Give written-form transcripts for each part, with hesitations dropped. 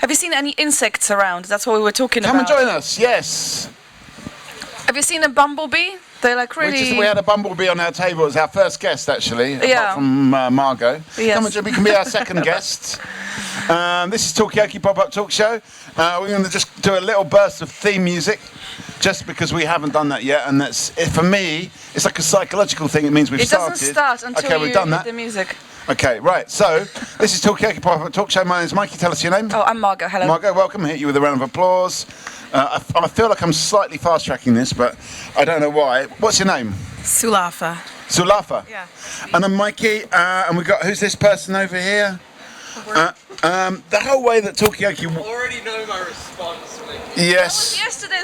Have you seen any insects around? That's what we were talking Come about. and join us, yes. Have you seen a bumblebee? They're like really... We had a bumblebee on our table. It was our first guest, actually, Yeah. apart from Margot. Yes. Come and join. We can be our second guest. This is Talkaoke Pop-Up Talk Show. We're going to just do a little burst of theme music, just because we haven't done that yet. And that's, for me, it's like a psychological thing. It means we've started. It doesn't start until we've done hit that. the music. Okay, right. So, this is Talkaoke Pop-Up Talk Show. My name's Mikey. Tell us your name. Oh, I'm Margot. Hello. Margot, welcome. Hit you with a round of applause. I feel like I'm slightly fast-tracking this, but I don't know why. What's your name? Sulafa. Sulafa? Yeah. And I'm Mikey, and we've got, who's this person over here? The whole way that Talkaoke... You already know my response, Mikey. Yes.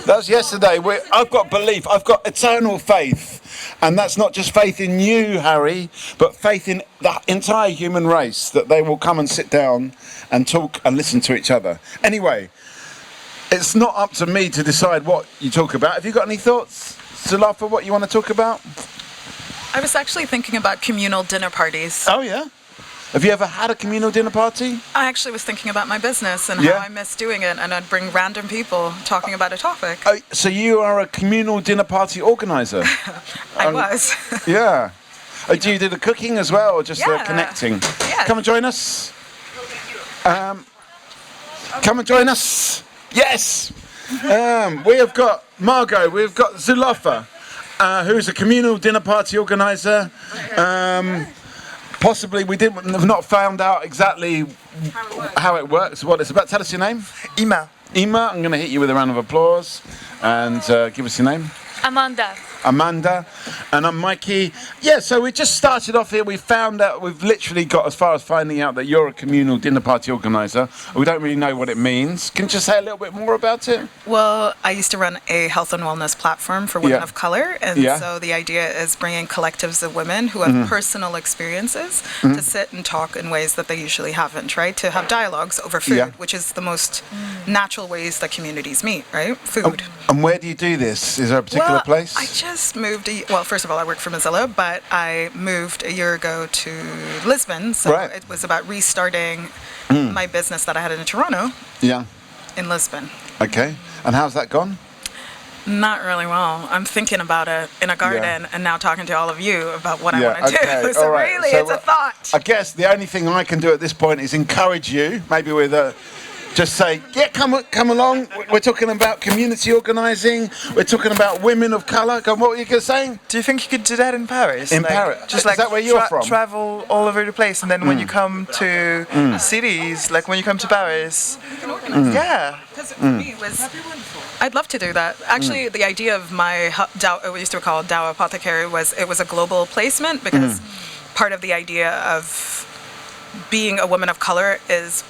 That was yesterday. I've got belief, I've got eternal faith. And that's not just faith in you, Harry, but faith in the entire human race, that they will come and sit down and talk and listen to each other. Anyway, it's not up to me to decide what you talk about. Have you got any thoughts, Sulafa, what you want to talk about? I was actually thinking about communal dinner parties. Oh, yeah? Have you ever had a communal dinner party? I actually was thinking about my business and Yeah. how I miss doing it, and I'd bring random people talking about a topic. Oh, so you are a communal dinner party organizer? I was. Yeah. Do you do the cooking as well, or just the Yeah. connecting? Yeah. Come and join us. Come and join us. Yes. We have got Margot. We've got Sulafa, who's a communal dinner party organizer. Possibly we have not found out exactly how it works, what it's about. Tell us your name. Ima. Ima, I'm going to hit you with a round of applause and give us your name. Amanda. Amanda, and I'm Mikey. Yeah, so we just started off here. We found out, we've literally got as far as finding out that you're a communal dinner party organizer. We don't really know what it means. Can you just say a little bit more about it? Well, I used to run a health and wellness platform for women Yeah. of color, and Yeah. so the idea is bringing collectives of women who have personal experiences to sit and talk in ways that they usually haven't, right? To have dialogues over food, Yeah. which is the most natural ways that communities meet, right? Food. And where do you do this? Is there a particular Well, place? I just moved. Well, first of all, I work for Mozilla, but I moved a year ago to Lisbon, so Right. it was about restarting my business that I had in Toronto Yeah. in Lisbon. Okay. And how's that gone? Not really well. I'm thinking about it in a garden and now talking to all of you about what I Yeah, want to okay, do. So all right. really, So, it's a thought. I guess the only thing I can do at this point is encourage you, maybe with a... Just say, yeah, come along. We're talking about community organising. We're talking about women of colour. What were you saying? Do you think you could do that in Paris? In Paris? Just Is that where you're from? Travel all over the place, and then when you come to cities, like when you come to Paris, yeah. Because for me, it was. I'd love to do that. Actually, the idea of my we used to call it Dow Apothecary was it was a global placement because part of the idea of being a woman of color is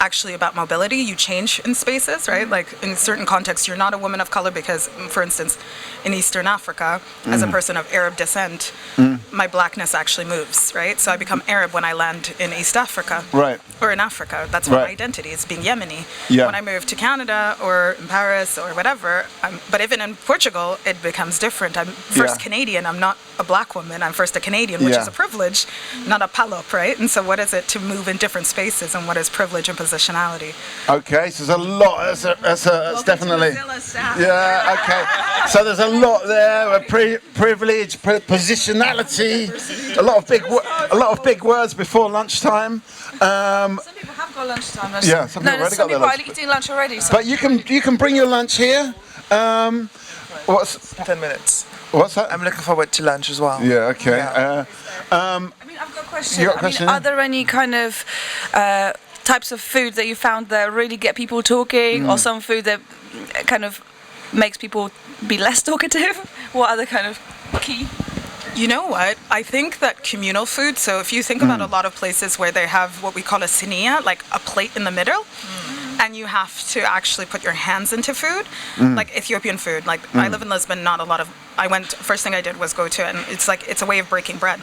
actually about mobility. You change in spaces, right? Like in certain contexts, you're not a woman of color because, for instance, in Eastern Africa, as a person of Arab descent, my blackness actually moves, right? So I become Arab when I land in East Africa. Right. Or in Africa. That's my Right. identity. It's being Yemeni. Yeah. When I move to Canada or in Paris or whatever, but even in Portugal, it becomes different. I'm first Yeah. Canadian. I'm not a black woman. I'm first a Canadian, which Yeah. is a privilege, not a palop, right? And so what is it to move in different spaces, and what is privilege and positionality? Okay, so there's a lot. That's definitely. Yeah. Okay. So there's a lot there. Privilege, positionality. A lot of big words before lunchtime. Some people have got lunchtime. Yeah, some people already got their lunch. are eating lunch already. So. But you can bring your lunch here. What's 10 minutes. that? I'm looking forward to lunch as well. Yeah. Okay. Yeah. I mean, I've got a question. You got a question? Are there any kind of types of food that you found that really get people talking, or some food that kind of makes people be less talkative? What other kind of key? You know what? I think that communal food, so if you think about a lot of places where they have what we call a sinia, like a plate in the middle, and you have to actually put your hands into food, like Ethiopian food. Like I live in Lisbon, first thing I did was go to, and it's a way of breaking bread.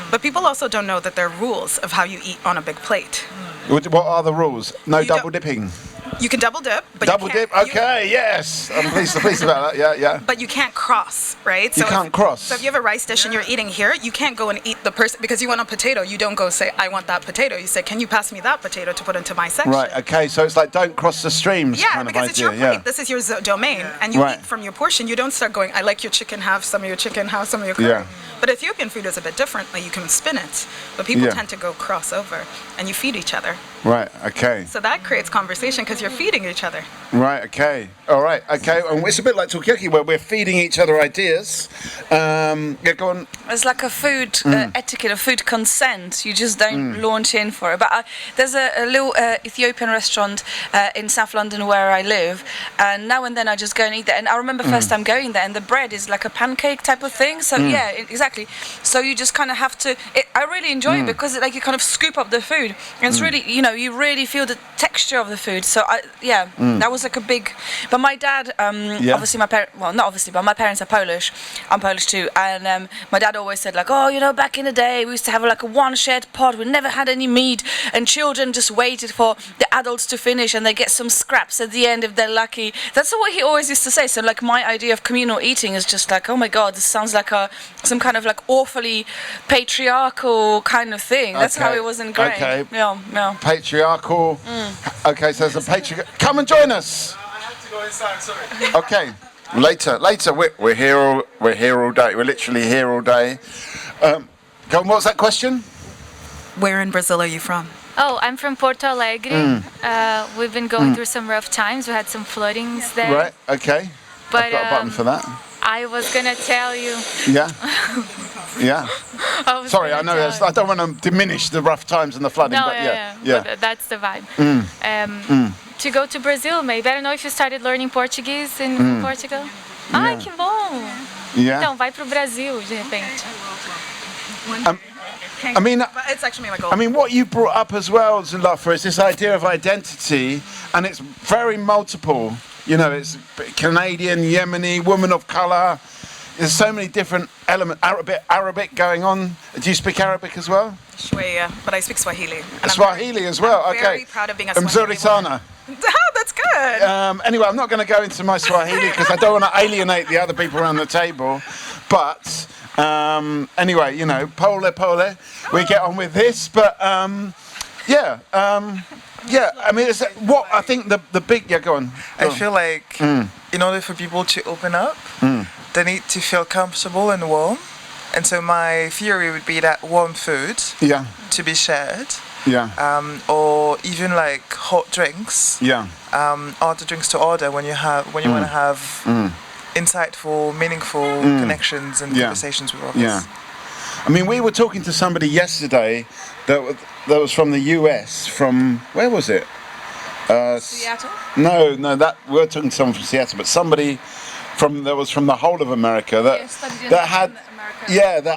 But people also don't know that there are rules of how you eat on a big plate. What are the rules? No You double don't- dipping. You can double dip, but Double you dip. can't, Okay, yes. I'm pleased about that. Yeah. but you can't cross, right? You can't cross. So if you have a rice dish and you're eating here, you can't go and eat the person because you want a potato. You don't go say, "I want that potato." You say, "Can you pass me that potato to put into my section?" Right. Okay. So it's like don't cross the streams. Yeah, kind because of it's idea. your plate. This is your domain, and you Right. eat from your portion. You don't start going, "I like your chicken half, some of your chicken half, some of your curry." Yeah. But Ethiopian food is a bit different. Like you can spin it, but people Yeah. tend to go cross over, and you feed each other. Right. Okay. So that creates conversation because you're feeding each other. Right. Okay. All right. Okay. And it's a bit like Talkaoke where we're feeding each other ideas. Yeah. Go on. It's like a food etiquette, a food consent. You just don't launch in for it. But there's a little Ethiopian restaurant in South London where I live, and now and then I just go and eat there. And I remember first time going there, and the bread is like a pancake type of thing. So yeah, exactly. So you just kind of have to. I really enjoy it because like you kind of scoop up the food, and it's really you really feel the texture of the food. So that was like a big. But my dad, obviously my parents, well not obviously, but my parents are Polish. I'm Polish too, and my dad always said like, oh, back in the day we used to have like a one shared pot. We never had any meat, and children just waited for the adults to finish, and they get some scraps at the end if they're lucky. That's what he always used to say. So like my idea of communal eating is just like, oh my god, this sounds like some kind of like awfully patriarchal kind of thing. That's how it was ingrained. Okay. Yeah. Patriarchal. Okay. So there's a patriarchal. Come and join us. I have to go inside, sorry. Okay. Later. We're here all day. We're literally here all day. Go on. What's that question? Where in Brazil are you from? Oh, I'm from Porto Alegre. We've been going through some rough times. We had some floodings there. Right. Okay. But I've got a button for that. I was gonna tell you. Yeah. Yeah. Sorry, I know. I don't want to diminish the rough times and the flooding, No, but yeah. But that's the vibe. To go to Brazil, maybe. I don't know if you started learning Portuguese in Portugal. Ai, que bom! Yeah. Então, vai pro Brasil, de repente. I mean, But it's actually my goal. I mean, what you brought up as well, Zulafa, is this idea of identity, and it's very multiple. It's Canadian, Yemeni, woman of colour. There's so many different elements. Arabic going on. Do you speak Arabic as well? Shweya, but I speak Swahili. And Swahili as well. I'm okay. very proud of being a Swahili Mzoritana. Oh, that's good. Anyway, I'm not going to go into my Swahili because I don't want to alienate the other people around the table. But anyway, pole, we get on with this. But yeah, I mean, it's what I think the big. Yeah, go on. I feel like in order for people to open up, they need to feel comfortable and warm. And so my theory would be that warm food to be shared. Yeah. Or even like hot drinks. Yeah. Are the drinks to order when you want to have insightful, meaningful connections and conversations with others. Yeah. I mean, we were talking to somebody yesterday that was from the US. From where was it? Seattle? No, that we're talking to someone from Seattle, but somebody from the whole of America that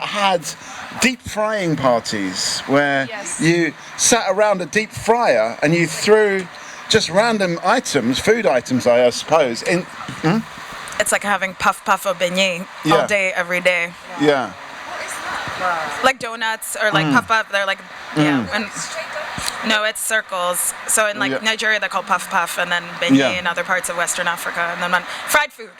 had deep frying parties where you sat around a deep fryer and you threw just random items, food items, I suppose. It's like having puff or beignet all day, every day. Yeah. Like donuts or like puff. They're like, and no, it's circles. So in like Nigeria, they're called puff, and then beignet in other parts of Western Africa, and then fried food.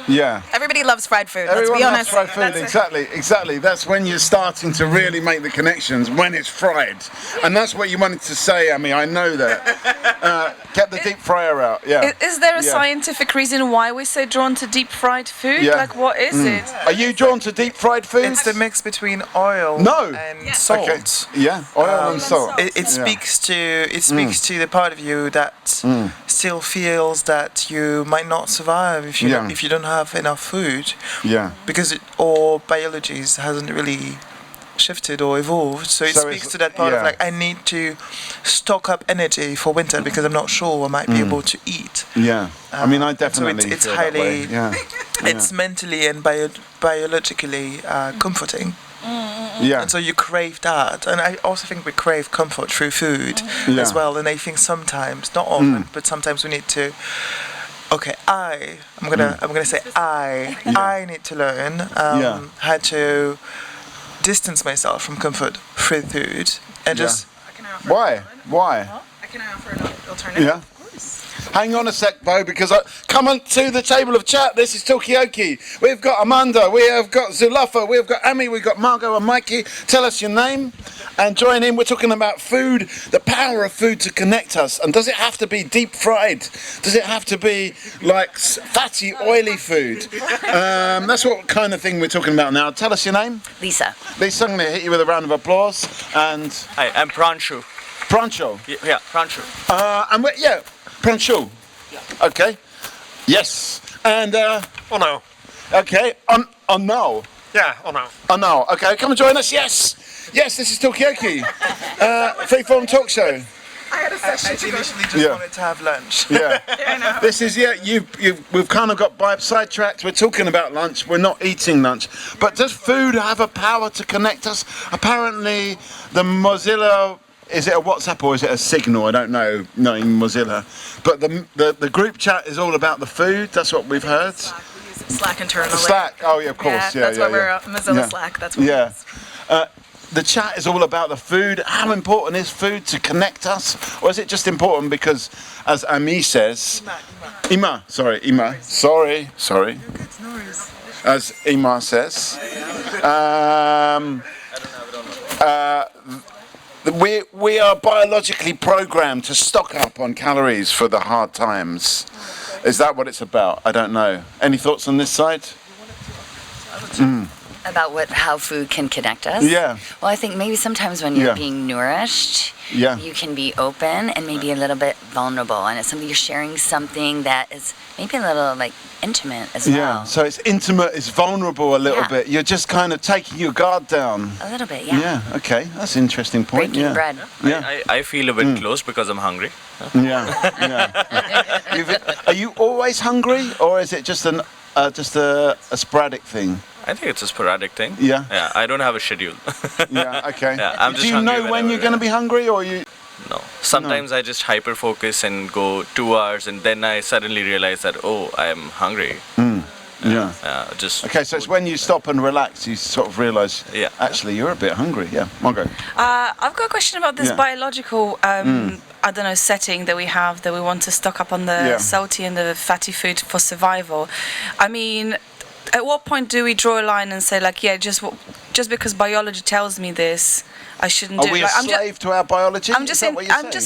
Yeah. Everybody loves fried food. Everyone let's be honest. loves fried food. Exactly. That's when you're starting to really make the connections, when it's fried. And that's what you wanted to say, Amy. I know that. Get the deep fryer out. Yeah. Is there a scientific reason why we're so drawn to deep fried food? Yeah. Like, what is it? Are you drawn to deep fried food? It's the mix between oil and salt. Okay. Yeah, oil and salt. It speaks to the part of you that still feels that you might not survive if you don't have enough food. Yeah. Because our biology hasn't really shifted or evolved, so it speaks to that part of like, I need to stock up energy for winter because I'm not sure I might be able to eat. Yeah. I mean, I definitely so it's feel highly that way. it's mentally and biologically comforting. Yeah. And so you crave that, and I also think we crave comfort through food as well. And I think sometimes, not often, but sometimes we need to. Okay, I'm gonna say I need to learn how to distance myself from comfort through food and just. Why? I can offer an alternative. Yeah. Hang on a sec, Bo, because come on to the table of chat. This is Talkaoke. We've got Amanda, we have got Zulafa, we've got Amy, we've got Margot and Mikey. Tell us your name and join in. We're talking about food, the power of food to connect us. And does it have to be deep fried? Does it have to be like fatty, oily food? That's what kind of thing we're talking about now. Tell us your name. Lisa. Lisa, I'm going to hit you with a round of applause. And Hi, I'm Pranshu. Prancho. Yeah, Pranshu. And Prancho. Yeah. Okay. Yes. And Oh no. okay. On now. Yeah, oh no. On now. Okay. Come and join us. Yes. Yes. This is Talkaoke. Freeform talk show. I had a I session initially just wanted to have lunch. Yeah. This is we've kind of got sidetracked. We're talking about lunch. We're not eating lunch. But does food have a power to connect us? Apparently, the Mozilla. Is it a WhatsApp or is it a Signal? I don't know, knowing Mozilla. But the group chat is all about the food. That's what we've heard. Slack internally. Slack. Oh yeah, of course. That's why we're Mozilla Slack. That's what it is. The chat is all about the food. How important is food to connect us? Or is it just important because, as Ami says... Ima. Sorry. As Ima says... we are biologically programmed to stock up on calories for the hard times. Is that what it's about? I don't know. Any thoughts on this side? About how food can connect us? Yeah. Well, I think maybe sometimes when you're being nourished, you can be open and maybe a little bit vulnerable. And it's something you're sharing something that is maybe a little like intimate as well. Yeah, so it's intimate, it's vulnerable a little bit. You're just kind of taking your guard down. A little bit, yeah. Yeah, okay. That's an interesting point. Breaking bread. Yeah. I feel a bit close because I'm hungry. Yeah. Are you always hungry or is it just a sporadic thing? I think it's a sporadic thing. Yeah. Yeah, I don't have a schedule. Yeah, okay. Yeah, I'm just Do you hungry know when you're going to be hungry or you... No. Sometimes I just hyper focus and go 2 hours and then I suddenly realize that, oh, I am hungry. Yeah. Just. Okay, so it's when you stop and relax, you sort of realise, actually, you're a bit hungry. Yeah, Margot. I've got a question about this biological, I don't know, setting that we have, that we want to stock up on the salty and the fatty food for survival. I mean, at what point do we draw a line and say, like, just because biology tells me this, I shouldn't do it? Are we a slave to our biology? I'm just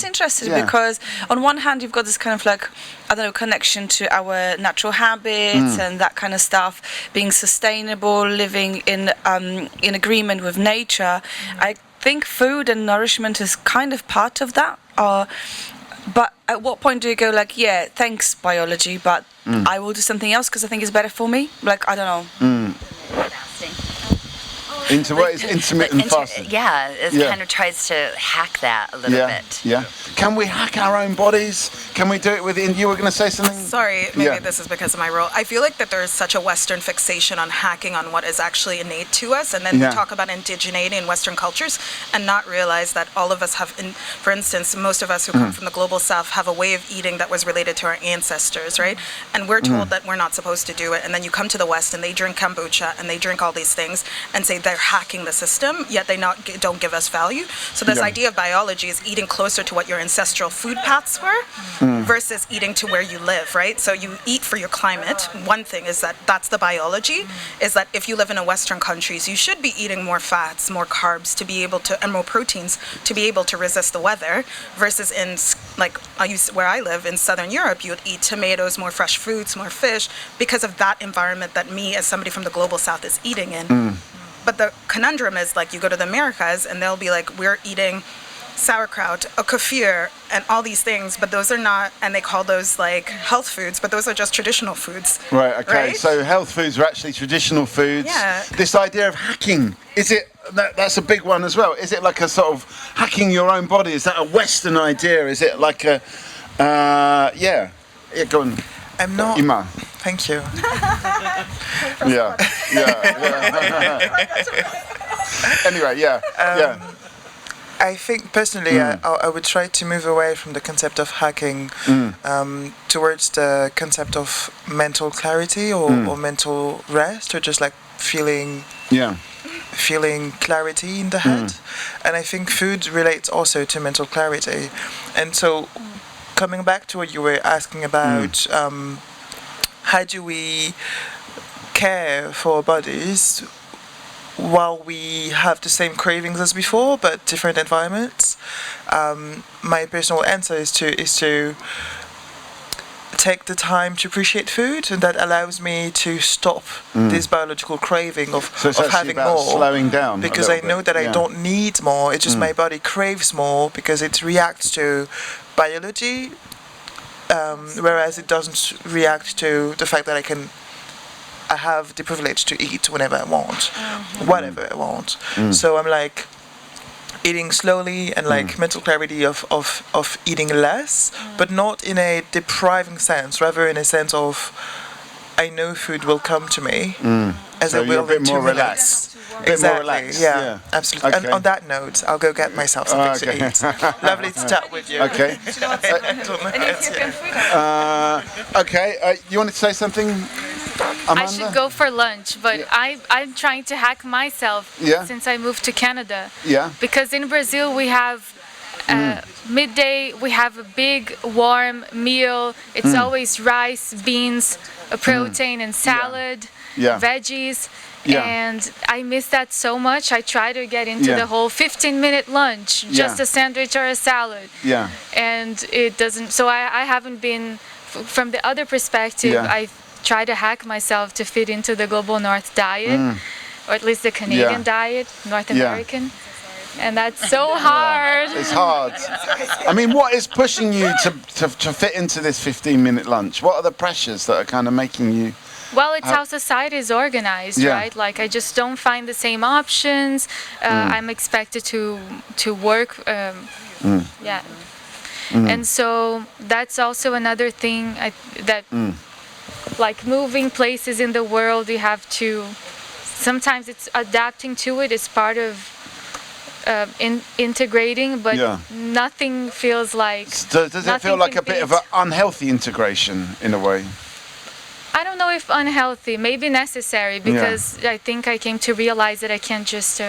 interested because on one hand you've got this kind of like, I don't know, connection to our natural habits and that kind of stuff, being sustainable, living in agreement with nature. I think food and nourishment is kind of part of that. But at what point do you go like, thanks biology, but I will do something else because I think it's better for me? Like, I don't know. Intermittent fasting. It kind of tries to hack that a little bit. Yeah. Can we hack our own bodies? Can we do it within? You were going to say something? Sorry, maybe this is because of my role. I feel like that there's such a Western fixation on hacking on what is actually innate to us, and then we talk about indigeneity in Western cultures and not realize that all of us have, for instance, most of us who come from the global South have a way of eating that was related to our ancestors, right? And we're told that we're not supposed to do it, and then you come to the West and they drink kombucha and they drink all these things and say they're hacking the system, yet they don't give us value. So this idea of biology is eating closer to what your ancestral food paths were versus eating to where you live, right? So you eat for your climate. One thing is that's the biology, is that if you live in a Western countries, you should be eating more fats, more carbs to be able to, and more proteins to be able to resist the weather, versus in, like, where I live in Southern Europe, you would eat tomatoes, more fresh fruits, more fish, because of that environment that me as somebody from the global South is eating in. But the conundrum is, like, you go to the Americas and they'll be like, we're eating sauerkraut, a kefir, and all these things, but those are not, and they call those like health foods, but those are just traditional foods. Right, okay, right? So health foods are actually traditional foods. Yeah. This idea of hacking, is it, that's a big one as well, is it like a sort of hacking your own body? Is that a Western idea? Is it like a, yeah, go on. I'm not. Ima. Thank you. Yeah. Anyway, yeah. I think personally, I would try to move away from the concept of hacking towards the concept of mental clarity or mental rest, or just like feeling clarity in the head. And I think food relates also to mental clarity. And so coming back to what you were asking about, how do we care for our bodies while we have the same cravings as before but different environments? My personal answer is to take the time to appreciate food, and that allows me to stop this biological craving of having more. Slowing down, because I know that I don't need more. It's just my body craves more because it reacts to biology, whereas it doesn't react to the fact that I have the privilege to eat whenever I want, whatever I want. So I'm like eating slowly and like mental clarity of eating less, but not in a depriving sense, rather in a sense of I know food will come to me as So it you're will a bit in 2 more minutes. relaxed. A bit more Exactly. relaxed, Yeah, yeah. absolutely. Okay. And on that note, I'll go get myself something to eat. Lovely to chat with you. Okay. Okay. You wanted to say something, Amanda? I should go for lunch, but I'm trying to hack myself since I moved to Canada. Yeah. Because in Brazil we have midday, we have a big warm meal. It's always rice, beans, a protein and salad, veggies. Yeah. And I miss that so much. I try to get into the whole 15-minute lunch, just a sandwich or a salad. Yeah. And it doesn't, so I haven't been, from the other perspective, I try to hack myself to fit into the global north diet, or at least the Canadian diet, North American. And that's so hard. It's hard. I mean, what is pushing you to fit into this 15-minute lunch? What are the pressures that are kind of making you... Well, it's how society is organized, right? Like, I just don't find the same options. I'm expected to work, and so that's also another thing like moving places in the world, you have to, sometimes it's adapting to it is part of integrating, but nothing feels like... Does it feel like a bit of an unhealthy integration in a way? I don't know if unhealthy, maybe necessary, because I think I came to realize that I can't just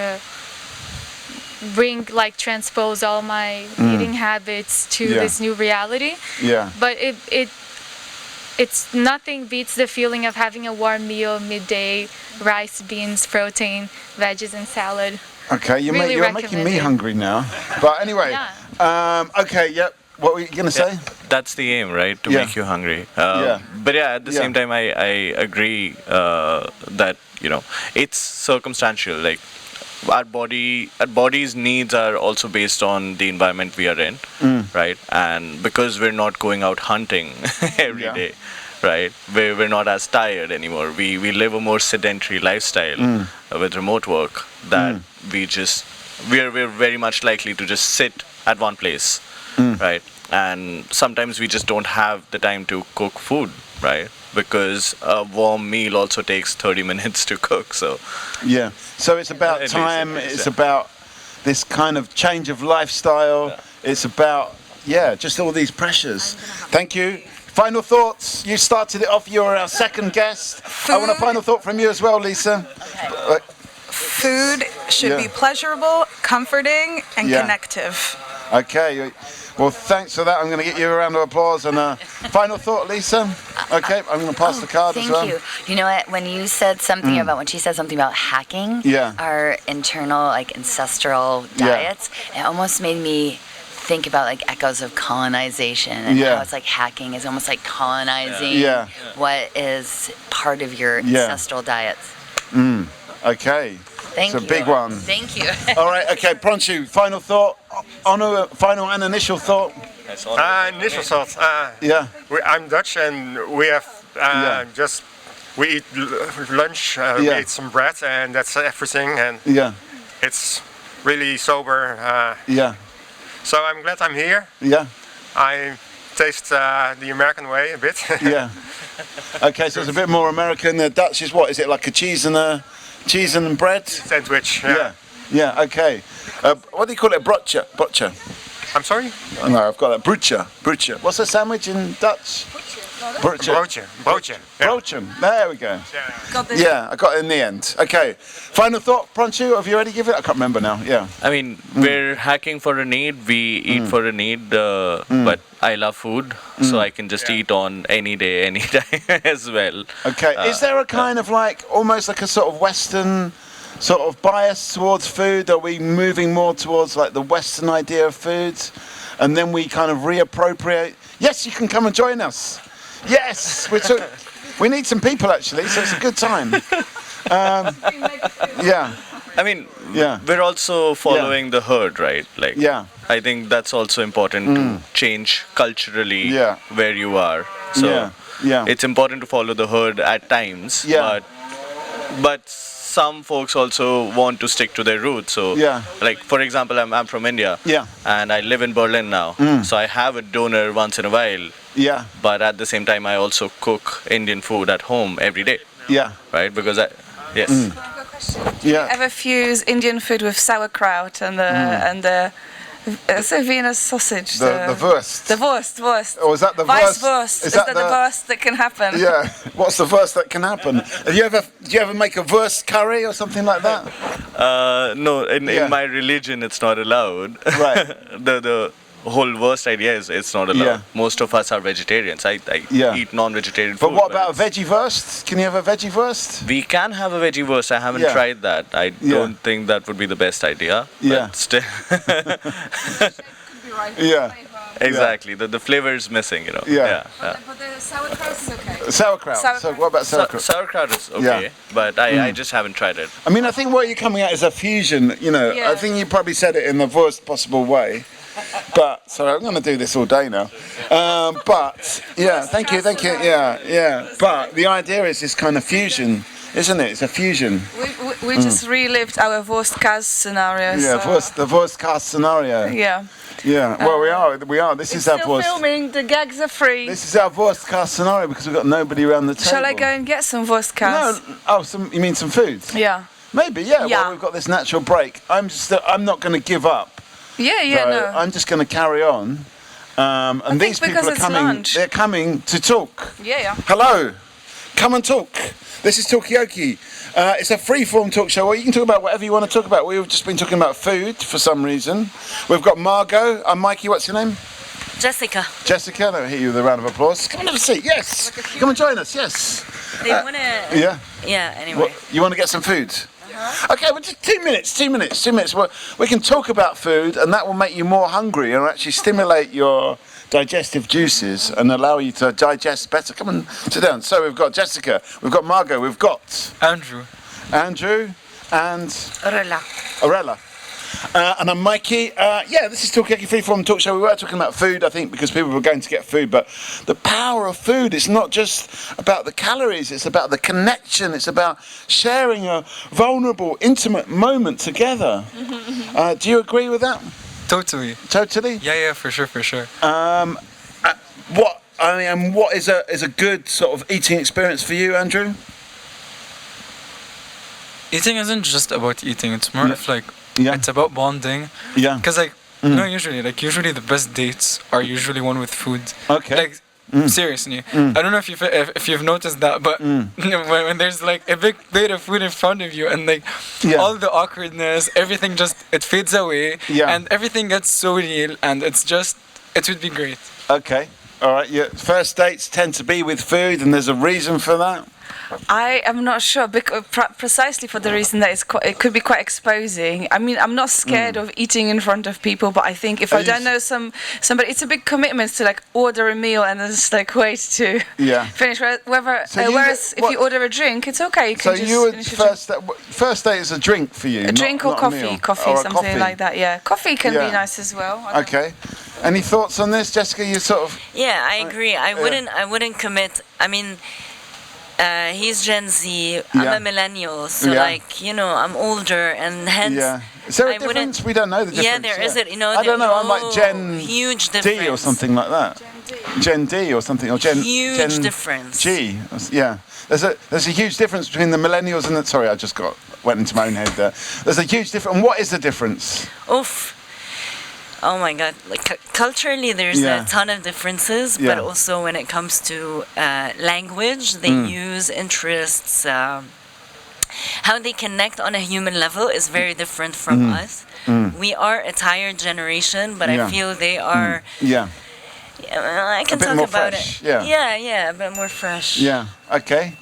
transpose all my eating habits to this new reality. Yeah. But it's nothing beats the feeling of having a warm meal midday, rice, beans, protein, veggies, and salad. Okay, you're making me hungry now. But anyway, okay, yep. What were you going to say? That's the aim, right? To make you hungry. But at the same time, I agree that, it's circumstantial. Like, our body's needs are also based on the environment we are in, right? And because we're not going out hunting every day, right? We're not as tired anymore. We live a more sedentary lifestyle with remote work that we're very much likely to just sit at one place. Right, and sometimes we just don't have the time to cook food, right? Because a warm meal also takes 30 minutes to cook. So so it's about time. It's about this kind of change of lifestyle. It's about just all these pressures. Thank you. Final thoughts. You started it off. You're our second guest. I want a final thought from you as well, Lisa. Okay. Food should be pleasurable, comforting, and connective. Okay. Well, thanks for that. I'm going to get you a round of applause. And final thought, Lisa? Okay, I'm going to pass the card as well. Thank you. You know what? When you said something when she said something about hacking our internal, ancestral diets, it almost made me think about, echoes of colonization and how it's hacking is almost like colonizing what is part of your ancestral diets. Okay. Thank you. It's a big one. Thank you. All right, okay, Pronchu, final thought? Final and initial thought? Initial thoughts. I'm Dutch and we have we eat lunch, we eat some bread and that's everything, and it's really sober. So I'm glad I'm here. I taste the American way a bit. Okay, so it's a bit more American. The Dutch is what? Is it like a cheese and bread? Sandwich, okay. What do you call it? Brotje? I'm sorry? No, I've got that. Brutje. What's a sandwich in Dutch? Brochen. There we go. Yeah, I got it in the end. Okay. Final thought, Pranchu, have you already given it? I can't remember now. Yeah. I mean, we're hacking for a need. We eat for a need, but I love food, so I can just eat on any day, any time as well. Okay. Is there a kind of like, almost like a sort of Western sort of bias towards food? Are we moving more towards like the Western idea of food? And then we kind of reappropriate? Yes, you can come and join us. Yes, we need some people actually, so it's a good time. Yeah. I mean, we're also following the herd, right? Like, I think that's also important to change culturally where you are. So it's important to follow the herd at times, but some folks also want to stick to their roots. So, like for example, I'm from India, and I live in Berlin now. So I have a doner once in a while. But at the same time, I also cook Indian food at home every day. Right? Because Do you ever fuse Indian food with sauerkraut and the Wiener sausage? The Wurst. The Wurst. Or is that the Wurst? Wurst. Is that the worst that can happen? Yeah. What's the worst that can happen? Do you ever make a Wurst curry or something like that? No, in my religion, it's not allowed. Right. The whole worst idea is it's not allowed. Most of us are vegetarians. I eat non-vegetarian food. But what about a veggie Wurst? Can you have a veggie Wurst? We can have a veggie Wurst. I haven't tried that. I don't think that would be the best idea. But still. Exactly. The flavor is missing, you know. But the sauerkraut is okay. Sauerkraut. So what about sauerkraut? Sauerkraut is okay, but I just haven't tried it. I mean, I think what you're coming at is a fusion, you know. I think you probably said it in the worst possible way. But, sorry, I'm going to do this all day now. But, thank you. But the idea is this kind of fusion, isn't it? It's a fusion. We just relived our worst case scenario. Yeah, the worst case scenario. Yeah, well, we are. This is our still filming, the gags are free. This is our worst case scenario because we've got nobody around the table. Shall I go and get some worst case? No, you mean some food? Yeah. Maybe, well, we've got this natural break. I'm not going to give up. No. I'm just going to carry on. And these people are coming. Lunch. They're coming to talk. Yeah. Hello, come and talk. This is Talkaoke. It's a free-form talk show. Well, you can talk about whatever you want to talk about. We've just been talking about food for some reason. We've got Margot. I'm Mikey. What's your name? Jessica. Jessica. Let me hear you with a round of applause. Come and have a seat. Yes. Come and join us. Yes. They want to. Yeah. Anyway. You want to get some food? Okay, well, just 2 minutes. Well, we can talk about food, and that will make you more hungry and actually stimulate your digestive juices and allow you to digest better. Come and sit down. So we've got Jessica, we've got Margot, we've got Andrew, and Orella. And I'm Mikey. This is Talkaoke Freeform Talk Show. We were talking about food, I think, because people were going to get food. But the power of food is not just about the calories. It's about the connection. It's about sharing a vulnerable, intimate moment together. Do you agree with that? Totally. Yeah, for sure. What is a good sort of eating experience for you, Andrew? Eating isn't just about eating. It's more of like. It's about bonding. Yeah. Because usually the best dates are usually one with food. Okay. Seriously. I don't know if you've noticed that, but when there's like a big plate of food in front of you and all the awkwardness, everything it fades away, and everything gets so real, and it would be great. Okay. All right. Yeah. First dates tend to be with food, and there's a reason for that. I am not sure, because precisely for the reason that it could be quite exposing. I mean, I'm not scared of eating in front of people, but I think if I don't know somebody, it's a big commitment to like order a meal and then just like wait to finish. Whereas if you order a drink, it's okay. You can you would first date is a drink for you. A drink or not coffee, something like that. Yeah, coffee can be nice as well. Okay. Any thoughts on this, Jessica? You sort of. Yeah, I agree. I wouldn't commit. I mean. He's Gen Z, I'm a millennial, so I'm older, and hence... Yeah. Is there a difference? We don't know the difference. Yeah, there is it, I don't know, I'm like Gen huge D or something like that. Gen D or something, or Gen... Huge difference. G, yeah. There's a huge difference between the millennials and the... Sorry, I just went into my own head there. There's a huge difference, and what is the difference? Oof. Oh my God! Like culturally, there's a ton of differences, but also when it comes to language, they use interests. How they connect on a human level is very different from us. We are a tired generation, but I feel they are. I can talk about fresh. it. A bit more fresh. Yeah. Okay.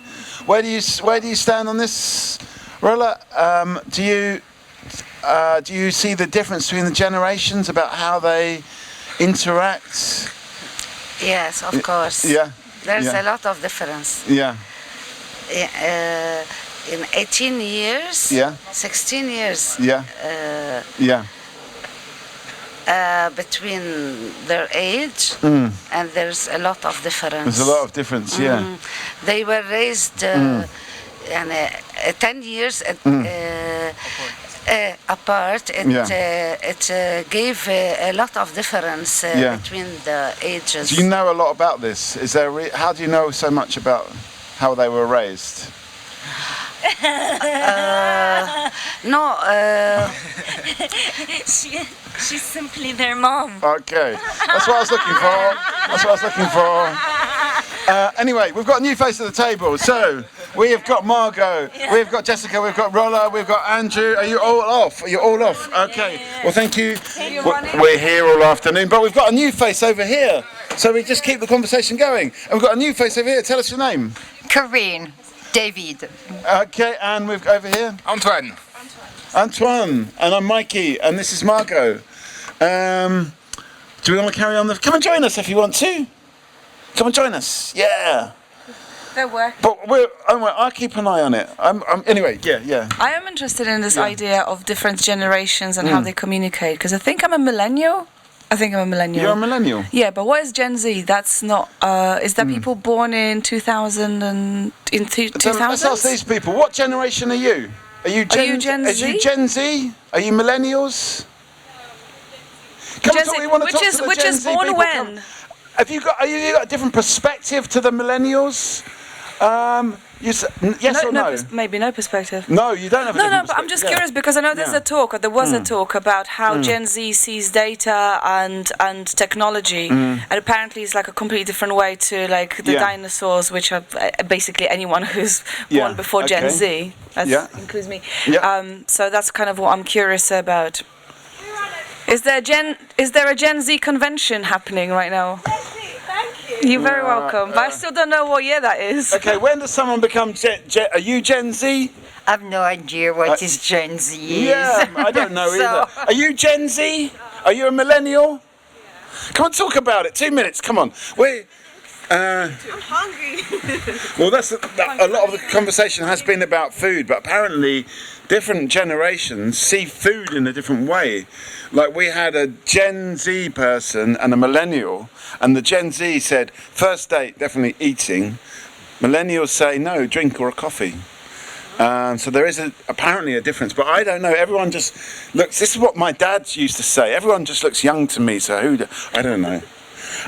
Where do you stand on this, Rolla? Do you see the difference between the generations about how they interact? Yes, of course. Yeah. There's a lot of difference. Yeah. In 18 years. 16 years. Between their age, and there's a lot of difference. There's a lot of difference. Yeah. They were raised 10 years. Apart, it gave a lot of difference between the ages. Do you know a lot about this? Is there? How do you know so much about how they were raised? No. She's simply their mom. Okay, that's what I was looking for. Anyway, we've got a new face at the table. So we have got Margot, we've got Jessica, we've got Rolla, we've got Andrew. Are you all off? Okay. Well, thank you. We're here all afternoon, but we've got a new face over here. So we just keep the conversation going. And we've got a new face over here. Tell us your name. Corinne. David. Okay, and we've over here. Antoine. And I'm Mikey, and this is Margot. Do we want to carry on? Come and join us if you want to. Come and join us. Yeah. They're working. But I'll keep an eye on it. Anyway, yeah. I am interested in this idea of different generations and how they communicate, because I think I'm a millennial. You're a millennial? Yeah, but what is Gen Z? That's not... is that people born in 2000 and... in 2000? Let's ask these people. What generation are you? Are you Gen Z? Are you Gen Z? Are you millennials? Come on, you want to talk to the Gen Z born people? when? Have you got a different perspective to the millennials? Yes or no? Maybe no perspective. No, you don't have a different but I'm just curious because I know there's a talk, or there was a talk about how Gen Z sees data and technology, and apparently it's like a completely different way to like the dinosaurs, which are basically anyone who's born before Gen Z. That includes me. So that's kind of what I'm curious about. Is there a Gen Z convention happening right now? You're very welcome, but I still don't know what year that is. Okay, when does someone become are you Gen Z? I have no idea what is Gen Z is. Yeah, I don't know either. Are you Gen Z? Are you a millennial? Come on, talk about it. 2 minutes, come on. I'm hungry. Well, a lot of the conversation has been about food, but apparently different generations see food in a different way. Like we had a Gen Z person and a millennial, and the Gen Z said, first date, definitely eating. Millennials say, no, drink or a coffee. So there is apparently a difference, but I don't know. Everyone just looks, this is what my dad used to say, everyone just looks young to me, so I don't know.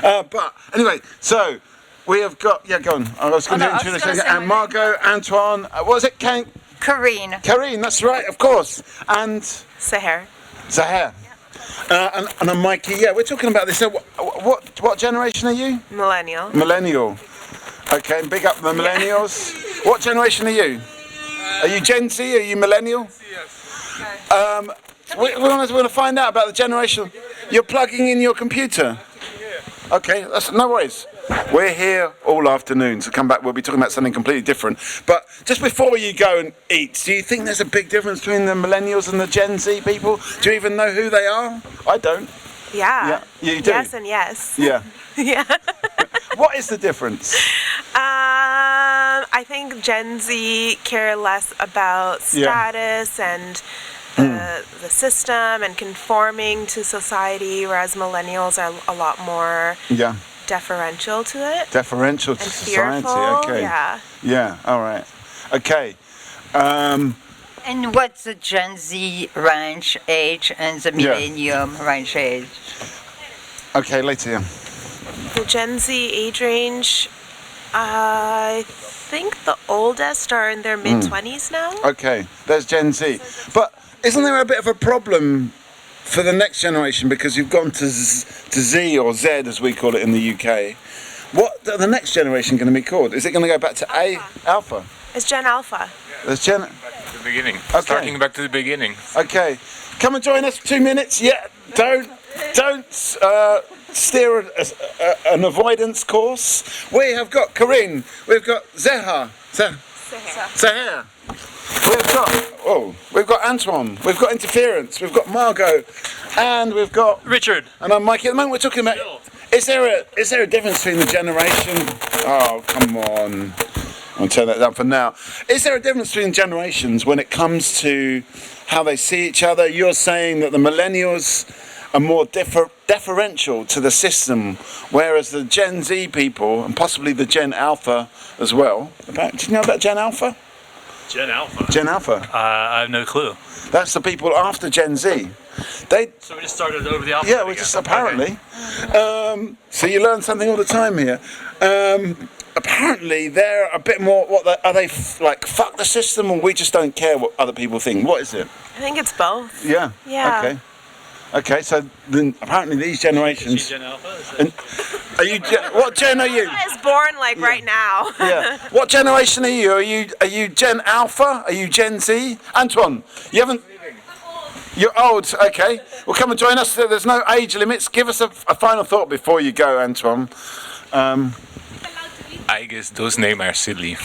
But anyway, so we have got, go on. I was going to introduce and Margot, Antoine, what was it? Corinne, that's right, of course. And Zaher. And I'm Mikey. Yeah, we're talking about this. So what generation are you? Millennial. Okay, big up the millennials. What generation are you? Are you Gen Z? Are you millennial? Yes. We want to find out about the generation. You're plugging in your computer. Okay, that's no worries. We're here all afternoon, so come back. We'll be talking about something completely different. But just before you go and eat, do you think there's a big difference between the millennials and the Gen Z people? Do you even know who they are? I don't. Yeah. You do? Yes and yes. Yeah. Yeah. What is the difference? I think Gen Z care less about status and the system and conforming to society, whereas millennials are a lot more deferential to it. Deferential to society, okay. Yeah, all right. Okay. And what's the Gen Z range age and the millennium range age? Okay, later. The Gen Z age range, I think the oldest are in their mid-20s now. Okay, there's Gen Z. But isn't there a bit of a problem for the next generation, because you've gone to Z or Z as we call it in the UK, what are the next generation going to be called? Is it going to go back to Alpha? It's Gen Alpha. It's Gen... Back to the beginning. Okay. Starting back to the beginning. Okay. Come and join us for 2 minutes. Yeah, don't steer an avoidance course. We have got Corinne. We've got Zeha. Seher. We've got Antoine. We've got Interference. We've got Margot, and we've got Richard. And I'm Mikey. At the moment, we're talking about. Is there a difference between the generation? Oh, come on. I'll turn that down for now. Is there a difference between generations when it comes to how they see each other? You're saying that the millennials are more deferential to the system, whereas the Gen Z people, and possibly the Gen Alpha as well. Did you know about Gen Alpha? Gen Alpha? Gen Alpha. I have no clue. That's the people after Gen Z. So we just started over the alphabet. Yeah, we just apparently. Okay. So you learn something all the time here. Apparently they're a bit more. Are they like fuck the system, or we just don't care what other people think? What is it? I think it's both. Yeah. Yeah. Okay. So then apparently these generations. Is she Gen Alpha? Are you? What gen are you? I was born right now. Yeah. What generation are you? Are you Gen Alpha? Are you Gen Z? Antoine, you haven't. You're old. Okay. Well, come and join us. There's no age limits. Give us a final thought before you go, Antoine. I guess those names are silly.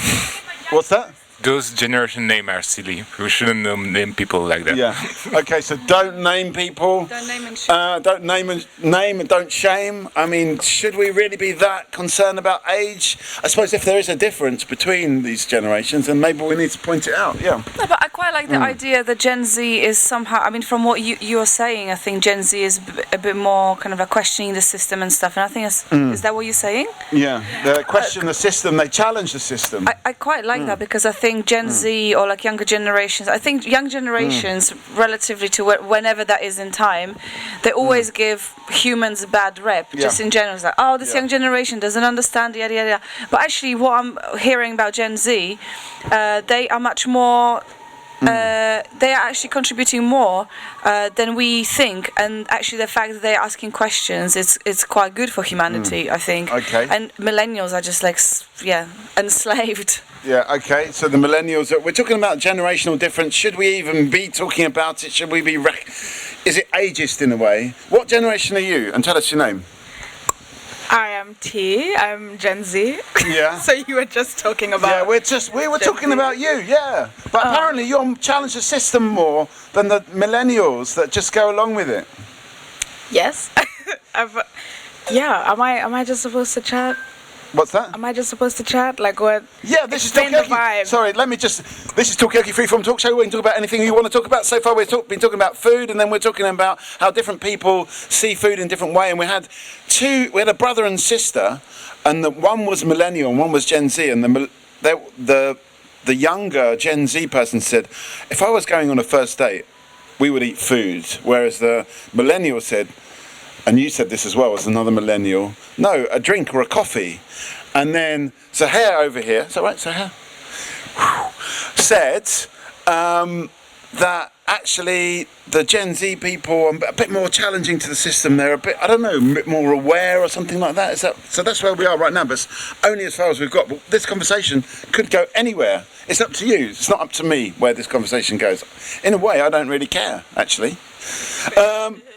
What's that? Those generation names are silly. We shouldn't name people like that. Yeah. Okay. So don't name people. Don't name and shame. Don't name and don't shame. I mean, should we really be that concerned about age? I suppose if there is a difference between these generations, then maybe we need to point it out. Yeah. No, but I quite like the idea that Gen Z is somehow. I mean, from what you're saying, I think Gen Z is a bit more kind of like questioning the system and stuff. And I think is that what you're saying? Yeah. They question the system. They challenge the system. I quite like that, because I think Gen Z or like younger generations, I think young generations, relatively to whenever that is in time, they always give humans a bad rep, just in general. It's like, oh, this young generation doesn't understand, yada, yada, yada. But actually, what I'm hearing about Gen Z, they are much more... they are actually contributing more than we think, and actually the fact that they're asking questions it's quite good for humanity, I think. Okay. And millennials are just like enslaved. Yeah, okay. So the millennials, we're talking about generational difference. Should we even be talking about it? Should we be... Is it ageist in a way? What generation are you? And tell us your name. I am T. I'm Gen Z. Yeah. So you were just talking about... Yeah, we were talking about you, yeah. But apparently you challenge the system more than the millennials that just go along with it. Yes. Am I just supposed to chat? What's that? Am I just supposed to chat? Like what? Yeah, this is Talkaoke. Sorry, this is Talkaoke Freeform Talk Show. We can talk about anything you want to talk about. So far we've been talking about food, and then we're talking about how different people see food in different way. And we had a brother and sister, and one was millennial and one was Gen Z, and the younger Gen Z person said, if I was going on a first date, we would eat food, whereas the millennial said, and you said this as well as another millennial, no, a drink or a coffee. And then Zahir over here, is that right, Zahir? Said that actually the Gen Z people are a bit more challenging to the system. They're a bit, I don't know, a bit more aware or something like that. So that's where we are right now, but it's only as far as we've got. But this conversation could go anywhere. It's up to you. It's not up to me where this conversation goes. In a way, I don't really care, actually.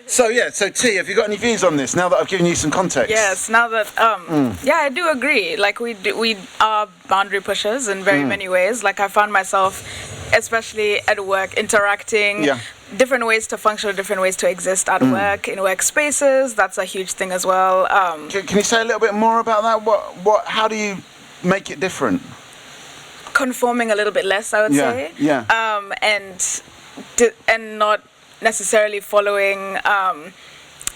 So T, have you got any views on this now that I've given you some context? Yes, now that I do agree. Like we are boundary pushers in very many ways. Like I found myself, especially at work, interacting, different ways to function, different ways to exist at work, in workspaces. That's a huge thing as well. Can you say a little bit more about that? How do you make it different? Conforming a little bit less, I would say. Yeah. And not necessarily following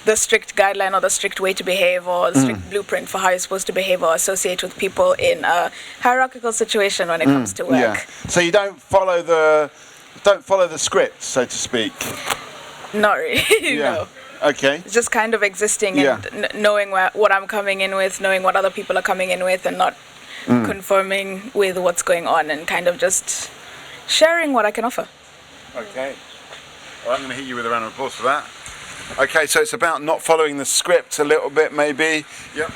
the strict guideline or the strict way to behave or the strict blueprint for how you're supposed to behave or associate with people in a hierarchical situation when it comes to work. Yeah. So you don't follow the script, so to speak. Not really. No. Okay. It's just kind of existing and knowing what I'm coming in with, knowing what other people are coming in with, and not conforming with what's going on, and kind of just sharing what I can offer. Okay. Well, I'm going to hit you with a round of applause for that. Okay, so it's about not following the script a little bit, maybe. Yep.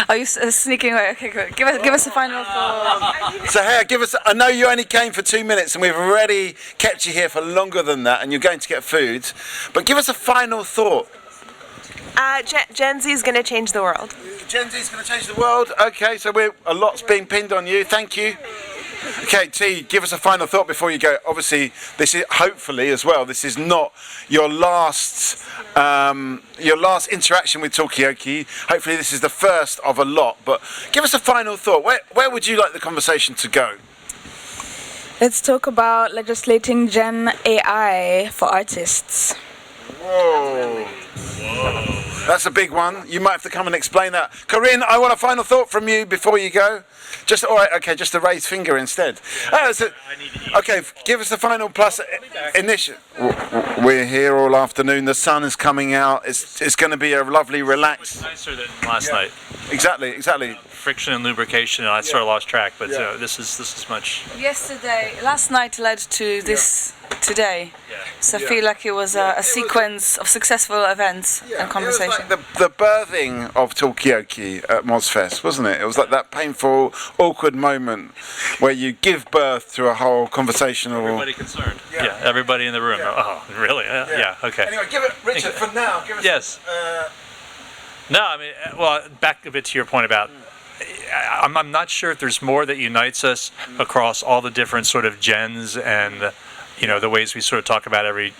Are you sneaking away? Okay, good. Give us a final thought. So, hey, I know you only came for 2 minutes, and we've already kept you here for longer than that, and you're going to get food. But give us a final thought. Gen Z is going to change the world. Gen Z is going to change the world. Okay, so a lot's being pinned on you. Thank you. Okay, T, give us a final thought before you go. Obviously, this is hopefully as well. This is not your last interaction with Talkaoke. Hopefully, this is the first of a lot. But give us a final thought. Where would you like the conversation to go? Let's talk about legislating Gen AI for artists. Whoa. That's a big one. You might have to come and explain that. Corinne, I want a final thought from you before you go. Just a raised finger instead. Okay, give us the final plus initiative. We're here all afternoon. The sun is coming out. It's going to be a lovely, relaxed. It's nicer than last night. Exactly. Friction and lubrication. I sort of lost track, but this is much. Last night led to this today. So I feel like it was a sequence of successful events and conversation. It was like the birthing of Talkaoke at MozFest, wasn't it? It was like that painful, awkward moment where you give birth to a whole conversational. Everybody concerned. Yeah, everybody in the room. Oh, really? Yeah. Okay. Anyway, give it, Richard, for now. Give us yes. No, I mean, well, back a bit to your point about. I'm not sure if there's more that unites us across all the different sort of gens and. The ways we sort of talk about every,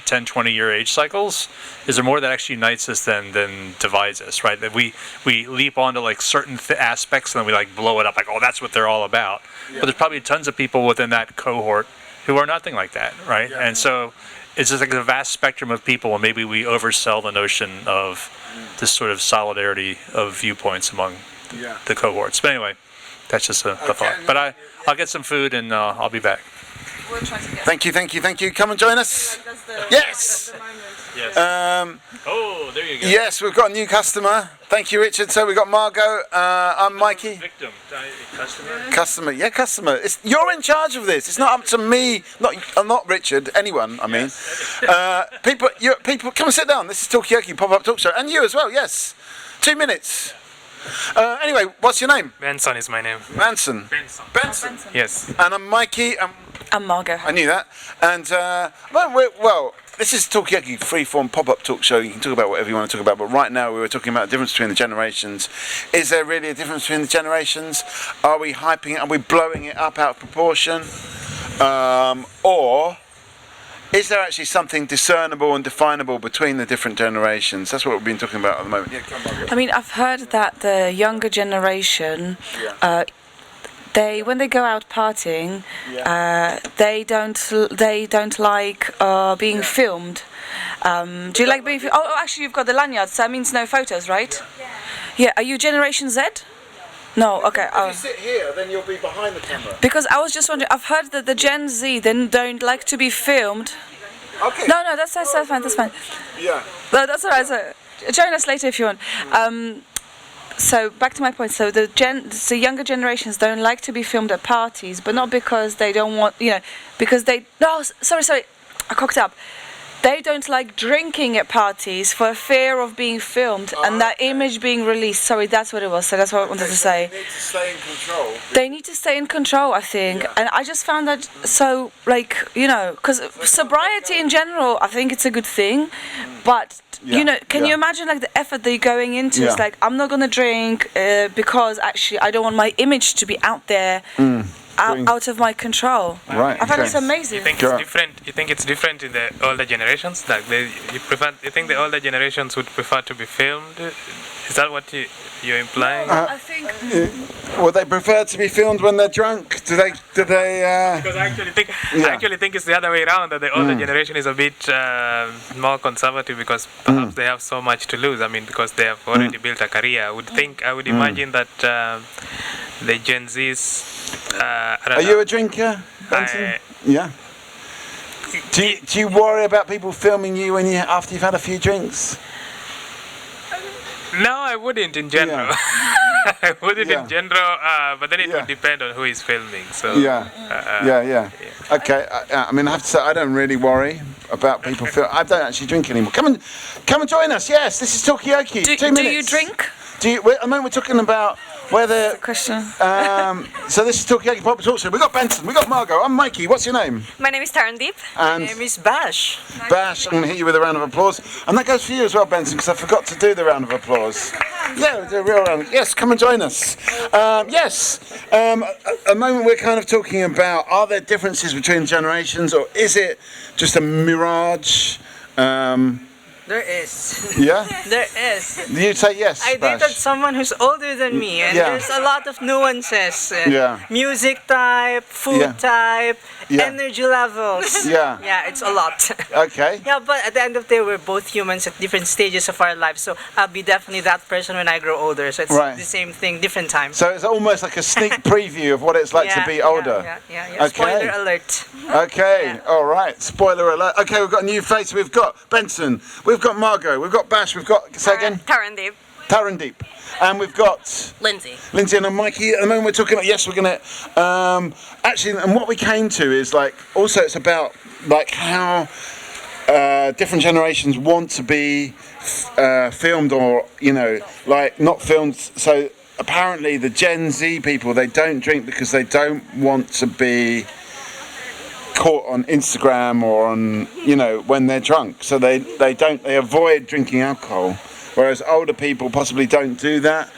10, 20 year age cycles. Is there more that actually unites us than divides us, right? That we leap onto like certain aspects and then we like blow it up like, oh, that's what they're all about. But there's probably tons of people within that cohort who are nothing like that, right? And so it's just like a vast spectrum of people, and maybe we oversell the notion of this sort of solidarity of viewpoints among the cohorts. But anyway, that's just a thought. But I'll get some food and I'll be back. We'll try to get Thank you. Come and join us. Yes. Oh, there you go. Yes, we've got a new customer. Thank you, Richard. So we've got Margot. I'm Mikey. Victim. Customer. Customer. Yeah, customer. You're in charge of this. It's not up to me. Not Richard. Anyone. I mean, people. Come and sit down. This is Talkaoke pop-up talk show, and you as well. Yes. 2 minutes. Anyway, what's your name? Benson is my name. Benson. Yes. And I'm Mikey. I'm Margot. I knew that. And this is Talkaoke freeform pop-up talk show. You can talk about whatever you want to talk about. But right now we were talking about the difference between the generations. Is there really a difference between the generations? Are we hyping it? Are we blowing it up out of proportion? Or is there actually something discernible and definable between the different generations? That's what we've been talking about at the moment. Yeah, come on. I mean, I've heard that the younger generation, when they go out partying, they don't like being filmed. Do you like being filmed? Oh, actually, you've got the lanyard, so that means no photos, right? Yeah. Are you Generation Z? No, okay. If you sit here, then you'll be behind the camera. Because I was just wondering, I've heard that the Gen Z then don't like to be filmed. Okay. No, that's fine, that's fine. Yeah. No, that's alright, so join us later if you want. So back to my point, so the younger generations don't like to be filmed at parties, but not because they don't want, because sorry, I cocked up. They don't like drinking at parties for fear of being filmed and that image being released. Sorry, that's what it was. So that's what I wanted to say. They need to stay in control. They need to stay in control, I think. And I just found that so, because sobriety in general, I think it's a good thing. But, can you imagine the effort that you're going into? It's like, I'm not going to drink because actually I don't want my image to be out there. Out of my control. Right. I find it's amazing. You think it's different? You think it's different in the older generations? You think the older generations would prefer to be filmed? Is that what you're implying? I think. Well, they prefer to be filmed when they're drunk. Do they? Because I actually think it's the other way around. That the older generation is a bit more conservative because perhaps they have so much to lose. I mean, because they have already built a career. I would imagine that the Gen Zs. Are you a drinker, Benson? Yeah. Do you worry about people filming you after you've had a few drinks? No, I wouldn't in general. I wouldn't in general, but then it would depend on who is filming. So Okay. I mean, I have to say I don't really worry. about people feel. I don't actually drink anymore. Come and join us. Yes, this is Talkaoke. 2 minutes. Do you drink? At the moment we're talking about whether. That's the question. So this is Talkaoke Pop Talk Show. We've got Benson, we've got Margot, I'm Mikey. What's your name? My name is Tarandeep. And my name is Bash. Bash, I'm going to hit you with a round of applause. And that goes for you as well, Benson, because I forgot to do the round of applause. Yeah, we'll do a real round. Yes, come and join us. At the moment we're kind of talking about, are there differences between generations, or is it just a mirage? There is. Yeah? There is. You say yes, I Bash? dated someone who's older than me, and there's a lot of nuances. Music type, food type, energy levels. Yeah, it's a lot. Okay. Yeah, but at the end of the day, we're both humans at different stages of our lives, so I'll be definitely that person when I grow older. So it's the same thing, different time. So it's almost like a sneak preview of what it's like to be older. Yeah. Okay. Spoiler alert. Okay, all right. Spoiler alert. Okay, we've got a new face. We've got Benson. We've got Margot. We've got Bash. We've got, say again? Tarandeep. Tarandeep. And we've got Lindsay. Lindsay and Mikey. At the moment we're talking about, yes, we're going to, actually, and what we came to is like, also it's about like how different generations want to be filmed, or, you know, like not filmed. So apparently the Gen Z people, they don't drink because they don't want to be caught on Instagram or on, you know, when they're drunk. So they avoid drinking alcohol, whereas older people possibly don't do that.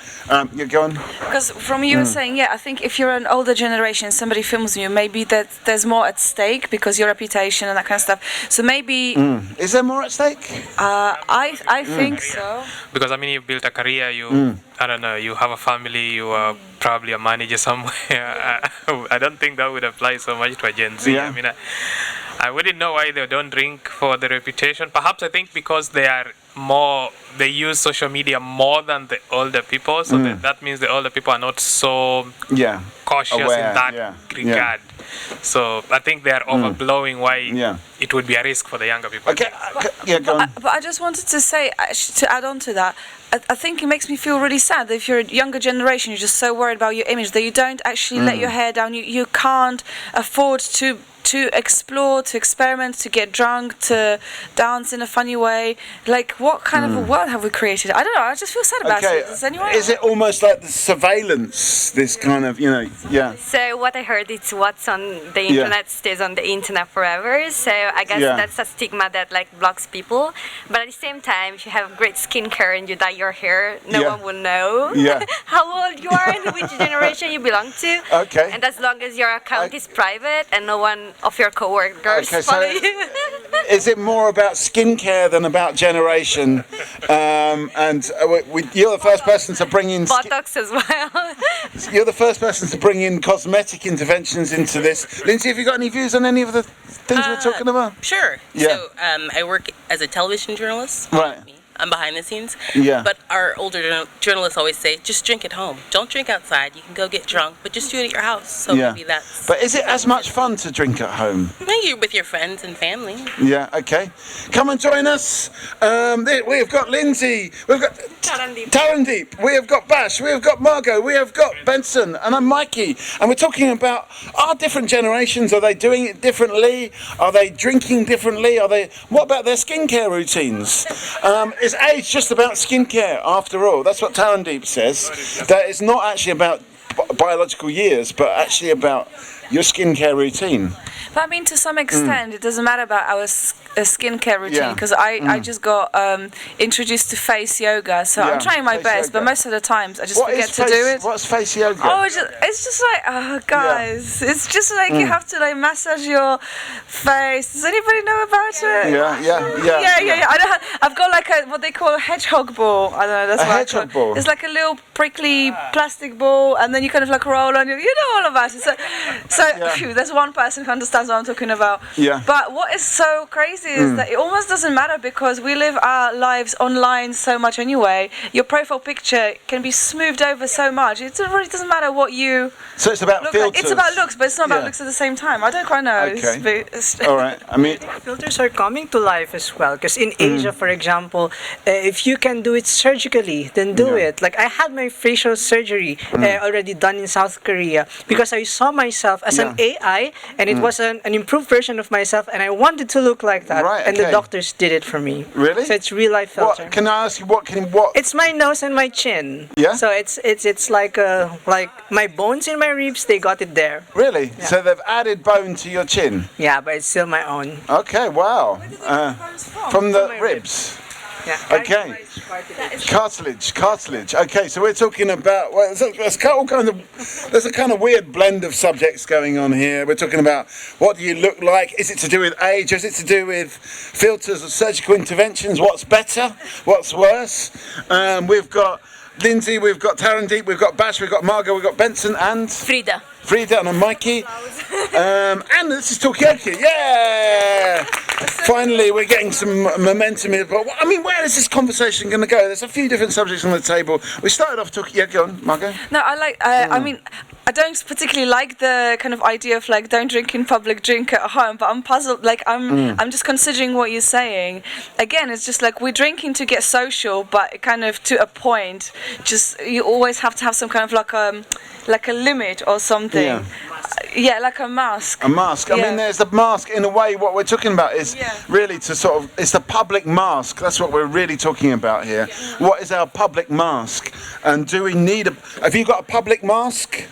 You're going? Because from you were saying, I think if you're an older generation, somebody films you, maybe that there's more at stake because your reputation and that kind of stuff. So maybe is there more at stake? I think so. Because I mean, you built a career. I don't know. You have a family. You are probably a manager somewhere. I don't think that would apply so much to a Gen Z. I mean, I wouldn't know why they don't drink for the reputation. Perhaps I think because they use social media more than the older people, so that means the older people are not so cautious aware, in that regard. So I think they are overblowing why it would be a risk for the younger people. Okay, go on. But I just wanted to say, to add on to that, I think it makes me feel really sad that if you're a younger generation, you're just so worried about your image that you don't actually let your hair down. You can't afford to explore, to experiment, to get drunk, to dance in a funny way. Like, what kind of a world have we created? I don't know. I just feel sad about it. Does anyone? Is it almost like the surveillance? This kind of, you know, So what I heard is what's on the internet stays on the internet forever. So I guess that's a stigma that like blocks people. But at the same time, if you have great skincare and you dye your hair, no one will know how old you are and which generation you belong to. Okay. And as long as your account is private and no one of your coworkers follow you. Is it more about skincare than about generation? And you're the first person to bring in Botox as well. You're the first person to bring in cosmetic interventions into this. Lindsay, have you got any views on any of the things we're talking about? Sure. Yeah. So I work as a television journalist. Right. I'm behind the scenes. Yeah. But our older journalists always say, just drink at home. Don't drink outside. You can go get drunk, but just do it at your house. So maybe that's... But is it as much fun to drink at home? Maybe you're with your friends and family. Yeah, okay. Come and join us. We have got Lindsay. We've got Tarandeep. We have got Bash. We have got Margot. We have got Benson. And I'm Mikey. And we're talking about, are different generations, are they doing it differently? Are they drinking differently? What about their skincare routines? Is age just about skincare after all? That's what Tarandeep says. That it's not actually about biological years, but actually about your skincare routine. But I mean, to some extent, it doesn't matter about our skincare routine, because I just got introduced to face yoga, so I'm trying my best, but most of the times I just forget to do it. What's face yoga? Oh, it's just like, guys, it's just like you have to like massage your face. Does anybody know about it? Yeah. I've got like what they call a hedgehog ball. I don't know. That's a hedgehog ball. It's like a little prickly plastic ball, and then you kind of like roll on. You know all about it. So phew, there's one person who understands what I'm talking about. Yeah. But what is so crazy is that it almost doesn't matter, because we live our lives online so much anyway. Your profile picture can be smoothed over so much. It really doesn't matter what you. So it's about filters. It's about looks, but it's not about looks at the same time. I don't quite know. Okay. All right. I mean, filters are coming to life as well. Because in Asia, for example, if you can do it surgically, then do it. Like I had my facial surgery already done in South Korea because I saw myself as as an AI, and it was an improved version of myself, and I wanted to look like that. Right, and the okay. doctors did it for me. Really? So it's real life filter. Can I ask you what? It's my nose and my chin. Yeah. So it's like my bones in my ribs. They got it there. Really? Yeah. So they've added bone to your chin. Yeah, but it's still my own. Okay. Wow. From the ribs. Yeah. Okay. Cartilage. Okay, so we're talking about. Well, there's a kind of weird blend of subjects going on here. We're talking about what do you look like? Is it to do with age? Is it to do with filters or surgical interventions? What's better? What's worse? We've got Lindsay, we've got Tarandeep, we've got Bash, we've got Margot, we've got Benson and Frida and I'm Mikey. And this is Talkaoke. Yeah! Finally, we're getting some momentum here. But I mean, where is this conversation going to go? There's a few different subjects on the table. We started off talking. Yeah, go on, Margot. No, I mean, I don't particularly like the kind of idea of like don't drink in public, drink at home. But I'm puzzled. Like I'm just considering what you're saying. Again, it's just like we're drinking to get social, but kind of to a point. Just you always have to have some kind of like a limit or something. Yeah, like a mask. A mask. I mean, there's the mask. In a way, what we're talking about is really to sort of, it's the public mask. That's what we're really talking about here. What is our public mask? And do we need have you got a public mask?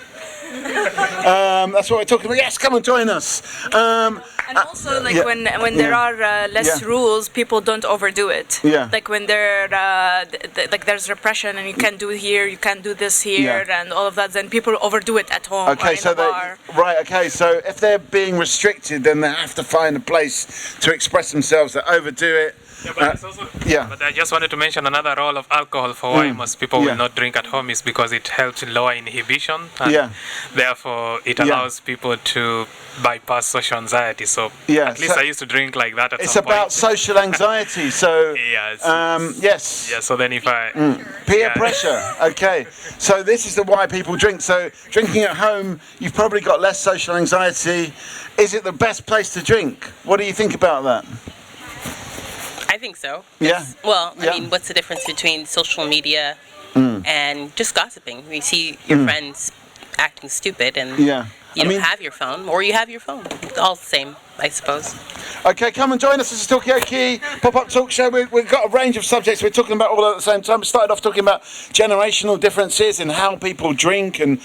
That's what we're talking about. Yes, come and join us. And also, like when there are less rules, people don't overdo it. Yeah. Like when like there's repression and you can't do here, you can't do this here, and all of that, then people overdo it at home. Okay, or in a bar. Okay, so if they're being restricted, then they have to find a place to express themselves that overdo it. Yeah, but it's also, but I just wanted to mention another role of alcohol for why most people will not drink at home is because it helps lower inhibition. And therefore, it allows people to bypass social anxiety. So at least I used to drink like that at it's some point. about social anxiety. So yes. Yeah. So then if I peer pressure. Okay. So this is why people drink. So drinking at home, you've probably got less social anxiety. Is it the best place to drink? What do you think about that? I think so. Yeah. Well, I mean, what's the difference between social media and just gossiping? You see your friends acting stupid and you don't have your phone, or you have your phone. It's all the same, I suppose. Okay, come and join us. This is Talkaoke, pop-up talk show. We've got a range of subjects we're talking about all at the same time. We started off talking about generational differences in how people drink, and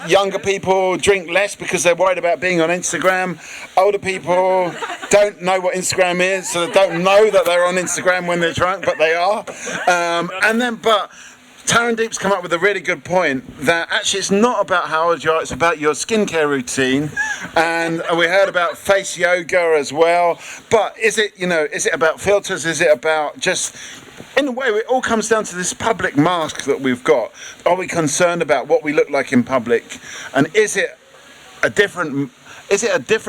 younger people drink less because they're worried about being on Instagram. Older people don't know what Instagram is, so they don't know that they're on Instagram when they're drunk, but they are. But Tarandeep's come up with a really good point that actually it's not about how old you are, it's about your skincare routine. And we heard about face yoga as well. But is it about filters? Is it about just, in a way, it all comes down to this public mask that we've got. Are we concerned about what we look like in public? And is it a different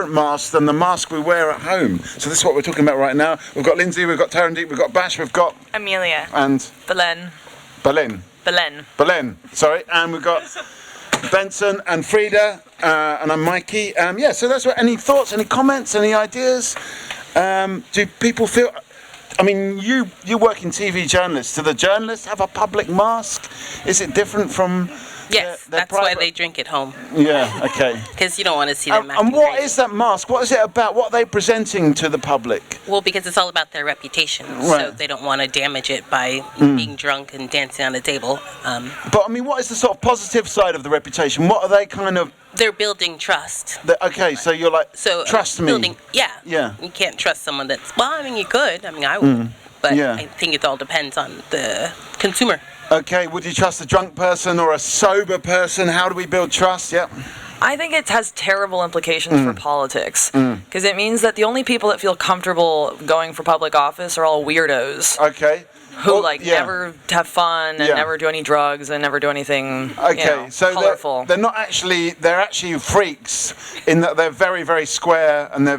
mask than the mask we wear at home? So this is what we're talking about right now. We've got Lindsay, we've got Tarandeep, we've got Bash, we've got Amelia. And Berlin. Sorry, and we've got Benson and Frida, and I'm Mikey. So that's what. Any thoughts? Any comments? Any ideas? Do people feel? I mean, you work in TV journalists. Do the journalists have a public mask? Is it different from? Yes, that's why they drink at home. Yeah, okay. Because you don't want to see them acting And what crazy. is that mask? What is it about? What are they presenting to the public? Well, because it's all about their reputation. Right. So they don't want to damage it by being drunk and dancing on the table. But I mean, what is the sort of positive side of the reputation? What are they kind of... They're building trust. Okay, so you're like, trust me. Yeah. You can't trust someone that's... Well, I mean, you could. I mean, I would. But I think it all depends on the consumer. Okay, would you trust a drunk person or a sober person? How do we build trust? Yeah. I think it has terrible implications for politics, because it means that the only people that feel comfortable going for public office are all weirdos. Okay. Who never have fun and never do any drugs and never do anything colorful. They're actually freaks in that they're very, very square and they're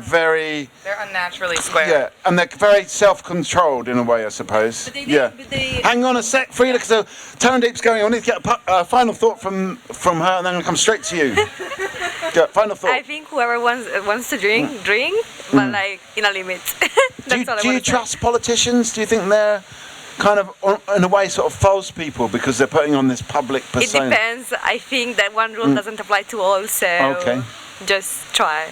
unnaturally square. Yeah, and they're very self-controlled in a way, I suppose. Hang on a sec, Frida, because Tarandeep's going. I need to get a final thought from her, and then I'll come straight to you. Final thought. I think whoever wants to drink, but like in a limit. Do you trust politicians? Do you think they're kind of, in a way, sort of false people because they're putting on this public persona? It depends. I think that one rule doesn't apply to all, so just try.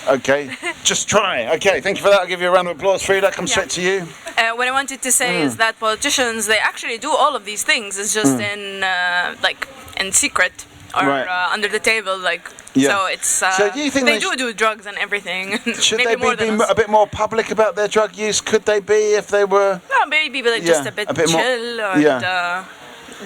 Okay, just try. Okay, thank you for that. I'll give you a round of applause. Frida, come straight to you. What I wanted to say is that politicians, they actually do all of these things. It's just in secret or under the table, So it's so do you think they do drugs and everything. Should maybe they be a bit more public about their drug use? Could they be if they were? No, maybe but just a bit chill and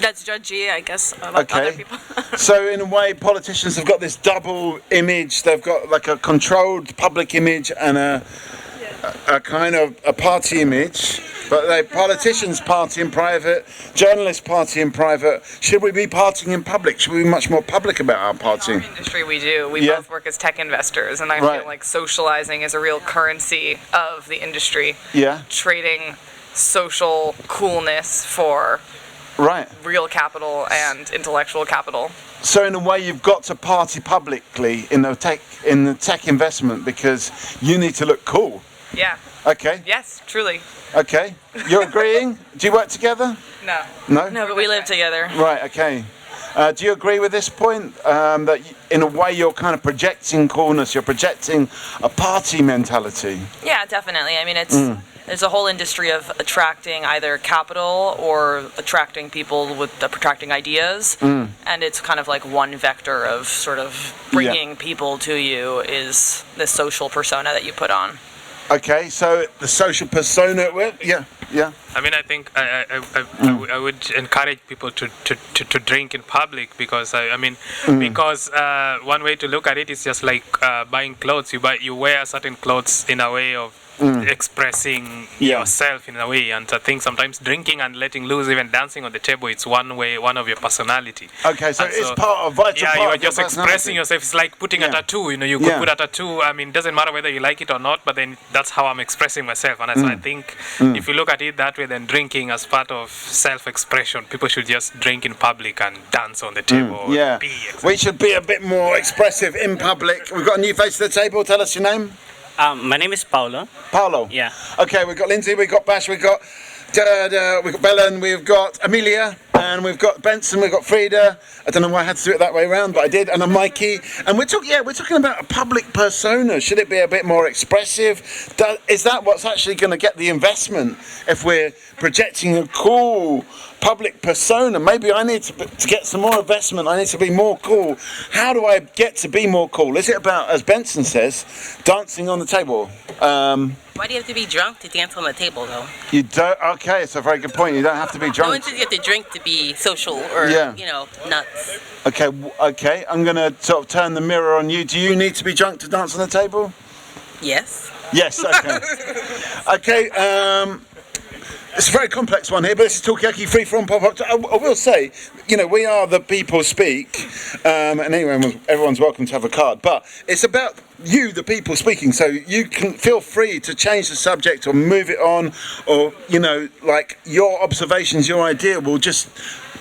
that's judgy, I guess, about other people. So in a way, politicians have got this double image. They've got like a controlled public image and a kind of a party image. But politicians party in private, journalists party in private. Should we be partying in public? Should we be much more public about our partying? In our industry we do. We both work as tech investors, and I feel like socializing is a real currency of the industry. Yeah. Trading social coolness for real capital and intellectual capital. So in a way, you've got to party publicly in the tech investment because you need to look cool. Yeah. Okay. Yes, truly. Okay. You're agreeing? Do you work together? No. No? No, but we live together. Right, okay. Do you agree with this point? That in a way you're kind of projecting coolness, you're projecting a party mentality? Yeah, definitely. I mean, there's a whole industry of attracting either capital or attracting people with attracting ideas. And it's kind of like one vector of sort of bringing people to you is the social persona that you put on. Okay, so the social persona, yeah. I mean, I think I would encourage people to drink in public because because one way to look at it is just like buying clothes. You wear certain clothes in a way of expressing yourself in a way, and I think sometimes drinking and letting loose, even dancing on the table, it's one of your personality. Okay, so it's part of vital part you are of your just expressing yourself. It's like putting a tattoo. You could put a tattoo. I mean, it doesn't matter whether you like it or not, but then that's how I'm expressing myself. And so I think if you look at it that way, then drinking as part of self-expression, people should just drink in public and dance on the table. Yeah, we should be a bit more expressive in public. We've got a new face to the table. Tell us your name. My name is Paulo. Paulo? Yeah. Okay, we've got Lindsay, we've got Bash, we've got Belen, we've got Amelia, and we've got Benson, we've got Frida. I don't know why I had to do it that way around, but I did. And I'm Mikey. And we're talking about a public persona. Should it be a bit more expressive? Is that what's actually going to get the investment? If we're projecting a cool public persona, maybe I need to get some more investment. I need to be more cool. How do I get to be more cool? Is it about, as Benson says, dancing on the table? Why do you have to be drunk to dance on the table, though? You don't. Okay, it's a very good point. You don't have to be drunk. No one says you have to drink to be social or nuts. Okay. I'm gonna sort of turn the mirror on you. Do you need to be drunk to dance on the table? Yes. Yes. Okay. Okay. It's a very complex one here, but this is Talkaoke Free From Pop-Up. I will say, we are the people speak, and everyone's welcome to have a card, but it's about you, the people speaking, so you can feel free to change the subject or move it on, or, like your observations, your idea will just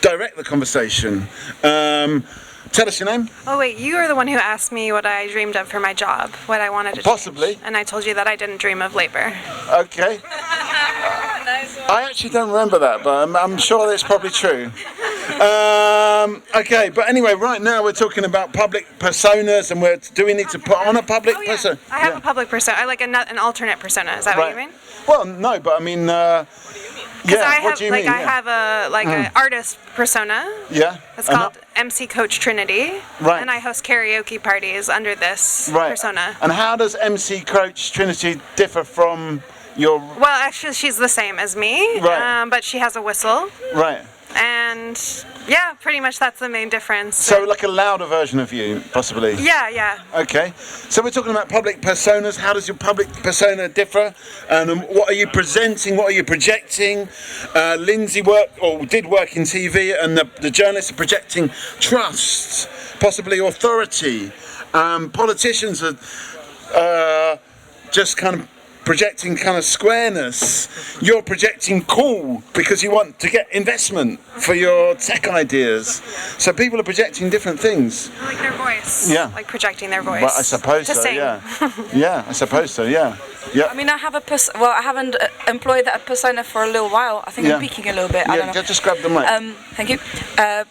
direct the conversation. Tell us your name. Oh wait, you are the one who asked me what I dreamed of for my job, what I wanted to possibly change. And I told you that I didn't dream of labor. Okay. I actually don't remember that, but I'm sure that's probably true. Okay, but anyway, right now we're talking about public personas, and do we need to put on a public persona? I have a public persona. I like an alternate persona. Is that what you mean? Well, no, but I mean, what do you mean? I have an artist persona. Yeah. It's called MC Coach Trinity. Right. And I host karaoke parties under this persona. And how does MC Coach Trinity differ from your? Well, actually, she's the same as me. Right. But she has a whistle. Right. And yeah, pretty much that's the main difference. So like a louder version of you, possibly? Yeah. Okay. So we're talking about public personas. How does your public persona differ? And what are you presenting? What are you projecting? Lindsay did work in TV, and the journalists are projecting trust, possibly authority. Politicians are just kind of projecting kind of squareness. You're projecting cool because you want to get investment for your tech ideas. So people are projecting different things. Like their voice. Yeah. Like projecting their voice. Well, I suppose to so, sing. yeah. Yeah, I suppose so, yeah. Yeah. I mean, I have I haven't employed that persona for a little while. I think I'm peaking a little bit. I don't know. Just grab the mic. Thank you.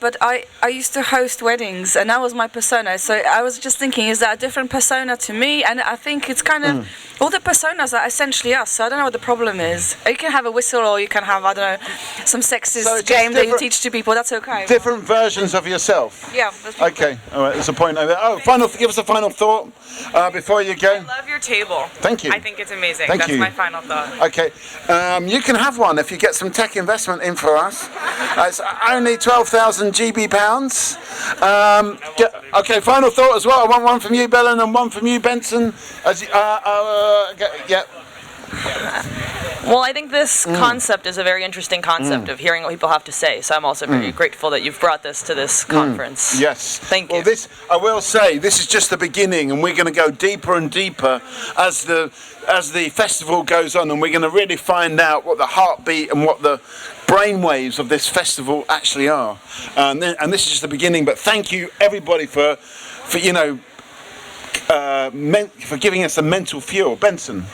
But I used to host weddings, and that was my persona. So I was just thinking, is that a different persona to me? And I think it's kind of all the personas are essentially us. So I don't know what the problem is. You can have a whistle, or you can have, I don't know, some sexist game that you teach to people. That's okay. Different versions of yourself. Yeah. Okay. All right. There's a point over there. Oh, give us a final thought before you go. I love your table. Thank you. I think it's amazing. Thank That's you. my final thought. Okay. You can have one if you get some tech investment in for us. It's only 12,000 GB pounds. Okay. Final thought as well. I want one from you, Belen, and one from you, Benson. Yeah. Well, I think this concept is a very interesting concept of hearing what people have to say. So I'm also very grateful that you've brought this to this conference. Yes. Thank you. Well, I will say, this is just the beginning, and we're going to go deeper and deeper as the festival goes on, and we're going to really find out what the heartbeat and what the brainwaves of this festival actually are. And this is just the beginning. But thank you, everybody, for giving us the mental fuel. Benson.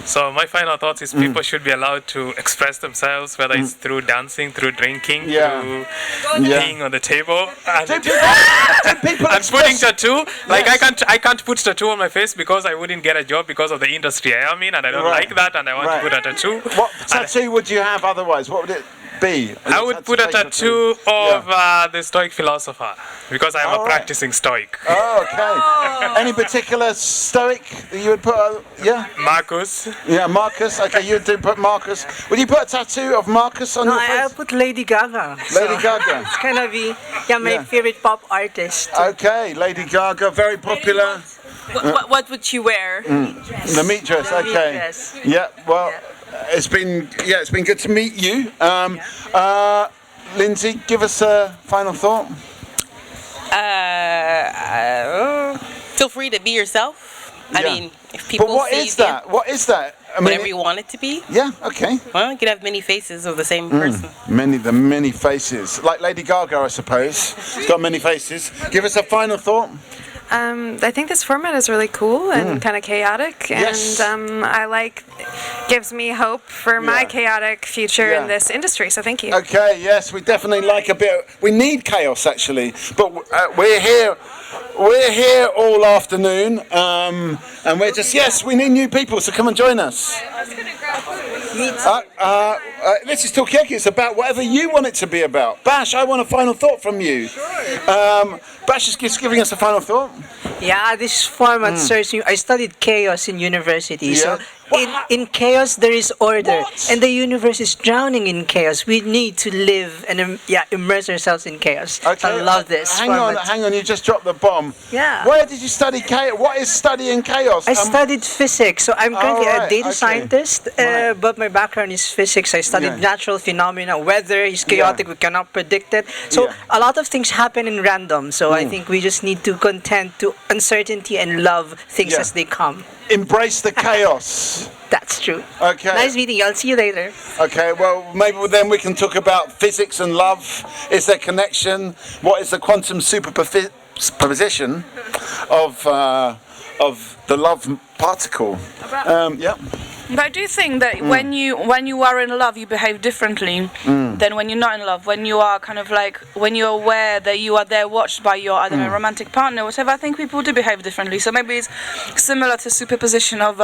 So my final thoughts is people should be allowed to express themselves, whether it's through dancing, through drinking, through being on the table. And putting tattoo. Like I can't put tattoo on my face because I wouldn't get a job because of the industry I am in, and I don't like that, and I want to put a tattoo. What tattoo would you have otherwise? What would it be? I would put a tattoo of the Stoic philosopher because I'm a practicing Stoic. Oh, okay. Any particular Stoic that you would put? Marcus. Yeah, Marcus. Okay, you would put Marcus. Would you put a tattoo of Marcus on your face? I'll put Lady Gaga. Lady Gaga. It's gonna be my favorite pop artist. Okay, Lady Gaga, very popular. What would you wear? The meat dress. Okay. Dress. Yeah. Well. It's been good to meet you. Lindsay, give us a final thought. Feel free to be yourself. I mean, if people But what is that? What is that? I mean, whatever you want it to be. Yeah. Okay. Well, you could have many faces of the same person. Many faces. Like Lady Gaga, I suppose. It's got many faces. Give us a final thought. I think this format is really cool and kind of chaotic, and gives me hope for my chaotic future in this industry. So thank you. Okay, yes, we definitely like a bit. We need chaos actually, but we're here all afternoon, and we're just we need new people. So come and join us. This is Talkaoke. It's about whatever you want it to be about. Bash, I want a final thought from you. Sure. Bash is just giving us a final thought. Yeah, this format serves me. I studied chaos in university, so in chaos there is order, and the universe is drowning in chaos. We need to live and immerse ourselves in chaos. Okay. I love this. Hang on, you just dropped the bomb. Yeah. Where did you study chaos? What is studying chaos? I studied physics, so I'm currently a data scientist, but my background is physics. I studied natural phenomena. Weather is chaotic, we cannot predict it. So a lot of things happen in random, so I think we just need to contend to uncertainty and love things as they come. Embrace the chaos. That's true. Okay. Nice meeting you. I'll see you later. Okay, well, maybe then we can talk about physics and love. Is there connection? What is the quantum superposition of the love particle? But I do think that when you are in love, you behave differently than when you're not in love. When you are when you're aware that you are there watched by your, I don't know, romantic partner, whatever, I think people do behave differently. So maybe it's similar to superposition of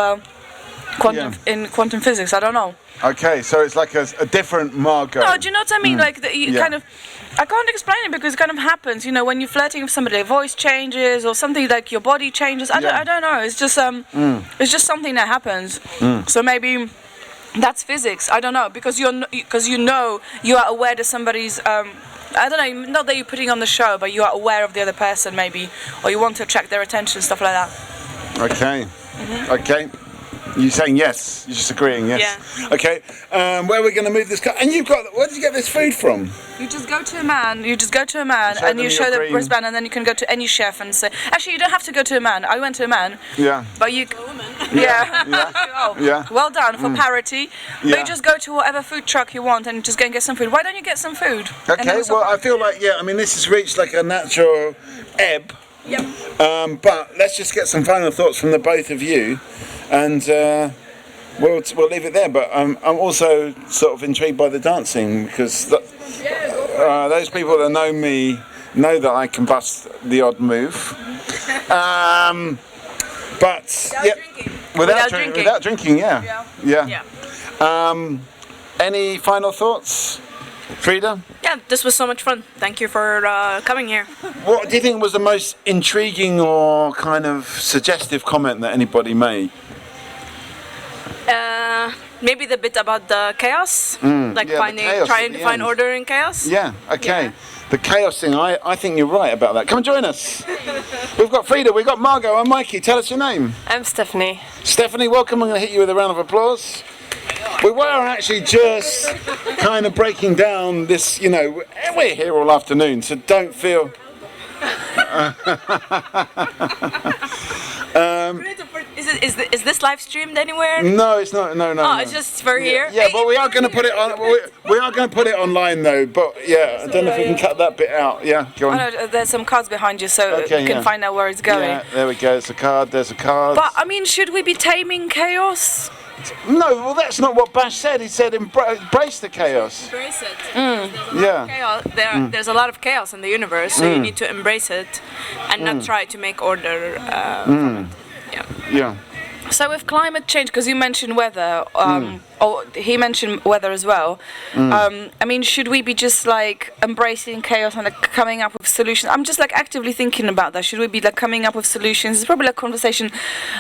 in quantum physics. I don't know. Okay, so it's like a different Margot. No, do you know what I mean? Like I can't explain it because it kind of happens. You know, when you're flirting with somebody, their voice changes or something, like your body changes. I don't know. It's just it's just something that happens. So maybe that's physics. I don't know, because you know you are aware that somebody's I don't know, not that you're putting on the show, but you are aware of the other person maybe, or you want to attract their attention, stuff like that. Okay. Okay. You're saying yes. You're just agreeing, yes. Yeah. Okay. Where are we going to move this car? And where did you get this food from? You just go to a man. And you show the wristband, and then you can go to any chef and say. Actually, you don't have to go to a man. I went to a man. Yeah. But you. Yeah. Well done for parity. Yeah. But you just go to whatever food truck you want and just go and get some food. Why don't you get some food? Okay. Well, I feel like I mean, this has reached like a natural ebb. Yep. But let's just get some final thoughts from the both of you. And we'll leave it there. But I'm also sort of intrigued by the dancing because those people that know me know that I can bust the odd move. But without drinking, yeah. Any final thoughts, Frida? Yeah, this was so much fun. Thank you for coming here. What do you think was the most intriguing or kind of suggestive comment that anybody made? Maybe the bit about the chaos, trying to find order in chaos. Yeah. Okay. Yeah. The chaos thing. I think you're right about that. Come and join us. We've got Frida. We've got Margot and Mikey. Tell us your name. I'm Stephanie. Stephanie, welcome. I'm going to hit you with a round of applause. We were actually just kind of breaking down this, we're here all afternoon, so don't feel... Is this live streamed anywhere? No, it's not. No. It's just for here. Yeah, but we are going to put it on. We are going to put it online though. But yeah, I don't know if we can cut that bit out. Yeah, go on. Oh, no, there's some cards behind you, so you can find out where it's going. Yeah, there we go. There's a card. There's a card. But I mean, should we be taming chaos? No, well, that's not what Bash said. He said embrace the chaos. Embrace it. Yeah. Chaos. There's a lot of chaos in the universe, so you need to embrace it and not try to make order. Yeah. So with climate change, because you mentioned weather, or he mentioned weather as well. I mean, should we be just like embracing chaos and coming up with solutions? I'm just like actively thinking about that. Should we be like coming up with solutions? It's probably a conversation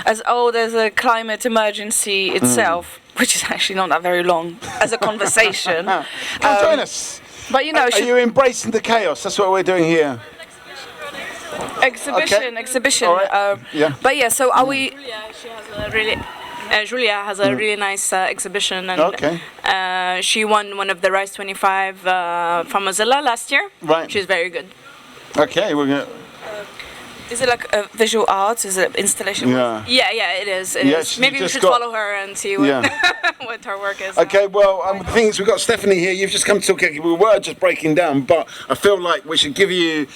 as there's a climate emergency itself, which is actually not that very long as a conversation. Come join us. But are you embracing the chaos? That's what we're doing here. Exhibition. All right. But yeah, so are we? Julia has a really nice exhibition, and she won one of the Rise 25 from Mozilla last year. Right. She's very good. Okay, we're gonna. Is it like a visual art? Is it installation? Yeah. Yeah, it is. Maybe we should follow her and see what what her work is. Okay, well, the thing is, we've got Stephanie here. You've just come to talk. We were just breaking down, but I feel like we should give you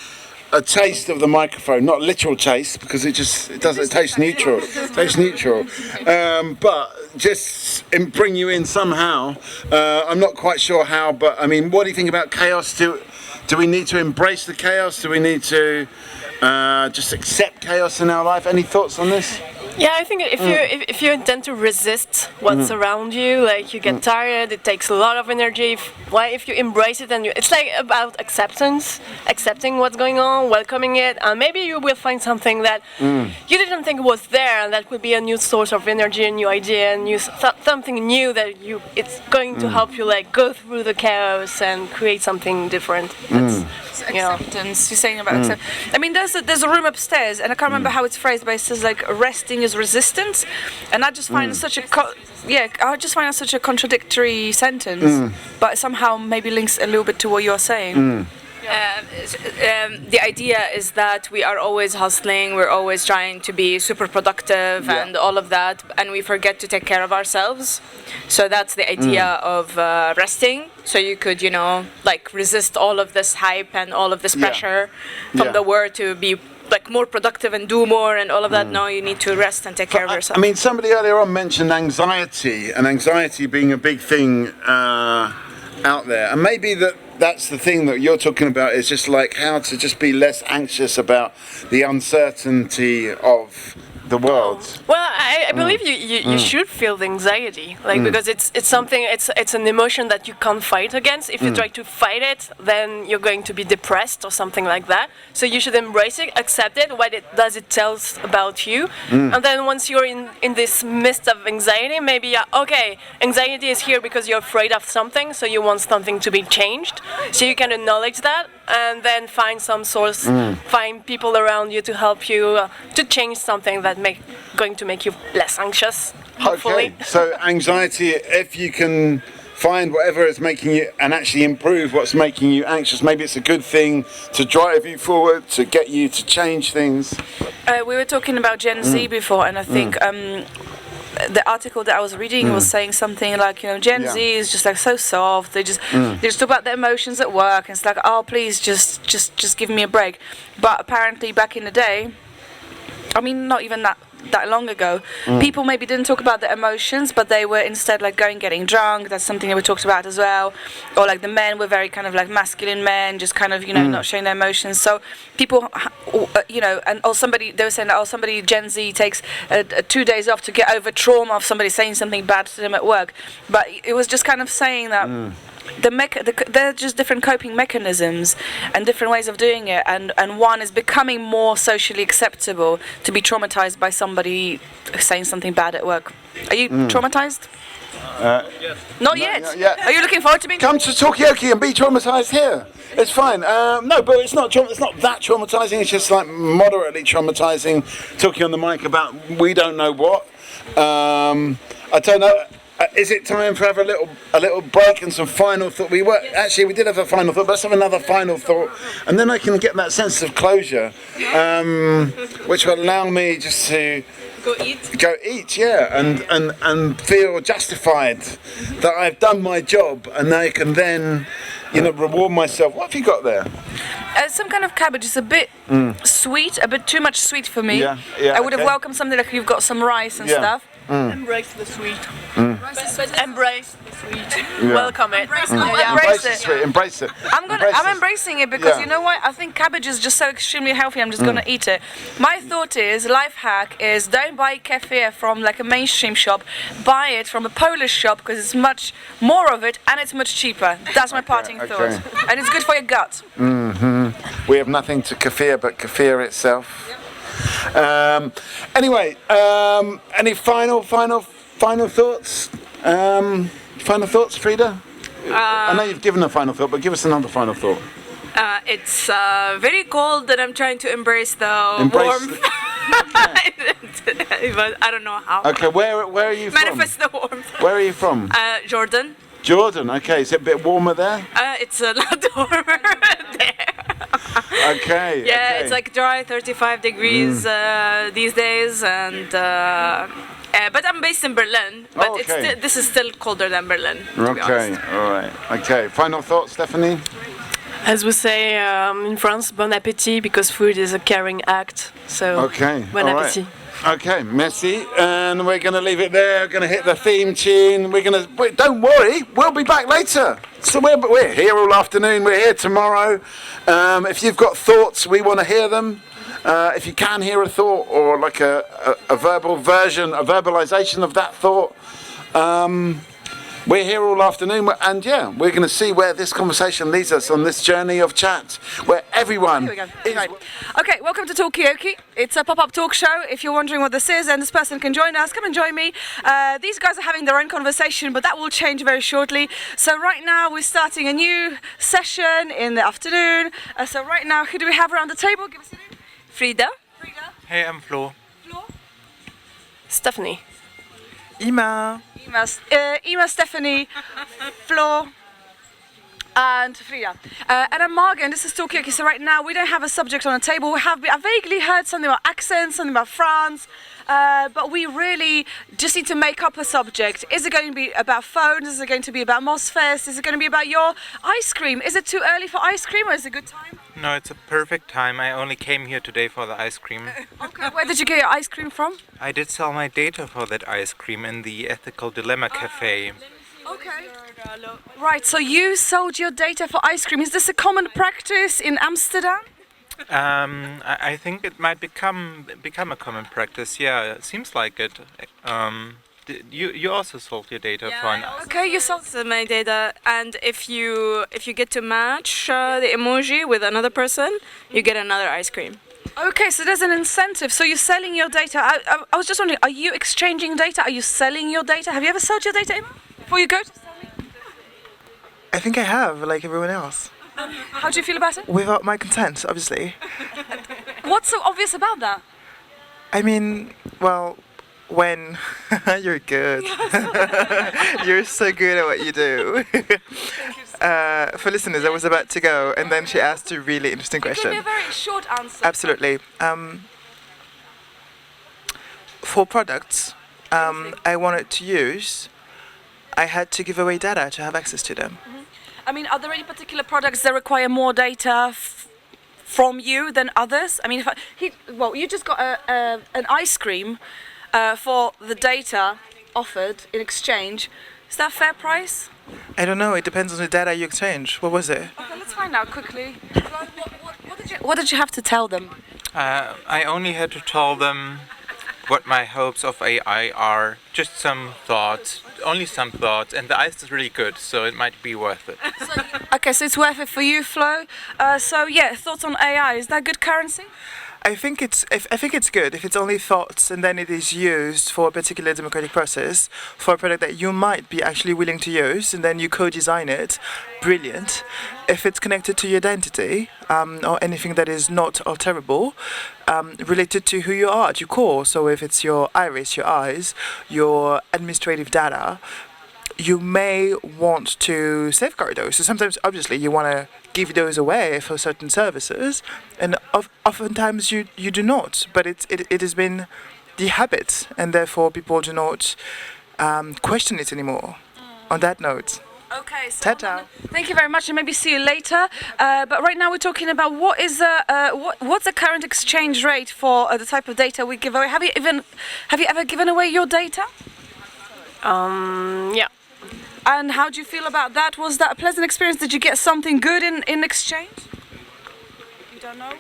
a taste of the microphone, not literal taste, because it tastes neutral. But just bring you in somehow. I'm not quite sure how, but I mean, what do you think about chaos? Do we need to embrace the chaos? Do we need to just accept chaos in our life? Any thoughts on this? Yeah, I think if you intend to resist what's around you, like you get tired, it takes a lot of energy. If you embrace it it's like about accepting what's going on, welcoming it, and maybe you will find something that you didn't think was there, and that will be a new source of energy, a new idea, something new that it's going to help you like go through the chaos and create something different. Acceptance. You're saying about acceptance. I mean, there's a room upstairs, and I can't remember how it's phrased, but it says like resting is resistance, and I just find it such a contradictory sentence, but somehow maybe links a little bit to what you're saying. The idea is that we are always hustling, we're always trying to be super productive and all of that, and we forget to take care of ourselves. So that's the idea of resting. So you could, like resist all of this hype and all of this pressure from the world to be like more productive and do more and all of that. No, you need to rest and take care of yourself. I mean, somebody earlier on mentioned anxiety, and anxiety being a big thing out there, and maybe that's the thing that you're talking about, is just like how to just be less anxious about the uncertainty of the world. Well, I believe you should feel the anxiety, because it's something, it's an emotion that you can't fight against. If you try to fight it, then you're going to be depressed or something like that. So you should embrace it, accept it, what it does, it tells about you. And then once you're in this mist of anxiety, maybe, anxiety is here because you're afraid of something, so you want something to be changed. So you can acknowledge that, and then find some source, find people around you to help you to change something that going to make you less anxious, hopefully. Okay, so anxiety, if you can find whatever is making you, and actually improve what's making you anxious, maybe it's a good thing to drive you forward, to get you to change things. We were talking about Gen Z before, and I think the article that I was reading was saying something like, Gen Z is just like so soft. They just talk about their emotions at work, and it's like, oh, please just give me a break. But apparently back in the day, I mean, not even that long ago, people maybe didn't talk about their emotions, but they were instead like getting drunk. That's something that we talked about as well. Or like the men were very kind of like masculine men, just kind of not showing their emotions. So people, and they were saying that somebody Gen Z takes 2 days off to get over trauma of somebody saying something bad to them at work. But it was just kind of saying that. They're just different coping mechanisms and different ways of doing it, and one is becoming more socially acceptable to be traumatized by somebody saying something bad at work. Are you traumatized? Not yet. Yeah. Are you looking forward to being? Come to Talkaoke and be traumatized here. It's fine. No, but it's not. It's not that traumatizing. It's just like moderately traumatizing. Talking on the mic about we don't know what. I don't know. Is it time for have a little break and some final thought? We did have a final thought, but let's have another final thought, and then I can get that sense of closure, which will allow me just to go eat, yeah, and feel justified that I've done my job, and I can then, reward myself. What have you got there? Some kind of cabbage. It's a bit sweet, a bit too much sweet for me. Yeah, I would have welcomed something like you've got some rice and stuff. Embrace the sweet. Embrace the sweet. Yeah. Welcome it. Embrace it. Sweet. Embrace it. I'm embracing it because you know what? I think cabbage is just so extremely healthy. I'm just gonna eat it. My thought is, life hack is, don't buy kefir from like a mainstream shop. Buy it from a Polish shop because it's much more of it and it's much cheaper. That's my parting thought. And it's good for your gut. We have nothing to kefir but kefir itself. Anyway, any final thoughts? Final thoughts, Frida? I know you've given a final thought, but give us another final thought. It's very cold and I'm trying to embrace the warmth. But I don't know how. Okay, where are you from? Manifest the warmth. Where are you from? Jordan. Jordan, okay. Is it a bit warmer there? It's a lot warmer there. Okay. Yeah, okay. it's like dry 35 degrees these days, and but I'm based in Berlin. But this is still colder than Berlin. Okay, all right. Okay, final thoughts, Stephanie? As we say in France, bon appétit, because food is a caring act. So, bon appétit. Okay, merci. And we're going to leave it there. We're going to hit the theme tune. Don't worry, we'll be back later. So we're here all afternoon. We're here tomorrow. If you've got thoughts, we want to hear them. If you can hear a thought or like a verbal version, a verbalization of that thought, we're here all afternoon, and we're going to see where this conversation leads us on this journey of chat, where everyone is... Right. Okay, welcome to Talkaoke. It's a pop-up talk show. If you're wondering what this is and this person can join us, come and join me. These guys are having their own conversation, but that will change very shortly. So right now we're starting a new session in the afternoon. So right now, who do we have around the table? Give us a name. Frida. Hey, I'm Flo. Stephanie. Ima, Stephanie, Flo, and Frida. And I'm Marga, and this is Talkaoke. So right now we don't have a subject on the table. I vaguely heard something about accents, something about France, but we really just need to make up a subject. Is it going to be about phones? Is it going to be about MozFest? Is it going to be about your ice cream? Is it too early for ice cream, or is it a good time? No, it's a perfect time. I only came here today for the ice cream. Okay, where did you get your ice cream from? I did sell my data for that ice cream in the Ethical Dilemma Cafe. Okay. Right, so you sold your data for ice cream. Is this a common practice in Amsterdam? I think it might become a common practice. Yeah, it seems like it. You also sold your data for an ice cream. Okay, you sold my data, and if you get to match the emoji with another person, you get another ice cream. Okay, so there's an incentive. So you're selling your data. I was just wondering, are you exchanging data? Are you selling your data? Have you ever sold your data, Emma? Before you go? I think I have, like everyone else. How do you feel about it? Without my consent, obviously. What's so obvious about that? I mean, well, when you're good. You're so good at what you do. For listeners, I was about to go, and then she asked a really interesting question. Give me a very short answer. Absolutely. For products I wanted to use, I had to give away data to have access to them. I mean, are there any particular products that require more data from you than others? I mean, you just got an ice cream for the data offered in exchange. Is that a fair price? I don't know. It depends on the data you exchange. What was it? Okay, let's find out quickly. What did you have to tell them? I only had to tell them what my hopes of AI are. Just some thoughts, only some thoughts, and the ice is really good, so it might be worth it. Okay, so it's worth it for you, Flo. So yeah, thoughts on AI. Is that good currency? I think it's good if it's only thoughts and then it is used for a particular democratic process for a product that you might be actually willing to use and then you co-design it. Brilliant. If it's connected to your identity or anything that is not alterable, related to who you are at your core. So if it's your iris, your eyes, your administrative data, you may want to safeguard those. So sometimes, obviously, you want to give those away for certain services, and oftentimes you do not. But it has been the habit, and therefore people do not question it anymore. On that note. Okay, so thank you very much, and maybe see you later. But right now we're talking about what's the current exchange rate for the type of data we give away. Have you ever given away your data? Yeah. And how do you feel about that? Was that a pleasant experience? Did you get something good in exchange? You don't know?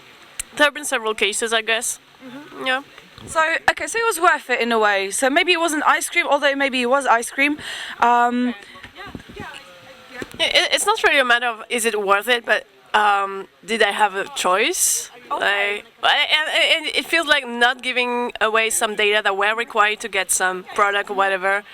There have been several cases, I guess. Mm-hmm. Yeah. So it was worth it in a way. So maybe it wasn't ice cream, although maybe it was ice cream. It's not really a matter of is it worth it, but did I have a choice? Okay. And it feels like not giving away some data that we're required to get some product or whatever.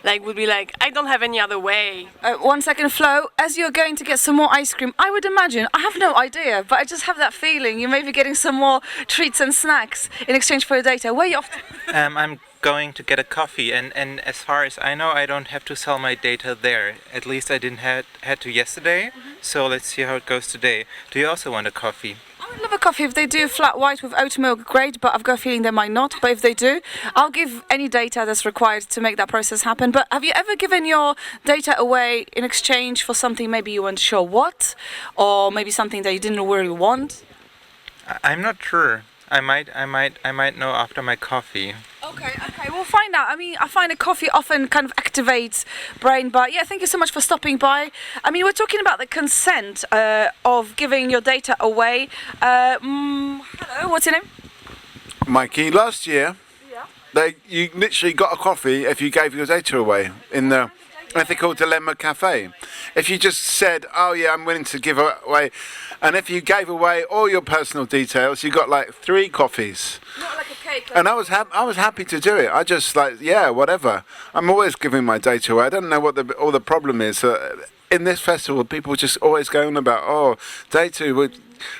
Would be like, I don't have any other way. 1 second, Flo. As you're going to get some more ice cream, I would imagine, I have no idea, but I just have that feeling you may be getting some more treats and snacks in exchange for your data. Where are you off to? I'm going to get a coffee, and as far as I know, I don't have to sell my data there. At least I didn't had to yesterday, so let's see how it goes today. Do you also want a coffee? I would love a coffee. If they do flat white with oat milk, great, but I've got a feeling they might not. But if they do, I'll give any data that's required to make that process happen. But have you ever given your data away in exchange for something maybe you weren't sure what, or maybe something that you didn't really want? I'm not sure. I might know after my coffee. Okay, we'll find out. I mean, I find a coffee often kind of activates brain, but yeah, thank you so much for stopping by. I mean, we're talking about the consent of giving your data away. Hello, what's your name? Mikey. Last year, you literally got a coffee if you gave your data away in the Ethical Dilemma Cafe. If you just said, oh yeah, I'm willing to give it away, and if you gave away all your personal details, you got like 3 coffees. Not like a cake. And I was happy to do it. I just whatever. I'm always giving my data away. I don't know what all the problem is. In this festival, people just always go on about, data would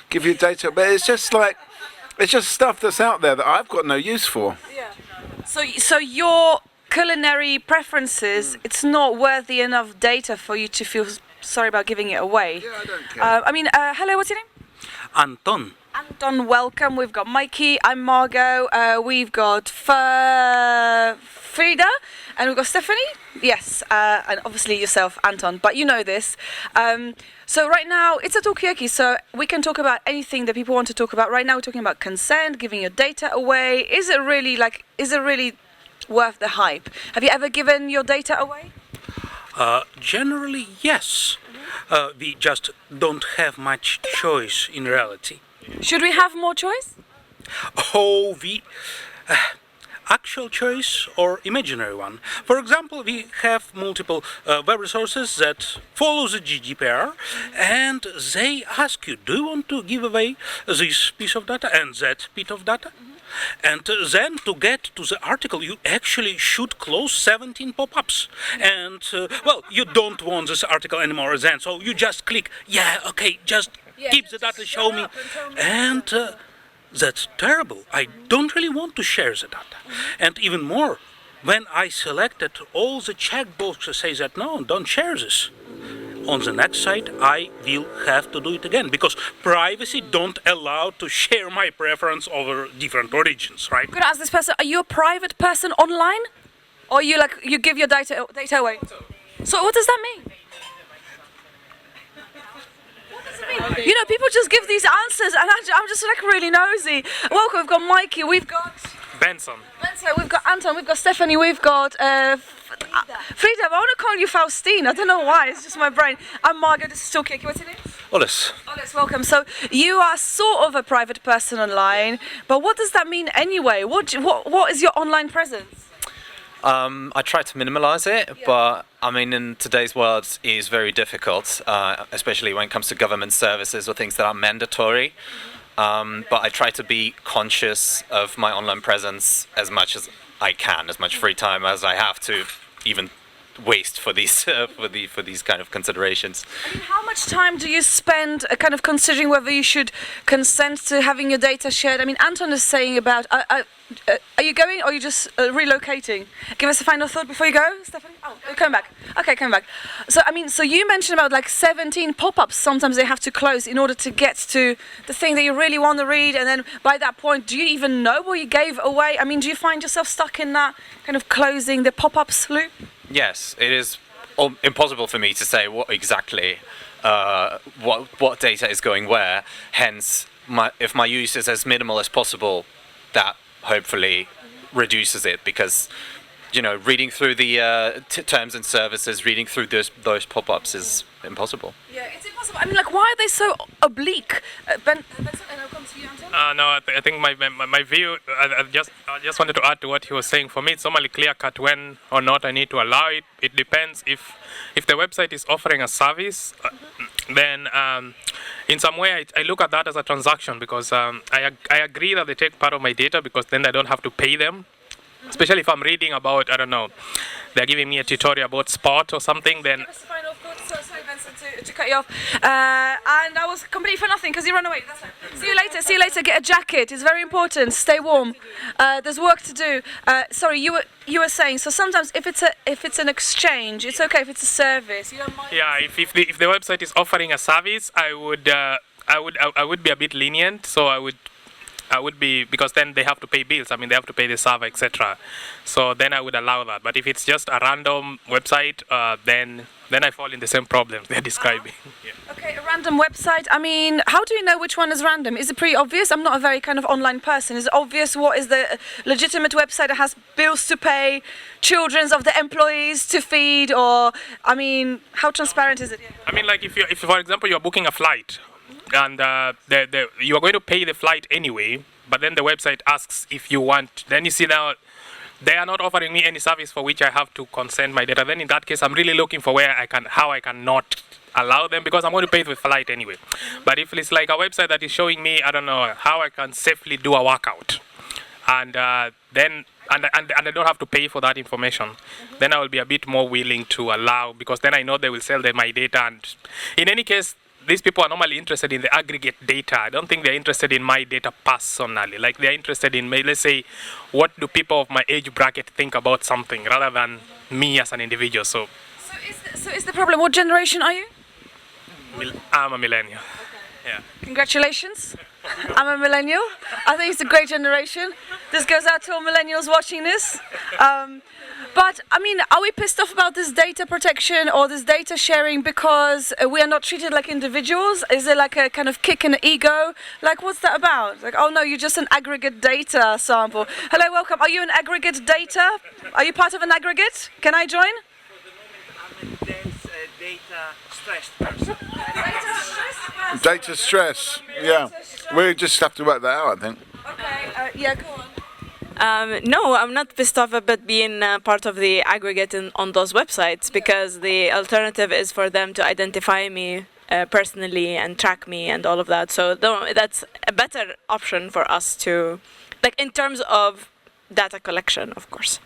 give you data, but it's just stuff that's out there that I've got no use for. Yeah. So your culinary preferences, it's not worthy enough data for you to feel sorry about giving it away. Yeah, I don't care. Hello, what's your name? Anton. Anton, welcome. We've got Mikey, I'm Margot, we've got Frida, and we've got Stephanie. Yes, and obviously yourself, Anton, but you know this. So right now, it's a Talkaoke, so we can talk about anything that people want to talk about. Right now, we're talking about consent, giving your data away. Is it really worth the hype? Have you ever given your data away? Generally, yes. We just don't have much choice in reality. Should we have more choice? Actual choice or imaginary one. For example, we have multiple web resources that follow the GDPR, and they ask you, do you want to give away this piece of data and that bit of data? And then to get to the article, you actually should close 17 pop-ups. And, you don't want this article anymore then, so you just click, just keep the data, show me. And that's terrible. I don't really want to share the data. And even more, when I selected all the checkboxes say that, no, don't share this. On the next site, I will have to do it again because privacy don't allow to share my preference over different origins, right? Could I ask this person, are you a private person online? Or you give your data away? So what does that mean? What does it mean, people just give these answers, and I'm just like really nosy. Welcome, we've got Mikey, we've got Benson, we've got Anton, we've got Stephanie, we've got Frida. I want to call you Faustine. I don't know why. It's just my brain. I'm Margaret. This is Talkaoke. What's your name? Ollis. Ollis, welcome. So you are sort of a private person online, but what does that mean anyway? What is your online presence? I try to minimize it, but I mean, in today's world, it is very difficult, especially when it comes to government services or things that are mandatory. But I try to be conscious of my online presence as much as I can, as much free time as I have to even waste for these for these kind of considerations. I mean, how much time do you spend kind of considering whether you should consent to having your data shared? I mean, Anton is saying about, are you going or are you just relocating? Give us a final thought before you go, Stephanie. Oh, you're coming back. Okay, coming back. So, I mean, so you mentioned about like 17 pop-ups. Sometimes they have to close in order to get to the thing that you really want to read. And then by that point, do you even know what you gave away? I mean, do you find yourself stuck in that kind of closing the pop-ups loop? Yes, it is impossible for me to say what exactly what data is going where. Hence, if my use is as minimal as possible, that hopefully reduces it, because reading through the terms and services, reading through those pop-ups is impossible. Yeah, it's impossible. I mean, like, why are they so oblique? Benson, and I'll come to you, Anton. No, I think my view. I just wanted to add to what he was saying. For me, it's normally clear cut when or not I need to allow it. It depends if the website is offering a service, then in some way I look at that as a transaction, because I agree that they take part of my data, because then I don't have to pay them. Especially if I'm reading about, I don't know, they're giving me a tutorial about sport or something, then... Give us a final thought. Sorry, Vincent, to cut you off. And that was completely for nothing, because you ran away. That's right. See you later. See you later. Get a jacket. It's very important. Stay warm. There's work to do. Sorry, you were saying, so sometimes if it's an exchange, it's okay. If it's a service, you don't mind. Yeah, if the website is offering a service, I would be a bit lenient. So I would be, because then they have to pay bills. I mean, they have to pay the server, etc. So then I would allow that. But if it's just a random website, then I fall in the same problems they're describing. Yeah. Okay, a random website. I mean, how do you know which one is random? Is it pretty obvious? I'm not a very kind of online person. Is it obvious what is the legitimate website that has bills to pay, children of the employees to feed, or, I mean, how transparent is it? I mean, like if for example, you're booking a flight, and you are going to pay the flight anyway, but then the website asks if you want. Then you see now they are not offering me any service for which I have to consent my data. Then in that case, I'm really looking for how I can not allow them, because I'm going to pay the flight anyway. But if it's like a website that is showing me, I don't know, how I can safely do a workout, and then I don't have to pay for that information, then I will be a bit more willing to allow, because then I know they will sell my data. And in any case, these people are normally interested in the aggregate data. I don't think they're interested in my data personally. Like, they're interested in, let's say, what do people of my age bracket think about something, rather than me as an individual. So is the problem, what generation are you? I'm a millennial. Okay. Yeah. Congratulations. I'm a millennial. I think it's a great generation. This goes out to all millennials watching this. But, I mean, are we pissed off about this data protection or this data sharing because we are not treated like individuals? Is it like a kind of kick in the ego? Like, what's that about? Like, oh no, you're just an aggregate data sample. Hello, welcome. Are you an aggregate data? Are you part of an aggregate? Can I join? I'm a dense data stressed person. Data stress, yeah. We just have to work that out, I think. Okay, yeah, go on. No, I'm not pissed off about being part of the aggregate on those websites, because the alternative is for them to identify me personally and track me and all of that. So that's a better option for us to, like, in terms of data collection, of course.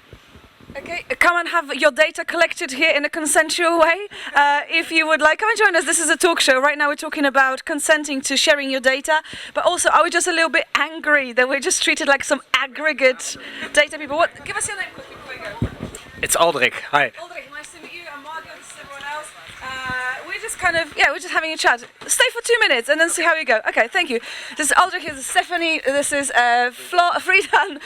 Okay, come and have your data collected here in a consensual way. If you would like, come and join us. This is a talk show. Right now we're talking about consenting to sharing your data, but also are we just a little bit angry that we're just treated like some aggregate data people? Give us your name quickly before you go. It's Aldrich. Hi. Aldrich, nice to meet you. I'm Margot, this is everyone else. We're just kind of, we're just having a chat. Stay for 2 minutes and then see how we go. Okay, thank you. This is Aldrich, this is Stephanie, this is Frida.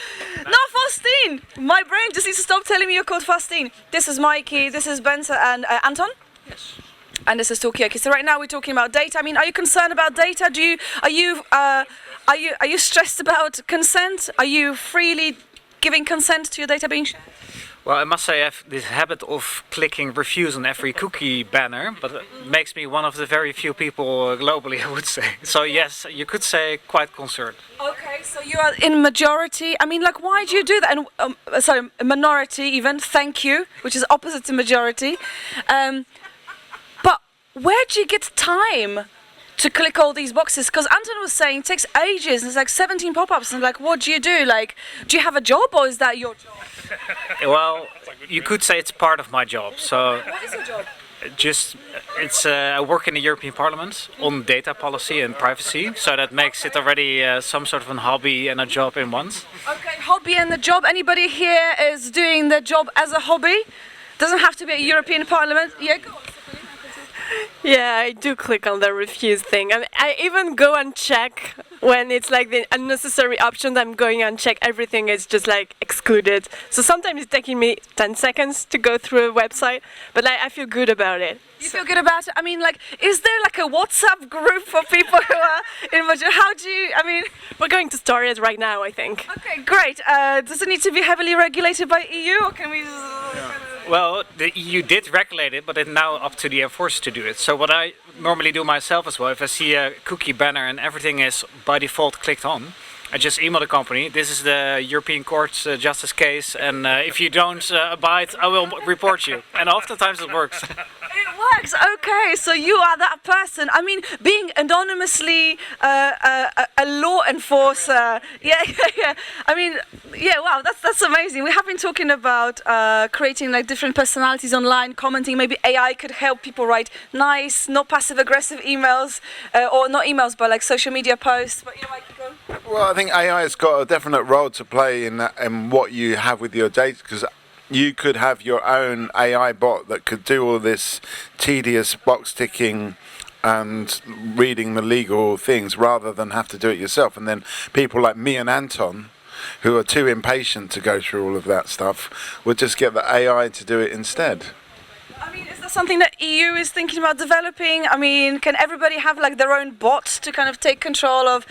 No, Faustine! My brain just needs to stop telling me you're called Faustine. This is Mikey, this is Benson and Anton. Yes. and this is Talkaoke. So right now we're talking about data. I mean, are you concerned about data? Are you stressed about consent? Are you freely giving consent to your data being shared? Well, I must say I have this habit of clicking refuse on every cookie banner, but it makes me one of the very few people globally, I would say. So yes, you could say quite concerned. Okay, so you are in majority. I mean, like, why do you do that? And sorry, minority even. Thank you, which is opposite to majority. But where do you get time to click all these boxes? Because Anton was saying it takes ages, and it's like 17 pop-ups, and like, what do you do? Like, do you have a job, or is that your job? Well, you could say it's part of my job. So What is your job? I work in the European Parliament on data policy and privacy, so that makes it already some sort of a hobby and a job in once. Okay, hobby and the job. Anybody here is doing the job as a hobby? Doesn't have to be a European Parliament. Yeah, go on. Yeah, I do click on the refuse thing. I even go and check when it's like the unnecessary option. I'm going and check everything is just like excluded. So sometimes it's taking me 10 seconds to go through a website, but I feel good about it. You feel good about it? I mean, like, is there like a WhatsApp group for people who are in majority? How do you, I mean... We're going to start it right now, I think. Okay, great. Does it need to be heavily regulated by EU, or can we just... Well, the EU did regulate it, but it's now up to the enforcers to do it. So what I normally do myself as well, if I see a cookie banner and everything is by default clicked on, I just email the company, this is the European Court's justice case, and if you don't abide, I will report you. And oftentimes it works. It works, okay, so you are that person. I mean, being anonymously a law enforcer, yeah. I mean, yeah, wow, that's amazing. We have been talking about creating like different personalities online, commenting. Maybe AI could help people write nice, not passive-aggressive emails, or not emails, but like social media posts. But yeah, Mike, go. Well, I think AI has got a definite role to play in what you have with your data, because you could have your own AI bot that could do all this tedious box ticking and reading the legal things rather than have to do it yourself. And then people like me and Anton, who are too impatient to go through all of that stuff, would just get the AI to do it instead. I mean, is that something that EU is thinking about developing? I mean, can everybody have like their own bot to kind of take control of,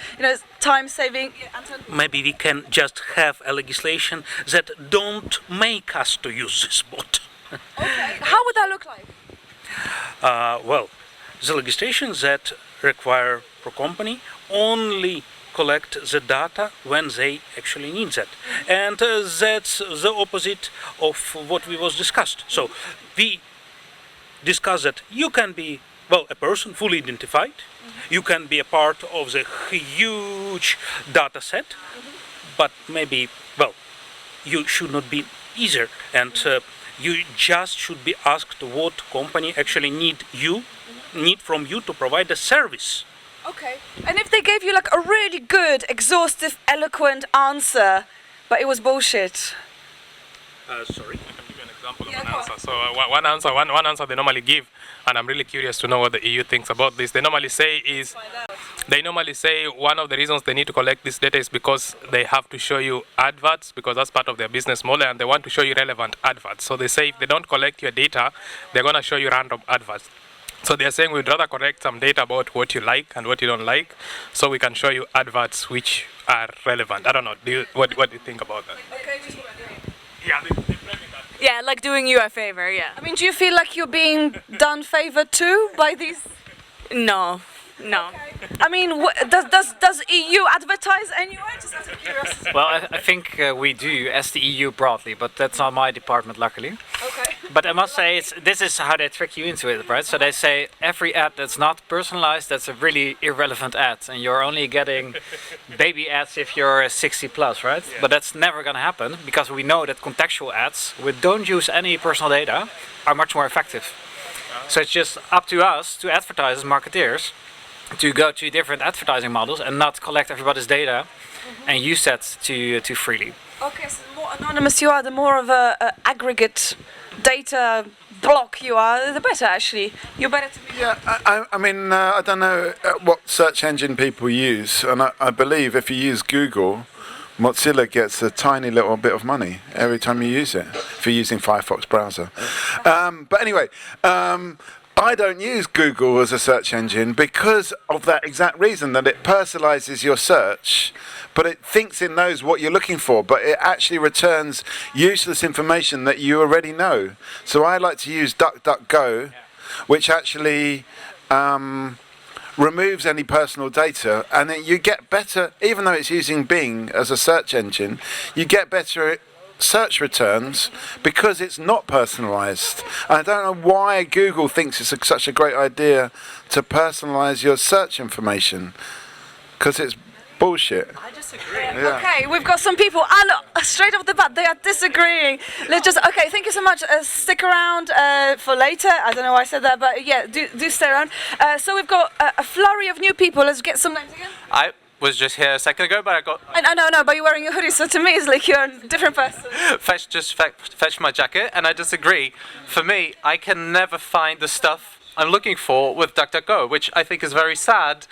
time saving? Yeah, Anton? Maybe we can just have a legislation that don't make us to use this bot. Okay, how would that look like? Well, the legislation that require for company only collect the data when they actually need that. And that's the opposite of what we was discussed. So we discuss that you can be, well, a person fully identified, you can be a part of the huge data set, but maybe, well, you should not be either, and you just should be asked what company actually need from you to provide a service. Okay, and if they gave you like a really good, exhaustive, eloquent answer, but it was bullshit? Sorry. Example of an answer. So one answer they normally give, and I'm really curious to know what the EU thinks about this. They normally say one of the reasons they need to collect this data is because they have to show you adverts, because that's part of their business model, and they want to show you relevant adverts. So they say if they don't collect your data, they're going to show you random adverts. So they're saying we'd rather collect some data about what you like and what you don't like, so we can show you adverts which are relevant. I don't know. What do you think about that? Okay, yeah, like doing you a favor, yeah. I mean, do you feel like you're being done favor too by these? No. I mean, does EU advertise anywhere? Just out of curiosity. Well, I think we do as the EU broadly, but that's not my department, luckily. Okay. But I must say, this is how they trick you into it, right? So they say every ad that's not personalized, that's a really irrelevant ad, and you're only getting baby ads if you're 60 plus, right? Yeah. But that's never going to happen, because we know that contextual ads, which don't use any personal data, are much more effective. So it's just up to us, to advertisers, marketeers, to go to different advertising models and not collect everybody's data and use that to freely. Okay, so the more anonymous you are, the more of a aggregate data block you are, the better actually. You're better to be... Yeah, I mean, I don't know what search engine people use, and I believe if you use Google, Mozilla gets a tiny little bit of money every time you use it, if you're using Firefox browser. But anyway, I don't use Google as a search engine because of that exact reason, that it personalizes your search, but it thinks it knows what you're looking for, but it actually returns useless information that you already know. So I like to use DuckDuckGo, which actually removes any personal data, and then you get better, even though it's using Bing as a search engine, you get better search returns because it's not personalized. I don't know why Google thinks it's such a great idea to personalize your search information, because it's bullshit. I disagree. Yeah. Okay, we've got some people, and straight off the bat, they are disagreeing. Let's just, okay, thank you so much. Stick around for later. I don't know why I said that, but yeah, do stay around. So we've got a flurry of new people. Let's get some names again. I was just here a second ago, but I got... I know, but you're wearing a hoodie, so to me it's like you're a different person. fetch my jacket, and I disagree. For me, I can never find the stuff I'm looking for with DuckDuckGo, which I think is very sad.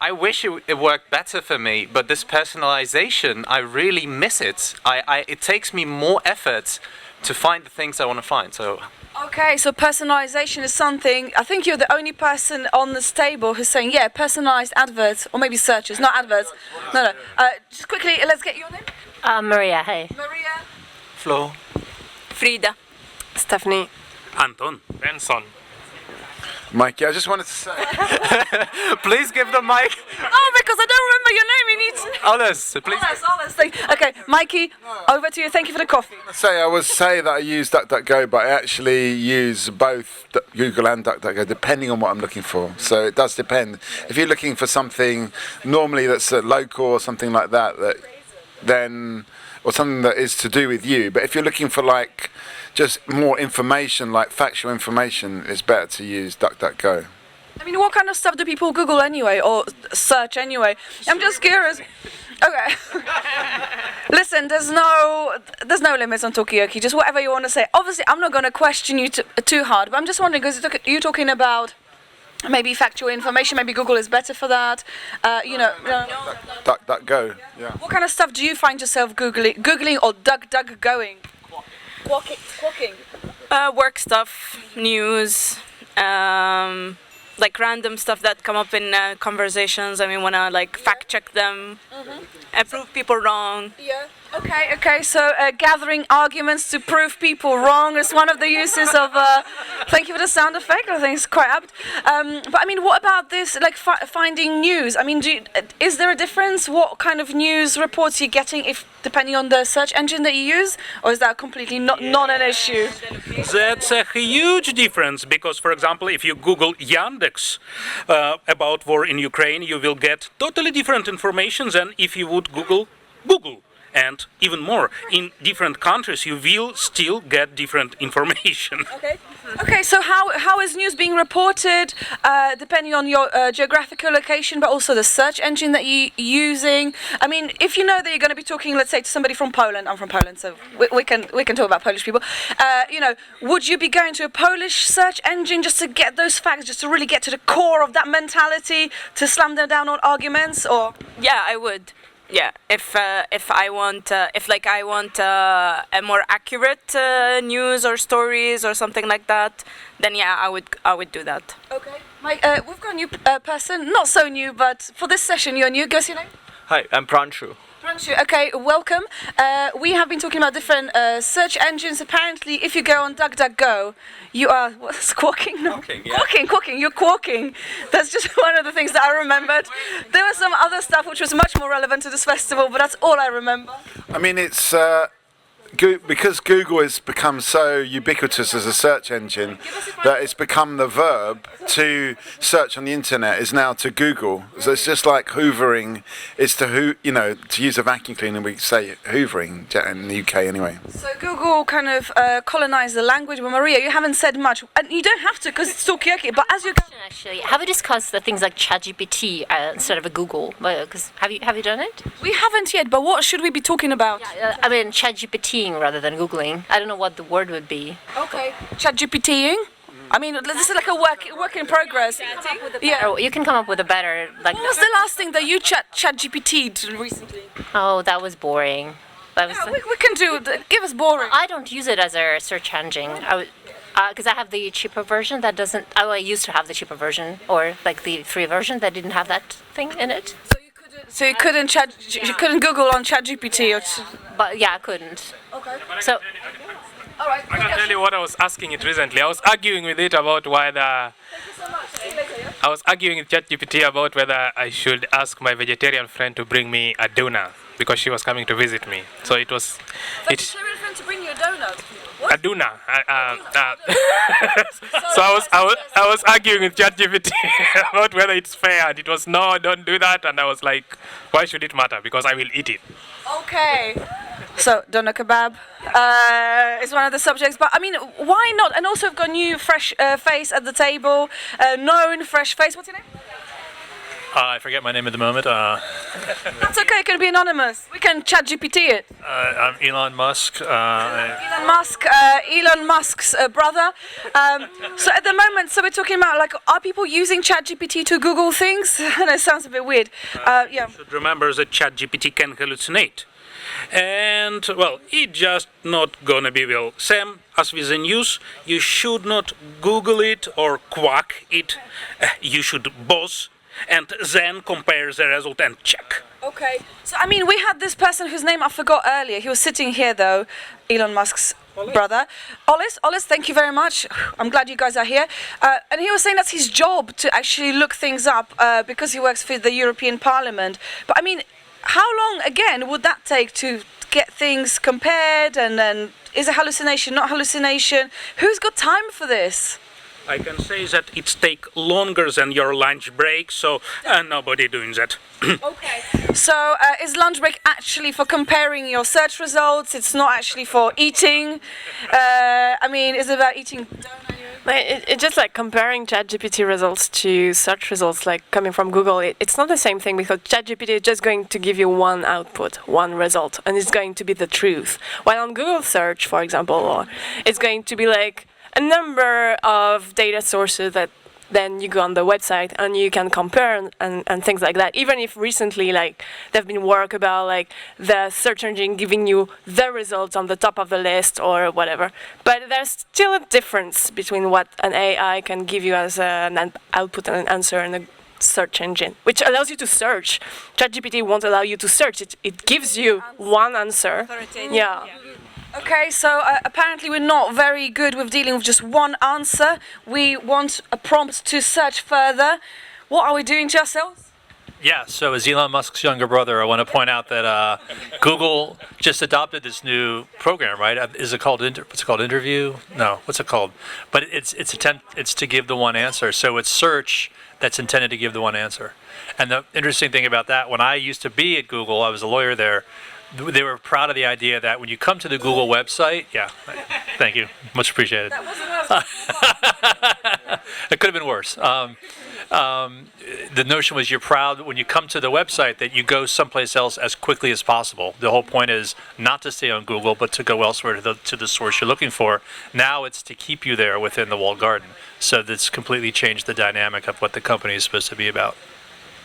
I wish it worked better for me, but this personalization, I really miss it. It takes me more effort to find the things I want to find. So. Okay, so personalization is something. I think you're the only person on this table who's saying, yeah, personalized adverts, or maybe searches, not adverts. No. Just quickly, let's get your name. Maria, hey. Maria. Flo. Frida. Stephanie. Anton. Benson. Mikey, I just wanted to say... Please give the mic. Oh, because I don't remember your name. You need to... Honest, please. Honest. Okay, Mikey, over to you. Thank you for the coffee. I would say that I use DuckDuckGo, but I actually use both Google and DuckDuckGo, depending on what I'm looking for. So it does depend. If you're looking for something normally that's local or something like that, then, or something that is to do with you. But if you're looking for like just more information, like factual information, it's better to use DuckDuckGo. I mean, what kind of stuff do people Google anyway, or search anyway? I'm just curious. Okay. Listen, there's no limits on Talkaoke. Just whatever you want to say. Obviously, I'm not going to question you too hard, but I'm just wondering, because you're talking about maybe factual information. Maybe Google is better for that. DuckDuckGo. Yeah. What kind of stuff do you find yourself googling or DuckDuckGoing? Quacking. Work stuff, news, like random stuff that come up in conversations. I mean, when I like fact check them, and prove people wrong. Yeah. Okay. So gathering arguments to prove people wrong is one of the uses of. Thank you for the sound effect. I think it's quite apt. But I mean, what about this? Like finding news. I mean, is there a difference? What kind of news reports you're getting, if depending on the search engine that you use, or is that completely not an issue? That's a huge difference, because, for example, if you Google Yandex about war in Ukraine, you will get totally different information than if you would Google. And even more, in different countries, you will still get different information. Okay. So how is news being reported, depending on your geographical location, but also the search engine that you're using? I mean, if you know that you're going to be talking, let's say, to somebody from Poland. I'm from Poland, so we can talk about Polish people. Would you be going to a Polish search engine just to get those facts, just to really get to the core of that mentality, to slam them down on arguments, or? Yeah, I would. Yeah, if I want a more accurate news or stories or something like that, then yeah, I would do that. Okay, Mike, we've got a new person, not so new, but for this session you're new. Go see your name. Hi, I'm Pranshu. Okay, welcome. We have been talking about different search engines. Apparently, if you go on DuckDuckGo, you are squawking. No, quacking. You're quacking. That's just one of the things that I remembered. There was some other stuff which was much more relevant to this festival, but that's all I remember. I mean, it's because Google has become so ubiquitous as a search engine that it's become the verb to search on the internet is now to Google. So it's just like hoovering is to to use a vacuum cleaner, we say hoovering in the UK anyway. So Google kind of colonized the language. But Maria, you haven't said much, and you don't have to because it's Talkaoke. But as you actually, have we discussed the things like ChatGPT instead of a Google? Because have you done it? We haven't yet. But what should we be talking about? I mean, ChatGPT rather than Googling. I don't know what the word would be. Okay. ChatGPTing? I mean, this is like a work in progress. Yeah. You can come up with a better... What was the last thing that you ChatGPT'd recently? Oh, that was boring. We can do... Give us boring. I don't use it as a search engine. because I have the cheaper version that doesn't. Oh, I used to have the cheaper version, or like the free version that didn't have that thing in it. So you couldn't Google on ChatGPT or. But yeah, I couldn't. Okay. So. I can tell you what I was asking it recently. I was arguing with it about whether. I was arguing with ChatGPT about whether I should ask my vegetarian friend to bring me a donut because she was coming to visit me. So it was. Vegetarian friend to bring you a donut. A doona. So I was arguing with ChatGPT about whether it's fair, and it was no, don't do that. And I was like, why should it matter? Because I will eat it. Okay. So doner kebab is one of the subjects, but I mean, why not? And also, we've got new fresh face at the table, known fresh face. What's your name? I forget my name at the moment. That's okay. It can be anonymous. We can chat GPT it. I'm Elon Musk. Elon Musk's brother. So at the moment, so we're talking about like, are people using ChatGPT to Google things? And it sounds a bit weird. Yeah. You should remember that ChatGPT can hallucinate. And, well, it's just not gonna be well. Sam, as with the news, you should not Google it or quack it. You should boss and then compare the result and check. Okay. So, I mean, we had this person whose name I forgot earlier. He was sitting here, though, Elon Musk's brother. Ollis, thank you very much. I'm glad you guys are here. And he was saying that's his job to actually look things up because he works for the European Parliament. But, I mean, how long, again, would that take to get things compared? And then, is it hallucination, not hallucination? Who's got time for this? I can say that it takes longer than your lunch break, so nobody doing that. Okay. So is lunch break actually for comparing your search results? It's not actually for eating? I mean, is it about eating? It's just like comparing ChatGPT results to search results, like coming from Google. It's not the same thing because ChatGPT is just going to give you one output, one result, and it's going to be the truth. While on Google search, for example, it's going to be like a number of data sources that then you go on the website and you can compare and things like that. Even if recently, like, there've been work about like the search engine giving you the results on the top of the list or whatever. But there's still a difference between what an AI can give you as an output and an answer in a search engine, which allows you to search. ChatGPT won't allow you to search. It gives you one answer. Yeah. Okay, so apparently we're not very good with dealing with just one answer. We want a prompt to search further. What are we doing to ourselves? Yeah, so as Elon Musk's younger brother, I want to point out that Google just adopted this new program, right? Is it called what's it called? Interview? No, what's it called? But it's to give the one answer. So it's search that's intended to give the one answer. And the interesting thing about that, when I used to be at Google, I was a lawyer there. They were proud of the idea that when you come to the Google website, yeah, thank you, much appreciated. It could have been worse. The notion was you're proud when you come to the website that you go someplace else as quickly as possible. The whole point is not to stay on Google, but to go elsewhere to the source you're looking for. Now it's to keep you there within the walled garden. So that's completely changed the dynamic of what the company is supposed to be about.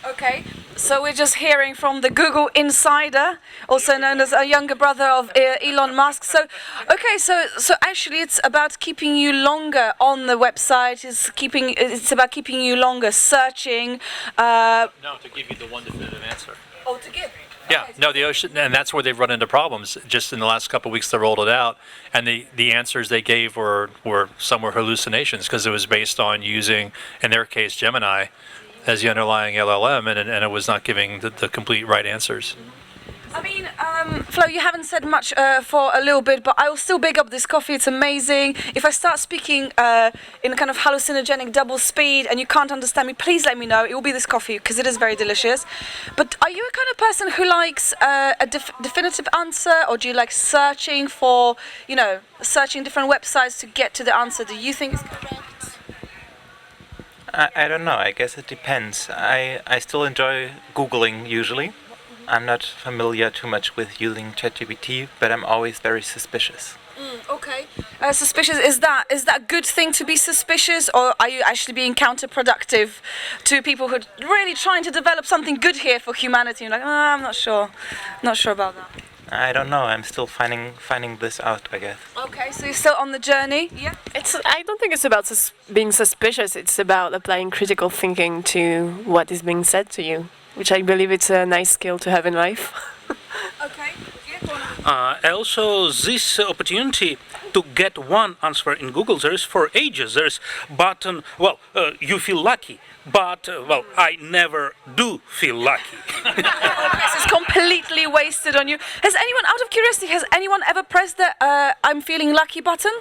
Okay, so we're just hearing from the Google insider, also known as a younger brother of Elon Musk. So, okay, so actually it's about keeping you longer on the website. It's about keeping you longer searching. No, to give you the one definitive answer. Oh, to give. Yeah, no, the ocean, and that's where they've run into problems. Just in the last couple of weeks, they rolled it out, and the answers they gave were some were hallucinations because it was based on using, in their case, Gemini as the underlying LLM, and it was not giving the complete right answers. I mean, Flo, you haven't said much for a little bit, but I will still big up this coffee. It's amazing. If I start speaking in a kind of hallucinogenic double speed and you can't understand me, please let me know. It will be this coffee because it is very delicious. But are you a kind of person who likes a definitive answer, or do you like searching for, searching different websites to get to the answer that you think is correct? I don't know. I guess it depends. I still enjoy Googling usually. I'm not familiar too much with using ChatGPT, but I'm always very suspicious. Okay. Suspicious, is that a good thing to be suspicious, or are you actually being counterproductive to people who are really trying to develop something good here for humanity? You're like, I'm not sure. Not sure about that. I don't know. I'm still finding this out, I guess. Okay, so you're still on the journey. Yeah. I don't think it's about being suspicious. It's about applying critical thinking to what is being said to you, which I believe it's a nice skill to have in life. Okay. Also, this opportunity to get one answer in Google, there is for ages. There's button. Well, you feel lucky, but well, I never do feel lucky. This is completely wasted on you. Has anyone, out of curiosity, has anyone ever pressed the "I'm feeling lucky" button?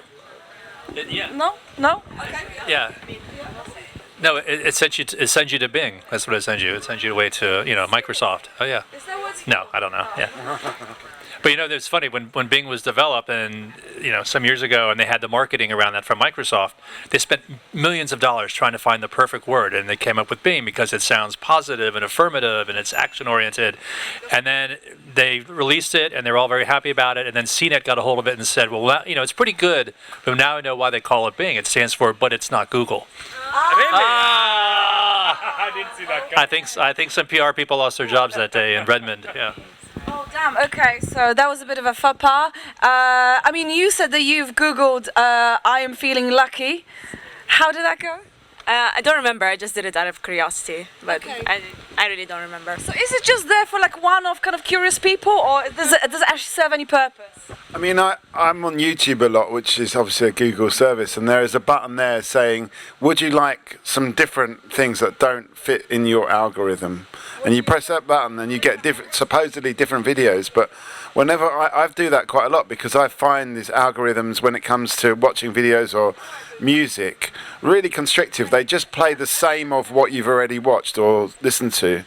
Yeah. No. No. Okay. Yeah. No, it sends you to Bing. That's what it sends you. It sends you away to Microsoft. Oh yeah. Is that what? No, I don't know. Yeah. But it's funny when Bing was developed and some years ago, and they had the marketing around that from Microsoft. They spent millions of dollars trying to find the perfect word, and they came up with Bing because it sounds positive and affirmative and it's action oriented. And then they released it, and they're all very happy about it. And then CNET got a hold of it and said, well, it's pretty good, but now I know why they call it Bing. It stands for, but it's not Google. I didn't see that. I think some PR people lost their jobs that day in Redmond. Yeah. Oh damn. Okay, so that was a bit of a faux pas. I mean, you said that you've Googled "I am feeling lucky." How did that go? I don't remember. I just did it out of curiosity, but I really don't remember. So is it just there for like one-off kind of curious people, or does it actually serve any purpose? I mean, I'm on YouTube a lot, which is obviously a Google service, and there is a button there saying, would you like some different things that don't fit in your algorithm? And you press that button and you get supposedly different videos, but whenever I do that quite a lot, because I find these algorithms, when it comes to watching videos or music, really constrictive. They just play the same of what you've already watched or listened to.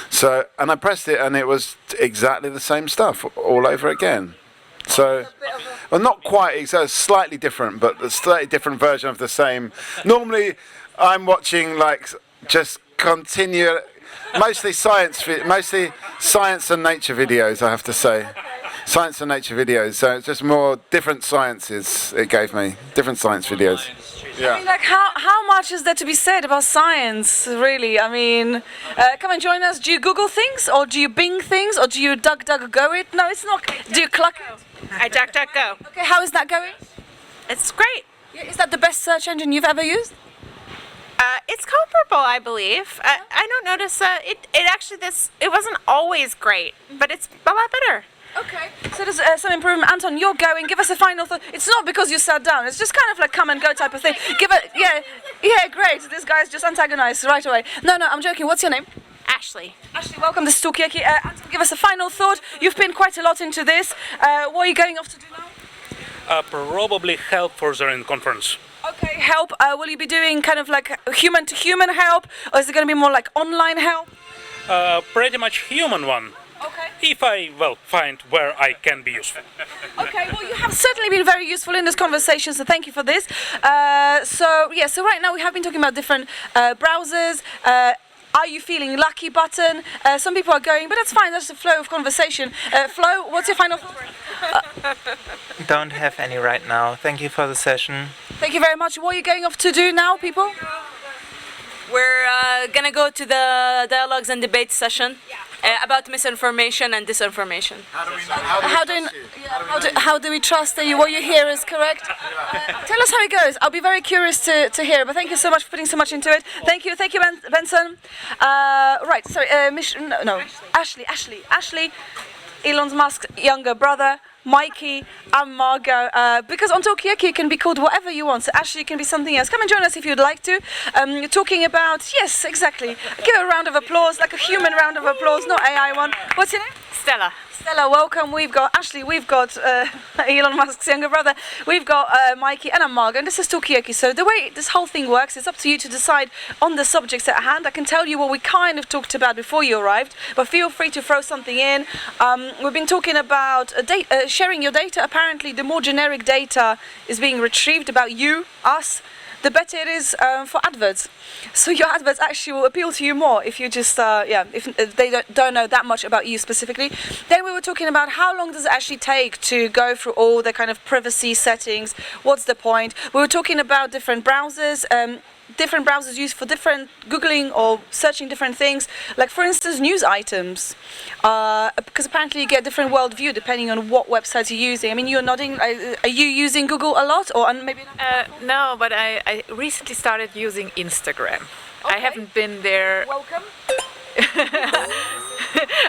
So, and I pressed it and it was exactly the same stuff all over again. So, well, not quite, it's slightly different, but a slightly different version of the same. Normally, I'm watching like just mostly science and nature videos, I have to say. Science and nature videos, so it's just more different sciences it gave me, different science videos. Yeah. I mean, like, how much is there to be said about science, really? I mean, come and join us. Do you Google things, or do you Bing things, or do you DuckDuckGo it? No, it's not. Do you Cluck it? I DuckDuckGo. Okay, how is that going? It's great. Yeah, is that the best search engine you've ever used? It's comparable, I believe. I don't notice it wasn't always great, but it's a lot better. Okay, so there's some improvement. Anton, you're going. Give us a final thought. It's not because you sat down. It's just kind of like come and go type of thing. Yeah, great. This guy's just antagonized right away. No, I'm joking. What's your name? Ashley. Ashley, welcome to Talkaoke. Anton, give us a final thought. You've been quite a lot into this. What are you going off to do now? Probably help for the conference. Okay, help. Will you be doing kind of like human-to-human help, or is it going to be more like online help? Pretty much human one. Okay. If I find where I can be useful. Okay, well, you have certainly been very useful in this conversation, so thank you for this. So right now we have been talking about different browsers. Are you feeling lucky button? Some people are going, but that's fine, that's the flow of conversation. Flo, what's your final thought? Don't have any right now. Thank you for the session. Thank you very much. What are you going off to do now, people? We're gonna go to the dialogues and debates session about misinformation and disinformation. How do we trust that what you hear is correct? Tell us how it goes. I'll be very curious to hear. But thank you so much for putting so much into it. Thank you, Benson. Right, sorry, Ashley, Elon Musk's younger brother. Mikey and Margot, because on Talkaoke you can be called whatever you want, so Ashley can be something else. Come and join us if you'd like to. Talking about, yes, exactly. Give a round of applause, like a human round of applause, not AI one. What's your name? Stella. Stella, welcome. We've got Ashley, we've got Elon Musk's younger brother, we've got Mikey and Margot, and this is Talkaoke. So the way this whole thing works, it's up to you to decide on the subjects at hand. I can tell you what we kind of talked about before you arrived, but feel free to throw something in. We've been talking about sharing your data. Apparently, the more generic data is being retrieved about you, us, the better it is for adverts. So your adverts actually will appeal to you more if you just, if they don't know that much about you specifically. Then we were talking about how long does it actually take to go through all the kind of privacy settings. What's the point? We were talking about different browsers. different browsers used for different Googling or searching different things. Like for instance, news items, because apparently you get different worldview depending on what websites you're using. I mean, you're nodding. Are you using Google a lot, or maybe not? No, but I recently started using Instagram. I haven't been there. Welcome.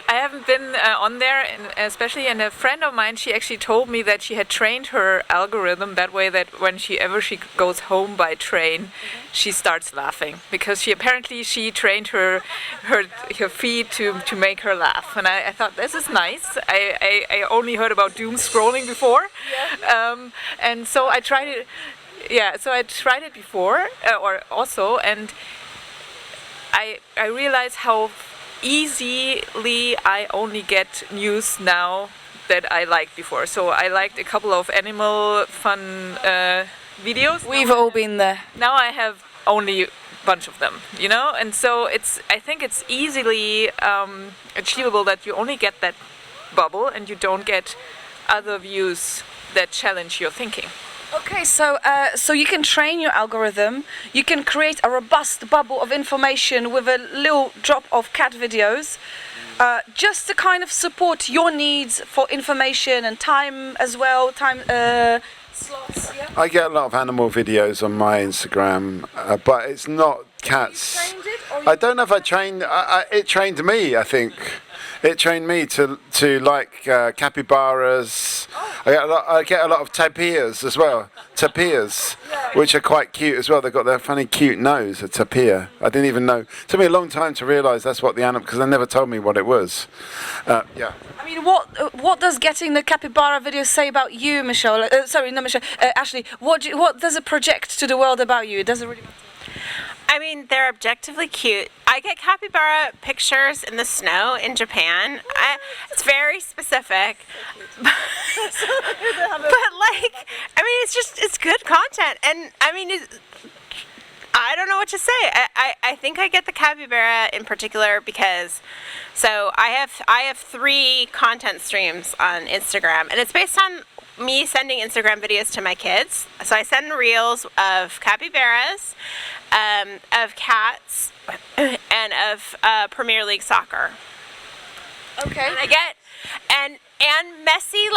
I haven't been on there, especially. And a friend of mine, she actually told me that she had trained her algorithm that way that when she goes home by train, she starts laughing because she trained her feed to make her laugh. And I thought this is nice. I only heard about doom scrolling before, and so I tried it. Yeah, so I tried it before, and I realized how easily I only get news now that I liked before. So I liked a couple of animal fun videos. We've all been there. Now I have only a bunch of them, and so I think it's easily achievable that you only get that bubble and you don't get other views that challenge your thinking. Okay, so you can train your algorithm. You can create a robust bubble of information with a little drop of cat videos, just to kind of support your needs for information and time as well. Time slots. Yeah? I get a lot of animal videos on my Instagram, but it's not cats. I don't know if I trained. It trained me, I think. It trained me to like capybaras. I get a lot of tapirs as well. Tapirs, which are quite cute as well. They've got their funny cute nose, a tapir. I didn't even know. It took me a long time to realise that's what the animal, because they never told me what it was. Yeah. I mean, what does getting the capybara video say about you, Michelle? Sorry, not Michelle. Ashley, what does it project to the world about you? Does it really matter? I mean, they're objectively cute. I get capybara pictures in the snow in Japan. It's very specific. But like, I mean, it's good content. And I mean, I don't know what to say. I think I get the capybara in particular because, so I have 3 content streams on Instagram, and it's based on me sending Instagram videos to my kids. So I send reels of capybaras, of cats, and of Premier League soccer. Okay. And I get and messy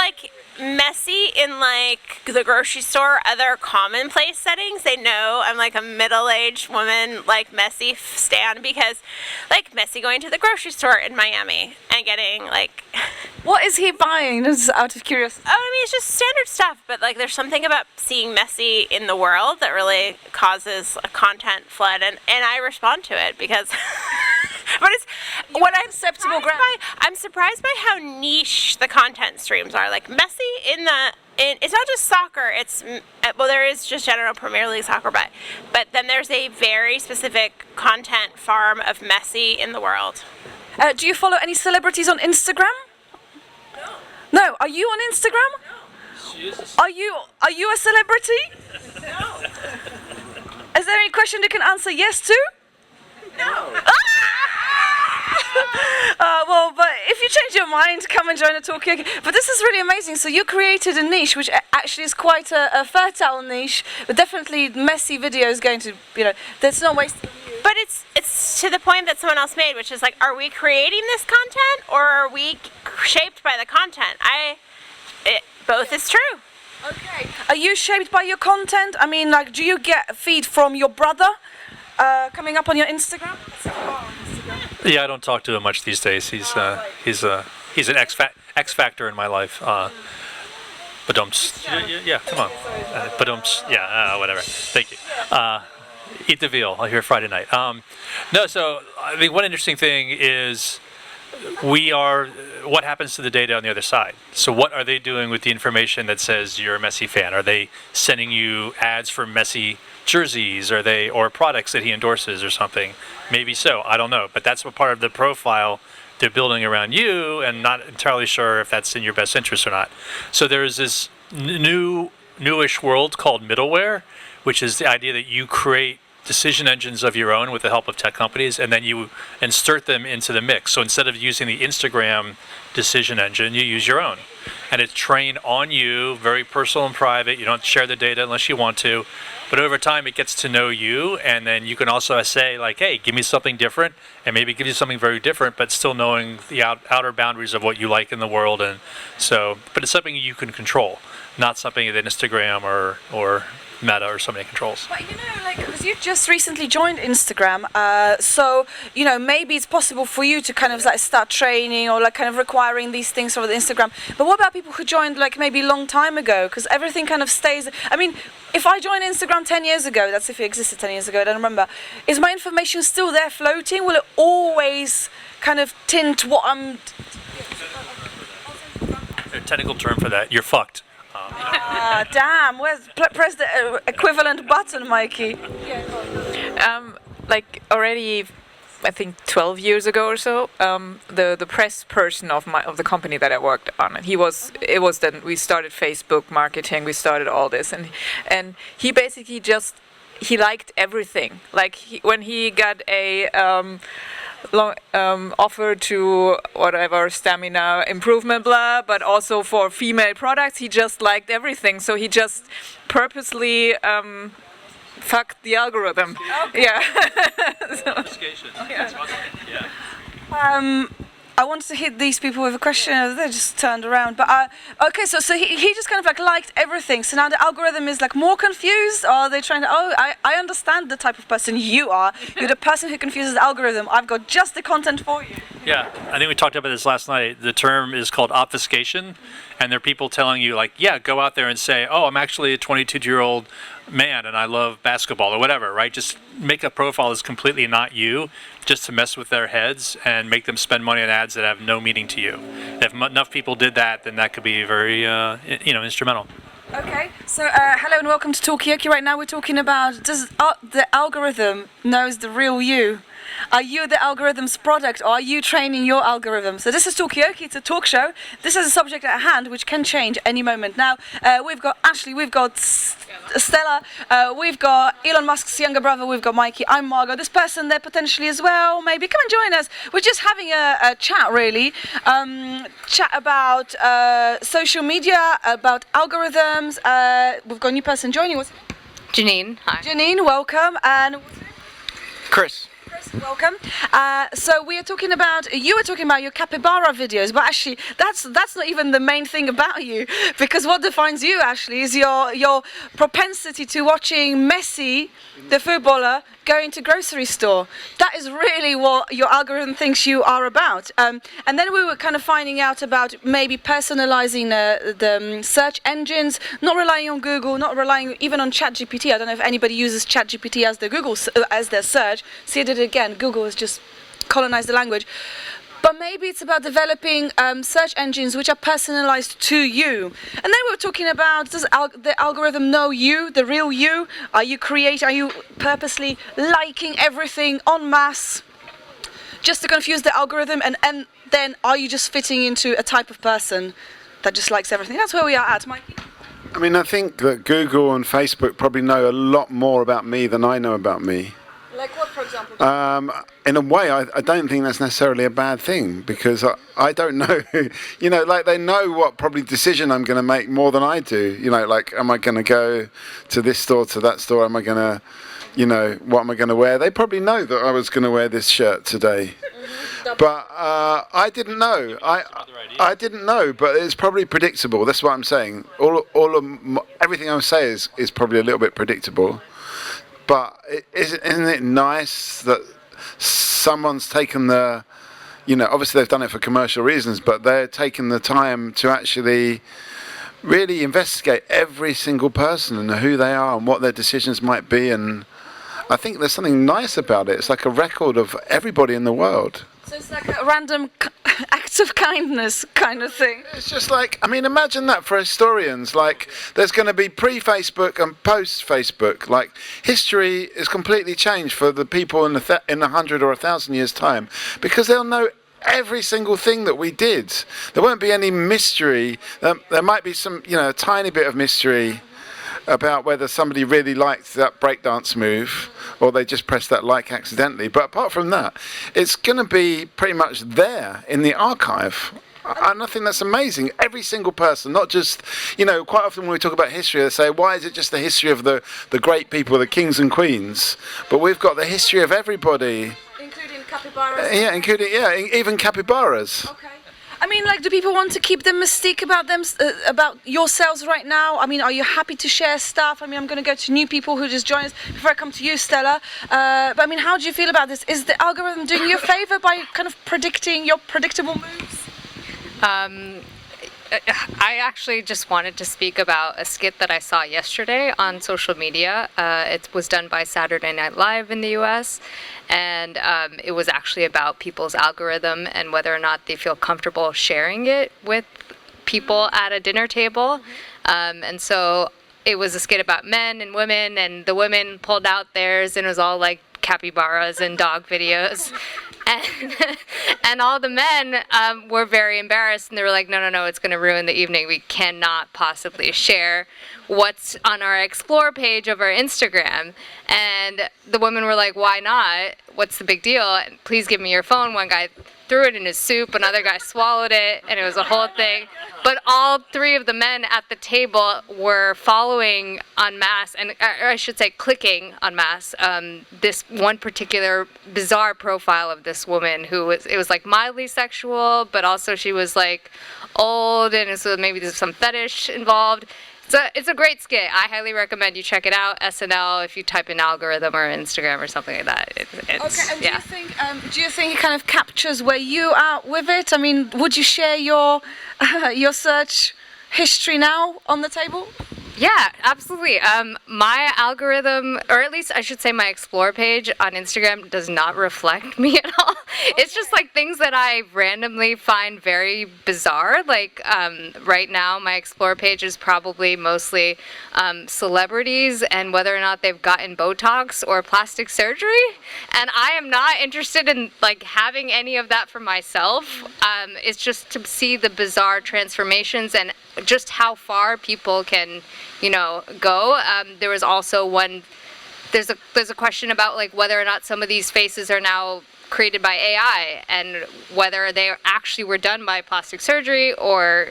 in like the grocery store, other commonplace settings. They know I'm like a middle-aged woman, like messy stan, because like messy going to the grocery store in Miami and getting like. What is he buying? Just out of curiosity. Oh, I mean, it's just standard stuff, but like there's something about seeing messy in the world that really causes a content flood, and I respond to it because. But it's what I'm surprised by how niche the content streams are. Like messy it's not just soccer. It's there is just general Premier League soccer, but then there's a very specific content farm of messy in the world. Do you follow any celebrities on Instagram? No. No. Are you on Instagram? No. Are you a celebrity? No. Is there any question you can answer yes to? No. Well, but if you change your mind, come and join the Talkaoke. But this is really amazing. So you created a niche, which actually is quite a fertile niche, but definitely messy videos going to, there's no waste. But it's to the point that someone else made, which is like, are we creating this content or are we shaped by the content? Both is true. Okay. Are you shaped by your content? I mean, like, do you get a feed from your brother coming up on your Instagram? Yeah, I don't talk to him much these days. He's an X factor in my life. Yeah, come on. Whatever. Thank you. Eat the veal. I'll hear Friday night. No, so I mean, one interesting thing is what happens to the data on the other side? So what are they doing with the information that says you're a Messi fan? Are they sending you ads for Messi jerseys? Or products that he endorses or something? Maybe so. I don't know. But that's a part of the profile they're building around you, and not entirely sure if that's in your best interest or not. So there's this newish world called middleware, which is the idea that you create decision engines of your own with the help of tech companies, and then you insert them into the mix. So instead of using the Instagram decision engine, you use your own. and it's trained on you, very personal and private. You don't share the data unless you want to. But over time, it gets to know you, and then you can also say, like, hey, give me something different, and maybe give you something very different, but still knowing the outer boundaries of what you like in the world. And so, but it's something you can control, not something that Instagram or Meta or somebody controls. But because you just recently joined Instagram, so maybe it's possible for you to kind of like start training or like kind of requiring these things over the Instagram. But what about people who joined like maybe a long time ago? Because everything kind of stays. I mean, if I joined Instagram 10 years ago, that's if it existed 10 years ago, I don't remember. Is my information still there floating? Will it always kind of tint what I'm? A technical term for that, you're fucked. Damn, press the equivalent button, Mikey. Like already, I think 12 years ago or so, the press person of the company that I worked on, it was then we started Facebook marketing, we started all this, and he basically he liked everything. Like when he got a offer to whatever stamina improvement blah, but also for female products, he just liked everything. So he just purposely fucked the algorithm. Okay. Yeah. I wanted to hit these people with a question. They just turned around. But okay, so he just kind of like liked everything. So now the algorithm is like more confused. Or are they trying to? Oh, I understand the type of person you are. You're the person who confuses the algorithm. I've got just the content for you. Yeah, I think we talked about this last night. The term is called obfuscation, and there are people telling you like, yeah, go out there and say, oh, I'm actually a 22-year-old man and I love basketball or whatever, right? Just make a profile that's completely not you, just to mess with their heads and make them spend money on ads that have no meaning to you. If enough people did that, then that could be very, instrumental. Okay, so hello and welcome to Talkaoke. Right now we're talking about, does the algorithm knows the real you? Are you the algorithm's product, or are you training your algorithm? So this is Talkaoke, it's a talk show. This is a subject at hand which can change any moment. Now, we've got Ashley, we've got Stella, we've got Elon Musk's younger brother, we've got Mikey, I'm Margot. This person there potentially as well, maybe. Come and join us. We're just having a chat, really. Chat about social media, about algorithms. We've got a new person joining us. Janine, hi. Janine, welcome. And Chris. Welcome. So we are talking about, you were talking about your capybara videos, but actually that's not even the main thing about you, because what defines you, Ashley, is your propensity to watching Messi, the footballer, going to grocery store. That is really what your algorithm thinks you are about. And then we were kind of finding out about maybe personalizing the search engines, not relying on Google, not relying even on ChatGPT. I don't know if anybody uses ChatGPT as their search. See, I did it again. Google has just colonized the language. But maybe it's about developing search engines which are personalized to you. And then we were talking about, does the algorithm know you, the real you? Are you purposely liking everything en masse just to confuse the algorithm? And then are you just fitting into a type of person that just likes everything? That's where we are at, Mikey. I mean, I think that Google and Facebook probably know a lot more about me than I know about me. Like what, for example? In a way, I don't think that's necessarily a bad thing, because I don't know, like they know what probably decision I'm going to make more than I do. Like, am I going to go to this store, to that store? Am I going to, what am I going to wear? They probably know that I was going to wear this shirt today. But I didn't know. I didn't know, but it's probably predictable. That's what I'm saying. Everything I'm saying is probably a little bit predictable. But isn't it nice that someone's taken obviously they've done it for commercial reasons, but they're taking the time to actually really investigate every single person and who they are and what their decisions might be. And I think there's something nice about it. It's like a record of everybody in the world. So it's like a random act of kindness kind of thing. It's just like, imagine that for historians. Like, there's going to be pre-Facebook and post-Facebook. Like, history is completely changed for the people in 100 or 1,000 years' time, because they'll know every single thing that we did. There won't be any mystery. There might be some, a tiny bit of mystery about whether somebody really liked that breakdance move or they just pressed that like accidentally. But apart from that, it's going to be pretty much there in the archive. And I think that's amazing. Every single person, not just, quite often when we talk about history, they say, why is it just the history of the great people, the kings and queens? But we've got the history of everybody. Including capybaras? Even capybaras. Okay. I mean, do people want to keep the mystique about yourselves right now? I mean, are you happy to share stuff? I mean, I'm going to go to new people who just joined us before I come to you, Stella. But I mean, how do you feel about this? Is the algorithm doing you a favor by kind of predicting your predictable moves? I actually just wanted to speak about a skit that I saw yesterday on social media. It was done by Saturday Night Live in the US, and it was actually about people's algorithm and whether or not they feel comfortable sharing it with people at a dinner table. And so it was a skit about men and women, and the women pulled out theirs, and it was all like capybaras and dog videos. And all the men were very embarrassed, and they were like, no, it's going to ruin the evening. We cannot possibly share what's on our Explore page of our Instagram. And the women were like, why not? What's the big deal? Please give me your phone. One guy threw it in his soup, another guy swallowed it, and it was a whole thing. But all three of the men at the table were following en masse, and or I should say clicking en masse, this one particular bizarre profile of this woman who it was like mildly sexual, but also she was like old, and so maybe there's some fetish involved. It's a great skit. I highly recommend you check it out. SNL, if you type in algorithm or Instagram or something like that. Okay, and do you think it kind of captures where you are with it? I mean, would you share your search history now on the table? Yeah, absolutely. My algorithm, or at least I should say my Explore page on Instagram, does not reflect me at all. It's just like things that I randomly find very bizarre. Like right now, my Explore page is probably mostly celebrities and whether or not they've gotten Botox or plastic surgery. And I am not interested in like having any of that for myself. It's just to see the bizarre transformations and just how far people can go. There was also there's a question about like whether or not some of these faces are now created by AI and whether they actually were done by plastic surgery or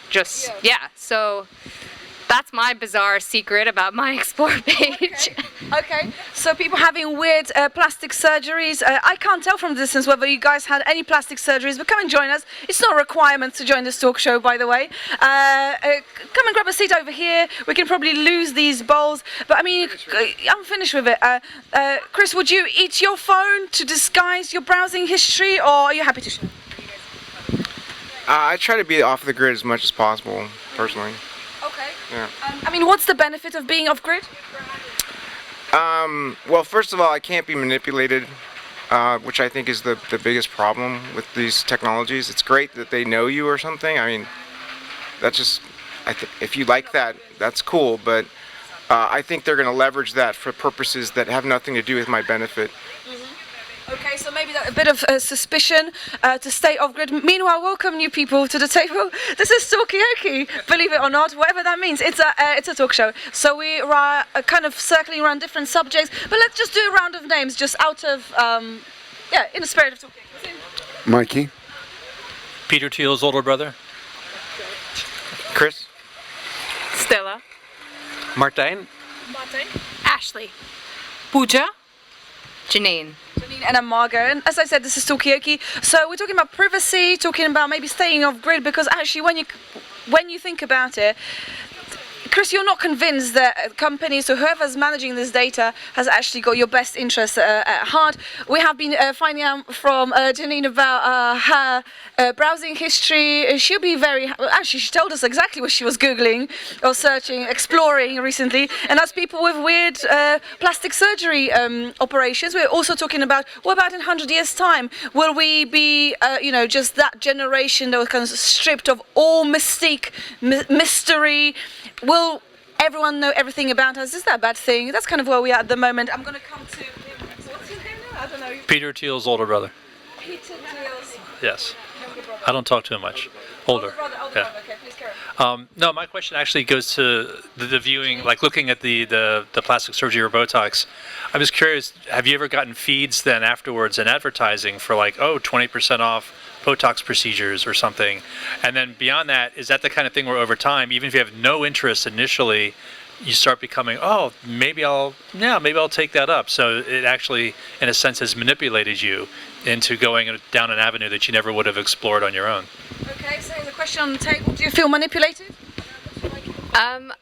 just so that's my bizarre secret about my Explore page. Okay, so people having weird plastic surgeries. I can't tell from the distance whether you guys had any plastic surgeries, but come and join us. It's not a requirement to join this talk show, by the way. Come and grab a seat over here. We can probably lose these bowls, but I mean, I'm finished with it. Chris, would you eat your phone to disguise your browsing history, or are you happy to share? I try to be off the grid as much as possible, personally. Okay. Yeah. I mean, what's the benefit of being off grid? Well, first of all, I can't be manipulated, which I think is the biggest problem with these technologies. It's great that they know you or something. I mean, that's just, if you like that, that's cool, but I think they're going to leverage that for purposes that have nothing to do with my benefit. Okay, so maybe a bit of suspicion to stay off grid. Meanwhile, welcome new people to the table. This is Talkaoke, believe it or not, whatever that means. It's a talk show. So we are kind of circling around different subjects, but let's just do a round of names, just out of, in the spirit of Talkaoke. Mikey. Peter Thiel's older brother. Chris. Stella. Martijn. Ashley. Pooja. Janine and Margot. And as I said, this is Talkaoke. So we're talking about privacy, talking about maybe staying off grid, because actually when you think about it, Chris, you're not convinced that companies or whoever's managing this data has actually got your best interests at heart. We have been finding out from Janine about her browsing history. She'll be actually she told us exactly what she was Googling or searching, exploring recently. And as people with weird plastic surgery operations, we're also talking about, what about in 100 years' time? Will we be, just that generation that was kind of stripped of all mystique, mystery? Will everyone know everything about us? Is that a bad thing? That's kind of where we are at the moment. I'm going to come to him. So what's his name now? I don't know. Peter Thiel's older brother. Peter Thiel's. Yes. I don't talk to him much. Older. Older Yeah. brother. Okay, please carry on. No, my question actually goes to the viewing, like looking at the plastic surgery or Botox. I'm just curious, have you ever gotten feeds then afterwards in advertising for like, 20% off Botox procedures or something. And then beyond that, is that the kind of thing where over time, even if you have no interest initially, you start becoming, oh, maybe I'll take that up. So it actually, in a sense, has manipulated you into going down an avenue that you never would have explored on your own. Okay, so the question on the table, do you feel manipulated?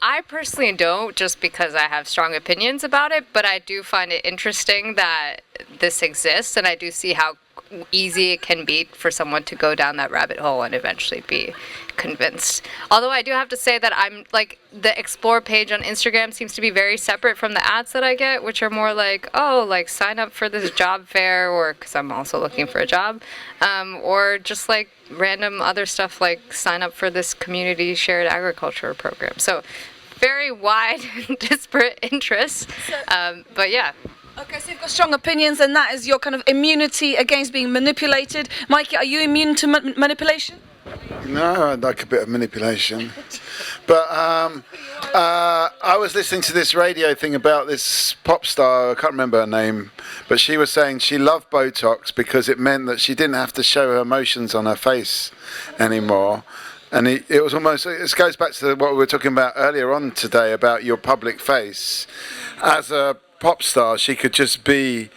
I personally don't, just because I have strong opinions about it, but I do find it interesting that this exists, and I do see how easy it can be for someone to go down that rabbit hole and eventually be convinced. Although I do have to say that I'm like, the explore page on Instagram seems to be very separate from the ads that I get, which are more like, oh, like sign up for this job fair, or because I'm also looking for a job, or just like random other stuff like sign up for this community shared agriculture program. So very wide and disparate interests, but yeah. Okay, so you've got strong opinions, and that is your kind of immunity against being manipulated. Mikey, are you immune to manipulation? No, I'd like a bit of manipulation. But I was listening to this radio thing about this pop star, I can't remember her name, but she was saying she loved Botox because it meant that she didn't have to show her emotions on her face anymore. And it was almost, it goes back to what we were talking about earlier on today about your public face. As a pop star, she could just be,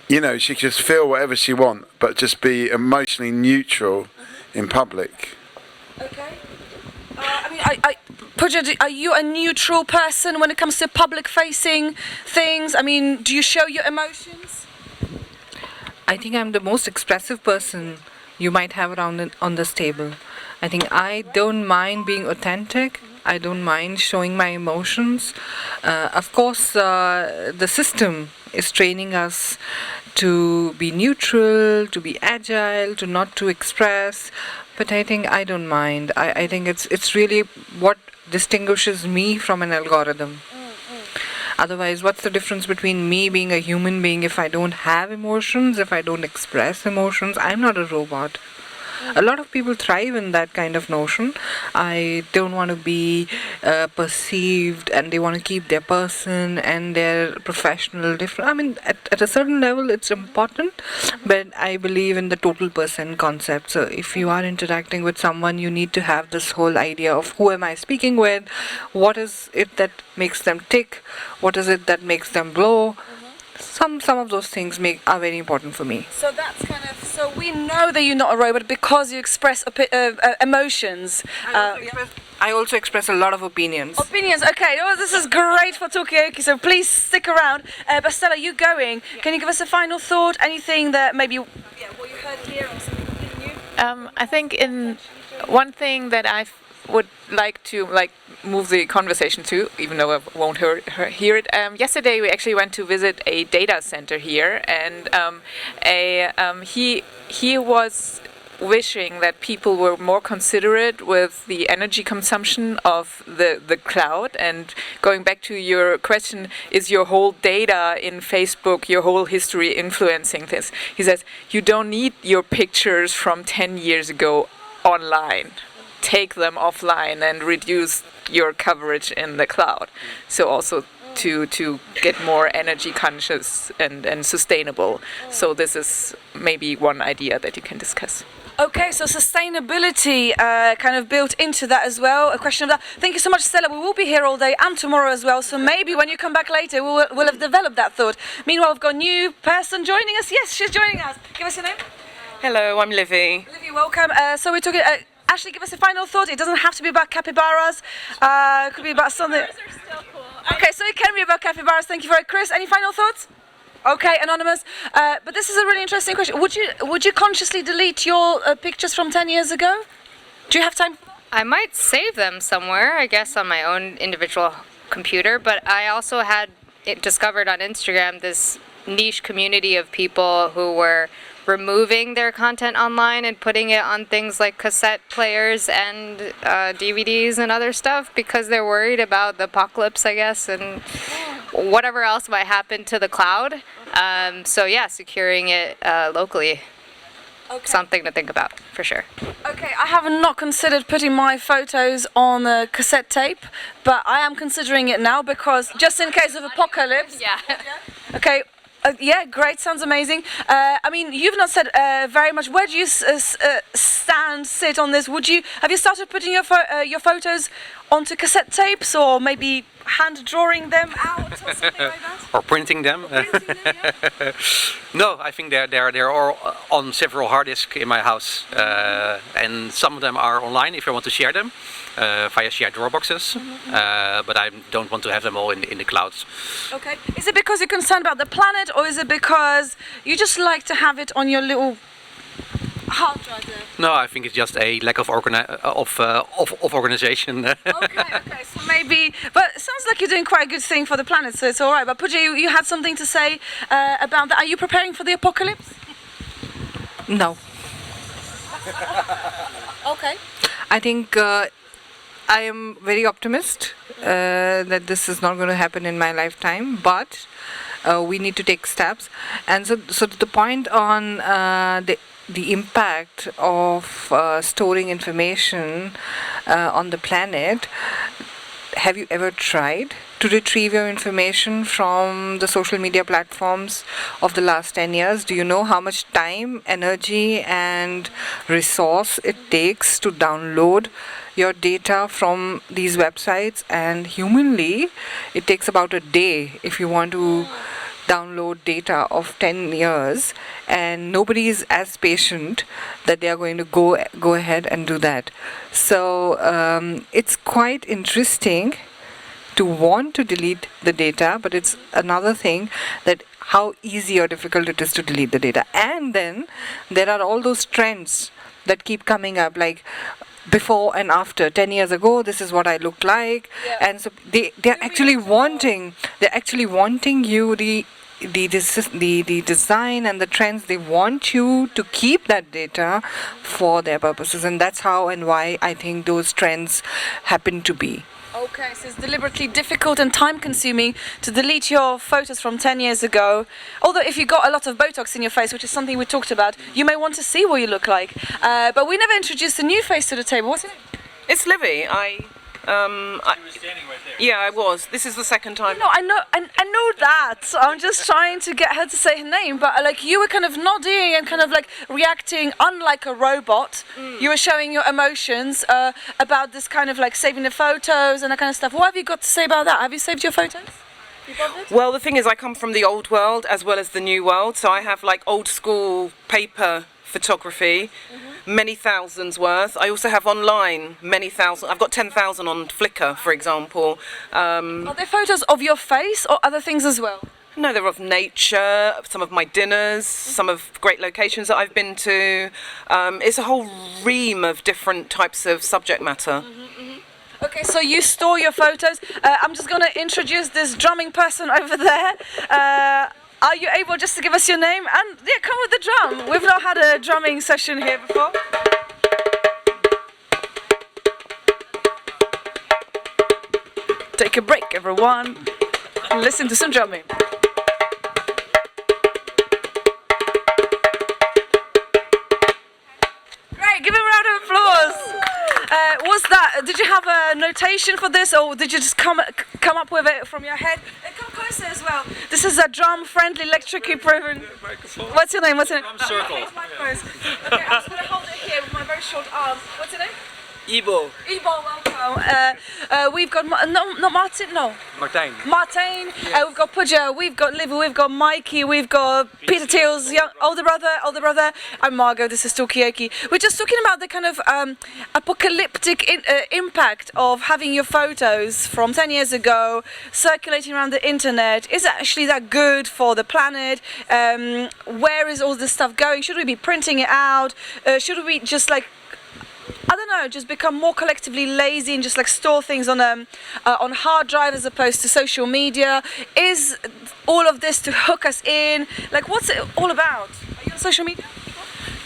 she could just feel whatever she wants, but just be emotionally neutral in public. Okay. Pooja, are you a neutral person when it comes to public-facing things? I mean, do you show your emotions? I think I'm the most expressive person you might have around on this table. I think I don't mind being authentic. I don't mind showing my emotions. Of course, the system is training us to be neutral, to be agile, to not to express. But I think I don't mind. I think it's really what distinguishes me from an algorithm. Otherwise, what's the difference between me being a human being if I don't have emotions, if I don't express emotions? I'm not a robot. A lot of people thrive in that kind of notion. I don't want to be perceived, and they want to keep their person and their professional different. I mean, at a certain level, it's important, but I believe in the total person concept. So if you are interacting with someone, you need to have this whole idea of who am I speaking with, what is it that makes them tick, what is it that makes them glow. Some of those things are very important for me. So that's kind of, so we know that you're not a robot because you express emotions. I also express a lot of opinions. Opinions, okay. Oh, this is great for Talkaoke, so please stick around. But Stella, you going? Can you give us a final thought? Anything that maybe, what you heard here or something new? I think one thing that I would like to move the conversation to, even though I won't hear it. Yesterday we actually went to visit a data center here, and he was wishing that people were more considerate with the energy consumption of the cloud. And going back to your question, is your whole data in Facebook, your whole history influencing this? He says, you don't need your pictures from 10 years ago online. Take them offline and reduce your coverage in the cloud. So also to get more energy conscious and sustainable. So this is maybe one idea that you can discuss. Okay, so sustainability kind of built into that as well, a question of that. Thank you so much, Stella. We will be here all day and tomorrow as well, so maybe when you come back later we'll have developed that thought. Meanwhile, we've got a new person joining us. Yes, she's joining us. Give us your name. Hello, I'm Livy. Livy, welcome. So we're talking... Ashley, give us a final thought. It doesn't have to be about capybaras. It could be about something... Capybaras are still cool. Okay, so it can be about capybaras. Thank you for it. Chris, any final thoughts? Okay, anonymous. But this is a really interesting question. Would you consciously delete your pictures from 10 years ago? Do you have time? I might save them somewhere, I guess, on my own individual computer. But I also had discovered on Instagram this niche community of people who were removing their content online and putting it on things like cassette players and DVDs and other stuff because they're worried about the apocalypse, I guess, and whatever else might happen to the cloud. So yeah, securing it locally. Okay. Something to think about, for sure. Okay, I have not considered putting my photos on a cassette tape, but I am considering it now because just in case of apocalypse. Yeah. Okay. Yeah, great. Sounds amazing. I mean, you've not said very much. Where do you sit on this? Have you started putting your photos onto cassette tapes, or maybe hand drawing them out, or something like that? Or printing them. No, I think they're all on several hard disks in my house, and some of them are online if I want to share them via shared Dropboxes. But I don't want to have them all in the clouds. Okay. Is it because you're concerned about the planet, or is it because you just like to have it on your little hard drive there? No, I think it's just a lack of organization. Okay. So maybe, but it sounds like you're doing quite a good thing for the planet, so it's all right. But Pooja, you had something to say about that. Are you preparing for the apocalypse? No. Okay. I think I am very optimist that this is not going to happen in my lifetime, but we need to take steps. And so the point on the impact of storing information on the planet, have you ever tried to retrieve your information from the social media platforms of the last 10 years? Do you know how much time, energy and resource it takes to download your data from these websites? And humanly, it takes about a day if you want to download data of 10 years, and nobody is as patient that they are going to go ahead and do that. So it's quite interesting to want to delete the data, but it's another thing that how easy or difficult it is to delete the data. And then there are all those trends that keep coming up, like before and after. 10 years ago, this is what I looked like. And so they're actually wanting you the design and the trends. They want you to keep that data for their purposes, and that's how and why I think those trends happen to be. Okay, so it's deliberately difficult and time-consuming to delete your photos from 10 years ago. Although if you got a lot of Botox in your face, which is something we talked about, you may want to see what you look like. But we never introduced a new face to the table. What's it? It's Livy. Yeah, I was. This is the second time. No, I know that. I'm just trying to get her to say her name. But like you were kind of nodding and kind of like reacting, unlike a robot. You were showing your emotions about this kind of like saving the photos and that kind of stuff. What have you got to say about that? Have you saved your photos? You bothered? Well, the thing is, I come from the old world as well as the new world, so I have like old school paper photography, many thousands worth. I also have online many thousand. I've got 10,000 on Flickr, for example. Are there photos of your face or other things as well? No, they're of nature, some of my dinners, some of great locations that I've been to. It's a whole ream of different types of subject matter. Okay, so you store your photos. I'm just going to introduce this drumming person over there. Are you able just to give us your name? And yeah, come with the drum. We've not had a drumming session here before. Take a break, everyone. Listen to some drumming. Great, give him a round of applause. Was that? Did you have a notation for this, or did you just come up with it from your head? Come closer as well. This is a drum-friendly, electrically proven. What's your name? What's your name? Circle. Okay, I'm just gonna hold it here with my very short arm. What's your name? Ibo. Welcome. We've got not Martin, no. Martijn. Martijn. We've got Pooja. We've got Livy. We've got Mikey. We've got Peter Thiel's older brother. I'm Margot. This is Talkaoke. We're just talking about the kind of apocalyptic impact of having your photos from 10 years ago circulating around the internet. Is it actually that good for the planet? Where is all this stuff going? Should we be printing it out? Should we just like, I don't know, just become more collectively lazy and just like store things on hard drive as opposed to social media? Is all of this to hook us in? Like, what's it all about? Are you on social media?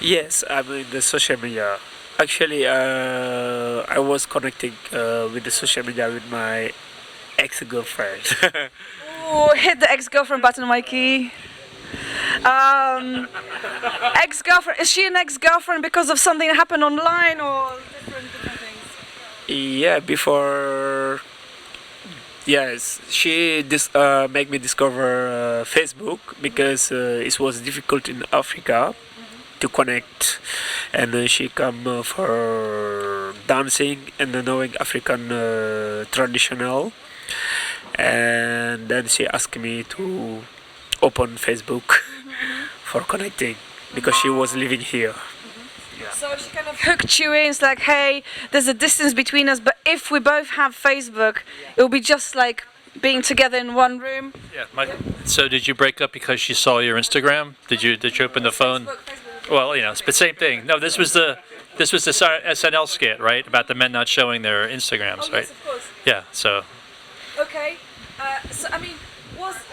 Yes, I'm in the social media. Actually, I was connecting with the social media with my ex-girlfriend. Oh, hit the ex-girlfriend button, Mikey. Ex-girlfriend, is she an ex-girlfriend because of something that happened online or different things? Yeah, before Yes, she made me discover Facebook because it was difficult in Africa to connect, and she come for dancing and knowing African traditional, and then she asked me to open Facebook for connecting because she was living here. So she kind of hooked you in. It's like, hey, there's a distance between us, but if we both have Facebook, it will be just like being together in one room. Yeah. So did you break up because she saw your Instagram? Did you open the phone? Well, but same thing. No, this was the SNL skit, right? About the men not showing their Instagrams, right? Yes, of course. Yeah. So. Okay. So I mean,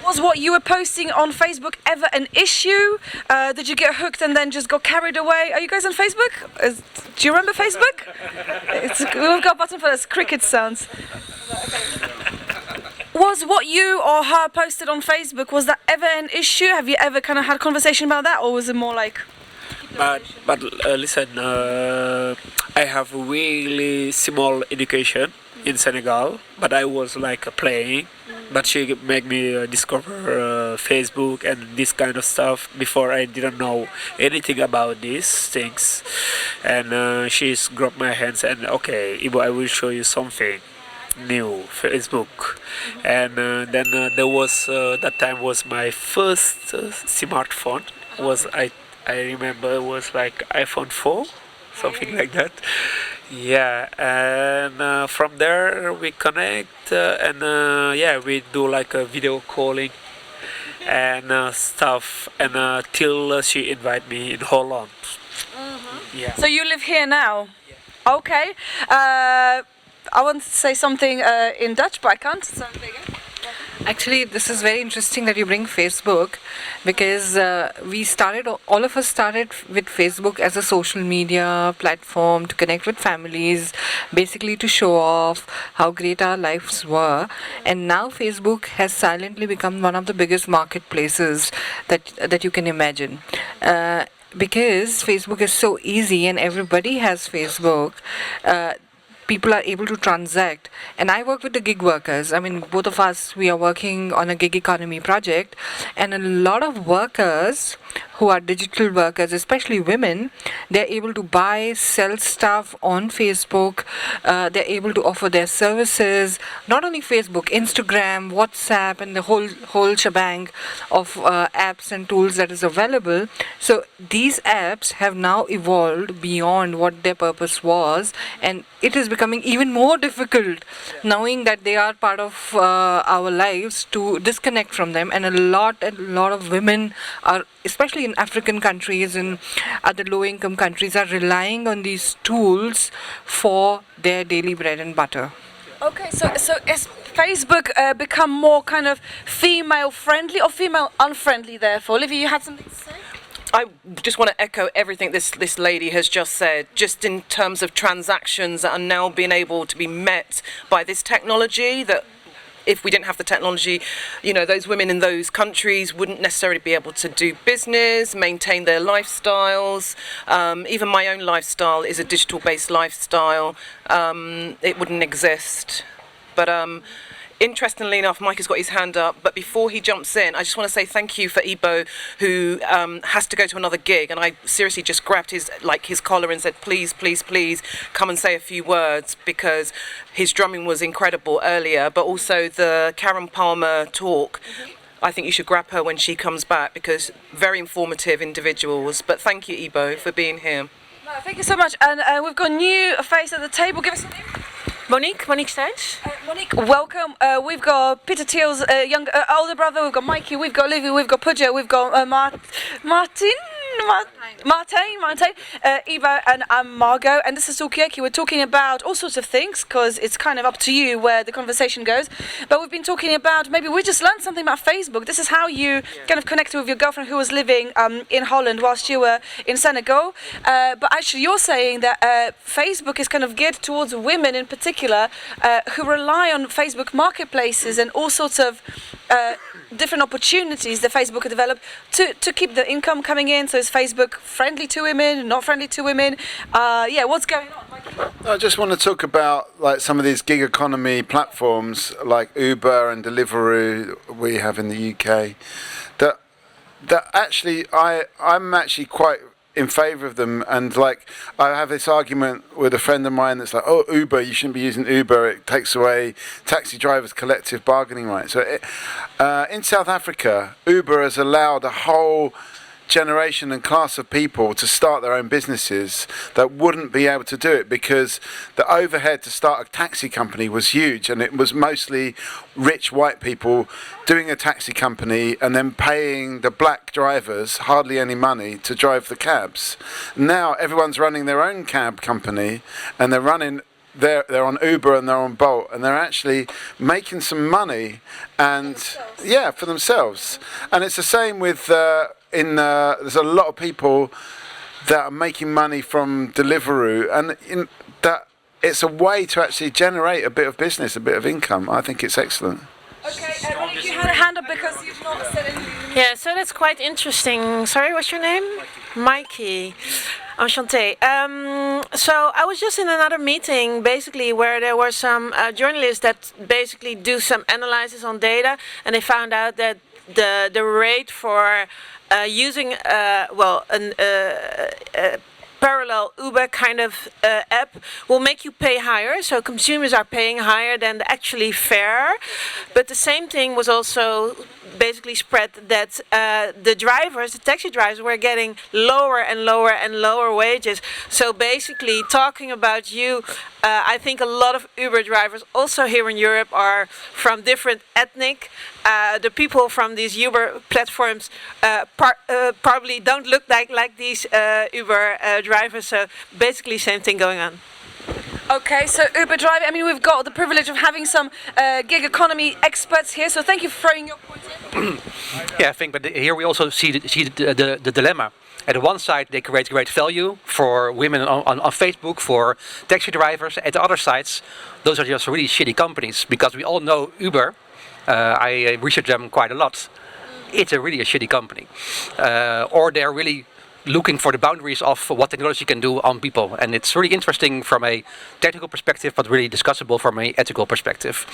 was what you were posting on Facebook ever an issue? Did you get hooked and then just got carried away? Are you guys on Facebook? Do you remember Facebook? We've got a button for this. Cricket sounds. Was what you or her posted on Facebook, was that ever an issue? Have you ever kind of had a conversation about that, or was it more like? But listen, I have really small education in Senegal, but I was like playing. But she made me discover Facebook and this kind of stuff. Before I didn't know anything about these things, and she's grabbed my hands and okay, Ibo, I will show you something new, Facebook. And then there was that time was my first smartphone. I remember it was like iPhone 4, something like that. Yeah, and from there we connect and we do like a video calling and stuff, and till she invite me in Holland. Yeah. So you live here now? Okay. I want to say something in Dutch, but I can't. So Actually, this is very interesting that you bring Facebook, because all of us started with Facebook as a social media platform to connect with families, basically to show off how great our lives were. And now Facebook has silently become one of the biggest marketplaces that you can imagine. Because Facebook is so easy and everybody has Facebook, people are able to transact. And I work with the gig workers. I mean, both of us, we are working on a gig economy project, and a lot of workers who are digital workers, especially women, they're able to buy, sell stuff on Facebook. They're able to offer their services, not only Facebook, Instagram, WhatsApp, and the whole shebang of apps and tools that is available. So these apps have now evolved beyond what their purpose was, and it is becoming even more difficult knowing that they are part of our lives to disconnect from them. And a lot of women are, especially in African countries and other low-income countries, are relying on these tools for their daily bread and butter. Okay, so has Facebook become more kind of female-friendly or female-unfriendly, therefore? Olivia, you had something to say? I just want to echo everything this lady has just said, just in terms of transactions that are now being able to be met by this technology, that if we didn't have the technology, those women in those countries wouldn't necessarily be able to do business, maintain their lifestyles. Even my own lifestyle is a digital-based lifestyle. It wouldn't exist. But interestingly enough, Mike has got his hand up, but before he jumps in, I just want to say thank you for Ibo, who has to go to another gig, and I seriously just grabbed his collar and said, please, please, please, come and say a few words, because his drumming was incredible earlier, but also the Karen Palmer talk. I think you should grab her when she comes back, because very informative individuals. But thank you, Ibo, for being here. No, thank you so much, and we've got a new face at the table. Give us a name. Monique Steins. Monique, welcome. We've got Peter Thiel's older brother, we've got Mikey, we've got Olivia, we've got Pooja, we've got Martin, Eva, and I'm Margot, and this is Talkaoke. We're talking about all sorts of things, because it's kind of up to you where the conversation goes, but we've been talking about, maybe we just learned something about Facebook. This is how you kind of connected with your girlfriend who was living in Holland whilst you were in Senegal, but actually you're saying that Facebook is kind of geared towards women in particular, who rely on Facebook marketplaces and all sorts of different opportunities that Facebook could develop to keep the income coming in. So is Facebook friendly to women, not friendly to women? Yeah, what's going on? I just want to talk about like some of these gig economy platforms like Uber and Deliveroo we have in the UK. That actually I'm actually quite in favour of them, and like I have this argument with a friend of mine that's like, oh, Uber, you shouldn't be using Uber, it takes away taxi drivers' collective bargaining rights. So in South Africa, Uber has allowed a whole generation and class of people to start their own businesses that wouldn't be able to do it because the overhead to start a taxi company was huge, and it was mostly rich white people doing a taxi company and then paying the black drivers hardly any money to drive the cabs. Now everyone's running their own cab company, and they're on Uber and they're on Bolt, and they're actually making some money, and yeah, for themselves. And it's the same with there's a lot of people that are making money from Deliveroo, and that it's a way to actually generate a bit of business, a bit of income. I think it's excellent. Okay, Monique, you had a hand up because you've not said anything. Yeah, so that's quite interesting. Sorry, what's your name? Mikey. Enchanté. So I was just in another meeting, basically, where there were some journalists that basically do some analysis on data, and they found out that the rate for using parallel Uber kind of app will make you pay higher, so consumers are paying higher than the actually fare. But the same thing was also basically spread that the taxi drivers were getting lower and lower and lower wages. So basically talking about I think a lot of Uber drivers also here in Europe are from different ethnic. The people from these Uber platforms probably don't look like these Uber drivers. So basically same thing going on. Okay, so Uber driving, I mean, we've got the privilege of having some gig economy experts here, so thank you for throwing your point in. Yeah, I think, but here we also see the dilemma. At the one side, they create great value for women on Facebook, for taxi drivers. At the other sides, those are just really shitty companies, because we all know Uber. I research them quite a lot. It's really a shitty company. Or they're really looking for the boundaries of what technology can do on people, and it's really interesting from a technical perspective, but really discussable from an ethical perspective.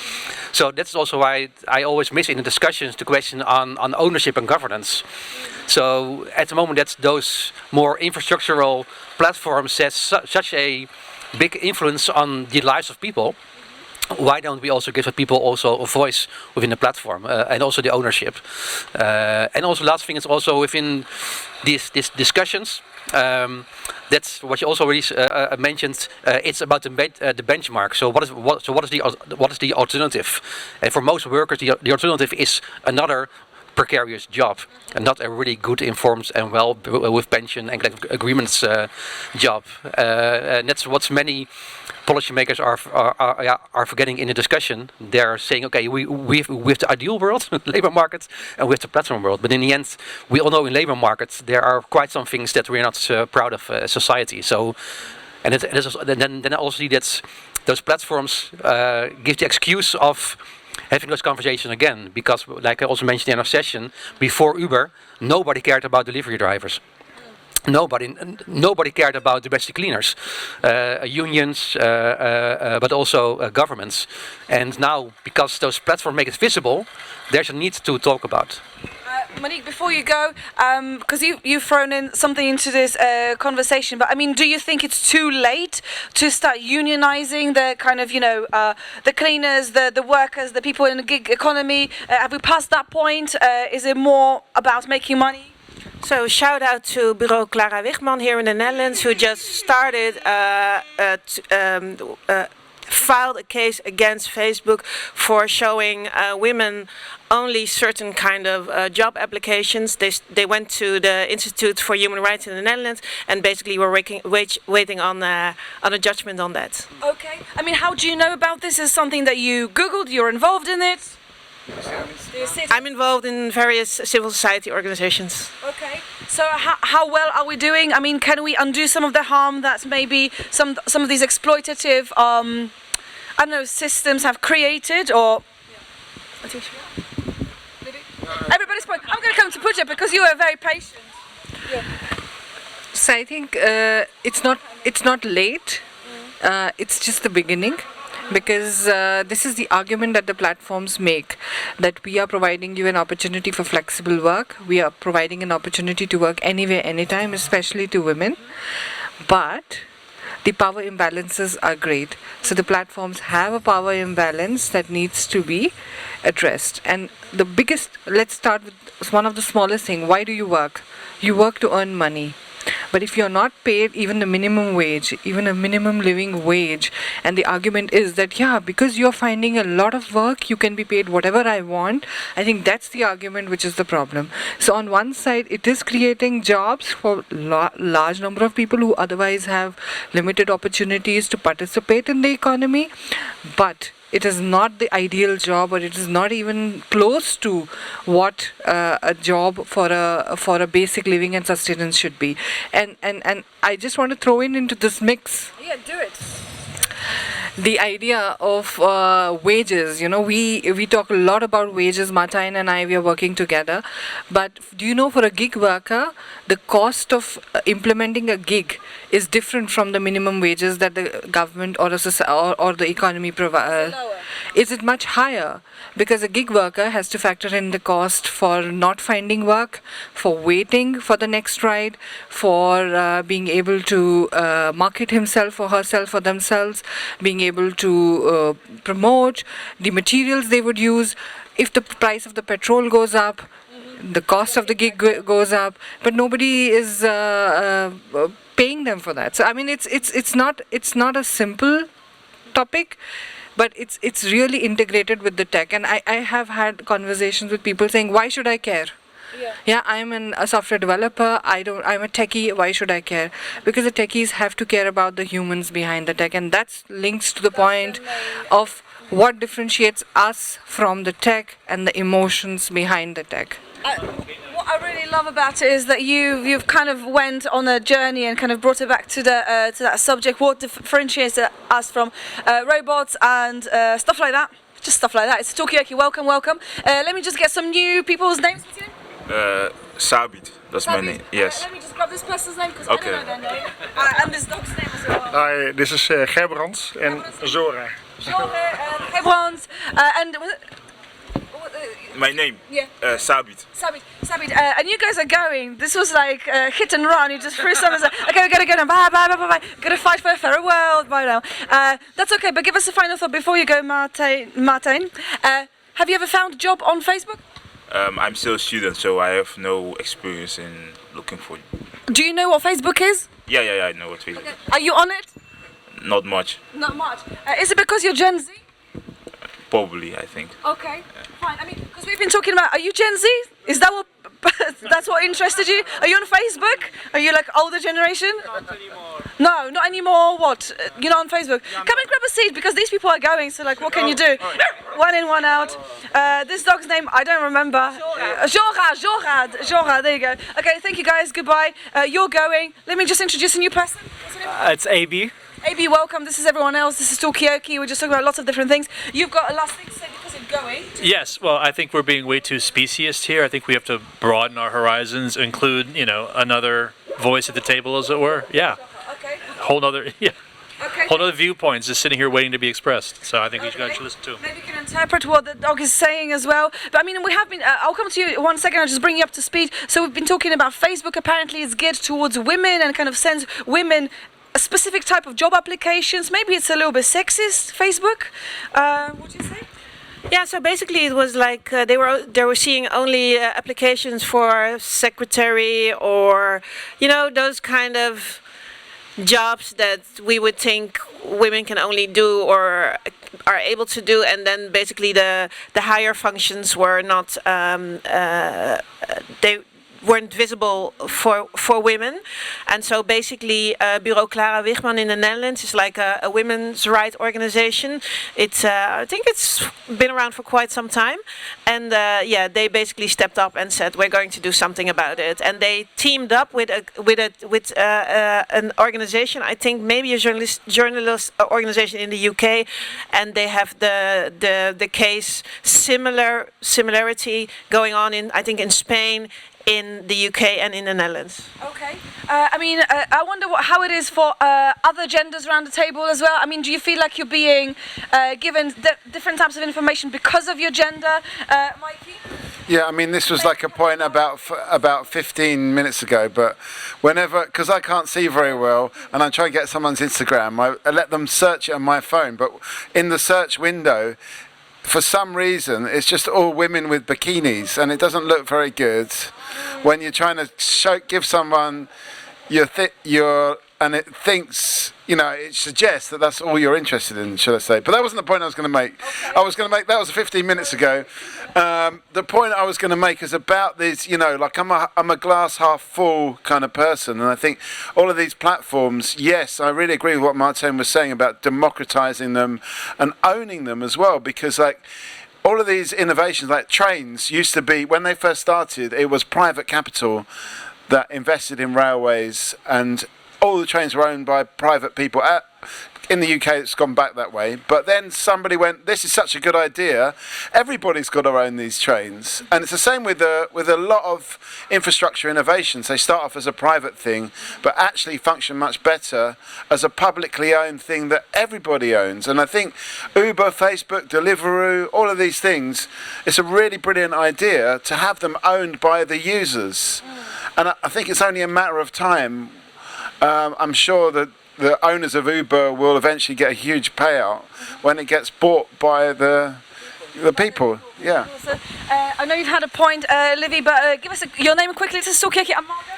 So that's also why I always miss in the discussions the question on ownership and governance. So at the moment, that's those more infrastructural platforms has such a big influence on the lives of people. Why don't we also give the people also a voice within the platform and also the ownership? And also last thing is also within these discussions, that's what you also already mentioned. It's about the benchmark. So what is the alternative? And for most workers, the alternative is another precarious job, and not a really good informed and well with pension and collective agreements job. And that's what many policymakers are forgetting in the discussion. They're saying, okay, we have the ideal world, labor market, and we have the platform world. But in the end, we all know in labor markets there are quite some things that we're not proud of as society. So, and then I also see that those platforms give the excuse of having those conversations again, because like I also mentioned in our session, before Uber, nobody cared about delivery drivers. Nobody cared about domestic cleaners, unions, but also governments. And now, because those platforms make it visible, there's a need to talk about. Monique, before you go, because you've thrown in something into this conversation, but I mean, do you think it's too late to start unionizing the kind of, the cleaners, the workers, the people in the gig economy? Have we passed that point? Is it more about making money? So shout out to Bureau Clara Wichman here in the Netherlands, who just started filed a case against Facebook for showing women only certain kind of job applications. They went to the Institute for Human Rights in the Netherlands and basically were waiting on a judgment on that. Okay. I mean, how do you know about this? Is something that you Googled? You're involved in it? I'm involved in various civil society organizations. Okay. So how well are we doing? I mean, can we undo some of the harm that maybe some of these exploitative systems have created? Or Everybody's point. I'm going to come to Pooja because you were very patient. Yeah. So I think it's not late. It's just the beginning. Because this is the argument that the platforms make, that we are providing you an opportunity for flexible work, we are providing an opportunity to work anywhere, anytime, especially to women. But the power imbalances are great. So the platforms have a power imbalance that needs to be addressed. And the biggest, let's start with one of the smallest things. Why do you work? You work to earn money. But if you're not paid even the minimum wage, even a minimum living wage, and the argument is that, yeah, because you're finding a lot of work, you can be paid whatever I want, I think that's the argument which is the problem. So on one side, it is creating jobs for large number of people who otherwise have limited opportunities to participate in the economy, but it is not the ideal job, or it is not even close to what a job for a basic living and sustenance should be. And I just want to throw into this mix. Yeah, do it. The idea of wages, we talk a lot about wages. Martijn and I, we are working together. But do you know, for a gig worker, the cost of implementing a gig is different from the minimum wages that the government or the economy provides. Is it much higher? Because a gig worker has to factor in the cost for not finding work, for waiting for the next ride, for being able to market himself or herself or themselves, being able to promote the materials they would use. If the price of the petrol goes up, the cost of the gig goes up, but nobody is paying them for that. So I mean, it's not a simple topic, but it's really integrated with the tech. And I have had conversations with people saying, why should I care? Yeah, I'm a software developer. I'm a techie. Why should I care? Because the techies have to care about the humans behind the tech, and that's links to the point of what differentiates us from the tech and the emotions behind the tech. What I really love about it is that you've kind of went on a journey and kind of brought it back to that subject. What differentiates us from robots and stuff like that? Just stuff like that. It's Talkaoke. Welcome. Let me just get some new people's names. What's your name? Sabit, that's my name, yes. Let me just grab this person's name because Okay. I don't know their name. And this dog's name as well. Hi, this is Gerbrand and Zora. Gerbrand, and My name? Yeah. Sabit. Sabit, and you guys are going. This was like hit and run. You just threw something. Okay, we gotta go now. Bye. Gotta fight for a fairer world. Bye now. That's okay, but give us a final thought before you go, Martijn. Have you ever found a job on Facebook? I'm still a student, so I have no experience in looking for. Do you know what Facebook is? Yeah, I know what Facebook is. Are you on it? Not much, Not much. Is it because you're Gen Z? probably, I think. Okay, fine. I mean, because we've been talking about, are you Gen Z? Is that what, that's what interested you? Are you on Facebook? Are you like older generation? Not anymore. No, not anymore. What? You're not on Facebook? Come and grab a seat because these people are going, so like, what can you do? One in, one out. This dog's name, I don't remember. Jora, there you go. Okay, thank you guys, goodbye. You're going. Let me just introduce a new person. What's her name? It's AB. AB, welcome. This is everyone else. This is Talkaoke. We're just talking about lots of different things. You've got a last thing to say because you're going. Yes, well, I think we're being way too speciesist here. I think we have to broaden our horizons, include, another voice at the table, as it were. Yeah. Okay. Whole other viewpoints just sitting here waiting to be expressed. So I think we should actually listen to them. Maybe you can interpret what the dog is saying as well. But I mean, we have been, I'll come to you one second, I'll just bring you up to speed. So we've been talking about Facebook. Apparently it's geared towards women and kind of sends women a specific type of job applications. Maybe it's a little bit sexist, Facebook. What do you say? Yeah, so basically it was like they were seeing only applications for secretary or those kind of jobs that we would think women can only do or are able to do, and then basically the higher functions were not weren't visible for women. And so basically Bureau Clara Wigman in the Netherlands is like a women's rights organization. It's I think it's been around for quite some time, and they basically stepped up and said we're going to do something about it. And they teamed up with an organization, I think maybe a journalist organization in the UK, and they have the case similarity going on in, I think, in Spain, in the UK, and in the Netherlands. Okay. I wonder how it is for other genders around the table as well. I mean, do you feel like you're being given different types of information because of your gender, Mikey? Yeah, I mean, this was like a point about 15 minutes ago, but whenever, because I can't see very well, and I try to get someone's Instagram, I let them search it on my phone, but in the search window, for some reason, it's just all women with bikinis, and it doesn't look very good when you're trying to give someone and it thinks, it suggests that that's all you're interested in, should I say. But that wasn't the point I was going to make. Okay. That was 15 minutes ago. The point I was going to make is about these, like I'm a glass half full kind of person, and I think all of these platforms, yes, I really agree with what Martin was saying about democratizing them and owning them as well, because like all of these innovations, like trains used to be, when they first started, it was private capital that invested in railways, and all the trains were owned by private people. In the UK, it's gone back that way. But then somebody went, this is such a good idea. Everybody's got to own these trains. And it's the same with a lot of infrastructure innovations. They start off as a private thing, but actually function much better as a publicly owned thing that everybody owns. And I think Uber, Facebook, Deliveroo, all of these things, it's a really brilliant idea to have them owned by the users. And I think it's only a matter of time. I'm sure that the owners of Uber will eventually get a huge payout when it gets bought by the people. Yeah. I know you've had a point, Livy, but give us your name quickly to Talkaoke and Margot.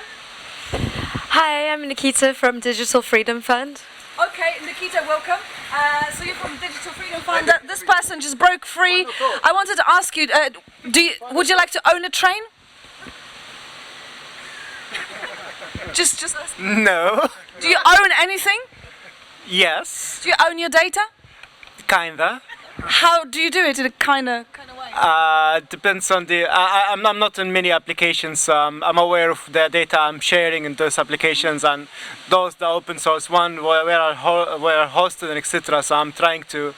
Hi, I'm Nikita from Digital Freedom Fund. Okay, Nikita, welcome. So you're from Digital Freedom Fund. This person just broke free. I wanted to ask you, would you like to own a train? Just No. Do you own anything? Yes. Do you own your data? Kinda. How do you do it in a kind of way? Depends on the. I'm not in many applications. I'm aware of the data I'm sharing in those applications, and those the open source one where are hosted and etc. So I'm trying to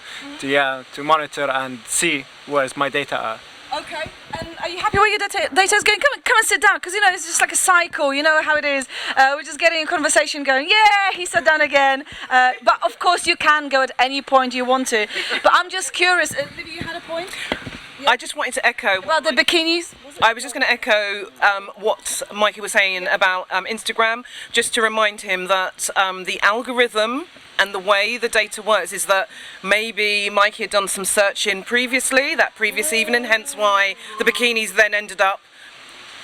monitor and see where's my data are. Okay, and are you happy where your data is going? Come and sit down, because it's just like a cycle, you know how it is. We're just getting a conversation going, yeah, he sat down again. But of course you can go at any point you want to. But I'm just curious, Livy, you had a point? Yeah. I just wanted to echo... About the bikinis? I was just going to echo what Mikey was saying about Instagram, just to remind him that the algorithm and the way the data works is that maybe Mikey had done some searching previously, that previous evening, hence why the bikinis then ended up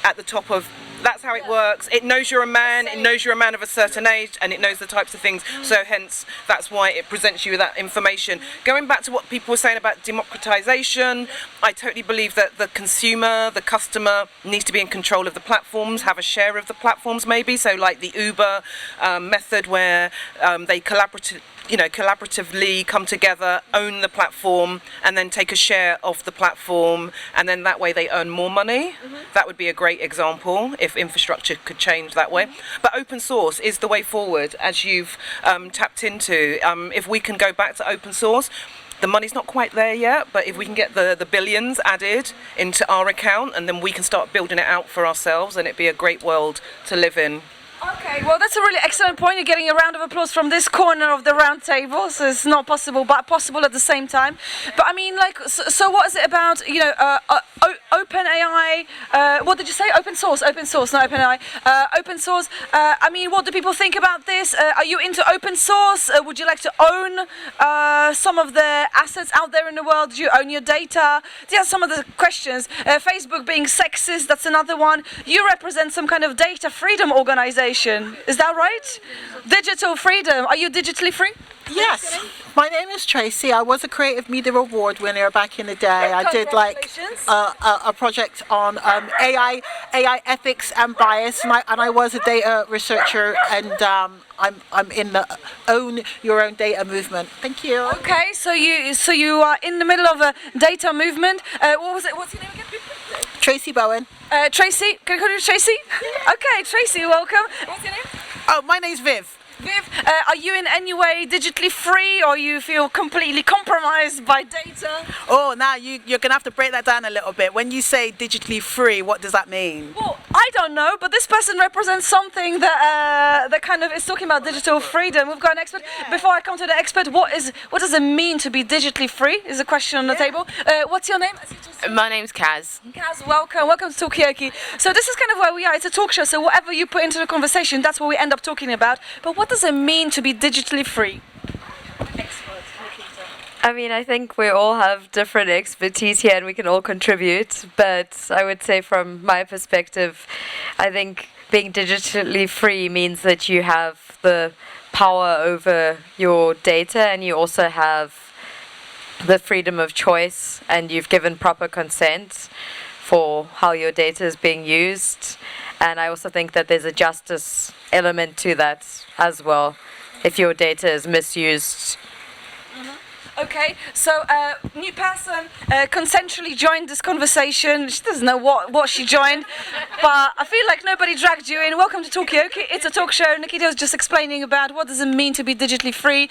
at the top of... That's how it works. It knows you're a man, it knows you're a man of a certain age, and it knows the types of things, so hence that's why it presents you with that information. Going back to what people were saying about democratization, I totally believe that the consumer, the customer, needs to be in control of the platforms, have a share of the platforms maybe, so like the Uber method where they collaboratively come together, own the platform, and then take a share of the platform, and then that way they earn more money. That would be a great example if infrastructure could change that way. But open source is the way forward, as you've tapped into. If we can go back to open source, the money's not quite there yet, but if we can get the billions added into our account, and then we can start building it out for ourselves, and it'd be a great world to live in. Okay, well that's a really excellent point. You're getting a round of applause from this corner of the round table, so it's not possible, but possible at the same time. But I mean, like, so what is it about, open AI, what did you say? Open source, not open AI. Open source, I mean, what do people think about this? Are you into open source? Would you like to own some of the assets out there in the world? Do you own your data? These are some of the questions. Facebook being sexist, that's another one. You represent some kind of data freedom organization. Is that right? Digital freedom. Are you digitally free? Yes, my name is Tracy. I was a Creative Media Award winner back in the day. I did like a project on AI ethics and bias, and I was a data researcher, and I'm in the Own Your Own Data movement. Thank you. Okay, so you are in the middle of a data movement. What was it? What's your name again? Tracy Bowen. Tracy, can I call you Tracy? Okay, Tracy, welcome. What's your name? Oh, my name's Viv. Viv, are you in any way digitally free, or you feel completely compromised by data? Oh, now you're going to have to break that down a little bit. When you say digitally free, what does that mean? Well, I don't know, but this person represents something that kind of is talking about digital freedom. We've got an expert. Before I come to the expert, what does it mean to be digitally free? Is a question on the table. What's your name? My name's Kaz. Kaz, welcome to Talkaoke. So this is kind of where we are. It's a talk show, so whatever you put into the conversation, that's what we end up talking about. But what does it mean to be digitally free? I mean, I think we all have different expertise here and we can all contribute. But I would say from my perspective, I think being digitally free means that you have the power over your data and you also have the freedom of choice and you've given proper consent for how your data is being used. And I also think that there's a justice element to that as well, if your data is misused. Okay, so new person consensually joined this conversation. She doesn't know what she joined, but I feel like nobody dragged you in. Welcome to Talkaoke. It's a talk show. Nikita was just explaining about what does it mean to be digitally free.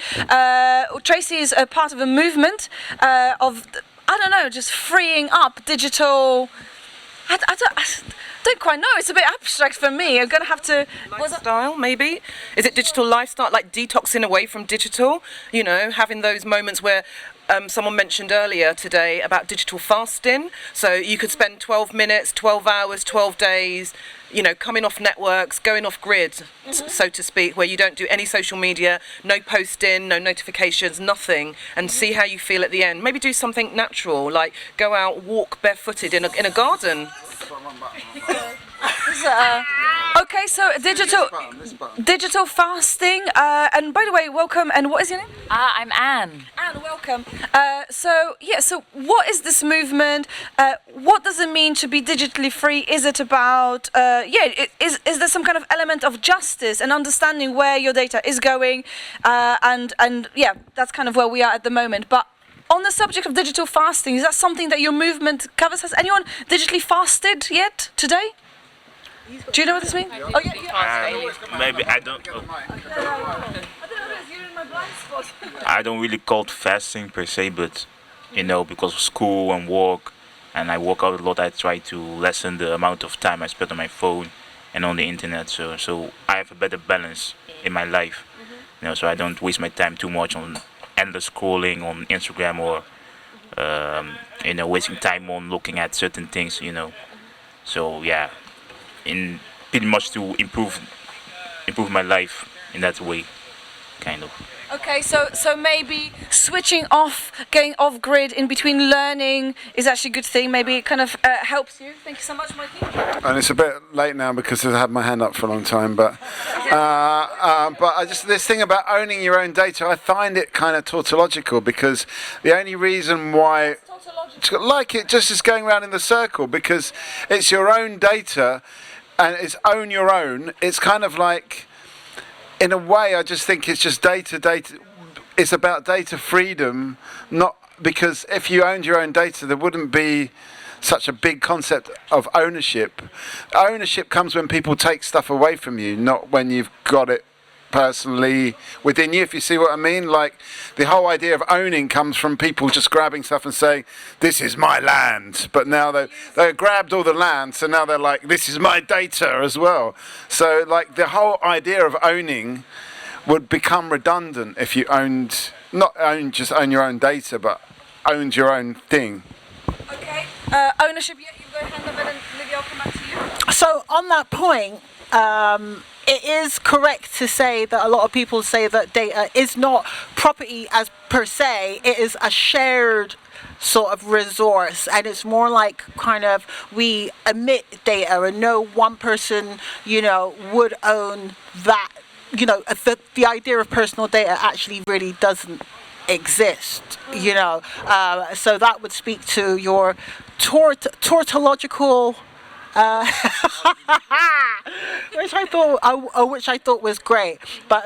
Tracy is a part of a movement of, I don't know, just freeing up digital. I don't quite know. It's a bit abstract for me. I'm gonna have to. Lifestyle, maybe? Is it digital lifestyle, like detoxing away from digital? You know, having those moments where someone mentioned earlier today about digital fasting. So you could spend 12 minutes, 12 hours, 12 days, you know, coming off networks, going off grid, so to speak, where you don't do any social media, no posting, no notifications, nothing, and see how you feel at the end. Maybe do something natural, like go out, walk barefooted in a garden. Okay, so digital fasting, and by the way, welcome. And what is your name? I'm Anne. Anne, welcome. So what is this movement? What does it mean to be digitally free? Is it about is there some kind of element of justice and understanding where your data is going? And yeah, that's kind of where we are at the moment. But on the subject of digital fasting, is that something that your movement covers? Has anyone digitally fasted yet today? Do you know what this means? Oh, yeah. Maybe I don't. I don't really call it fasting per se, but you know, because of school and work, and I work out a lot, I try to lessen the amount of time I spend on my phone and on the internet. So I have a better balance in my life. You know, so I don't waste my time too much on endless scrolling on Instagram or you know, wasting time on looking at certain things. You know, so yeah. In pretty much to improve my life in that way, kind of. Okay, so maybe switching off, going off grid in between learning is actually a good thing. Maybe it kind of helps you. Thank you so much, Mikey. And it's a bit late now because I've had my hand up for a long time, but I just, this thing about owning your own data, I find it kind of tautological, because the only reason why, like it just is going around in the circle, because it's your own data and it's own your own. It's kind of like, in a way, I just think it's just data. It's about data freedom, not because if you owned your own data, there wouldn't be such a big concept of ownership. Ownership comes when people take stuff away from you, not when you've got it personally within you, if you see what I mean. Like, the whole idea of owning comes from people just grabbing stuff and saying, this is my land, but now they grabbed all the land, so now they're like, this is my data as well. So like the whole idea of owning would become redundant if you just own your own data, but owned your own thing. Okay, ownership, yeah, you go hand up and then maybe I'll come back to you. So on that point, it is correct to say that a lot of people say that data is not property as per se. It is a shared sort of resource, and it's more like kind of we emit data and no one person, you know, would own that the idea of personal data actually really doesn't exist, so that would speak to your tautological which I thought was great, but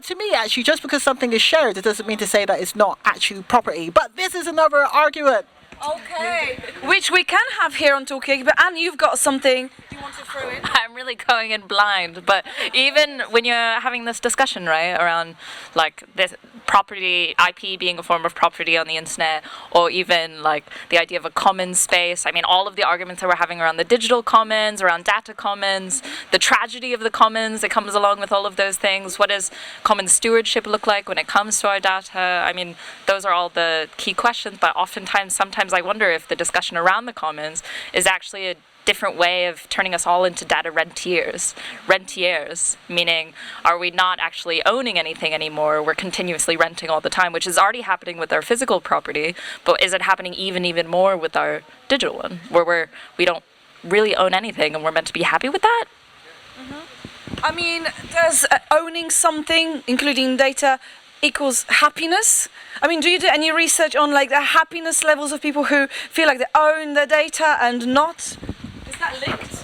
to me, actually, just because something is shared, it doesn't mean to say that it's not actually property. But this is another argument. Okay, which we can have here on Talkaoke, but Anne, you've got something you want to throw in? I'm really going in blind, but even when you're having this discussion, right, around like this property, IP being a form of property on the internet, or even like the idea of a common space. I mean, all of the arguments that we're having around the digital commons, around data commons, the tragedy of the commons that comes along with all of those things. What does common stewardship look like when it comes to our data? I mean, those are all the key questions, but sometimes I wonder if the discussion around the commons is actually a different way of turning us all into data rentiers, meaning are we not actually owning anything anymore? We're continuously renting all the time, which is already happening with our physical property, but is it happening even more with our digital one, where we don't really own anything and we're meant to be happy with that? I mean, does owning something, including data, equals happiness? I mean, do you do any research on like the happiness levels of people who feel like they own their data and not? Is that linked?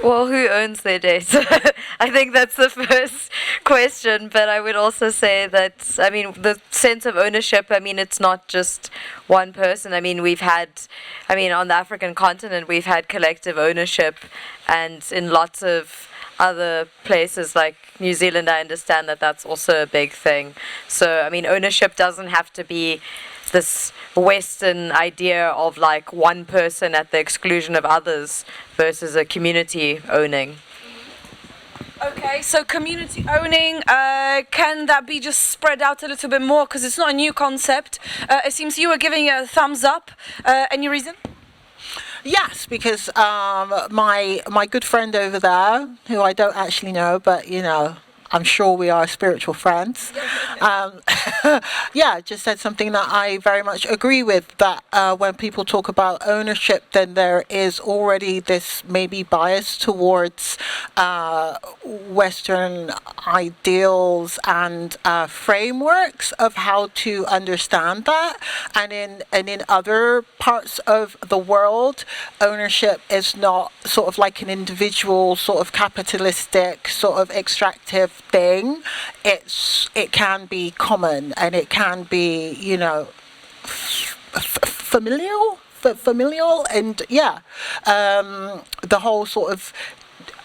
Well, who owns their data? I think that's the first question, but I would also say that, I mean, the sense of ownership, I mean, it's not just one person. I mean, on the African continent, we've had collective ownership, and in lots of other places like New Zealand, I understand that that's also a big thing. So, I mean, ownership doesn't have to be this Western idea of like one person at the exclusion of others versus a community owning. Okay, so community owning, can that be just spread out a little bit more? Because it's not a new concept. It seems you were giving a thumbs up. Any reason? Yes, because my good friend over there, who I don't actually know, but I'm sure we are spiritual friends. Just said something that I very much agree with, that when people talk about ownership, then there is already this maybe bias towards Western ideals and frameworks of how to understand that. And in other parts of the world, ownership is not sort of like an individual sort of capitalistic sort of extractive thing. It can be common, and it can be familial, and the whole sort of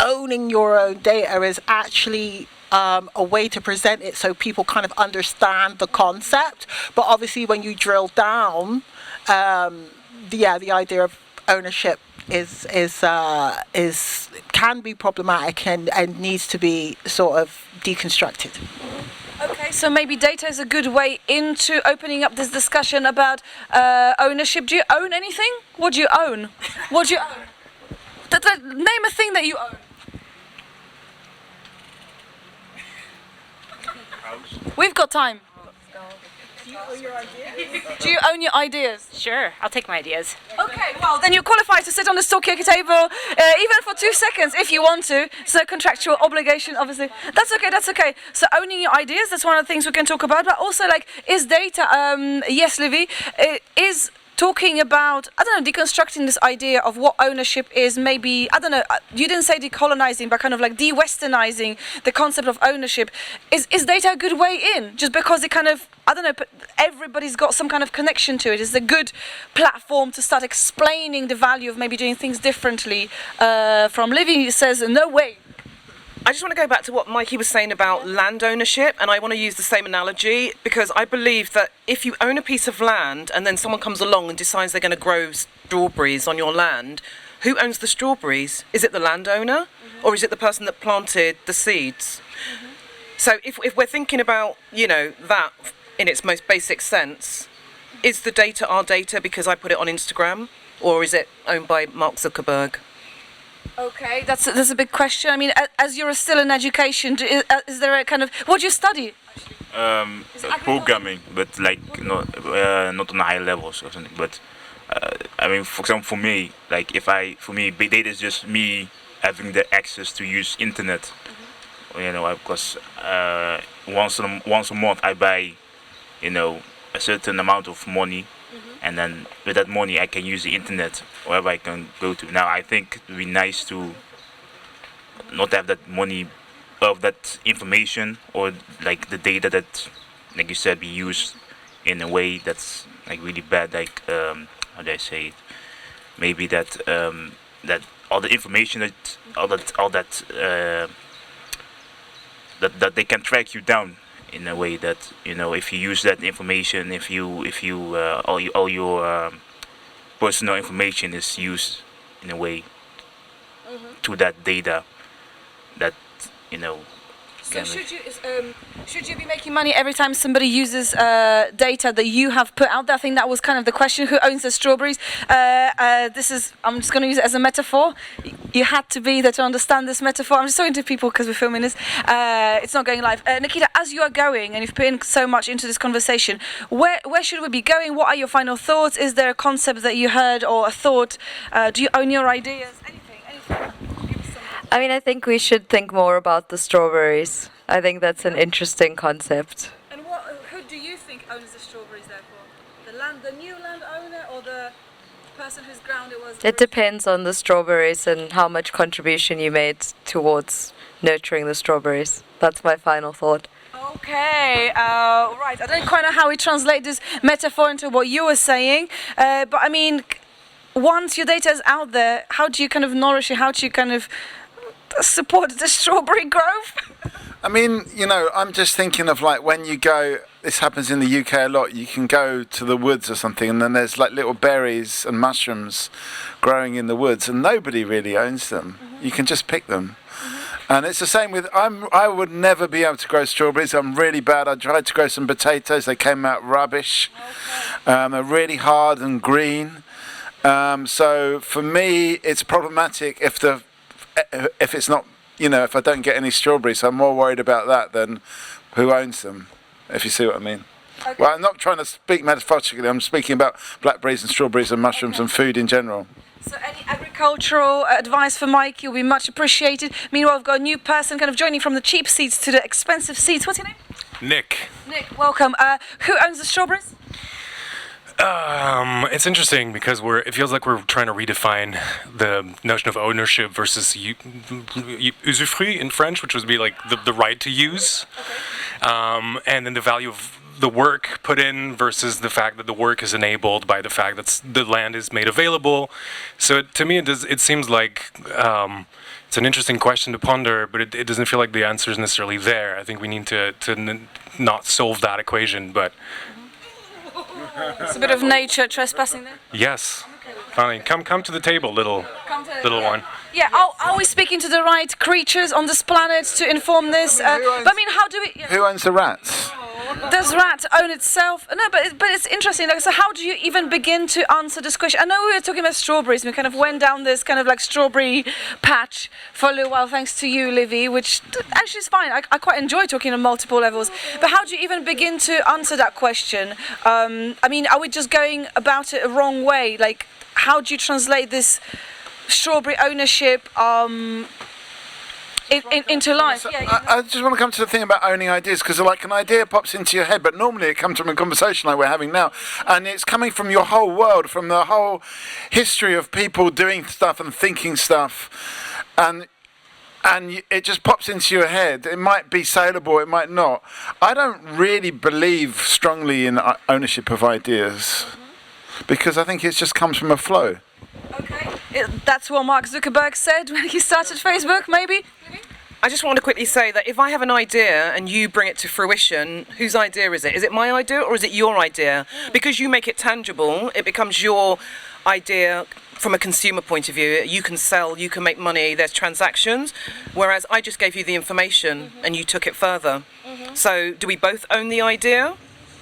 owning your own data is actually a way to present it so people kind of understand the concept. But obviously when you drill down, the idea of ownership is can be problematic and needs to be sort of deconstructed. Okay, so maybe data is a good way into opening up this discussion about ownership. Do you own anything? What do you own? What do you own? Name a thing that you own. We've got time. Do you own your ideas? Do you own your ideas? Sure, I'll take my ideas. Okay, well, then you're qualified to sit on the Talkaoke table, even for 2 seconds if you want to. It's a contractual obligation, obviously. That's okay. So owning your ideas, that's one of the things we can talk about. But also, like, is data, yes, Livy, is talking about, deconstructing this idea of what ownership is, maybe, you didn't say decolonizing, but kind of like de-westernizing the concept of ownership. Is data a good way in? Just because it kind of, everybody's got some kind of connection to it. Is it a good platform to start explaining the value of maybe doing things differently? From Livy says, no way. I just want to go back to what Mikey was saying about land ownership, and I want to use the same analogy, because I believe that if you own a piece of land and then someone comes along and decides they're going to grow strawberries on your land, who owns the strawberries? Is it the landowner, or is it the person that planted the seeds? So if we're thinking about, that in its most basic sense, is the data our data because I put it on Instagram, or is it owned by Mark Zuckerberg? Okay, that's a big question. I mean, as you're still in education, is there a kind of, what do you study? Programming, but like not on high levels or something. But for example, for me, like big data is just me having the access to use internet. because once a month I buy, a certain amount of money, and then with that money I can use the internet wherever I can go to. Now I think it would be nice to not have that money of that information or like the data that, like you said, be used in a way that's like really bad. Like how do I say it? Maybe that that all the information that they can track you down in a way that if you use that information, if you all your personal information is used in a way to that data that So should you be making money every time somebody uses data that you have put out there? I think that was kind of the question. Who owns the strawberries? I'm just going to use it as a metaphor. You had to be there to understand this metaphor. I'm just talking to people because we're filming this. It's not going live. Nikita, as you are going and you've put in so much into this conversation, where should we be going? What are your final thoughts? Is there a concept that you heard or a thought? Do you own your ideas? Anything? I mean, I think we should think more about the strawberries. I think that's an interesting concept. And who do you think owns the strawberries therefore? The new landowner or the person whose ground it was? It depends on the strawberries and how much contribution you made towards nurturing the strawberries. That's my final thought. Okay, right. I don't quite know how we translate this metaphor into what you were saying, but I mean, once your data is out there, how do you kind of nourish it? How do you kind of support the strawberry growth? I mean, I'm just thinking of like when you go, this happens in the UK a lot, you can go to the woods or something and then there's like little berries and mushrooms growing in the woods and nobody really owns them. You can just pick them. And it's the same with, I would never be able to grow strawberries. I'm really bad. I tried to grow some potatoes. They came out rubbish. They're really hard and green. So for me, it's problematic if it's not, if I don't get any strawberries. I'm more worried about that than who owns them, if you see what I mean. Okay. Well, I'm not trying to speak metaphorically. I'm speaking about blackberries and strawberries and mushrooms and food in general. So any agricultural advice for Mike will be much appreciated. Meanwhile, I've got a new person kind of joining from the cheap seats to the expensive seats. What's your name? Nick. Nick, welcome. Who owns the strawberries? It's interesting because it feels like we're trying to redefine the notion of ownership versus usufruit in French, which would be like the right to use, and then the value of the work put in versus the fact that the work is enabled by the fact that the land is made available. So to me, it seems like it's an interesting question to ponder, but it doesn't feel like the answer is necessarily there. I think we need to not solve that equation, but. It's a bit of nature trespassing there. Yes. Finally, come to the table, little one. Yeah. Are we speaking to the right creatures on this planet to inform this? But I mean, how do we? Yeah. Who owns the rats? Does rat own itself? No, but it's interesting. Like, so how do you even begin to answer this question? I know we were talking about strawberries. We kind of went down this kind of like strawberry patch for a little while, thanks to you, Livy, which actually is fine. I quite enjoy talking on multiple levels. But how do you even begin to answer that question? I mean, are we just going about it a wrong way? Like, how do you translate this strawberry ownership into life? I just want to come to the thing about owning ideas, because like an idea pops into your head, but normally it comes from a conversation like we're having now, and it's coming from your whole world, from the whole history of people doing stuff and thinking stuff, and it just pops into your head. It might be saleable, it might not. I don't really believe strongly in ownership of ideas, because I think it just comes from a flow. Okay, that's what Mark Zuckerberg said when he started Facebook, maybe? I just want to quickly say that if I have an idea and you bring it to fruition, whose idea is it? Is it my idea or is it your idea? Because you make it tangible, it becomes your idea from a consumer point of view. You can sell, you can make money, there's transactions, whereas I just gave you the information and you took it further. So do we both own the idea?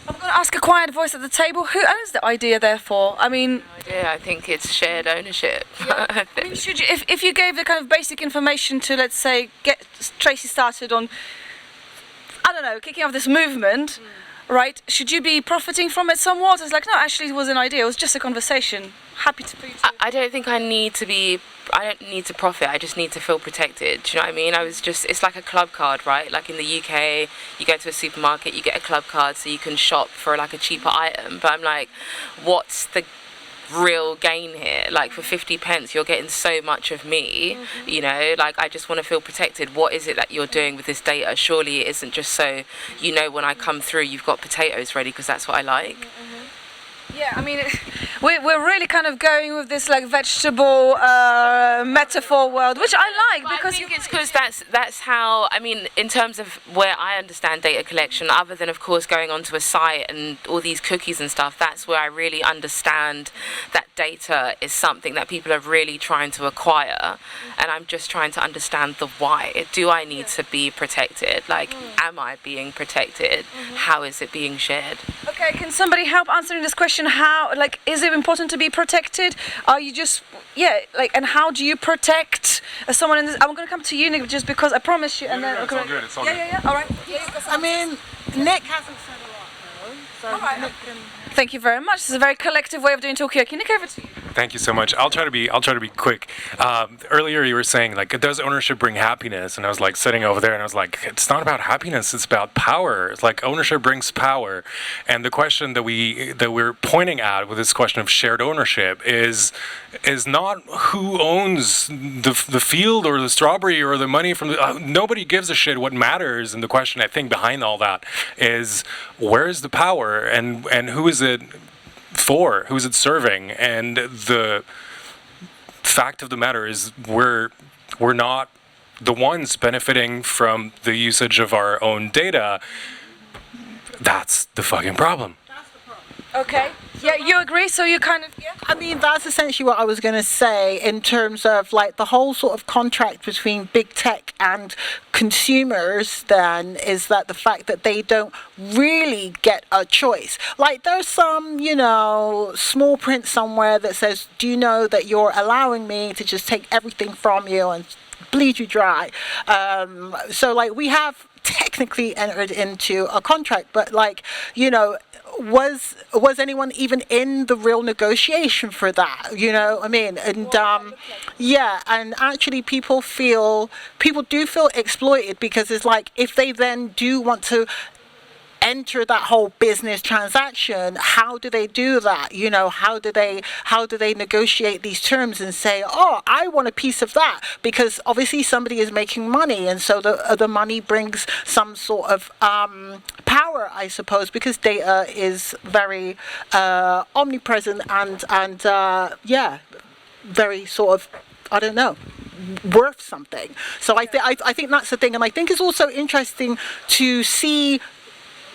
I'm going to ask a quiet voice at the table. Who owns the idea, therefore? I mean... Yeah, I think it's shared ownership. Yeah. I mean, should you, if you gave the kind of basic information to, let's say, get Tracy started on, I don't know, kicking off this movement, right? Should you be profiting from it somewhat? It's like, no, actually, it was an idea. It was just a conversation. Happy to be. I don't think I need to be. I don't need to profit. I just need to feel protected. Do you know what I mean? It's like a club card, right? Like in the UK, you go to a supermarket, you get a club card so you can shop for like a cheaper item. But I'm like, what's the real gain here? Like for 50 pence you're getting so much of me, you know, like I just want to feel protected. What is it that you're doing with this data? Surely it isn't just so, you know, when I come through you've got potatoes ready because that's what I like. Yeah, I mean, we're really kind of going with this like vegetable metaphor world, which I like because I think it's because that's how, I mean, in terms of where I understand data collection, other than of course going onto a site and all these cookies and stuff, that's where I really understand that data is something that people are really trying to acquire, and I'm just trying to understand the why. Do I need to be protected? Like, am I being protected? How is it being shared? Okay, can somebody help answering this question? How, like, is it important to be protected? Are you just, yeah, like, and how do you protect someone in this? I'm going to come to you, Nick, just because I promise you. And then it's all good. It's all good. Yeah. All right. I mean, Nick hasn't said a lot, though. So All right. Nick can... Thank you very much. This is a very collective way of doing Talkaoke. Nick, over to you. Thank you so much. I'll try to be quick. Earlier you were saying like, does ownership bring happiness? And I was like sitting over there and I was like, it's not about happiness, it's about power. It's like ownership brings power. And the question that we're pointing at with this question of shared ownership is not who owns the field or the strawberry or the money from the, nobody gives a shit. What matters, and the question I think behind all that is, where is the power and who is it for? Who's it serving? And the fact of the matter is we're not the ones benefiting from the usage of our own data. That's the fucking problem. Okay. Yeah, you agree? So you kind of, yeah? I mean, that's essentially what I was going to say in terms of like the whole sort of contract between big tech and consumers then is that the fact that they don't really get a choice. Like there's some, you know, small print somewhere that says, do you know that you're allowing me to just take everything from you and bleed you dry? So like we have technically entered into a contract, but like, you know, was anyone even in the real negotiation for that? You know, I mean, and yeah, and actually people do feel exploited because it's like if they then do want to enter that whole business transaction, how do they do that? You know, how do they negotiate these terms and say, oh, I want a piece of that? Because obviously somebody is making money, and so the money brings some sort of power, I suppose, because data is very omnipresent and yeah, very sort of, I don't know, worth something. So I think that's the thing, and I think it's also interesting to see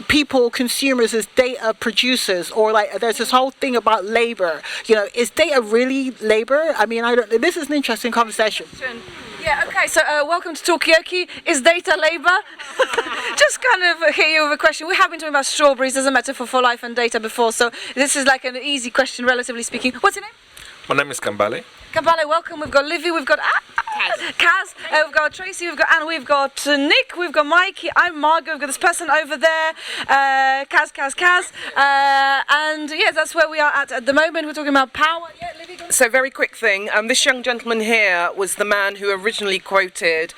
people, consumers, as data producers, or like there's this whole thing about labor. You know, is data really labor? I mean, this is an interesting conversation. Yeah, okay, so welcome to Talkaoke. Is data labor? Just kind of hit you with a question. We have been talking about strawberries as a metaphor for life and data before, so this is like an easy question, relatively speaking. What's your name? My name is Kambale. Kambale, welcome. We've got Livy, we've got Kaz, we've got Tracy, we've got Anne, we've got Nick, we've got Mikey, I'm Margot, we've got this person over there, Kaz. And yeah, that's where we are at the moment. We're talking about power. Yeah, Livy, go on. So very quick thing, this young gentleman here was the man who originally quoted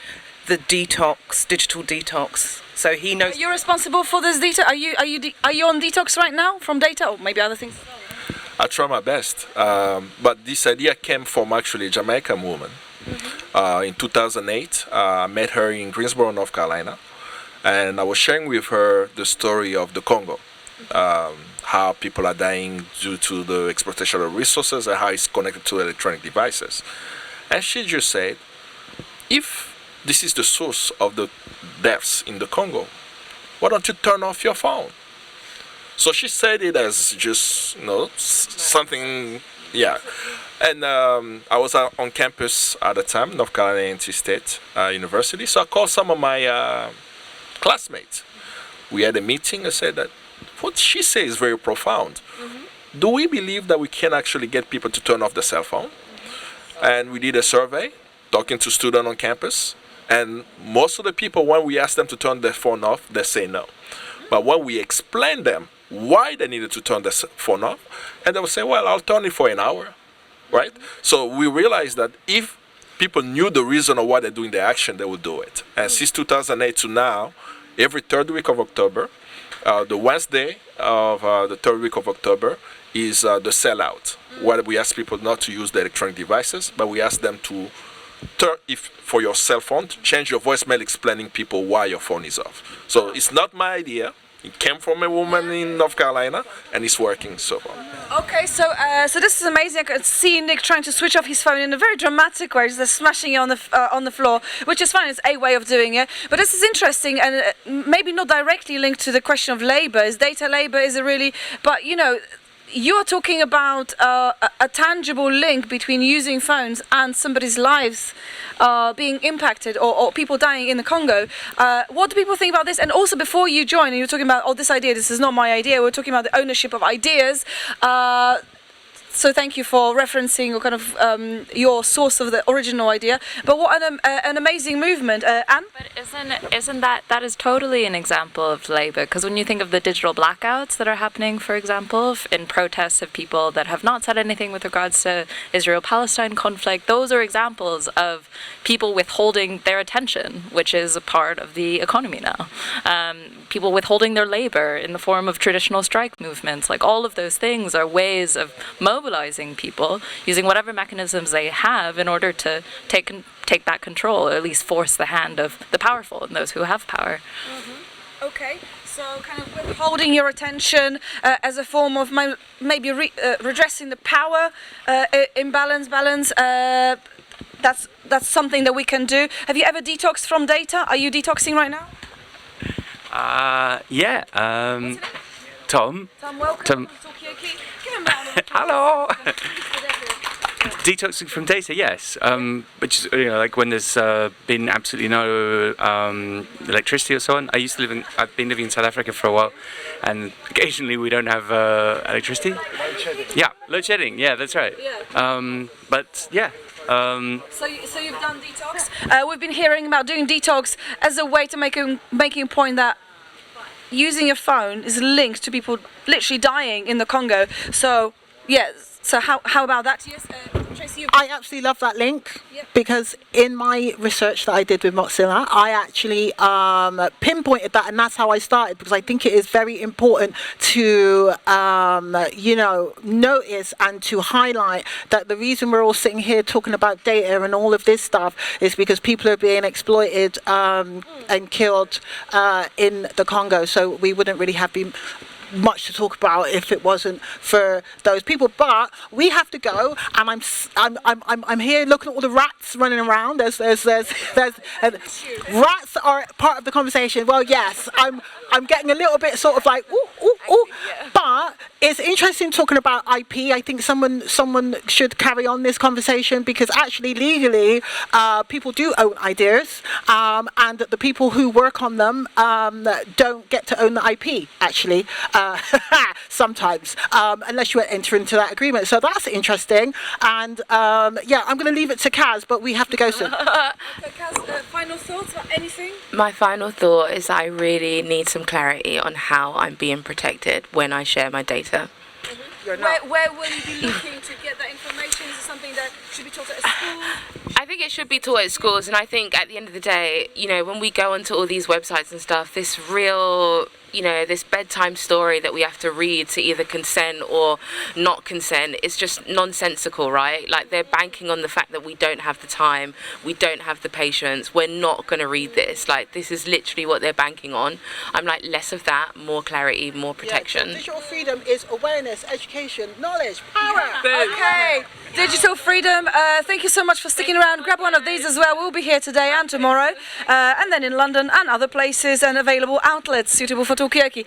the digital detox. So he knows. Are you responsible for this data? Are you on detox right now from data, or maybe other things? I try my best, but this idea came from actually a Jamaican woman. In 2008, I met her in Greensboro, North Carolina, and I was sharing with her the story of the Congo, how people are dying due to the exploitation of resources and how it's connected to electronic devices. And she just said, if this is the source of the deaths in the Congo, why don't you turn off your phone? So she said it as just, you know, something, yeah. And I was on campus at the time, North Carolina State University. So I called some of my classmates. We had a meeting. I said that what she says is very profound. Do we believe that we can actually get people to turn off the cell phone? And we did a survey, talking to students on campus. And most of the people, when we ask them to turn their phone off, they say no. But when we explain them why they needed to turn the phone off, and they will say, well, I'll turn it for an hour, right? So we realized that if people knew the reason of why they're doing the action, they would do it. And since 2008 to now, every third week of October, the Wednesday of the third week of October is the sellout, where we ask people not to use the electronic devices, but we ask them to turn, if for your cell phone, to change your voicemail explaining people why your phone is off. So it's not my idea. It came from a woman in North Carolina, and it's working so far. Okay, so this is amazing. I could see Nick trying to switch off his phone in a very dramatic way, just smashing it on the floor, which is fine. It's a way of doing it. But this is interesting, and maybe not directly linked to the question of labor. Is data labor? Is it really? But you know, you are talking about a tangible link between using phones and somebody's lives being impacted, or people dying in the Congo. What do people think about this? And also, before you joined, and you were talking about, oh, this idea, this is not my idea. We're talking about the ownership of ideas. So thank you for referencing or kind of your source of the original idea. But what an amazing movement, Anne. But isn't that is totally an example of labor? Because when you think of the digital blackouts that are happening, for example, in protests of people that have not said anything with regards to Israel-Palestine conflict, those are examples of people withholding their attention, which is a part of the economy now. People withholding their labor in the form of traditional strike movements. Like all of those things are ways of mobilizing people using whatever mechanisms they have in order to take back control, or at least force the hand of the powerful and those who have power. Mm-hmm. Okay, so kind of withholding your attention as a form of maybe redressing the power imbalance. That's something that we can do. Have you ever detoxed from data? Are you detoxing right now? Yeah. Tom. Tom, welcome. Tom. Talkaoke. Give him a round of applause. Hello. Detoxing from data, yes. Which is, you know, like when there's been absolutely no electricity or so on. I've been living in South Africa for a while, and occasionally we don't have electricity. Load shedding. Yeah, load shedding. Yeah, that's right. Yeah. But yeah. So you've done detox. We've been hearing about doing detox as a way to making a point that using your phone is linked to people literally dying in the Congo. So yeah. So how about that? Yes, Tracy. I absolutely love that link because in my research that I did with Mozilla, I actually pinpointed that, and that's how I started, because I think it is very important to notice and to highlight that the reason we're all sitting here talking about data and all of this stuff is because people are being exploited and killed in the Congo. So we wouldn't really have been much to talk about if it wasn't for those people. But we have to go, and I'm here looking at all the rats running around. There's rats are part of the conversation. Well, yes, I'm getting a little bit sort of like ooh. But it's interesting talking about IP. I think someone should carry on this conversation, because actually legally people do own ideas, and the people who work on them don't get to own the IP actually. Sometimes, unless you enter into that agreement. So that's interesting. And I'm going to leave it to Kaz, but we have to go soon. Kaz, final thoughts about anything? My final thought is that I really need some clarity on how I'm being protected when I share my data. Where will you be looking to get that information? Is it something that should be taught at school? I think it should be taught at schools, and I think at the end of the day, you know, when we go onto all these websites and stuff, this real, you know, this bedtime story that we have to read to either consent or not consent is just nonsensical, right? Like, they're banking on the fact that we don't have the time, we don't have the patience, we're not going to read this. Like, this is literally what they're banking on. I'm like, less of that, more clarity, more protection. So digital freedom is awareness, education, knowledge, power. Okay, digital freedom. Thank you so much for sticking around. Grab one of these as well. We'll be here today and tomorrow, and then in London and other places and available outlets suitable for Talkaoke.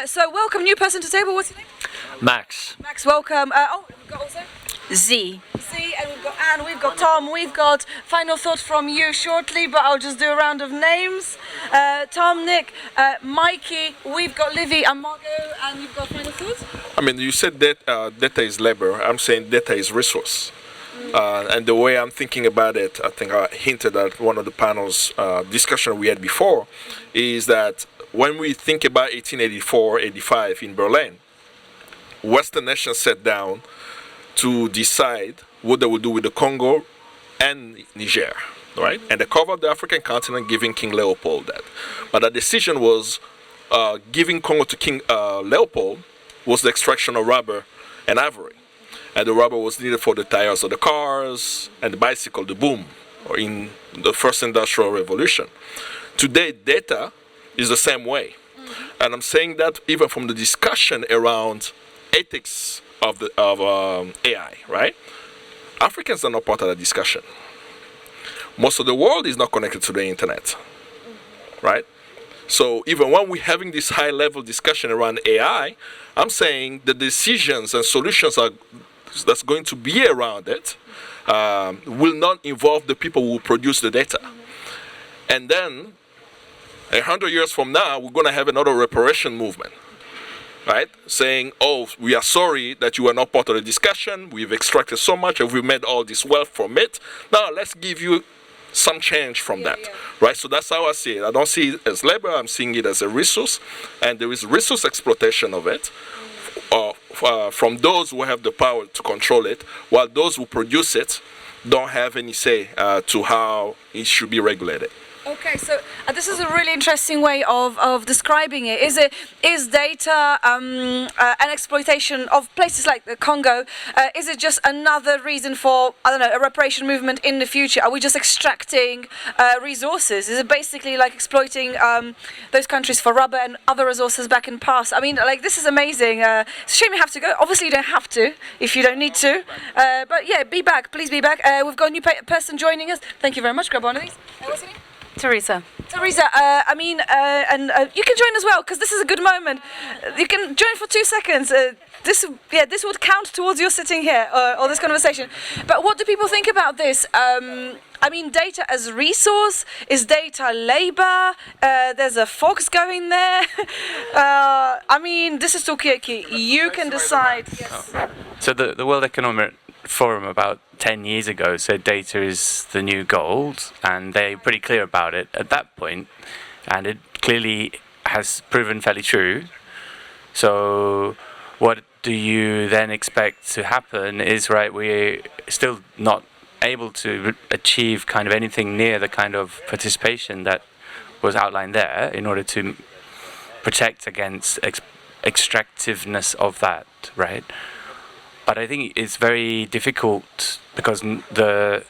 So welcome, new person to table. What's your name? Max. Max, welcome. We've got also Z, and we've got Anne, we've got Tom, we've got final thoughts from you shortly, but I'll just do a round of names. Tom, Nick, Mikey, we've got Livy and Margot, and you've got final thoughts? I mean, you said that data is labor. I'm saying data is resource. And the way I'm thinking about it, I think I hinted at one of the panel's discussion we had before, is that when we think about 1884, 85 in Berlin, Western nations sat down to decide what they would do with the Congo and Niger, right? And they covered the African continent, giving King Leopold that. But the decision was giving Congo to King Leopold was the extraction of rubber and ivory. And the rubber was needed for the tires of the cars and the bicycle, the boom, or in the first industrial revolution. Today, data is the same way. And I'm saying that even from the discussion around ethics of AI, right? Africans are not part of the discussion. Most of the world is not connected to the internet, right? So even when we're having this high-level discussion around AI, I'm saying the decisions and solutions that's going to be around it will not involve the people who produce the data. And then 100 years from now, we're going to have another reparation movement, right? Saying, oh, we are sorry that you are not part of the discussion. We've extracted so much and we've made all this wealth from it. Now let's give you some change from that, right? So that's how I see it. I don't see it as labor. I'm seeing it as a resource, and there is resource exploitation of it from those who have the power to control it, while those who produce it don't have any say to how it should be regulated. Okay, so this is a really interesting way of describing it. Is data and exploitation of places like the Congo, is it just another reason for, I don't know, a reparation movement in the future? Are we just extracting resources? Is it basically like exploiting those countries for rubber and other resources back in the past? I mean, like, this is amazing. It's a shame you have to go. Obviously, you don't have to if you don't need to. But yeah, be back. Please be back. We've got a new person joining us. Thank you very much. Grab one of these. What's your name? Teresa. Teresa, and you can join as well, because this is a good moment. You can join for 2 seconds. This would count towards your sitting here or this conversation. But what do people think about this? I mean, data as resource, is data labor? There's a fox going there. I mean, this is Talkaoke. You can decide. Yes. So the World Economic Forum about 10 years ago said data is the new gold, and they're pretty clear about it at that point, and it clearly has proven fairly true. So what do you then expect to happen is, right, we're still not able to achieve kind of anything near the kind of participation that was outlined there in order to protect against extractiveness of that, right? But I think it's very difficult because the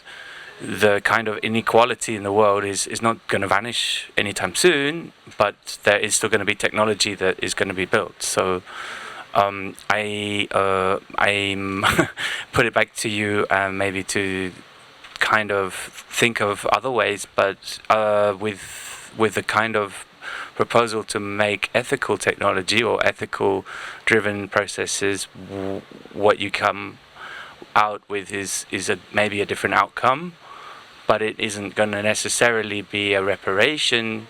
kind of inequality in the world is not going to vanish anytime soon, but there is still going to be technology that is going to be built. So I'm put it back to you, maybe to kind of think of other ways, but with the kind of proposal to make ethical technology or ethical driven processes, what you come out with is maybe a different outcome, but it isn't going to necessarily be a reparation.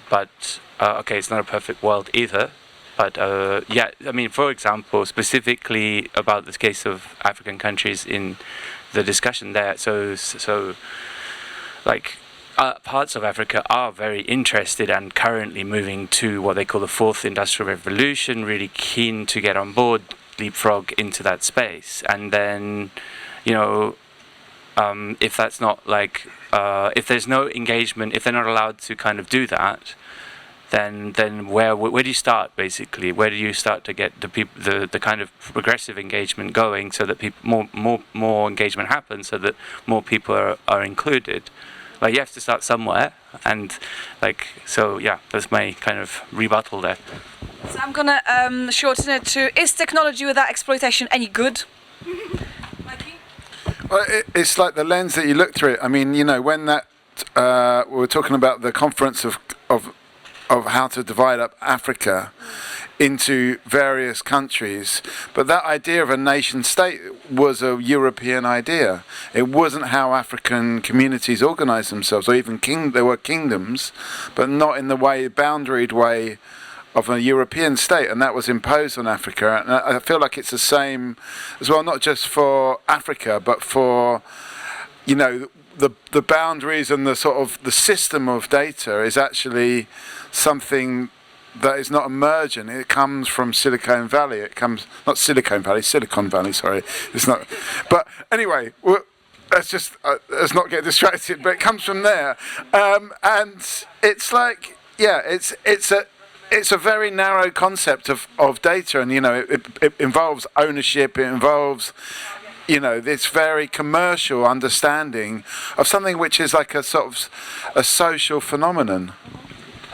But okay, it's not a perfect world either, but yeah, I mean, for example, specifically about this case of African countries in the discussion there, so like parts of Africa are very interested and currently moving to what they call the fourth industrial revolution, really keen to get on board, leapfrog into that space. And then, you know, if that's not like, if there's no engagement, if they're not allowed to kind of do that, then where do you start basically? Where do you start to get the kind of progressive engagement going, so that more engagement happens, so that more people are included? Like, you have to start somewhere, and like, so yeah, that's my kind of rebuttal there. So I'm gonna shorten it to: is technology without exploitation any good? Well, it's like the lens that you look through it. I mean, you know, when that we were talking about the conference of how to divide up Africa into various countries, but that idea of a nation state was a European idea. It wasn't how African communities organized themselves, or even there were kingdoms, but not in the boundaried way of a European state, and that was imposed on Africa. And I feel like it's the same as well, not just for Africa, but for you know, the boundaries and the sort of the system of data is actually something that is not emergent. It comes from Silicon Valley. It comes, not Silicon Valley, Silicon Valley, sorry. It's not, but anyway, let's not get distracted, but it comes from there. And it's like, yeah, it's a very narrow concept of data, and, you know, it involves ownership, it involves, you know, this very commercial understanding of something which is like a sort of a social phenomenon.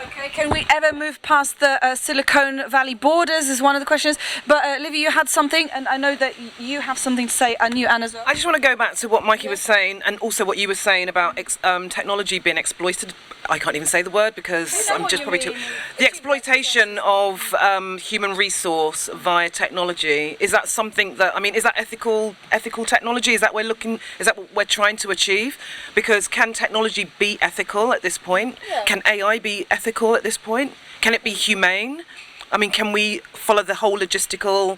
Okay, can we ever move past the Silicon Valley borders is one of the questions. But Livy, you had something, and I know that you have something to say, and you, Anne, as well. I just want to go back to what Mikey was saying, and also what you were saying about technology being exploited. I can't even say the word because I'm just probably too... The exploitation of human resource via technology, is that something that, I mean, is that ethical technology? Is that what we're trying to achieve? Because can technology be ethical at this point? Yeah. Can AI be ethical at this point? Can it be humane? I mean, can we follow the whole logistical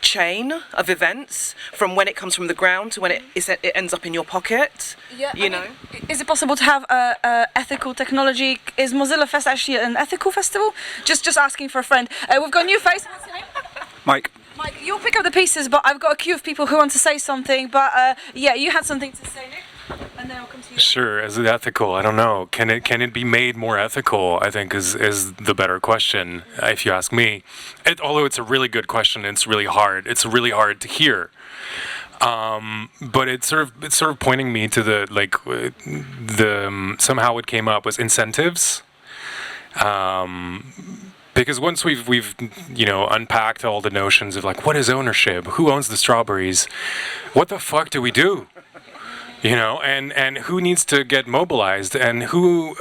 chain of events from when it comes from the ground to when it ends up in your pocket? Yeah, you know. Is it possible to have ethical technology? Is Mozilla Fest actually an ethical festival? Just asking for a friend. We've got a new face. What's your name? Mike. Mike, you'll pick up the pieces, but I've got a queue of people who want to say something. But yeah, you had something to say, Nick. And then I'll come to you. Sure. Is it ethical? I don't know. Can it be made more ethical? I think is the better question, if you ask me. Although it's a really good question, it's really hard. It's really hard to hear. But it's sort of pointing me to the somehow it came up was incentives. Because once we've you know, unpacked all the notions of like, what is ownership? Who owns the strawberries? What the fuck do we do? You know, and who needs to get mobilized, and who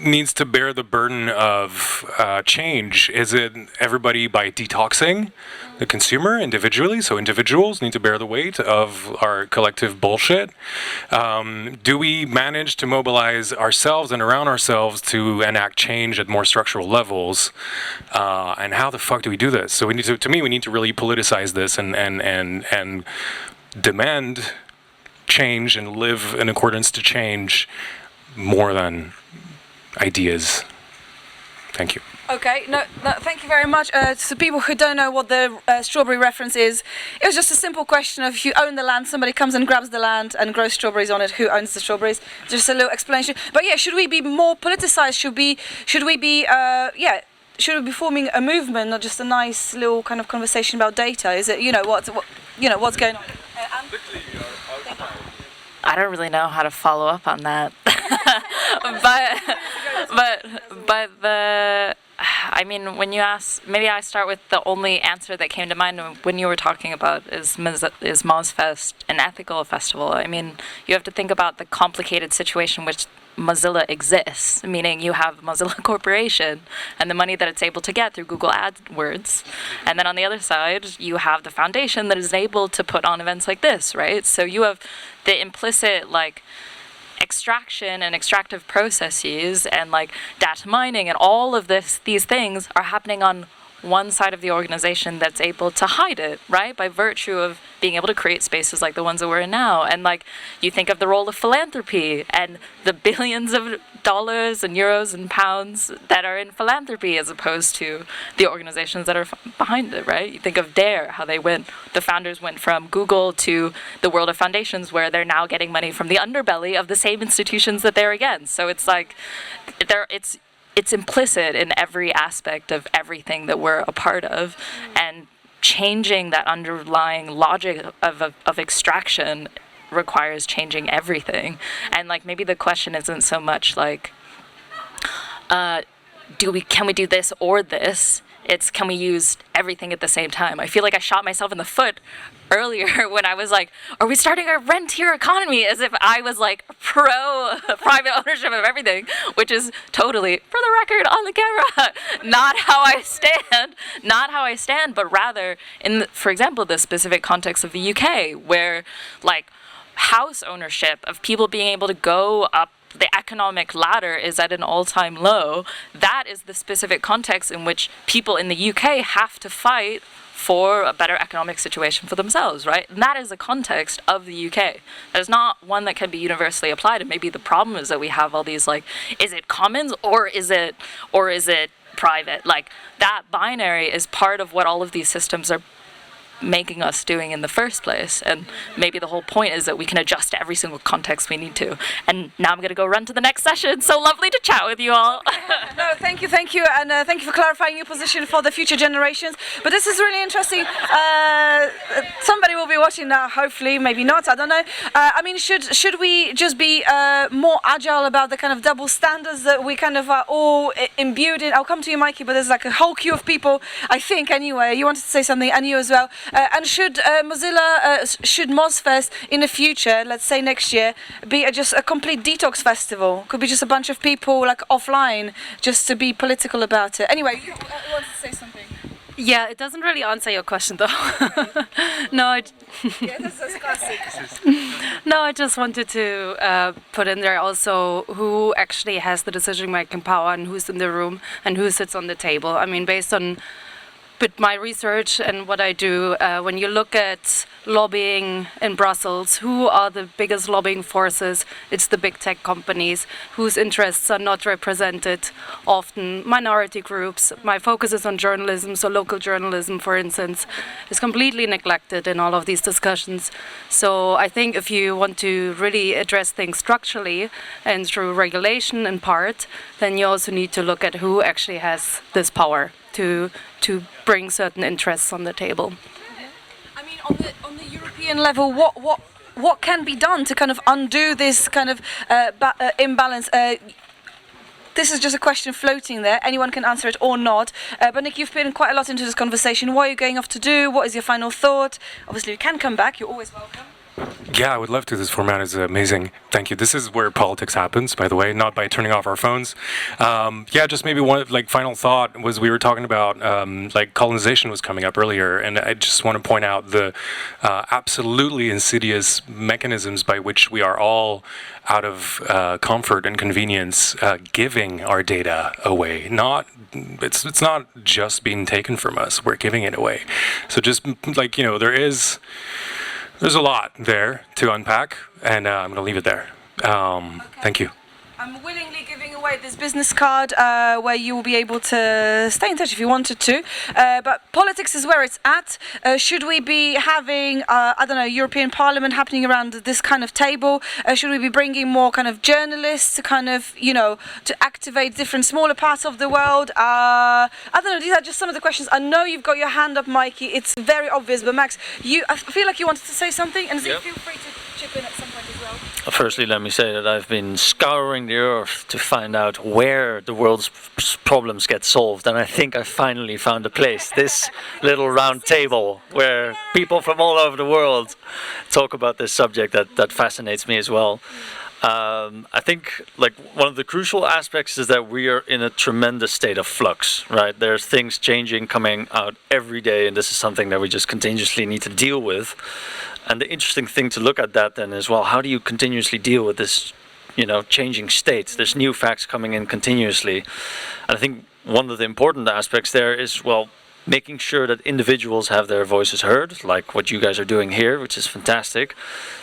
needs to bear the burden of change? Is it everybody by detoxing the consumer individually? So individuals need to bear the weight of our collective bullshit. Do we manage to mobilize ourselves and around ourselves to enact change at more structural levels? And how the fuck do we do this? So we need to really politicize this and demand change and live in accordance to change more than ideas. Thank you. Okay, no, thank you very much. To people who don't know what the strawberry reference is, it was just a simple question of if you own the land, somebody comes and grabs the land and grows strawberries on it, who owns the strawberries? Just a little explanation. But yeah, should we be more politicized? Should we be forming a movement, not just a nice little kind of conversation about data? Is it, what's going on? I don't really know how to follow up on that. but I mean, when you ask, maybe I start with the only answer that came to mind when you were talking about is MozFest an ethical festival? I mean, you have to think about the complicated situation which Mozilla exists, meaning you have Mozilla Corporation and the money that it's able to get through Google AdWords. And then on the other side, you have the foundation that is able to put on events like this, right? So you have the implicit, like, extraction and extractive processes and, like, data mining and all of these things are happening on one side of the organization that's able to hide it, right? By virtue of being able to create spaces like the ones that we're in now. And like, you think of the role of philanthropy and the billions of dollars and euros and pounds that are in philanthropy as opposed to the organizations that are behind it, right? You think of Dare, how the founders went from Google to the world of foundations where they're now getting money from the underbelly of the same institutions that they're against. So it's like, it's implicit in every aspect of everything that we're a part of, and changing that underlying logic of extraction requires changing everything. And like, maybe the question isn't so much like, can we do this or this? It's, can we use everything at the same time? I feel like I shot myself in the foot earlier when I was like, are we starting a rentier economy? As if I was like pro private ownership of everything, which is totally, for the record, on the camera, not how I stand, but rather in, for example, the specific context of the UK, where like house ownership of people being able to go up the economic ladder is at an all-time low. That is the specific context in which people in the UK have to fight for a better economic situation for themselves, right? And that is the context of the UK. That is not one that can be universally applied. And maybe the problem is that we have all these like, is it commons or is it private? Like that binary is part of what all of these systems are making us doing in the first place, and maybe the whole point is that we can adjust to every single context we need to. And now I'm going to go run to the next session. So lovely to chat with you all. No, thank you, and thank you for clarifying your position for the future generations. But this is really interesting. Somebody will be watching now, hopefully, maybe not, I don't know. I mean, should we just be more agile about the kind of double standards that we kind of are all imbued in? I'll come to you, Mikey, but there's like a whole queue of people, I think, anyway. You wanted to say something, and you as well. And should should MozFest in the future, let's say next year, be just a complete detox festival? Could be just a bunch of people like offline, just to be political about it. Anyway, you wanted to say something. Yeah, it doesn't really answer your question though. No, yeah, that's classic. No, I just wanted to put in there also who actually has the decision-making power and who's in the room and who sits on the table. I mean, based on with my research and what I do, when you look at lobbying in Brussels, who are the biggest lobbying forces? It's the big tech companies whose interests are not represented, often minority groups. My focus is on journalism, so local journalism, for instance, is completely neglected in all of these discussions. So I think if you want to really address things structurally and through regulation in part, then you also need to look at who actually has this power to bring certain interests on the table. I mean, on the European level, what can be done to kind of undo this kind of imbalance? This is just a question floating there. Anyone can answer it or not. But Nick, you've put quite a lot into this conversation. What are you going off to do? What is your final thought? Obviously, you can come back. You're always welcome. Yeah, I would love to. This format is amazing. Thank you. This is where politics happens, by the way, not by turning off our phones. Yeah, just maybe one final thought was we were talking about colonization was coming up earlier, and I just want to point out the absolutely insidious mechanisms by which we are all out of comfort and convenience giving our data away. It's not just being taken from us; we're giving it away. So just there's a lot there to unpack, and I'm going to leave it there. Thank you. I'm willingly giving away this business card where you will be able to stay in touch if you wanted to. But politics is where it's at. Should we be having, European Parliament happening around this kind of table? Should we be bringing more kind of journalists to kind of, to activate different smaller parts of the world? I don't know, these are just some of the questions. I know you've got your hand up, Mikey. It's very obvious, but Max, I feel like you wanted to say something, and feel free to chip in at some point as well. Firstly, let me say that I've been scouring the earth to find out where the world's problems get solved, and I think I finally found a place, this little round table where people from all over the world talk about this subject that fascinates me as well. I think one of the crucial aspects is that we are in a tremendous state of flux, right? There's things changing, coming out every day, and this is something that we just continuously need to deal with. And the interesting thing to look at that then is, well, how do you continuously deal with this, changing state? There's new facts coming in continuously. And I think one of the important aspects there is, making sure that individuals have their voices heard, like what you guys are doing here, which is fantastic,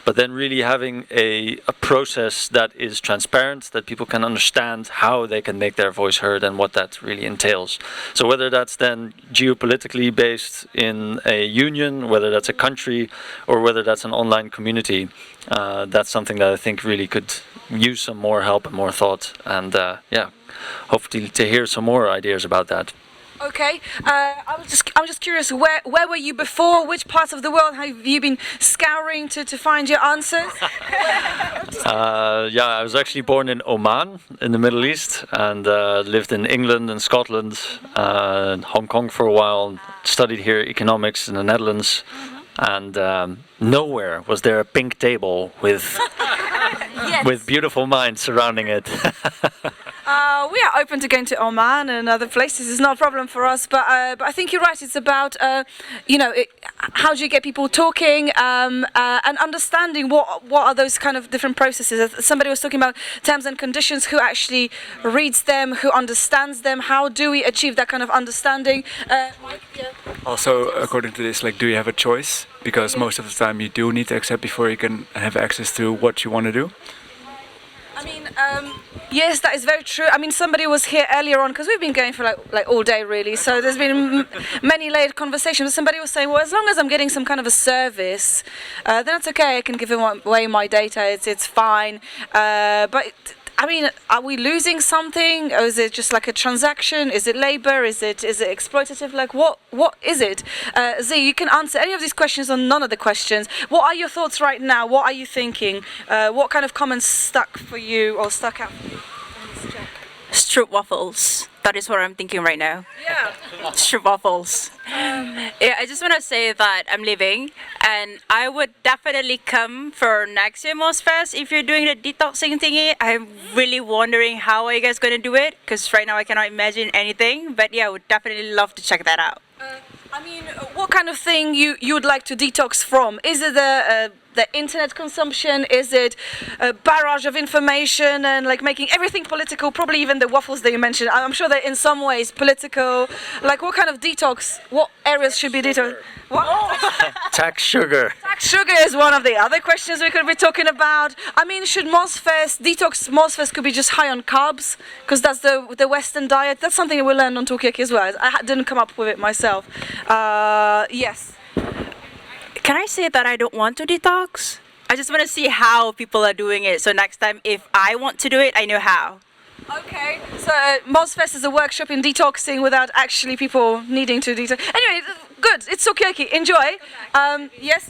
but then really having a process that is transparent, that people can understand how they can make their voice heard and what that really entails. So whether that's then geopolitically based in a union, whether that's a country, or whether that's an online community, that's something that I think really could use some more help and more thought, and hopefully to hear some more ideas about that. Okay, I'm just curious, where were you before? Which parts of the world have you been scouring to find your answers? I was actually born in Oman in the Middle East, and lived in England and Scotland, Hong Kong for a while, studied here economics in the Netherlands, and nowhere was there a pink table with beautiful minds surrounding it. We are open to going to Oman and other places. It's not a problem for us. But I think you're right. It's about how do you get people talking and understanding what are those kind of different processes. Somebody was talking about terms and conditions. Who actually reads them? Who understands them? How do we achieve that kind of understanding? Mike, yeah. Also, according to this, like, do you have a choice? Because most of the time you do need to accept before you can have access to what you want to do. I mean, yes, that is very true. I mean, somebody was here earlier on because we've been going for like all day really. So there's been many layered conversations. Somebody was saying, well, as long as I'm getting some kind of a service, then it's okay. I can give away my data. It's fine. But I mean, are we losing something, or is it just like a transaction? Is it labor? Is it exploitative? Like what is it? Z, you can answer any of these questions or none of the questions. What are your thoughts right now? What are you thinking? What kind of comments stuck for you or stuck out for you? Stroopwafels. That is what I'm thinking right now. Yeah. Stroopwafels. Yeah, I just want to say that I'm leaving, and I would definitely come for next year MozFest if you're doing the detoxing thingy. I'm really wondering how are you guys going to do it, because right now I cannot imagine anything. But yeah, I would definitely love to check that out. I mean, what kind of thing you would like to detox from? Is it the internet consumption? Is it a barrage of information and like making everything political? Probably even the waffles that you mentioned. I'm sure they're in some ways political. Like what kind of detox? What areas should be detox? Tax sugar. Tax sugar is one of the other questions we could be talking about. I mean, should MozFest could be just high on carbs, because that's the Western diet. That's something we learned on Talkaoke as well. I didn't come up with it myself. Yes. Can I say that I don't want to detox? I just want to see how people are doing it. So next time, if I want to do it, I know how. Okay, so MozFest is a workshop in detoxing without actually people needing to detox. Anyway, good. It's Talkaoke. Enjoy. Yes.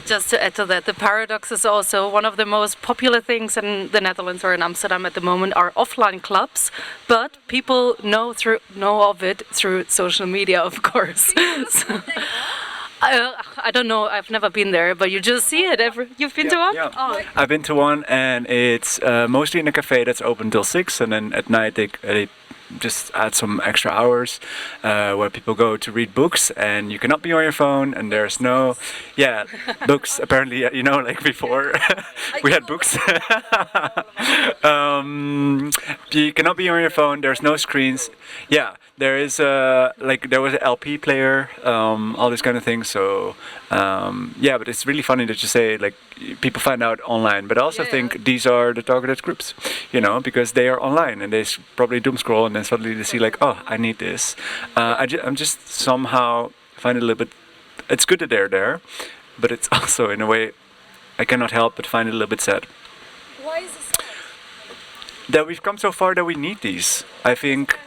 Just to add to that, the paradox is also one of the most popular things in the Netherlands or in Amsterdam at the moment are offline clubs, but people know of it through social media, of course. So, I don't know. I've never been there, but you just see it. You've been to one? Yeah. Oh. I've been to one, and it's mostly in a cafe that's open till 6, and then at night they just add some extra hours where people go to read books, and you cannot be on your phone, and there's no books apparently, like before we had books. You cannot be on your phone, there's no screens. There is there was an LP player, all this kind of thing. So but it's really funny that you say like people find out online, but I also think these are the targeted groups, because they are online and they probably doom scroll and then suddenly they see like, oh, I need this. I'm just somehow find it a little bit. It's good that they're there, but it's also in a way I cannot help but find it a little bit sad. Why is it sad? That we've come so far that we need these. I think.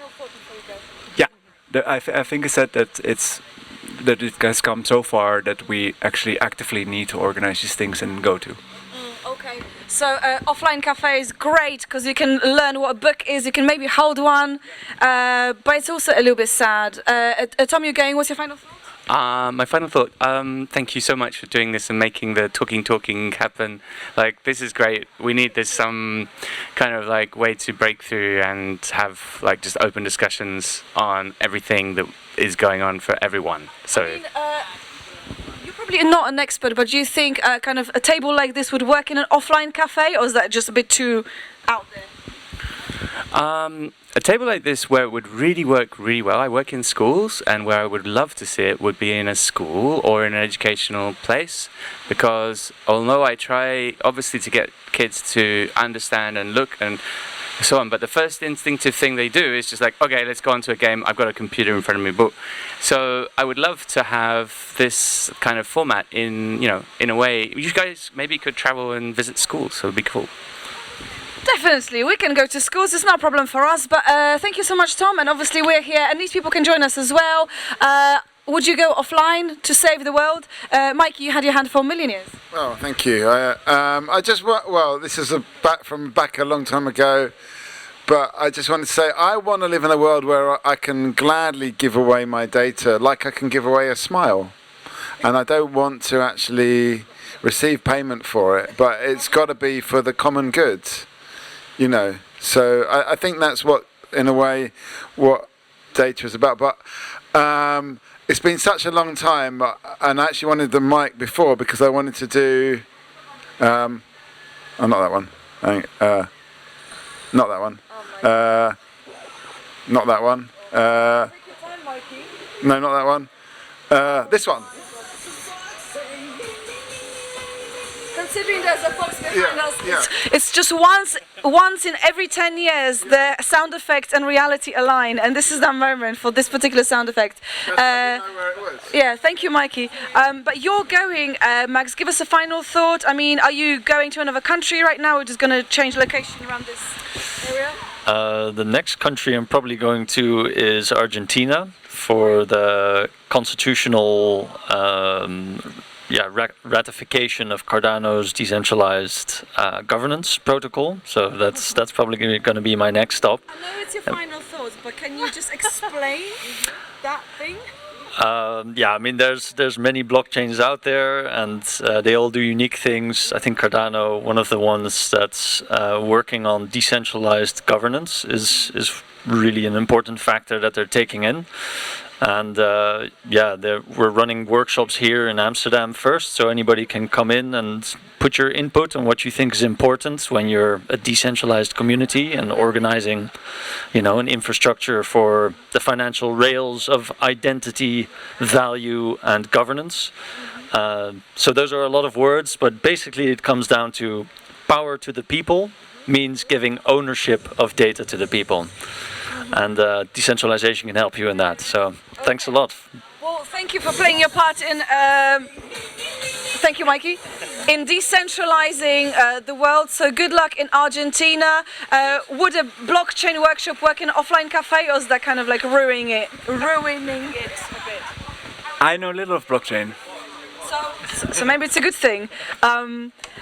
I think it's said that it has come so far that we actually actively need to organize these things and go to. Okay, so offline cafe is great because you can learn what a book is. You can maybe hold one, but it's also a little bit sad. Tom, you're going. What's your final thought? My final thought, thank you so much for doing this and making the talking happen. Like, this is great. We need this some kind of like way to break through and have like just open discussions on everything that is going on for everyone. So I mean, you're probably not an expert, but do you think kind of a table like this would work in an offline cafe, or is that just a bit too out there? A table like this where it would really work really well, I work in schools, and where I would love to see it would be in a school or in an educational place, because although I try obviously to get kids to understand and look and so on, but the first instinctive thing they do is just like, okay, let's go onto a game, I've got a computer in front of me, book. So I would love to have this kind of format in a way. You guys maybe could travel and visit schools, so it'd be cool. Definitely, we can go to schools. It's not a problem for us. But thank you so much, Tom. And obviously, we're here, and these people can join us as well. Would you go offline to save the world? Mike, you had your hand for millionaires. Oh, thank you. This is back a long time ago. But I just wanted to say, I want to live in a world where I can gladly give away my data, like I can give away a smile. And I don't want to actually receive payment for it, but it's got to be for the common good. So I think that's what, in a way, what data is about. But it's been such a long time, and I actually wanted the mic before because I wanted to do. Oh, not that one. Not that one. Not that one. No, not that one. This one. Considering there's a box behind us, it's just once in every 10 years the sound effect and reality align, and this is that moment for this particular sound effect. Yeah, thank you, Mikey. But you're going, Max. Give us a final thought. I mean, are you going to another country right now, or just going to change location around this area? The next country I'm probably going to is Argentina for the constitutional ratification of Cardano's decentralized governance protocol. So that's probably going to be my next stop. I know it's your final thoughts, but can you just explain that thing? I mean, there's many blockchains out there, and they all do unique things. I think Cardano, one of the ones that's working on decentralized governance, is really an important factor that they're taking in. And we're running workshops here in Amsterdam first, so anybody can come in and put your input on what you think is important when you're a decentralized community and organizing, an infrastructure for the financial rails of identity, value, and governance. So those are a lot of words, but basically it comes down to power to the people means giving ownership of data to the people. And decentralization can help you in that. So thanks a lot. Well, thank you for playing your part in. Thank you, Mikey. In decentralizing the world. So good luck in Argentina. Would a blockchain workshop work in an offline cafe, or is that kind of like ruining it a bit? I know little of blockchain. So maybe it's a good thing.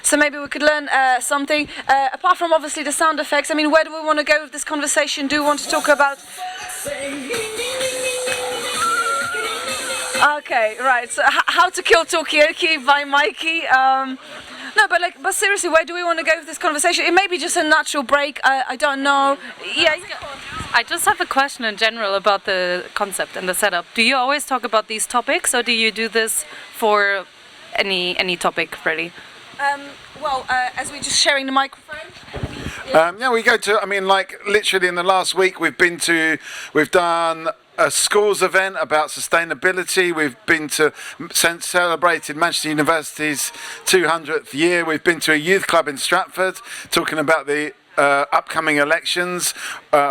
So maybe we could learn something. Apart from obviously the sound effects, I mean, where do we want to go with this conversation? Do we want to talk about... Okay, right. So How to Kill Talkaoke by Mikey. No, but seriously, where do we want to go with this conversation? It may be just a natural break. I don't know. Yeah. I just have a question in general about the concept and the setup. Do you always talk about these topics, or do you do this for any topic, really? As we're just sharing the microphone. We go to. I mean, like literally in the last week, we've done a schools event about sustainability. We've been to celebrated Manchester University's 200th year. We've been to a youth club in Stratford talking about the upcoming elections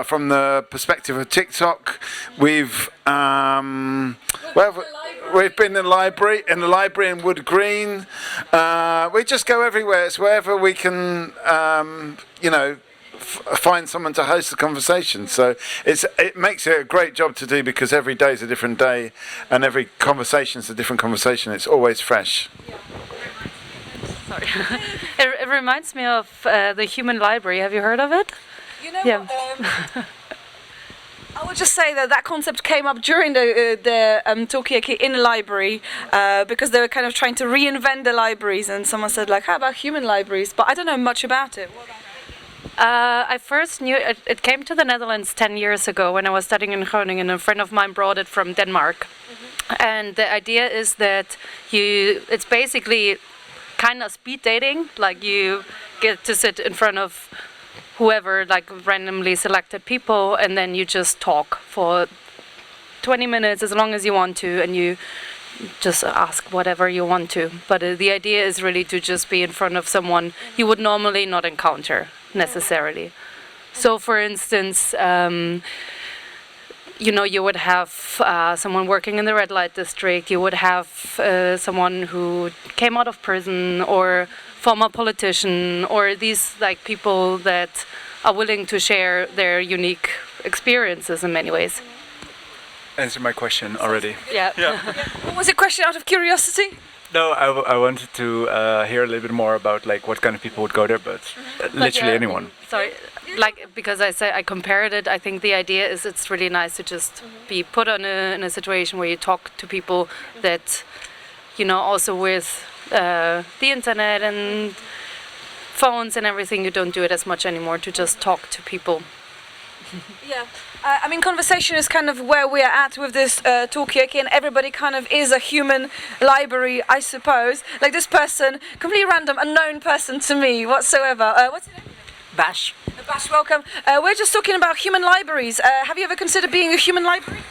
from the perspective of TikTok. We've been in the library in Wood Green. We just go everywhere. It's wherever we can, find someone to host the conversation. So it makes it a great job to do because every day is a different day, and every conversation is a different conversation. It's always fresh. Sorry. It reminds me of the Human Library. Have you heard of it? I would just say that concept came up during the Talkaoke in a library because they were kind of trying to reinvent the libraries, and someone said like, how about human libraries? But I don't know much about it. I first knew it came to the Netherlands 10 years ago when I was studying in Groningen. A friend of mine brought it from Denmark. And the idea is that it's basically kind of speed dating, like you get to sit in front of whoever, like randomly selected people, and then you just talk for 20 minutes as long as you want to, and you just ask whatever you want to. But the idea is really to just be in front of someone you would normally not encounter necessarily. So for instance, you would have someone working in the red light district, you would have someone who came out of prison, or former politician, or these like people that are willing to share their unique experiences in many ways. Answer my question already. Yeah. What was your question, out of curiosity? No, I wanted to hear a little bit more about like what kind of people would go there, but literally anyone. Sorry, because I compared it. I think the idea is it's really nice to just be put in a situation where you talk to people that, also with the internet and phones and everything, you don't do it as much anymore to just talk to people. Yeah, I mean, conversation is kind of where we are at with this Talkaoke, and everybody kind of is a human library, I suppose. Like this person, completely random, unknown person to me whatsoever. What's your name? Bash. Bash, welcome. We're just talking about human libraries. Have you ever considered being a human library?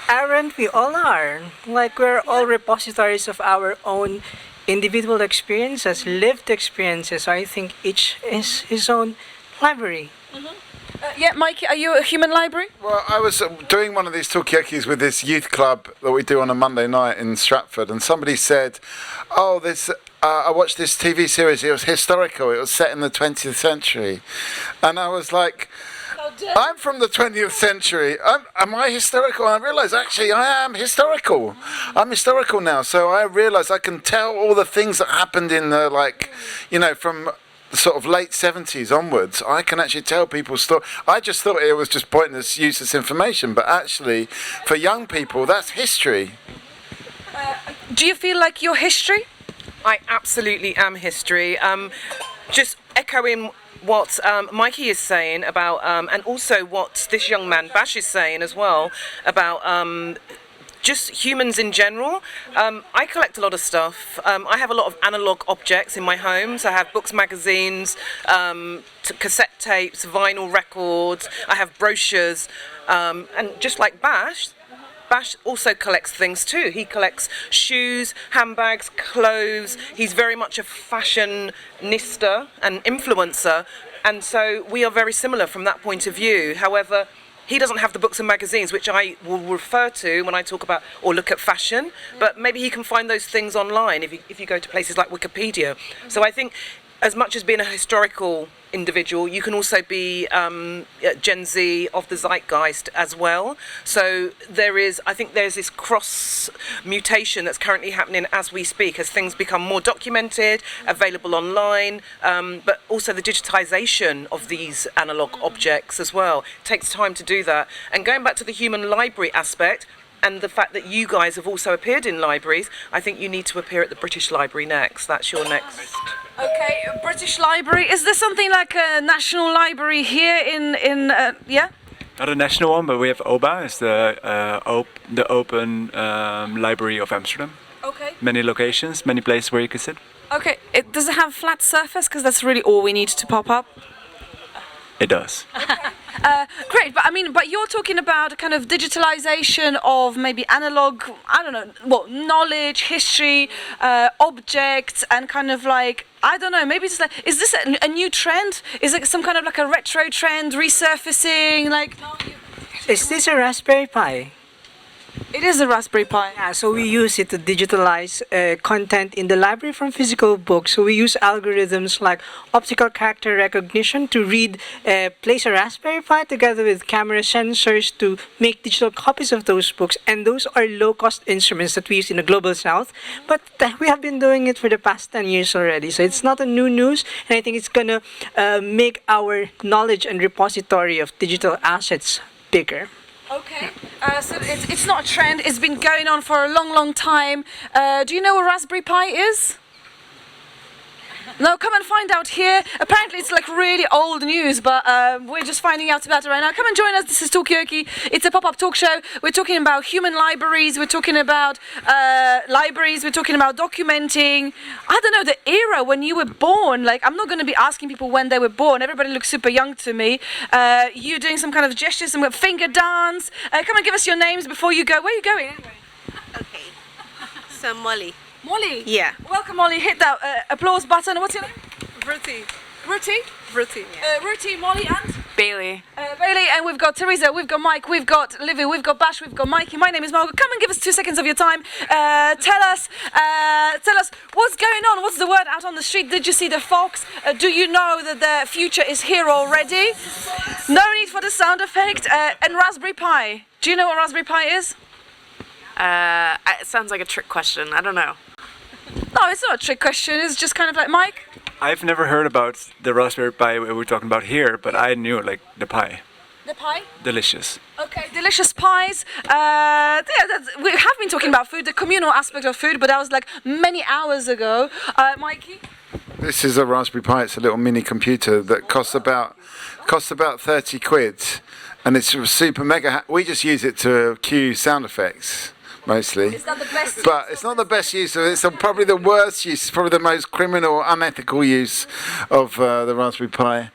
Aren't we all are? Like we're all repositories of our own individual experiences, lived experiences. So I think each is his own library. Yeah, Mikey, are you a human library? Well, I was doing one of these Talkaokes with this youth club that we do on a Monday night in Stratford, and somebody said, "Oh, this." I watched this TV series. It was historical. It was set in the 20th century, and I was like, "I'm from the 20th century. Am I historical?" And I realised actually I am historical. I'm historical now, so I realised I can tell all the things that happened in the from the sort of late 70s onwards. I can actually tell people's stories. I just thought it was just pointless, useless information, but actually, for young people, that's history. Do you feel like you're history? I absolutely am history. Just echoing what Mikey is saying about, and also what this young man Bash is saying as well about just humans in general. I collect a lot of stuff. I have a lot of analog objects in my home. So I have books, magazines, cassette tapes, vinyl records. I have brochures, and just like Bash also collects things too. He collects shoes, handbags, clothes. He's very much a fashionista and influencer, and so we are very similar from that point of view. However, he doesn't have the books and magazines which I will refer to when I talk about or look at fashion, but maybe he can find those things online if you go to places like Wikipedia. So I think as much as being a historical individual, you can also be Gen Z of the zeitgeist as well. So I think there's this cross mutation that's currently happening as we speak, as things become more documented, available online, but also the digitization of these analog objects as well. It takes time to do that. And going back to the human library aspect, and the fact that you guys have also appeared in libraries, I think you need to appear at the British Library next. That's your next. Okay, British Library. Is there something like a national library here in yeah? Not a national one, but we have OBA, it's the open library of Amsterdam. Okay. Many locations, many places where you can sit. Okay, does it have flat surface? Because that's really all we need to pop up. It does. Great, but you're talking about kind of digitalization of maybe analog, I don't know, well, knowledge, history, objects, and kind of like, I don't know, maybe it's like, is this a new trend? Is it some kind of like a retro trend, resurfacing, like? Is this a Raspberry Pi? It is a Raspberry Pi. Yeah, so we use it to digitalize content in the library from physical books. So we use algorithms like optical character recognition to place a Raspberry Pi together with camera sensors to make digital copies of those books. And those are low-cost instruments that we use in the Global South. But we have been doing it for the past 10 years already. So it's not a new news. And I think it's going to make our knowledge and repository of digital assets bigger. Okay, so it's not a trend, it's been going on for a long, long time. Do you know what Raspberry Pi is? No, come and find out here. Apparently it's like really old news, but we're just finding out about it right now. Come and join us, this is Talkaoke. It's a pop-up talk show. We're talking about human libraries, we're talking about libraries, we're talking about documenting. I don't know, the era when you were born. Like, I'm not going to be asking people when they were born. Everybody looks super young to me. You doing some kind of gestures, some finger dance. Come and give us your names before you go. Where are you going anyway? Okay, so Molly. Molly? Yeah. Welcome, Molly. Hit that applause button. What's your name? Ruthie. Ruthie? Ruthie. Yeah. Ruthie, Molly, and? Bailey. Bailey, and we've got Teresa, we've got Mike, we've got Livy, we've got Bash, we've got Mikey. My name is Margaret. Come and give us 2 seconds of your time. Tell us what's going on. What's the word out on the street? Did you see the fox? Do you know that the future is here already? No need for the sound effect. And Raspberry Pi. Do you know what Raspberry Pi is? It sounds like a trick question. I don't know. No, it's not a trick question. It's just kind of like, Mike? I've never heard about the Raspberry Pi we're talking about here, but I knew like the pie. The pie? Delicious. Okay, delicious pies. Yeah, we have been talking about food, the communal aspect of food, but that was like many hours ago. Mikey? This is a Raspberry Pi. It's a little mini computer that costs about 30 quid, and it's super mega. We just use it to cue sound effects mostly. It's not the best. But it's not the best use of it. It's probably the worst use. It's probably the most criminal, unethical use of the Raspberry Pi.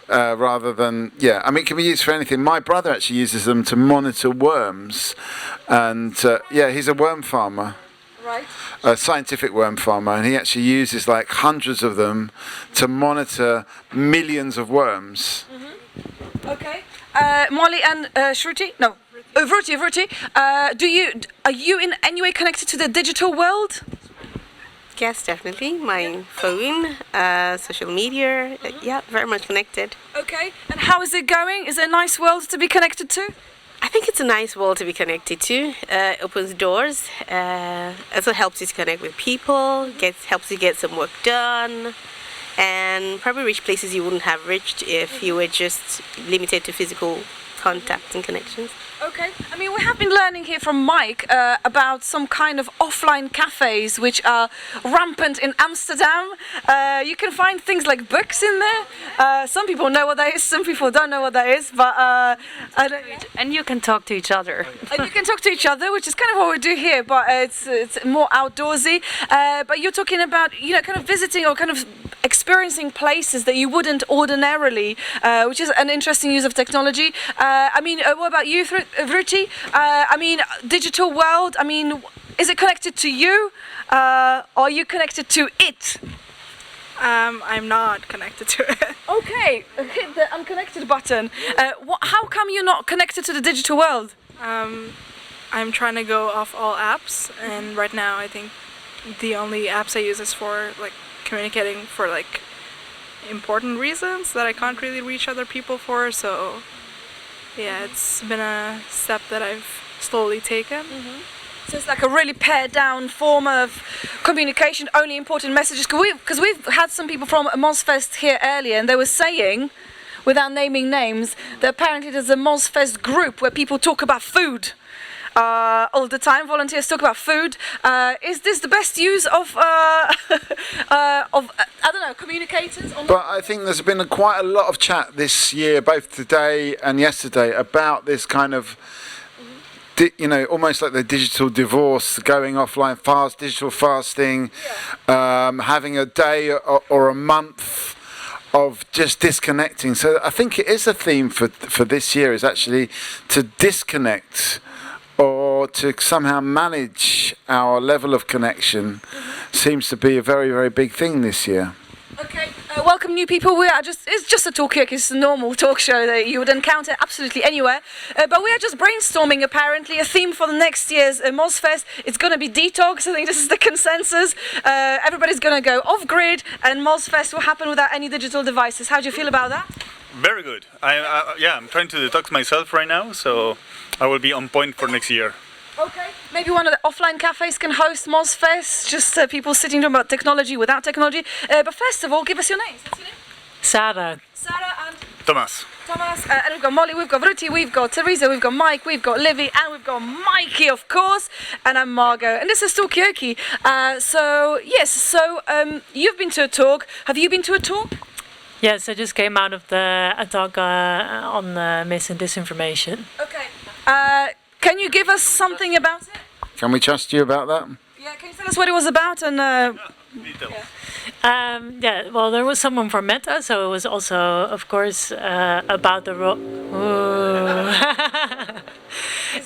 Rather than, yeah, I mean, it can be used for anything. My brother actually uses them to monitor worms, and yeah, he's a worm farmer. Right. A scientific worm farmer, and he actually uses like hundreds of them to monitor millions of worms. Okay. Molly and Shruti? No. Vruti. Are you in any way connected to the digital world? Yes, definitely. My phone, social media, yeah, very much connected. Okay. And how is it going? Is it a nice world to be connected to? I think it's a nice world to be connected to. Opens doors. Also helps you to connect with people. Helps you get some work done, and probably reach places you wouldn't have reached if you were just limited to physical contact and connections. Okay. I mean, we have been learning here from Mike about some kind of offline cafes which are rampant in Amsterdam. You can find things like books in there. Some people know what that is, some people don't know what that is, but and you can talk to each other. And you can talk to each other, which is kind of what we do here, but it's more outdoorsy. But you're talking about, you know, kind of visiting or kind of experiencing places that you wouldn't ordinarily, which is an interesting use of technology. I mean, what about you, Vruti? I mean, digital world, I mean, is it connected to you? Or are you connected to it? I'm not connected to it. Okay, hit the unconnected button. How come you're not connected to the digital world? I'm trying to go off all apps, and right now I think the only apps I use is for like communicating for like important reasons that I can't really reach other people for, so yeah, it's been a step that I've slowly taken. So it's like a really pared down form of communication, only important messages. Because we've had some people from MozFest here earlier, and they were saying, without naming names, that apparently there's a MozFest group where people talk about food. All the time, volunteers talk about food. Is this the best use of I don't know, communicators? But I think there's been quite a lot of chat this year, both today and yesterday, about this kind of, you know, almost like the digital divorce, going offline fast, digital fasting, having a day or a month of just disconnecting. So I think it is a theme for this year, is actually to disconnect, or to somehow manage our level of connection. Seems to be a very, very big thing this year. Okay, welcome new people. It's just a Talkaoke, it's a normal talk show that you would encounter absolutely anywhere. But we are just brainstorming apparently a theme for the next year's MozFest. It's going to be detox, I think this is the consensus. Everybody's going to go off-grid, and MozFest will happen without any digital devices. How do you feel about that? Very good. I'm trying to detox myself right now, so I will be on point for next year. Okay, maybe one of the offline cafes can host MozFest, just people sitting talking about technology without technology. But first of all, give us your names. What's your name? Sarah. Sarah and Thomas. Thomas, and we've got Molly, we've got Vruti, we've got Teresa, we've got Mike, we've got Livy, and we've got Mikey, of course, and I'm Margot, and this is Talkaoke. You've been to a talk. Have you been to a talk? Yes, I just came out of a talk on mis and disinformation. Okay. Can you give us something about it? Can we trust you about that? Yeah, can you tell us what it was about? And well, there was someone from Meta, so it was also, of course, about the role.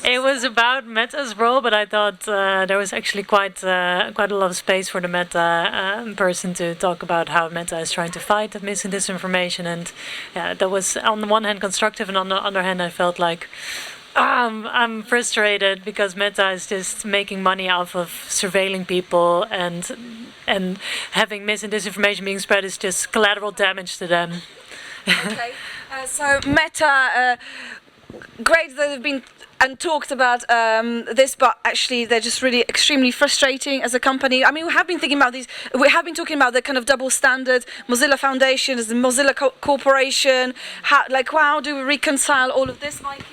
It was about Meta's role, but I thought there was actually quite a lot of space for the Meta person to talk about how Meta is trying to fight mis and disinformation, and that was on the one hand constructive, and on the other hand, I felt like. I'm frustrated because Meta is just making money off of surveilling people, and having mis and disinformation being spread is just collateral damage to them. Okay, so Meta, great that they've been and talked about this, but actually they're just really extremely frustrating as a company. I mean, we have been thinking about these. We have been talking about the kind of double standard. Mozilla Foundation is the Mozilla Corporation. How do we reconcile all of this, Mikey?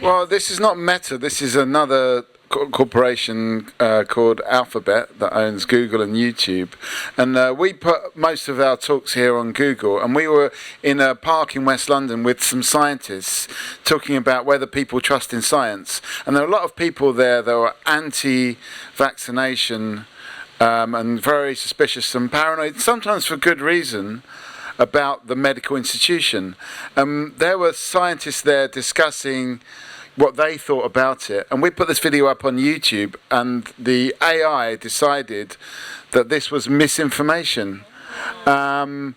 Well, this is not Meta. This is another corporation called Alphabet that owns Google and YouTube, and we put most of our talks here on Google. And we were in a park in West London with some scientists talking about whether people trust in science. And there were a lot of people there that were anti-vaccination and very suspicious and paranoid, sometimes for good reason, about the medical institution. There were scientists there discussing what they thought about it, and we put this video up on YouTube, and the AI decided that this was misinformation. And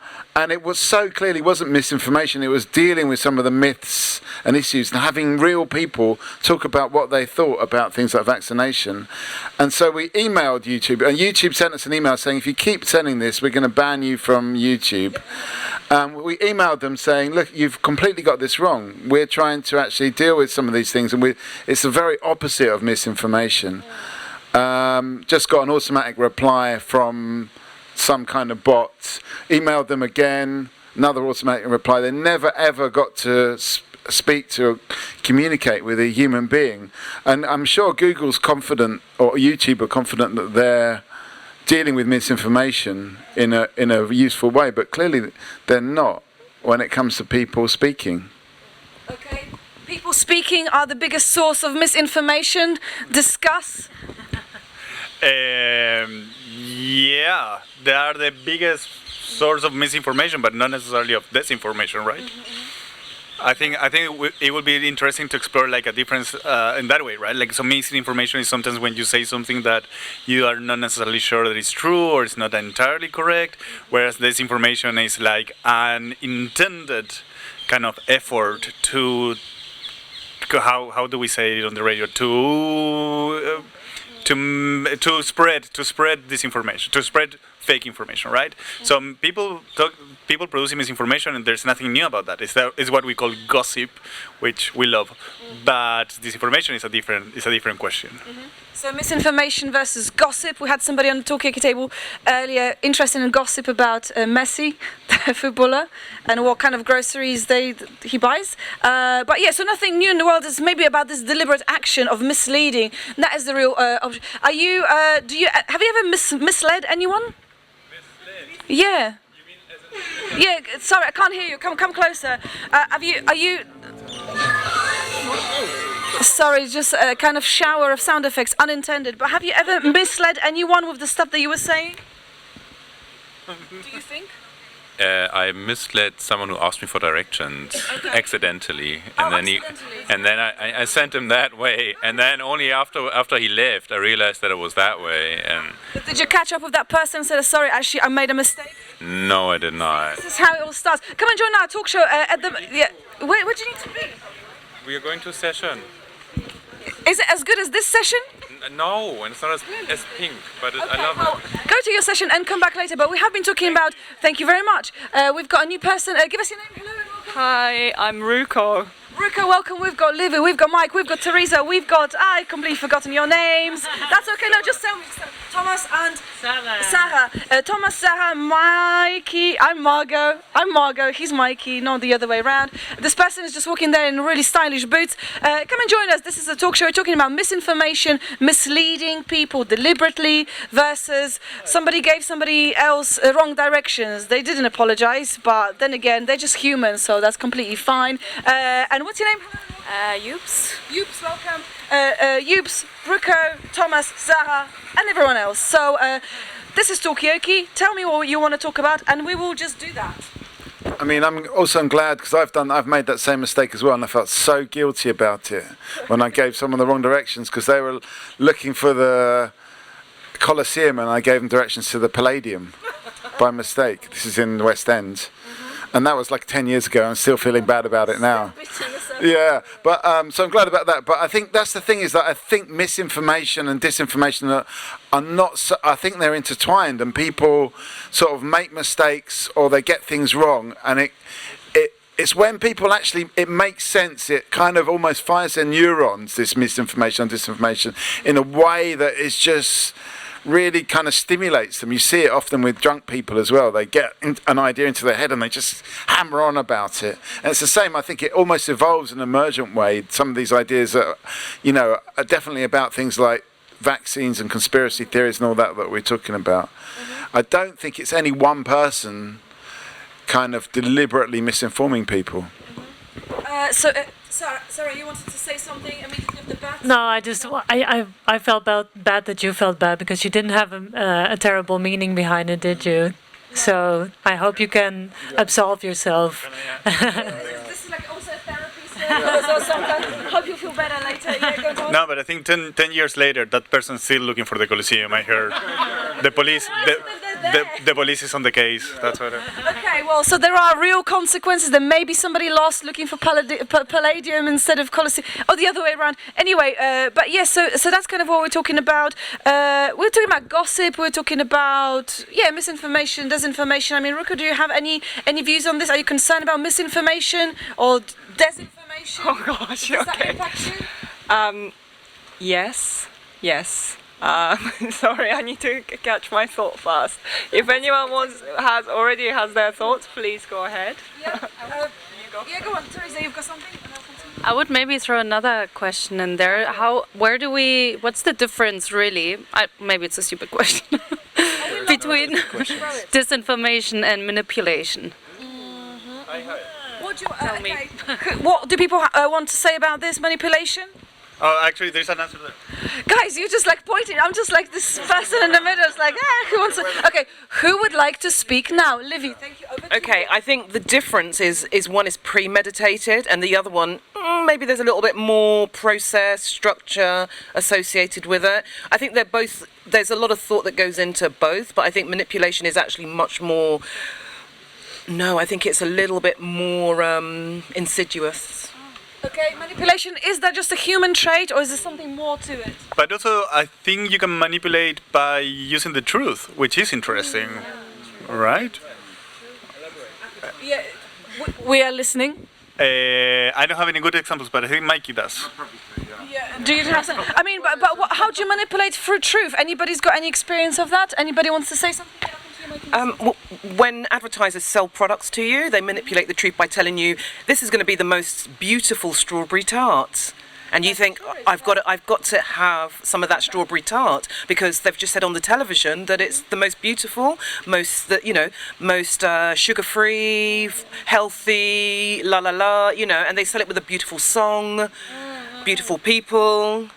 it was so clearly wasn't misinformation, it was dealing with some of the myths and issues and having real people talk about what they thought about things like vaccination. And so we emailed YouTube, and YouTube sent us an email saying, if you keep sending this, we're going to ban you from YouTube. We emailed them saying, look, you've completely got this wrong. We're trying to actually deal with some of these things, and it's the very opposite of misinformation. Just got an automatic reply from some kind of bot, emailed them again, another automatic reply. They never ever got to speak to or communicate with a human being. And I'm sure Google's confident, or YouTube are confident, that they're dealing with misinformation in a useful way, but clearly they're not when it comes to people speaking. Okay, people speaking are the biggest source of misinformation. Discuss. Yeah, they are the biggest source of misinformation, but not necessarily of disinformation, right? I think it would be interesting to explore like a difference in that way, right? Like, so misinformation is sometimes when you say something that you are not necessarily sure that it's true or it's not entirely correct, whereas disinformation is like an intended kind of effort to how do we say it on the radio, to spread disinformation, to spread fake information, right? So people producing misinformation, and there's nothing new about that. It's what we call gossip, which we love, but disinformation is a different question. So misinformation versus gossip. We had somebody on the Talkaoke table earlier interested in gossip about Messi, the footballer, and what kind of groceries he buys. But yeah, so nothing new in the world. Is maybe about this deliberate action of misleading. And that is the real. Have you ever misled anyone? Yeah. Yeah. Sorry, I can't hear you. Come closer. Are you? Sorry, just a kind of shower of sound effects, unintended. But have you ever misled anyone with the stuff that you were saying? Do you think? I misled someone who asked me for directions accidentally, and then I sent him that way, and then only after he left, I realized that it was that way. And did you catch up with that person and say, sorry, actually, I made a mistake? no, I did not. This is how it all starts. Come and join our talk show at the. Yeah. Where do you need to be? We are going to a session. Is it as good as this session? No, and it's not as pink, but I love it. Go to your session and come back later. But we have been talking about. Thank you very much. We've got a new person. Give us your name. Hello and welcome. Hi, I'm Ruko. Ruko, welcome. We've got Livy, we've got Mike, we've got Teresa, we've got. I completely forgotten your names. That's okay. No, just tell me. Thomas and Sarah. Thomas, Sarah, Mikey. I'm Margot. He's Mikey, not the other way around. This person is just walking there in really stylish boots. Come and join us. This is a talk show. We're talking about misinformation, misleading people deliberately versus somebody gave somebody else wrong directions. They didn't apologize, but then again, they're just human, so that's completely fine. And what's your name? Youps. Youps, welcome. Youps, Ruko, Thomas, Zaha, and everyone else. So this is Talkaoke. Tell me what you want to talk about, and we will just do that. I mean, I'm glad because I've made that same mistake as well, and I felt so guilty about it when I gave someone the wrong directions because they were looking for the Colosseum and I gave them directions to the Palladium by mistake. This is in the West End. And that was like 10 years ago. I'm still feeling bad about it now. Yeah, but so I'm glad about that. But I think that's the thing is that I think misinformation and disinformation are not. So, I think they're intertwined, and people sort of make mistakes or they get things wrong, and it's when people actually it makes sense. It kind of almost fires their neurons. This misinformation and disinformation in a way that is just really kind of stimulates them. You see it often with drunk people as well. They get an idea into their head and they just hammer on about it. And it's the same. I think it almost evolves in an emergent way. Some of these ideas are, are definitely about things like vaccines and conspiracy theories and all that we're talking about. I don't think it's any one person kind of deliberately misinforming people. Sarah, you wanted to say something immediately off the bat? No, I felt bad that you felt bad because you didn't have a terrible meaning behind it, did you? So I hope you can absolve yourself. This is like also a therapy service or something. Hope you feel better later. Yeah, go on. No, but I think 10 years later, that person's still looking for the Colosseum. I heard the police. The police is on the case. That's what. Okay, well, so there are real consequences. There may be somebody lost looking for palladium instead of Colosseum, or the other way around. Anyway, but yeah, so that's kind of what we're talking about. We're talking about gossip. We're talking about misinformation, disinformation. I mean, Ruka, do you have any views on this? Are you concerned about misinformation or disinformation? Oh gosh, Does okay. that impact you? Yes. Sorry, I need to catch my thought first. If anyone already has their thoughts, please go ahead. Yeah, go on, Teresa, you've got something? I would maybe throw another question in there. What's the difference really? Maybe it's a stupid question. Between disinformation and manipulation. What do people want to say about this manipulation? Oh, actually, there's an answer there. Guys, you're just like pointing. I'm just like this person in the middle. It's like, who wants to? Okay, who would like to speak now? Livy, thank you. Okay, I think the difference is one is premeditated and the other one, maybe there's a little bit more process, structure associated with it. I think they're both, there's a lot of thought that goes into both, but I think manipulation is actually much more, I think it's a little bit more insidious. Okay, manipulation, is that just a human trait or is there something more to it? But also, I think you can manipulate by using the truth, which is interesting, right? Yeah, we are listening. I don't have any good examples, but I think Mikey does. Yeah. Do you have some? I mean, but how do you manipulate through truth? Anybody's got any experience of that? Anybody wants to say something? When advertisers sell products to you, they manipulate the truth by telling you this is going to be the most beautiful strawberry tart, and you think I've got to have some of that strawberry tart because they've just said on the television that it's the most beautiful, most sugar-free, healthy, and they sell it with a beautiful song, beautiful people,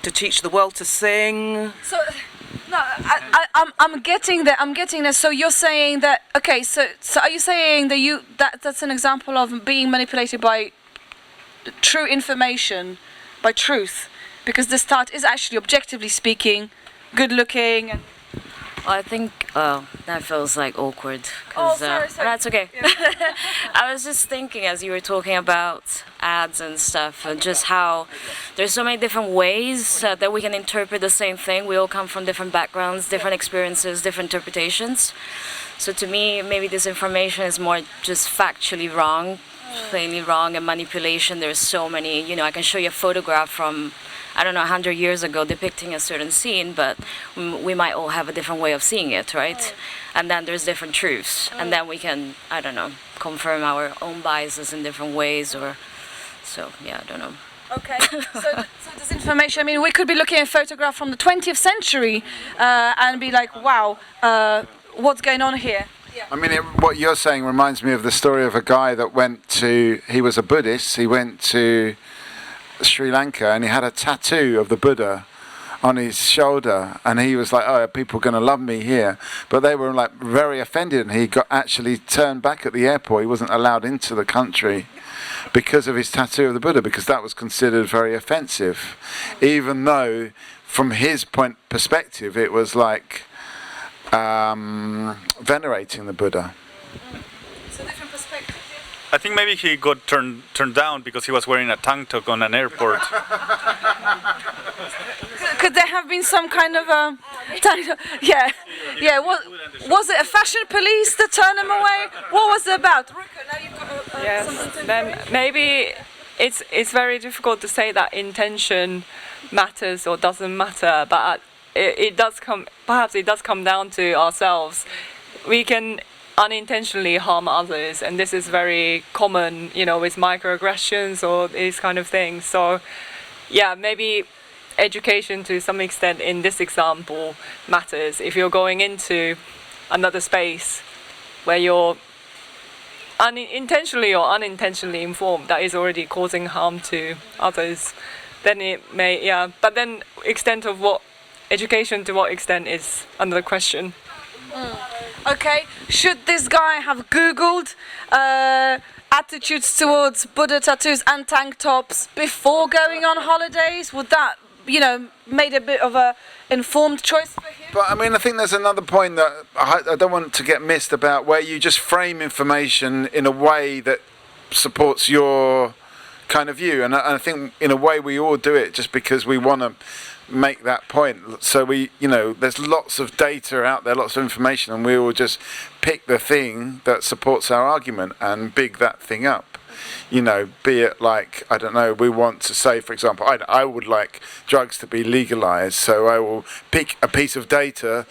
to teach the world to sing. So. No, I'm getting there. So you're saying that, okay, so are you saying that that's an example of being manipulated by true information, by truth? Because this tart is actually, objectively speaking, good looking. And I think that feels like awkward. Sorry. That's okay. Yeah. I was just thinking as you were talking about ads and stuff, and just how there's so many different ways that we can interpret the same thing. We all come from different backgrounds, different experiences, different interpretations. So to me, maybe this information is more just factually wrong, plainly wrong, and manipulation. There's so many, I can show you a photograph from, 100 years ago depicting a certain scene, but we might all have a different way of seeing it, right? And then there's different truths, and then we can, confirm our own biases in different ways, I don't know. Okay, so this information, I mean, we could be looking at a photograph from the 20th century and be like, wow, what's going on here? Yeah. I mean, what you're saying reminds me of the story of a guy that he was a Buddhist, he went to Sri Lanka and he had a tattoo of the Buddha on his shoulder, and he was like, are people going to love me here? But they were like very offended, and he got actually turned back at the airport. He wasn't allowed into the country because of his tattoo of the Buddha, because that was considered very offensive, even though from his perspective it was like venerating the Buddha. I think maybe he got turned down because he was wearing a tank top on an airport. Could there have been some kind of tank top? Yeah. Was it a fashion police that turned him away? What was it about? Yes. Then maybe it's very difficult to say that intention matters or doesn't matter, but it does come. Perhaps it does come down to ourselves. We can unintentionally harm others, and this is very common, with microaggressions or these kind of things. So, yeah, maybe education to some extent in this example matters. If you're going into another space where you're intentionally or unintentionally informed that is already causing harm to others, then it may, but then extent of what education to what extent is another question. Okay, should this guy have Googled attitudes towards Buddha tattoos and tank tops before going on holidays? Would that, made a bit of a informed choice for him? But I think there's another point that I don't want to get missed about, where you just frame information in a way that supports your kind of view. And I think in a way we all do it just because we want to make that point. So there's lots of data out there, lots of information, and we will just pick the thing that supports our argument and big that thing up. Be it like, I don't know, we want to say, for example, I would like drugs to be legalized, so I will pick a piece of data.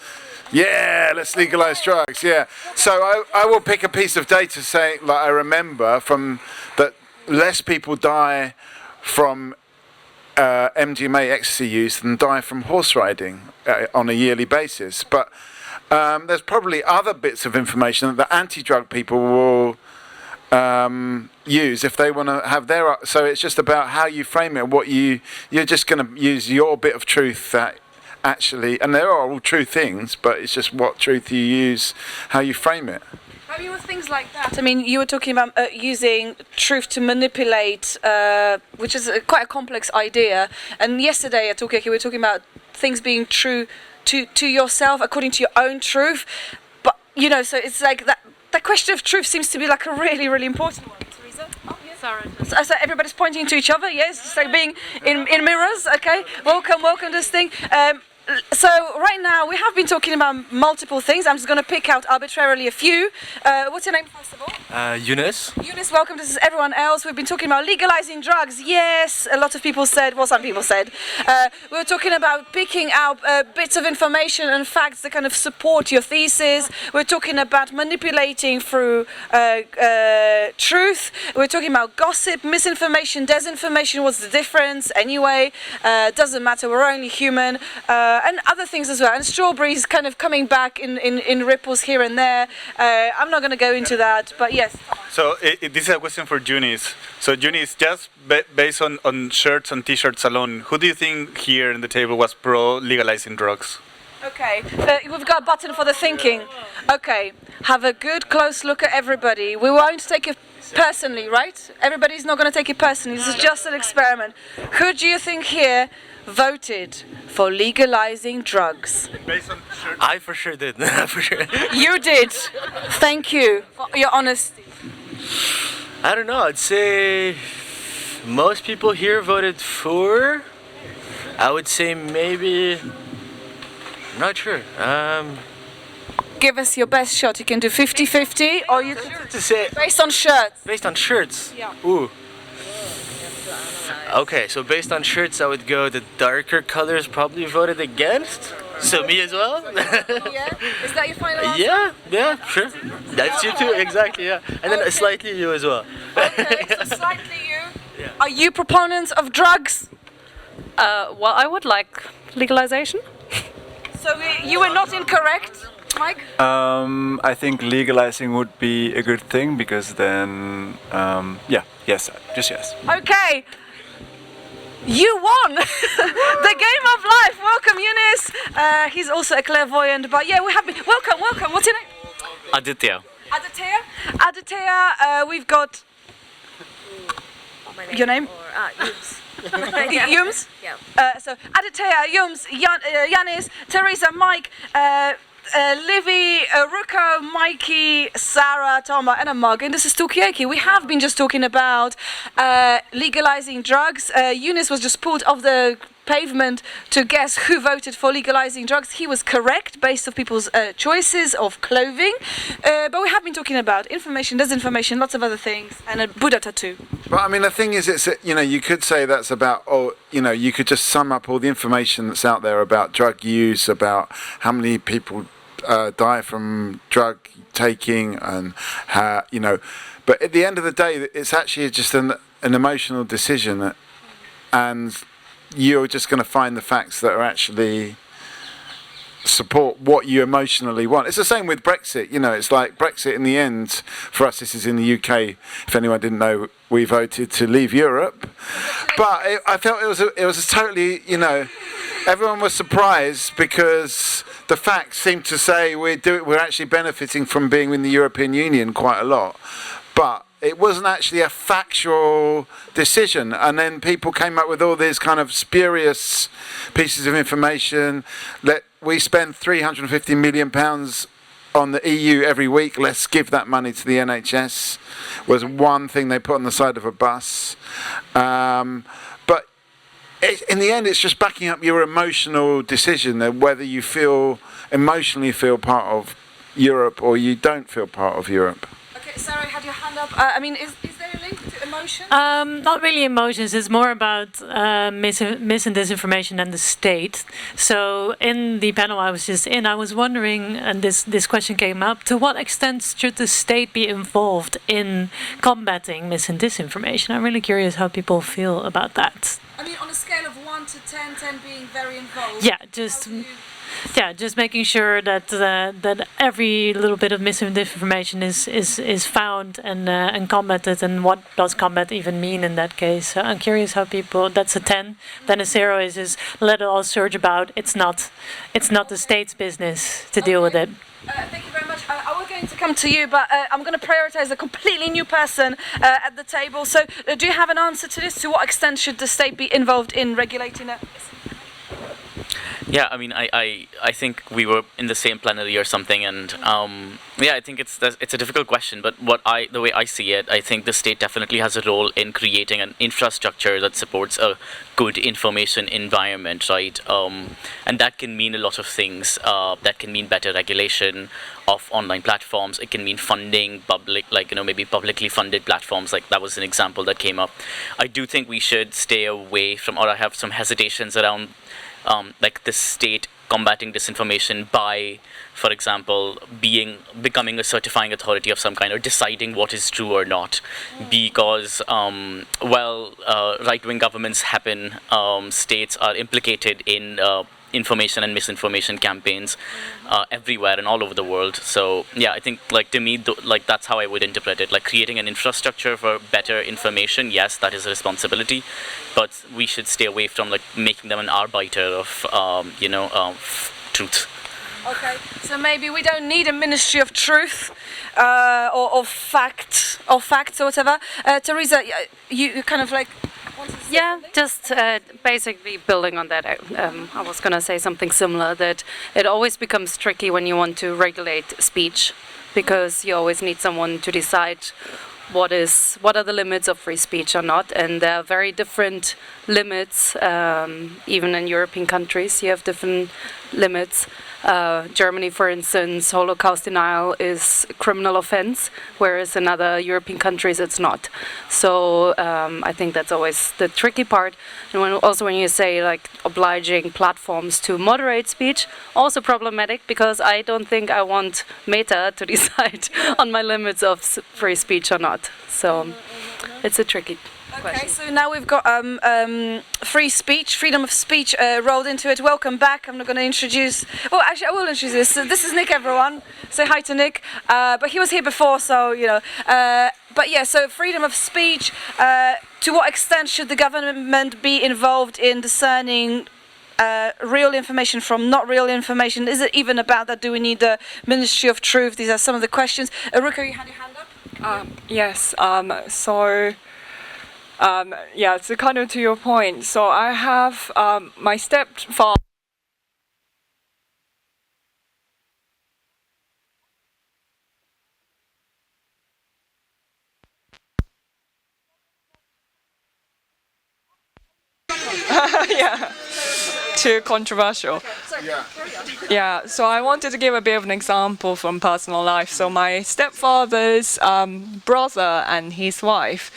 Yeah, let's legalize drugs. Yeah. So I will pick a piece of data saying, like, I remember from that less people die from MDMA ecstasy use than die from horse riding on a yearly basis. But there's probably other bits of information that the anti-drug people will use if they want to have their. So it's just about how you frame it. You're just going to use your bit of truth that actually, and there are all true things, but it's just what truth you use, how you frame it. With things like that, you were talking about using truth to manipulate, which is quite a complex idea. And yesterday at Talkaoke we were talking about things being true to yourself according to your own truth. But so it's like that question of truth seems to be like a really, really important one. Teresa? Oh, yes. Sorry. So everybody's pointing to each other. Yes, it's like being in mirrors. Okay. Welcome to this thing. So right now we have been talking about multiple things. I'm just going to pick out arbitrarily a few. What's your name, first of all? Eunice. Eunice, welcome. This is everyone else. We've been talking about legalizing drugs. Yes, a lot of people said, some people said. We were talking about picking out bits of information and facts that kind of support your thesis. We're talking about manipulating through truth. We're talking about gossip, misinformation, disinformation. What's the difference? Anyway, doesn't matter. We're only human. And other things as well, and strawberries kind of coming back in ripples here and there. I'm not going to go into that, but yes. So this is a question for Eunice. So Eunice, just based on shirts and t-shirts alone, who do you think here in the table was pro legalizing drugs? Okay, we've got a button for the thinking. Okay, have a good close look at everybody. We won't take it personally, right? Everybody's not going to take it personally. This is just an experiment. Who do you think here voted for legalizing drugs? I for sure did. For sure. You did. Thank you for your honesty. I don't know. I'd say most people here voted for. I would say maybe. I'm not sure. Give us your best shot. You can do 50-50, or you can to say based on shirts. Based on shirts. Yeah. Ooh. Okay, so based on shirts, I would go the darker colors probably voted against. So me as well. Yeah. Is that your final answer? Yeah, sure. That's you too, exactly. Yeah, and then slightly you as well. Okay, so slightly you. Yeah. Are you proponents of drugs? Well, I would like legalization. So you were not incorrect, Mike? I think legalizing would be a good thing because then, yes. Okay. You won the game of life. Welcome, Eunice. He's also a clairvoyant, but yeah, we're happy. Welcome. What's your name? Aditya. Aditya, we've got your name? Yums. Yums? Yeah. So Aditya, Yums, Yanis, Teresa, Mike, Livy, Ruko, Mikey, Sarah, Toma, and Amag. And this is Talkaoke. We have been just talking about legalizing drugs. Eunice was just pulled off the pavement to guess who voted for legalizing drugs. He was correct based on people's choices of clothing. But we have have been talking about information, disinformation, lots of other things, and a Buddha tattoo. But I mean, the thing is, it's you could say that's about, you could just sum up all the information that's out there about drug use, about how many people die from drug taking, and how But at the end of the day, it's actually just an emotional decision, and you're just going to find the facts that are actually support what you emotionally want. It's the same with Brexit. It's like Brexit in the end, for us, this is in the UK, if anyone didn't know, we voted to leave Europe. But I felt it was totally, everyone was surprised because the facts seemed to say we're actually benefiting from being in the European Union quite a lot. But it wasn't actually a factual decision, and then people came up with all these kind of spurious pieces of information. We spend £350 million on the EU every week. Let's give that money to the NHS. Was one thing they put on the side of a bus. But in the end, it's just backing up your emotional decision of whether you emotionally feel part of Europe or you don't feel part of Europe. Okay, Sarah, had your hand up. Is there a link to emotion? Not really emotions. It's more about mis and disinformation and the state. So in the panel I was just in, I was wondering, and this question came up, to what extent should the state be involved in combating mis and disinformation? I'm really curious how people feel about that. I mean, on a scale of 1 to 10, 10 being very involved. Yeah, just making sure that that every little bit of mis and disinformation is found and combated, and what does combat even mean in that case. So I'm curious how people. That's a 10. Then a 0 is just let it all surge about. It's not the state's business to deal with it. Thank you very much. I was going to come to you, but I'm going to prioritize a completely new person at the table. So, do you have an answer to this? To what extent should the state be involved in regulating it? Yeah, I mean, I think we were in the same plenary or something, and I think it's a difficult question. But the way I see it, I think the state definitely has a role in creating an infrastructure that supports a good information environment, right? And that can mean a lot of things. That can mean better regulation of online platforms. It can mean funding maybe publicly funded platforms. Like that was an example that came up. I do think we should stay away from, or I have some hesitations around the state combating disinformation by, for example, becoming a certifying authority of some kind or deciding what is true or not, because right-wing governments happen, states are implicated in information and misinformation campaigns everywhere and all over the world. So I think to me that's how I would interpret it. Like creating an infrastructure for better information, yes, that is a responsibility, but we should stay away from making them an arbiter of truth. Okay, so maybe we don't need a Ministry of Truth or facts or whatever. Teresa, you kind of Yeah, just basically building on that, I was going to say something similar, that it always becomes tricky when you want to regulate speech, because you always need someone to decide what are the limits of free speech or not, and there are very different limits. Even in European countries you have different limits. Germany, for instance, Holocaust denial is a criminal offense, whereas in other European countries it's not. So I think that's always the tricky part. And when you say obliging platforms to moderate speech, also problematic, because I don't think I want Meta to decide on my limits of free speech or not. So it's a tricky question. Okay, so now we've got free speech, freedom of speech rolled into it. Welcome back. I'm not going to introduce... Well, actually, I will introduce this. This is Nick, everyone. Say hi to Nick. But he was here before, so, but yeah, so freedom of speech. To what extent should the government be involved in discerning real information from not real information? Is it even about that? Do we need the Ministry of Truth? These are some of the questions. Ruka, you had your hand up? Yes, so kind of to your point. So I have my stepfather. Yeah, too controversial. Yeah, so I wanted to give a bit of an example from personal life. So my stepfather's brother and his wife,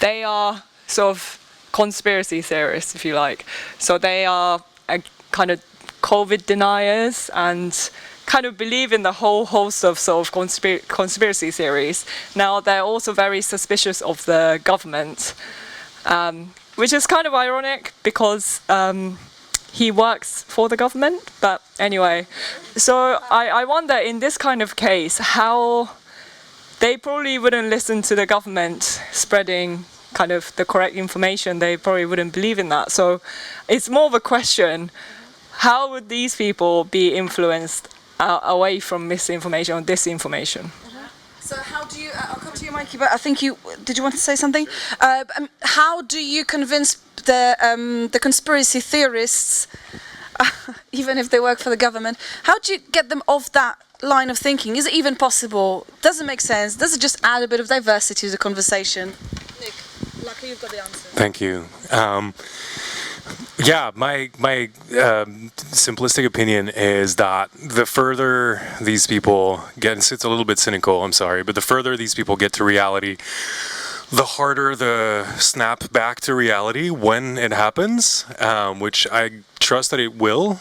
they are sort of conspiracy theorists, if you like. So they are kind of COVID deniers and kind of believe in the whole host of sort of conspiracy theories. Now they're also very suspicious of the government, which is kind of ironic because he works for the government. But anyway, so I wonder in this kind of case how they probably wouldn't listen to the government spreading kind of the correct information. They probably wouldn't believe in that. So it's more of a question, how would these people be influenced away from misinformation or disinformation? So how do you, I'll come to you, Mikey, but I think did you want to say something? How do you convince the conspiracy theorists, even if they work for the government, how do you get them off that line of thinking? Is it even possible? Does it make sense? Does it just add a bit of diversity to the conversation? Nick, luckily you've got the answer. Thank you. Yeah, my simplistic opinion is that the further these people get, and it's a little bit cynical, I'm sorry, but the further these people get to reality, the harder the snap back to reality when it happens, which I trust that it will.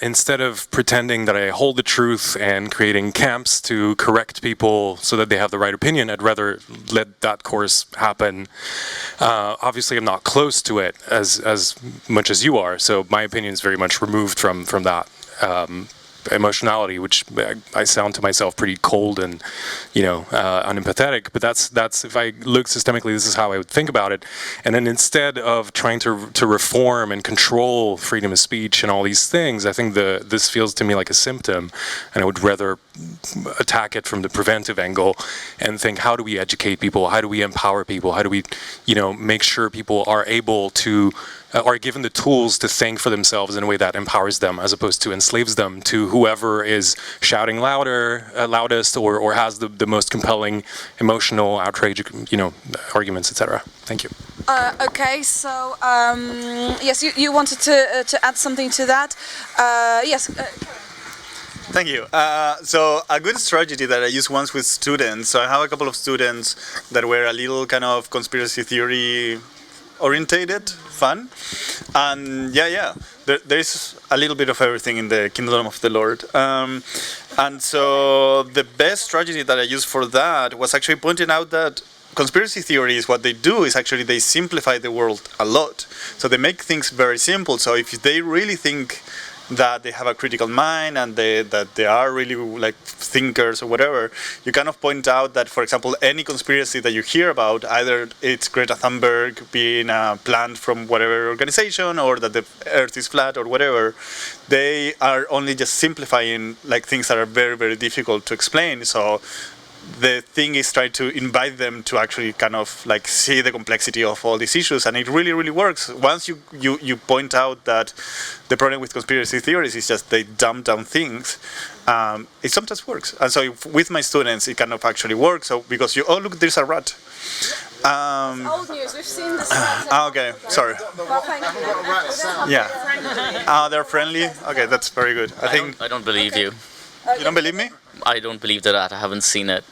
Instead of pretending that I hold the truth and creating camps to correct people so that they have the right opinion, I'd rather let that course happen. Obviously, I'm not close to it as much as you are, so my opinion is very much removed from that emotionality, which I sound to myself pretty cold and, unempathetic. But that's if I look systemically, this is how I would think about it. And then instead of trying to reform and control freedom of speech and all these things, I think this feels to me like a symptom, and I would rather attack it from the preventive angle and think, how do we educate people? How do we empower people? How do we, make sure people are able to are given the tools to think for themselves in a way that empowers them, as opposed to enslaves them to whoever is shouting loudest, or has the most compelling emotional outrage, arguments, etc. Thank you. Okay, so yes, you wanted to add something to that. Yes. Thank you. So a good strategy that I used once with students. So I have a couple of students that were a little kind of conspiracy theory orientated, fun, and there's a little bit of everything in the kingdom of the Lord, and so the best strategy that I used for that was actually pointing out that conspiracy theories, what they do is actually they simplify the world a lot. So they make things very simple. So if they really think that they have a critical mind and that they are really like thinkers or whatever, you kind of point out that, for example, any conspiracy that you hear about, either it's Greta Thunberg being a plant from whatever organization, or that the earth is flat or whatever, they are only just simplifying like things that are very, very difficult to explain. So the thing is trying to invite them to actually kind of like see the complexity of all these issues, and it really, really works. Once you point out that the problem with conspiracy theories is just they dumb down things, it sometimes works. And so with my students, it kind of actually works. So because look, there's a rat. Old news. We've seen this. Okay, sorry. Yeah. They're friendly. Okay, that's very good. I don't believe you. You don't believe me? I don't believe the rat. I haven't seen it.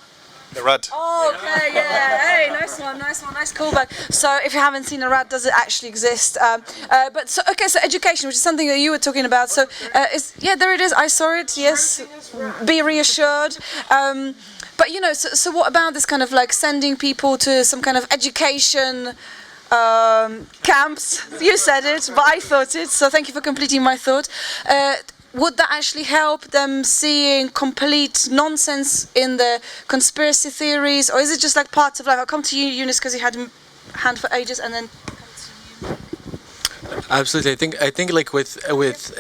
The rat. Oh, okay, yeah. Hey, nice one, nice callback. So, if you haven't seen a rat, does it actually exist? So education, which is something that you were talking about. So, there it is. I saw it. Yes, be reassured. But so what about this kind of like sending people to some kind of education camps? You said it, but I thought it. So, thank you for completing my thought. Would that actually help them seeing complete nonsense in the conspiracy theories, or is it just like parts of life? I'll come to you, Eunice, because you had a hand for ages, and then come to you. Absolutely, I think like with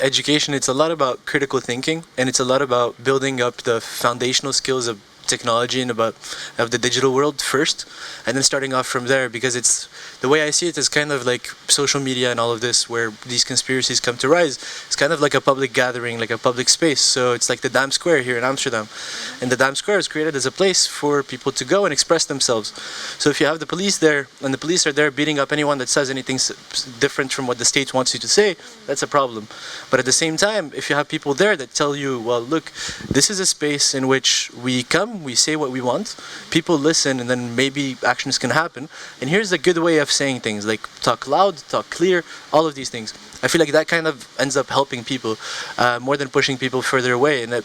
education, it's a lot about critical thinking, and it's a lot about building up the foundational skills of technology and about of the digital world first, and then starting off from there, because it's the way I see it is kind of like social media and all of this, where these conspiracies come to rise. It's kind of like a public gathering, like a public space. So it's like the Dam Square here in Amsterdam, and the Dam Square is created as a place for people to go and express themselves. So if you have the police there, and the police are there beating up anyone that says anything different from what the state wants you to say, that's a problem. But at the same time, if you have people there that tell you, well, look, this is a space in which we come, we say what we want, people listen, and then maybe actions can happen. And here's a good way of saying things, like talk loud, talk clear, all of these things. I feel like that kind of ends up helping people more than pushing people further away. And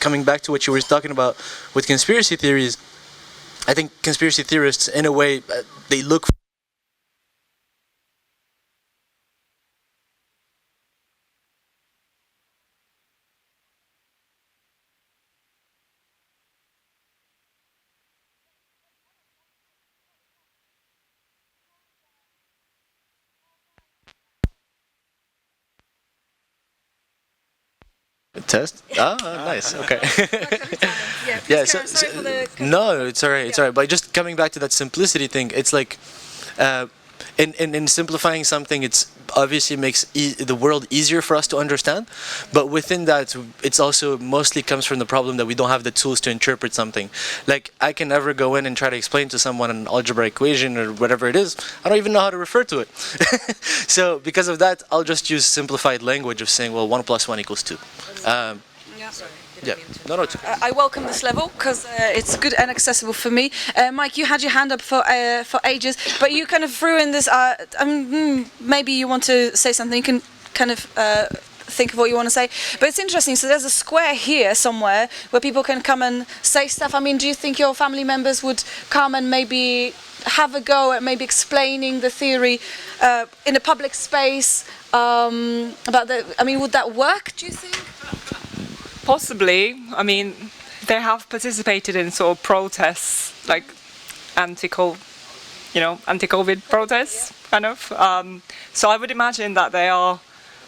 coming back to what you were talking about with conspiracy theories, I think conspiracy theorists, in a way, they look test. Nice. Okay. Yeah. No, it's alright. It's alright. But just coming back to that simplicity thing, it's like, in simplifying something, it's obviously makes the world easier for us to understand. But within that, it's also mostly comes from the problem that we don't have the tools to interpret something. Like, I can never go in and try to explain to someone an algebra equation or whatever it is. I don't even know how to refer to it. So because of that, I'll just use simplified language of saying, well, 1 + 1 = 2. Yeah. No, it's okay. I welcome this level because it's good and accessible for me. Mike, you had your hand up for ages, but you kind of threw in this. Maybe you want to say something. You can kind of think of what you want to say. But it's interesting. So there's a square here somewhere where people can come and say stuff. I mean, do you think your family members would come and maybe have a go at maybe explaining the theory in a public space about the? I mean, would that work? Do you think? Possibly. I mean, they have participated in sort of protests, like anti-COVID protests, kind of. So I would imagine that they are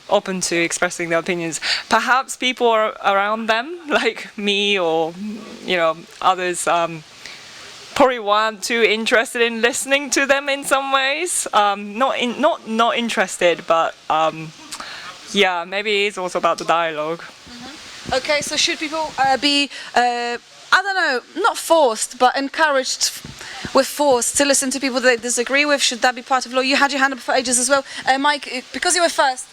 open to expressing their opinions. Perhaps people around them, like me or others, probably weren't too interested in listening to them in some ways. Not interested, but yeah, maybe it's also about the dialogue. Okay, so should people be, I don't know, not forced, but encouraged with force to listen to people they disagree with? Should that be part of law? You had your hand up for ages as well. Mike, because you were first,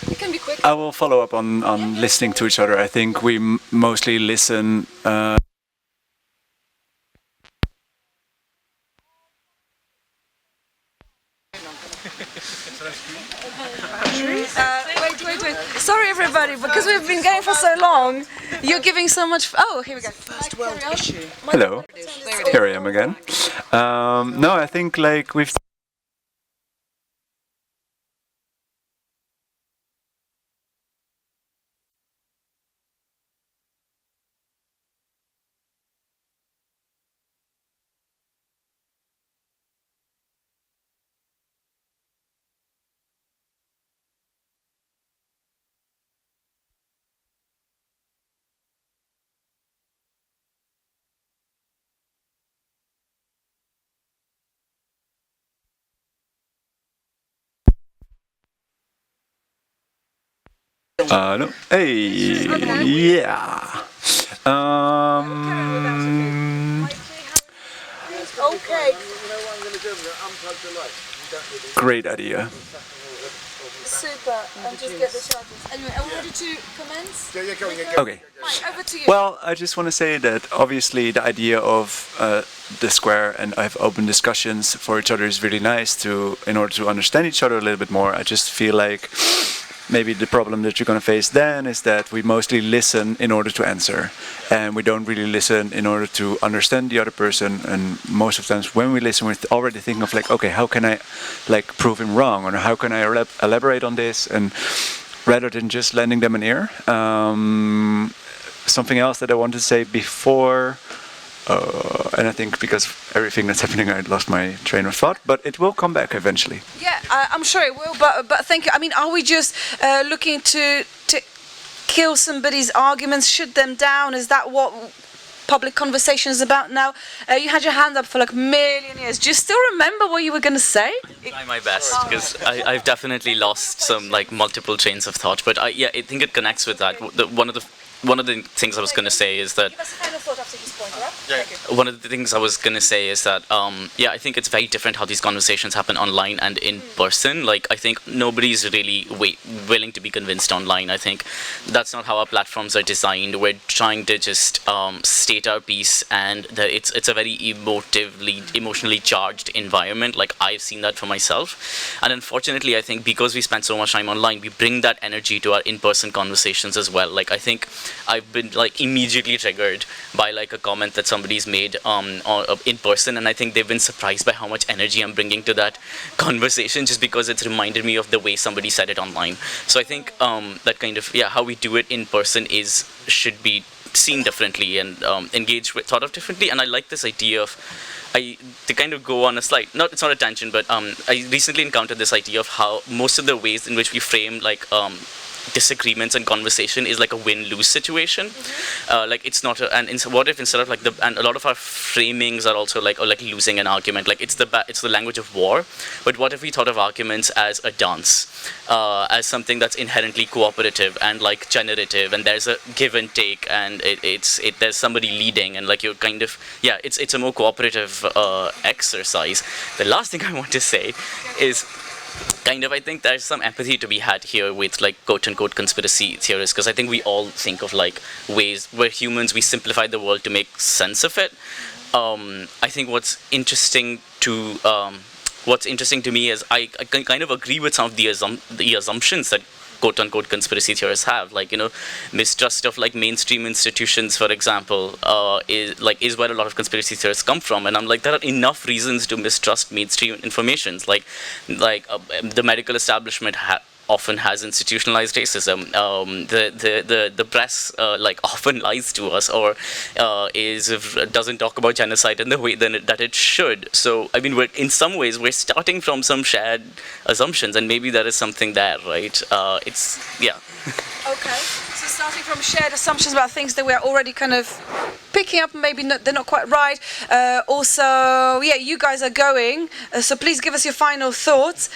you can be quick. I will follow up on listening to each other. I think we mostly listen... Wait. Sorry, everybody, because we've been going for so long. You're giving so much. Oh, here we go. First world issue. Hello. Here I am again. No, I think like we've. No. Hey, yeah. Okay. Great idea. Super. And just get the charges. Anyway, are we ready to commence? Yeah, Okay. Mike, over to you. Well, I just want to say that obviously the idea of the square and have open discussions for each other is really nice in order to understand each other a little bit more. I just feel like maybe the problem that you're going to face then is that we mostly listen in order to answer, and we don't really listen in order to understand the other person. And most of the times when we listen, we're already thinking of like, okay, how can I like prove him wrong, or how can I elaborate on this, and rather than just lending them an ear. Something else that I wanted to say before, and I think because of everything that's happening, I lost my train of thought, but it will come back eventually. Yeah, I'm sure it will, but thank you. I mean, are we just looking to kill somebody's arguments, shoot them down? Is that what public conversation is about now. You had your hand up for like a million years. Do you still remember what you were going to say? Try my best, because I've definitely lost some like multiple trains of thought. But I think it connects with that. One of the things I was going to say is that. Give us a final thought after his point, alright? One of the things I was going to say is that, I think it's very different how these conversations happen online and in person. Like, I think nobody's really willing to be convinced online. I think that's not how our platforms are designed. We're trying to just state our piece, and it's a very emotionally charged environment. Like, I've seen that for myself. And unfortunately, I think because we spend so much time online, we bring that energy to our in-person conversations as well. Like, I think I've been like immediately triggered by like a comment that somebody's made in person, and I think they've been surprised by how much energy I'm bringing to that conversation, just because it's reminded me of the way somebody said it online. So I think that kind of how we do it in person should be seen differently and thought of differently. And I like this idea of to kind of go on a slight, it's not a tangent, but I recently encountered this idea of how most of the ways in which we frame like disagreements and conversation is like a win-lose situation. Like it's not what if instead of like and a lot of our framings are also like losing an argument, like it's the language of war. But what if we thought of arguments as a dance, as something that's inherently cooperative and like generative, and there's a give and take, and there's somebody leading, and like you're kind of it's a more cooperative exercise. The last thing I want to say is I think there's some empathy to be had here with like quote-unquote conspiracy theorists, because I think we all think of like ways where humans, we simplify the world to make sense of it. I think what's interesting to me is I can kind of agree with some of the assumptions that quote-unquote conspiracy theorists have, like, mistrust of like mainstream institutions, for example, is where a lot of conspiracy theorists come from. And I'm like, there are enough reasons to mistrust mainstream informations, like the medical establishment often has institutionalized racism. The press often lies to us, or doesn't talk about genocide in the way that it should. So I mean, in some ways we're starting from some shared assumptions, and maybe there is something there, right? Okay, so starting from shared assumptions about things that we're already kind of picking up, maybe they're not quite right. Also, you guys are going, so please give us your final thoughts.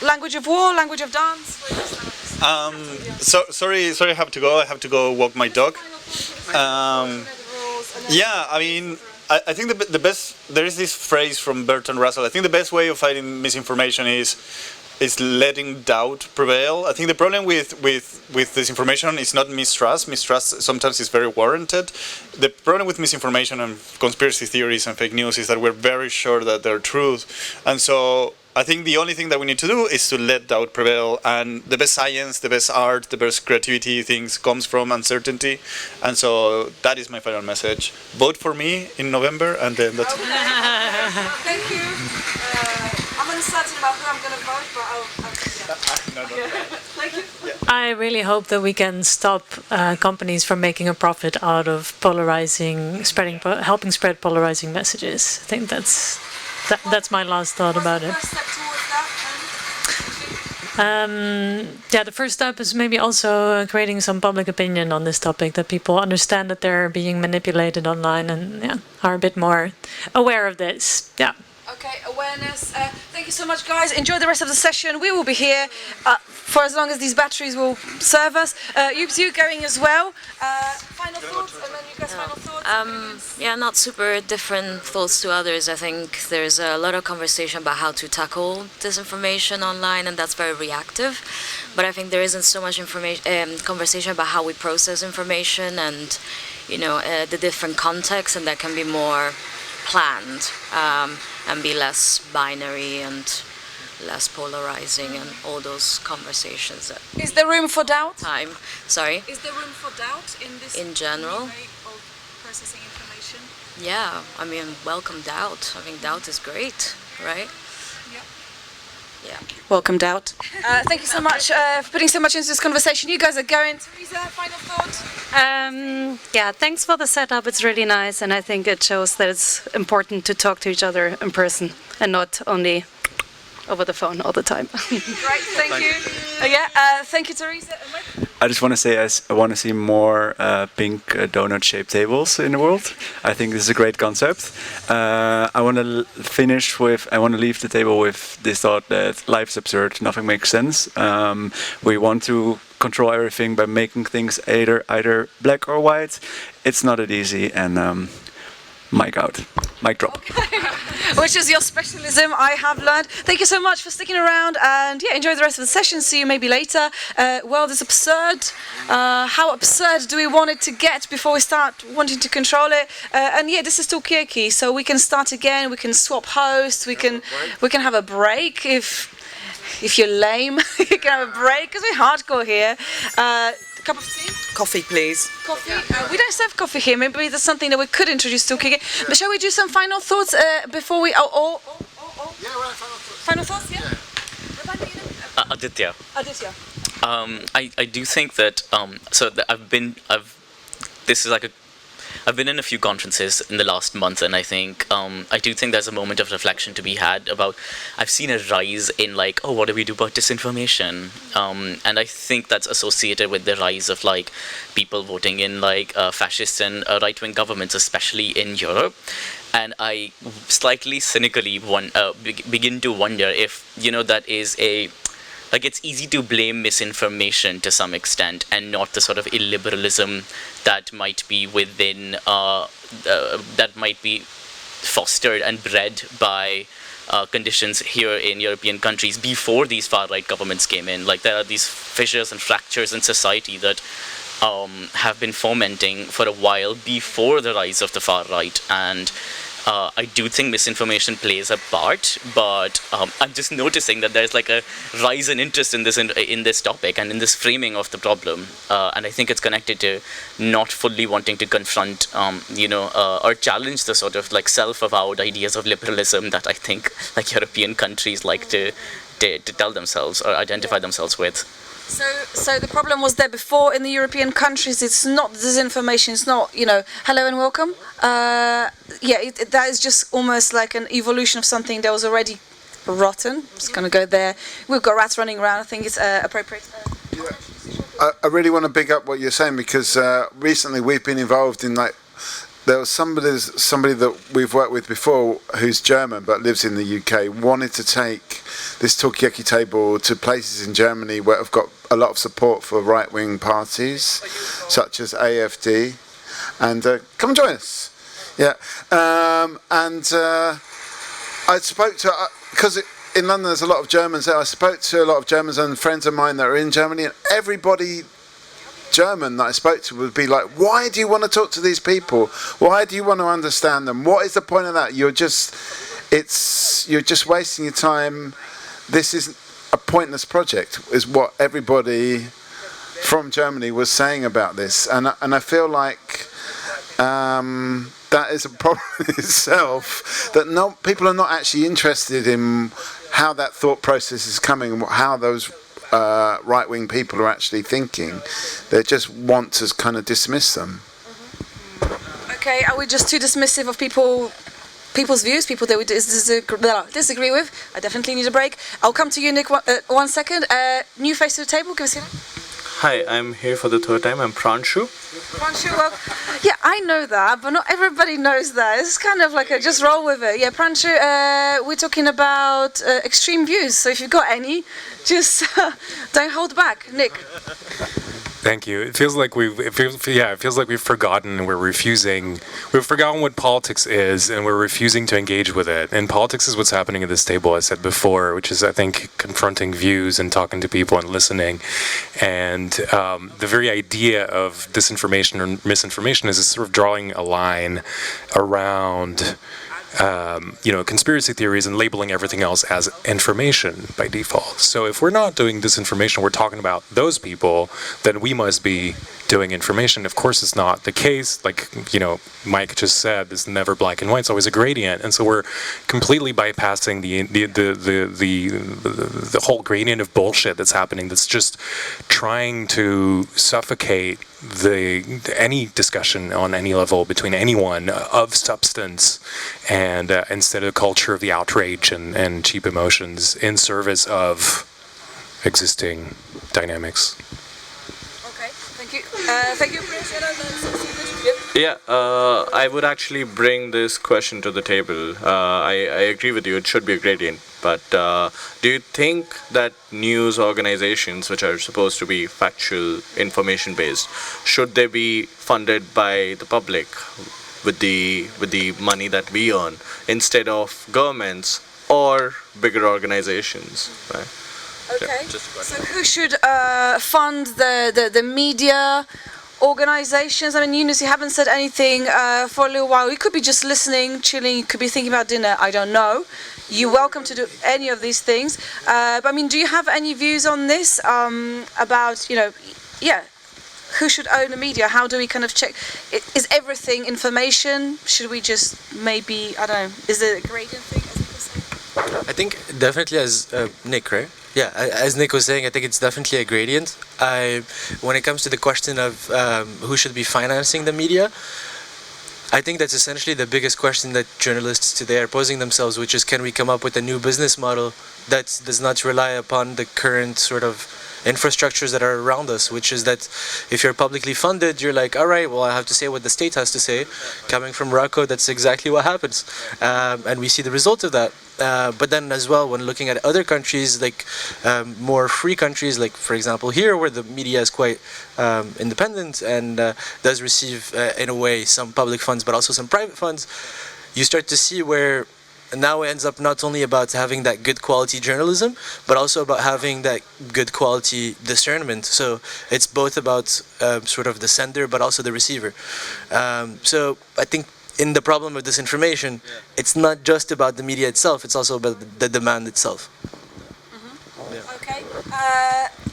Language of war, language of dance. Sorry, I have to go. I have to go walk my dog. I mean, I think the best. There is this phrase from Bertrand Russell. I think the best way of fighting misinformation is letting doubt prevail. I think the problem with disinformation is not mistrust. Mistrust sometimes is very warranted. The problem with misinformation and conspiracy theories and fake news is that we're very sure that they're truth, and so I think the only thing that we need to do is to let doubt prevail, and the best science, the best art, the best creativity things comes from uncertainty, and so that is my final message. Vote for me in November, and then that's it. Thank you. I'm uncertain about who I'm going to vote, but Thank you. I really hope that we can stop companies from making a profit out of helping spread polarizing messages. I think that's my last thought about it. The first step is maybe also creating some public opinion on this topic, that people understand that they're being manipulated online and are a bit more aware of this. Yeah. Okay, awareness. Thank you so much, guys. Enjoy the rest of the session. We will be here for as long as these batteries will serve us. You going as well. Final thoughts, and then you guys final thoughts. Not super different thoughts to others. I think there's a lot of conversation about how to tackle disinformation online, and that's very reactive. But I think there isn't so much conversation about how we process information and, the different contexts, and that can be more planned and be less binary and less polarizing, and all those conversations. Is there room for doubt? Sorry? Is there room for doubt in this in general way of processing information? Yeah, I mean, welcome doubt. I think doubt is great, right? Yeah. Welcome doubt. Thank you so much for putting so much into this conversation. You guys are going. Teresa, final thought? Thanks for the setup. It's really nice, and I think it shows that it's important to talk to each other in person and not only over the phone all the time. Great, thank you. Thank you, Teresa. I just want to say I want to see more pink donut-shaped tables in the world. I think this is a great concept. I want to I want to leave the table with this thought that life is absurd, nothing makes sense. We want to control everything by making things either black or white. It's not that easy, and mic drop. Okay. Which is your specialism, I have learned. Thank you so much for sticking around, and yeah, enjoy the rest of the session. See you maybe later. World is absurd. How absurd do we want it to get before we start wanting to control it? And yeah, this is Talkaoke, so we can start again. We can swap hosts. We can have a break if you're lame. You can have a break because we're hardcore here. Cup of tea? Coffee, please. Coffee? We don't serve coffee here. Maybe that's something that we could introduce to Talkaoke. But shall we do some final thoughts before we... Yeah, right, final thoughts, yeah? Aditya. Aditya. I do think that I've been in a few conferences in the last month, and I think I do think there's a moment of reflection to be had about. I've seen a rise in what do we do about disinformation, and I think that's associated with the rise of people voting in fascist and right-wing governments, especially in Europe. And I slightly cynically begin to wonder if that is it's easy to blame misinformation to some extent, and not the sort of illiberalism that might be within that might be fostered and bred by conditions here in European countries before these far-right governments came in. There are these fissures and fractures in society that have been fomenting for a while before the rise of the far-right, and I do think misinformation plays a part, but I'm just noticing that there's a rise in interest in this topic and in this framing of the problem, and I think it's connected to not fully wanting to confront, or challenge the sort of self-avowed ideas of liberalism that I think European countries like to tell themselves or identify themselves with. So the problem was there before in the European countries. It's not disinformation. It's not, hello and welcome. That is just almost like an evolution of something that was already rotten. Just gonna go there. We've got rats running around. I think it's appropriate. I really want to big up what you're saying, because recently we've been involved in there was somebody that we've worked with before who's German but lives in the UK, wanted to take this Talkaoke table to places in Germany where have got a lot of support for right-wing parties, such as AfD, and come and join us. Yeah, I spoke to, because in London there's a lot of Germans there, I spoke to a lot of Germans and friends of mine that are in Germany, and everybody German that I spoke to would be like, why do you want to talk to these people? Why do you want to understand them? What is the point of that? You're just wasting your time. This is a pointless project, is what everybody from Germany was saying about this. And I feel like that is a problem in itself, that people are not actually interested in how that thought process is coming and how those right-wing people are actually thinking. They just want to kind of dismiss them. Okay, are we just too dismissive of people's views, people that we disagree with? I definitely need a break. I'll come to you, Nick, one second. New face to the table, give us your name. Hi, I'm here for the third time. I'm Pranshu. Pranshu, well, yeah, I know that, but not everybody knows that. It's kind of like just roll with it. Yeah, Pranshu, we're talking about extreme views, so if you've got any, just don't hold back. Nick. Thank you. It feels like we've forgotten and we've forgotten what politics is, and we're refusing to engage with it. And politics is what's happening at this table, I said before, which is, I think, confronting views and talking to people and listening. And the very idea of disinformation or misinformation is sort of drawing a line around conspiracy theories and labeling everything else as information by default. So if we're not doing disinformation, we're talking about those people, then we must be doing information. Of course, it's not the case. Mike just said, it's never black and white. It's always a gradient. And so we're completely bypassing the whole gradient of bullshit that's happening. That's just trying to suffocate any discussion on any level between anyone of substance, and instead of a culture of the outrage and cheap emotions in service of existing dynamics. Thank you, Prince. Yeah, I would actually bring this question to the table. I agree with you, it should be a gradient. But do you think that news organizations, which are supposed to be factual, information based, should they be funded by the public with the money that we earn instead of governments or bigger organizations? Right? Okay. So who should fund the media organizations? I mean, Eunice, you haven't said anything for a little while. You could be just listening, chilling. You could be thinking about dinner. I don't know. You're welcome to do any of these things. But I mean, do you have any views on this? About who should own the media? How do we kind of check? Is everything information? Should we just maybe, I don't know, is it a gradient thing? I think definitely as Nick, right? Yeah, as Nick was saying, I think it's definitely a gradient. When it comes to the question of who should be financing the media, I think that's essentially the biggest question that journalists today are posing themselves, which is, can we come up with a new business model that does not rely upon the current sort of infrastructures that are around us, which is that if you're publicly funded, you're like, all right, well, I have to say what the state has to say. Coming from Morocco, that's exactly what happens. And we see the result of that. But then as well, when looking at other countries, like more free countries, like for example here, where the media is quite independent and does receive, in a way, some public funds, but also some private funds, you start to see where now it ends up not only about having that good quality journalism, but also about having that good quality discernment. So it's both about sort of the sender, but also the receiver. So I think in the problem of disinformation, it's not just about the media itself, it's also about the demand itself. Okay.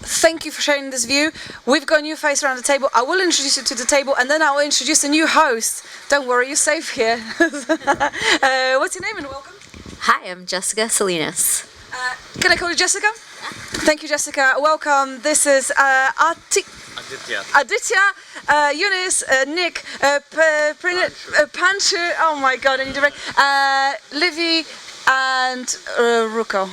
Thank you for sharing this view. We've got a new face around the table. I will introduce you to the table and then I will introduce a new host. Don't worry, you're safe here. What's your name and welcome? Hi, I'm Jessica Salinas. Can I call you Jessica? Yeah. Thank you, Jessica. Welcome. This is Aditya, Eunice, Nick, Panchu, oh my god, I need to break, Livy, and Ruko.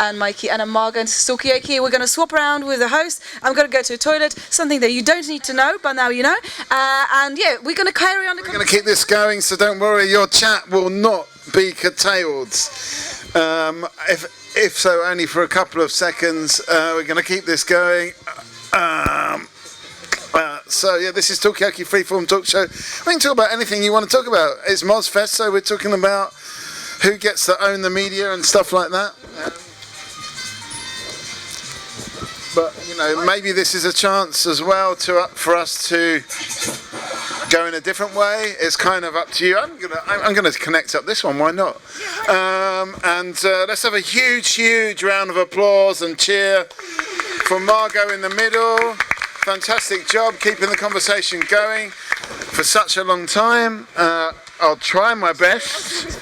And Mikey, and I'm Marga, and Talkaoke. We're going to swap around with the host. I'm going to go to the toilet, something that you don't need to know, but now you know. And yeah, we're going to carry on the conversation. We're going to keep this going, so don't worry, your chat will not be curtailed. If so, only for a couple of seconds. We're going to keep this going. So yeah, this is Talkaoke Freeform Talk Show. We can talk about anything you want to talk about. It's MozFest, so we're talking about who gets to own the media and stuff like that. But you know, maybe this is a chance as well for us to go in a different way. It's kind of up to you. I'm gonna connect up this one. Why not? Let's have a huge round of applause and cheer for Margot in the middle. Fantastic job keeping the conversation going for such a long time. I'll try my best.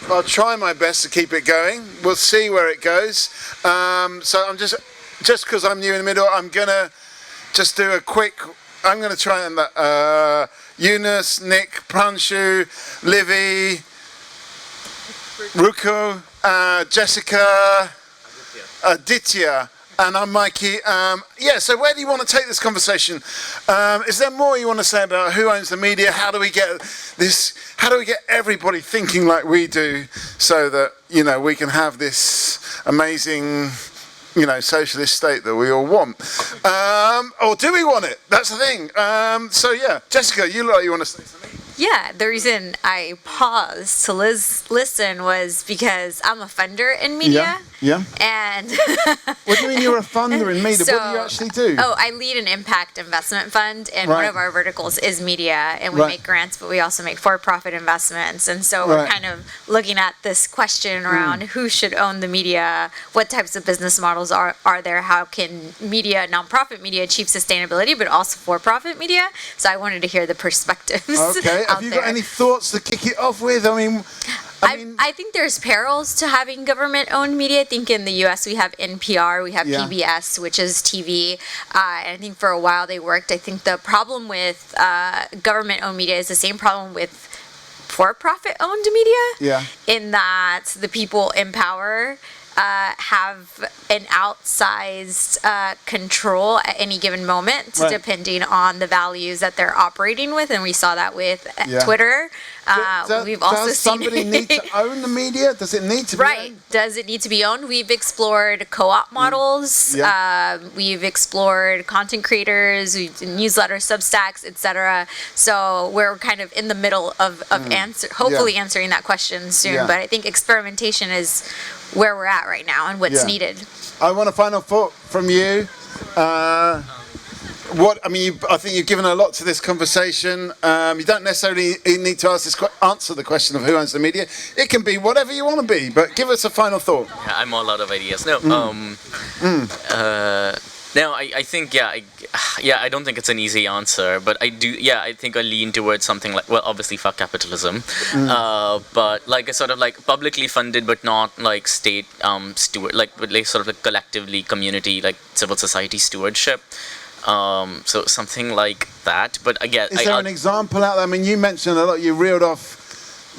I'll try my best to keep it going. We'll see where it goes. So I'm just because I'm new in the middle, I'm gonna just do a quick. I'm gonna try and Eunice, Nick, Pranshu, Livy, Ruko, Jessica, Aditya. And I'm Mikey. So where do you want to take this conversation? Is there more you want to say about who owns the media? How do we get this? How do we get everybody thinking like we do, so that we can have this amazing, socialist state that we all want? Or do we want it? That's the thing. So yeah, Jessica, you look like you want to say something. Yeah, the reason I paused to listen was because I'm a funder in media. Yeah. And what do you mean you're a funder in media? So, what do you actually do? Oh, I lead an impact investment fund, and Right. one of our verticals is media, and we Right. make grants, but we also make for-profit investments. And so we're Right. kind of looking at this question around who should own the media, what types of business models are there, how can media, nonprofit media, achieve sustainability, but also for-profit media. So I wanted to hear the perspectives. Okay. Have you got any thoughts to kick it off with? I think there's perils to having government-owned media. I think in the U.S. we have NPR, we have Yeah. PBS, which is TV. And I think for a while they worked. I think the problem with government-owned media is the same problem with for-profit-owned media. Yeah. In that the people in power have an outsized control at any given moment, Right. depending on the values that they're operating with, and we saw that with Twitter. We've also does seen somebody need to own the media? Does it need to be right. owned? Does it need to be owned? We've explored co-op models. Yeah. We've explored content creators, newsletters, Substacks, etc. So we're kind of in the middle of hopefully answering that question soon. Yeah. But I think experimentation is where we're at right now and what's needed. I want a final thought from you. I think you've given a lot to this conversation. You don't necessarily need to answer the question of who owns the media. It can be whatever you want to be, but give us a final thought. Yeah, I'm all out of ideas. No, I think I don't think it's an easy answer, but I think I lean towards something like, well, obviously fuck capitalism, but like a sort of like publicly funded but not like state steward, but like sort of like collectively community, like civil society stewardship. So something like that, but again, Is there an example out there? I mean, you mentioned a lot. You reeled off,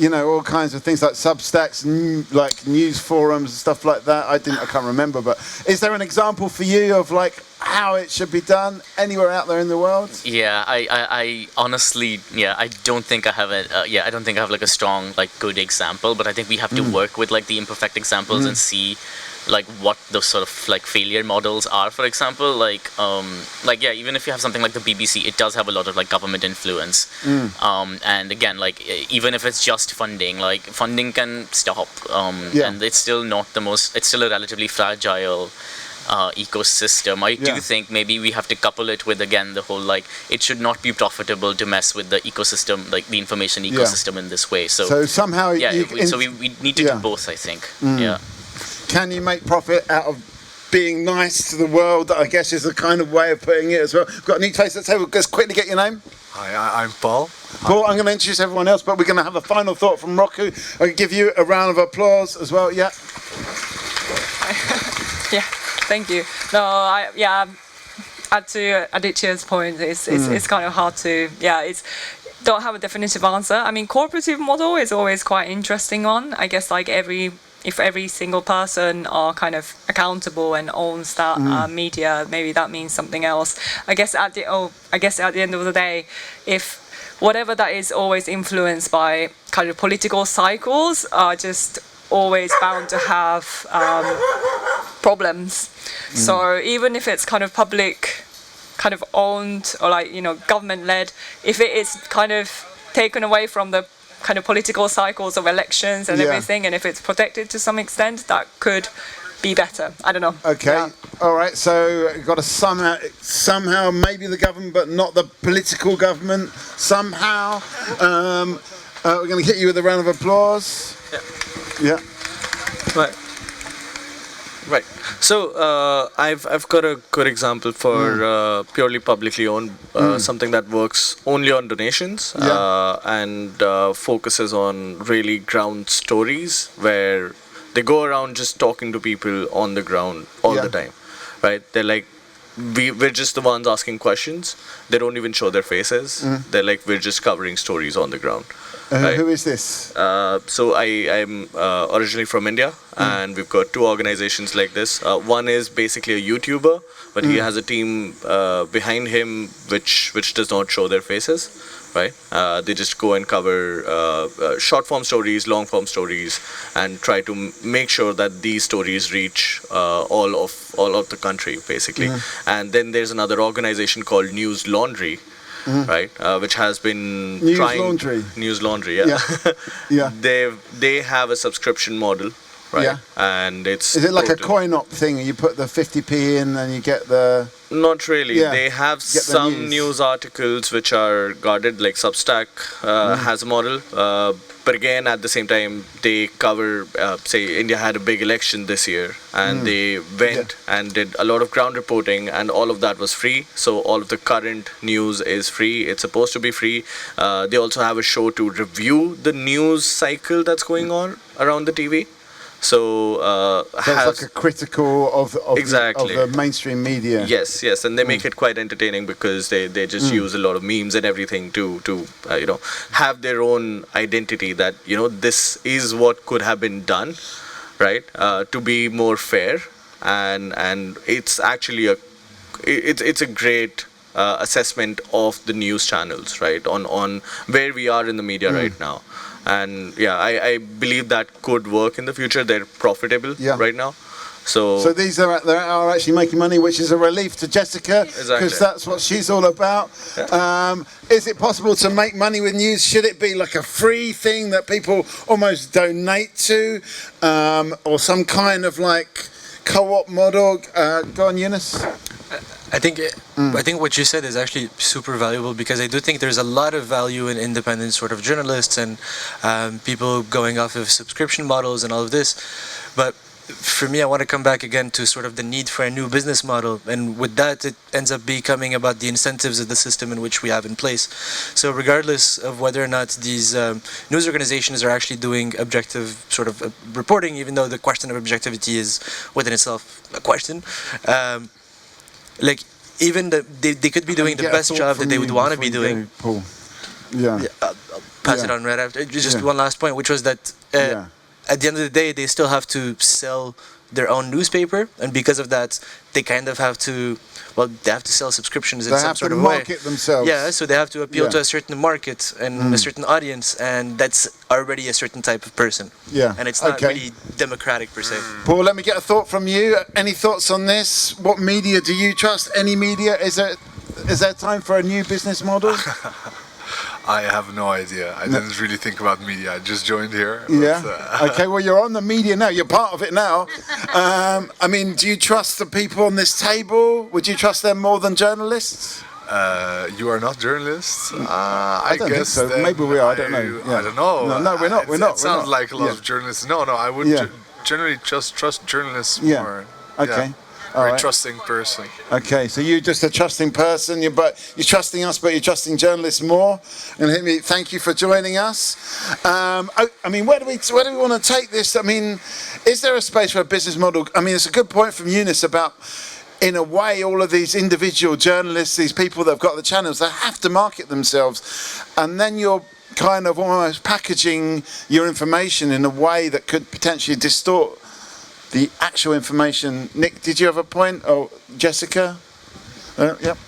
all kinds of things like Substacks, like news forums and stuff like that. I can't remember, but is there an example for you of like how it should be done anywhere out there in the world? Yeah, I honestly, I don't think I have I don't think I have like a strong, like good example, but I think we have to work with like the imperfect examples and see like what those sort of like failure models are. For example, even if you have something like the BBC, it does have a lot of like government influence, and again, like even if it's just funding, like funding can stop, and it's still not it's still a relatively fragile ecosystem. I do think maybe we have to couple it with, again, the whole like it should not be profitable to mess with the ecosystem, like the information ecosystem in this way. So somehow we need to do both, I think. Yeah. Can you make profit out of being nice to the world? I guess is a kind of way of putting it as well. We've got a neat face at the table. Just quickly get your name. Hi, I'm Paul. Paul, I'm going to introduce everyone else, but we're going to have a final thought from Roku. I can give you a round of applause as well. Yeah. Thank you. No, add to Aditya's point, it's kind of hard to, don't have a definitive answer. I mean, cooperative model is always quite interesting one. I guess like if every single person are kind of accountable and owns that media, maybe that means something else. I guess at the end of the day, if whatever that is always influenced by kind of political cycles are just always bound to have problems. So even if it's kind of public, kind of owned or like, government led, if it is kind of taken away from the kind of political cycles of elections and everything, and if it's protected to some extent, that could be better. I don't know. Okay. All right. So you've got to somehow maybe the government, but not the political government. Somehow, we're going to hit you with a round of applause. Yeah. Right. So I've got a good example for purely publicly owned, something that works only on donations and focuses on really ground stories where they go around just talking to people on the ground all the time, right? They're like, we're just the ones asking questions. They don't even show their faces. They're like, we're just covering stories on the ground. Right? Who is this? So I'm originally from India, and we've got two organizations like this. One is basically a YouTuber, but he has a team behind him which does not show their faces, right? They just go and cover short form stories, long form stories, and try to make sure that these stories reach all of the country, basically. And then there's another organization called News Laundry. Right, which has been News Laundry, yeah. They have a subscription model, right? And it's is it like a coin op thing? You put the 50p in and you get the. Not really. They have some news articles which are guarded, like Substack has a model. But again, at the same time, they cover, say, India had a big election this year, and they went and did a lot of ground reporting, and all of that was free. So all of the current news is free. It's supposed to be free. They also have a show to review the news cycle that's going on around the TV. So it's like a critical of exactly of the mainstream media. Yes, and they make it quite entertaining because they just use a lot of memes and everything to have their own identity that this is what could have been done, right? To be more fair, and it's actually it's a great assessment of the news channels, right? On where we are in the media right now, and yeah, I believe that could work in the future. They're profitable right now. So these are actually making money, which is a relief to Jessica, because that's what she's all about. Is it possible to make money with news? Should it be like a free thing that people almost donate to, or some kind of like co-op model? Go on, Eunice. I think what you said is actually super valuable, because I do think there's a lot of value in independent sort of journalists and people going off of subscription models and all of this. But for me, I want to come back again to sort of the need for a new business model, and with that it ends up becoming about the incentives of the system in which we have in place. So regardless of whether or not these news organizations are actually doing objective sort of reporting, even though the question of objectivity is within itself a question, like even they could be doing the best job that they would want to be doing. Paul. I'll pass it on right after. Just one last point, which was that at the end of the day, they still have to sell their own newspaper, and because of that, they kind of have to, they have to sell subscriptions in some sort of way. They have to market themselves. Yeah, so they have to appeal to a certain market and a certain audience, and that's already a certain type of person. Yeah. And it's not really democratic per se. Paul, let me get a thought from you. Any thoughts on this? What media do you trust? Any media? Is there time for a new business model? I have no idea. I didn't really think about media. I just joined here. Okay, well, you're on the media now. You're part of it now. I mean, do you trust the people on this table? Would you trust them more than journalists? You are not journalists. I don't guess think so. Maybe we are. I don't know. I don't know. No, we're not. It sounds like a lot of journalists. No, I would generally just trust journalists more. Okay. Very trusting person. Okay, so you're just a trusting person. You're trusting us, but you're trusting journalists more. And thank you for joining us. I mean, where do we want to take this? I mean, is there a space for a business model? I mean, it's a good point from Eunice about, in a way, all of these individual journalists, these people that have got the channels, they have to market themselves, and then you're kind of almost packaging your information in a way that could potentially distort the actual information. Nick, did you have a point? Oh, Jessica? Yep.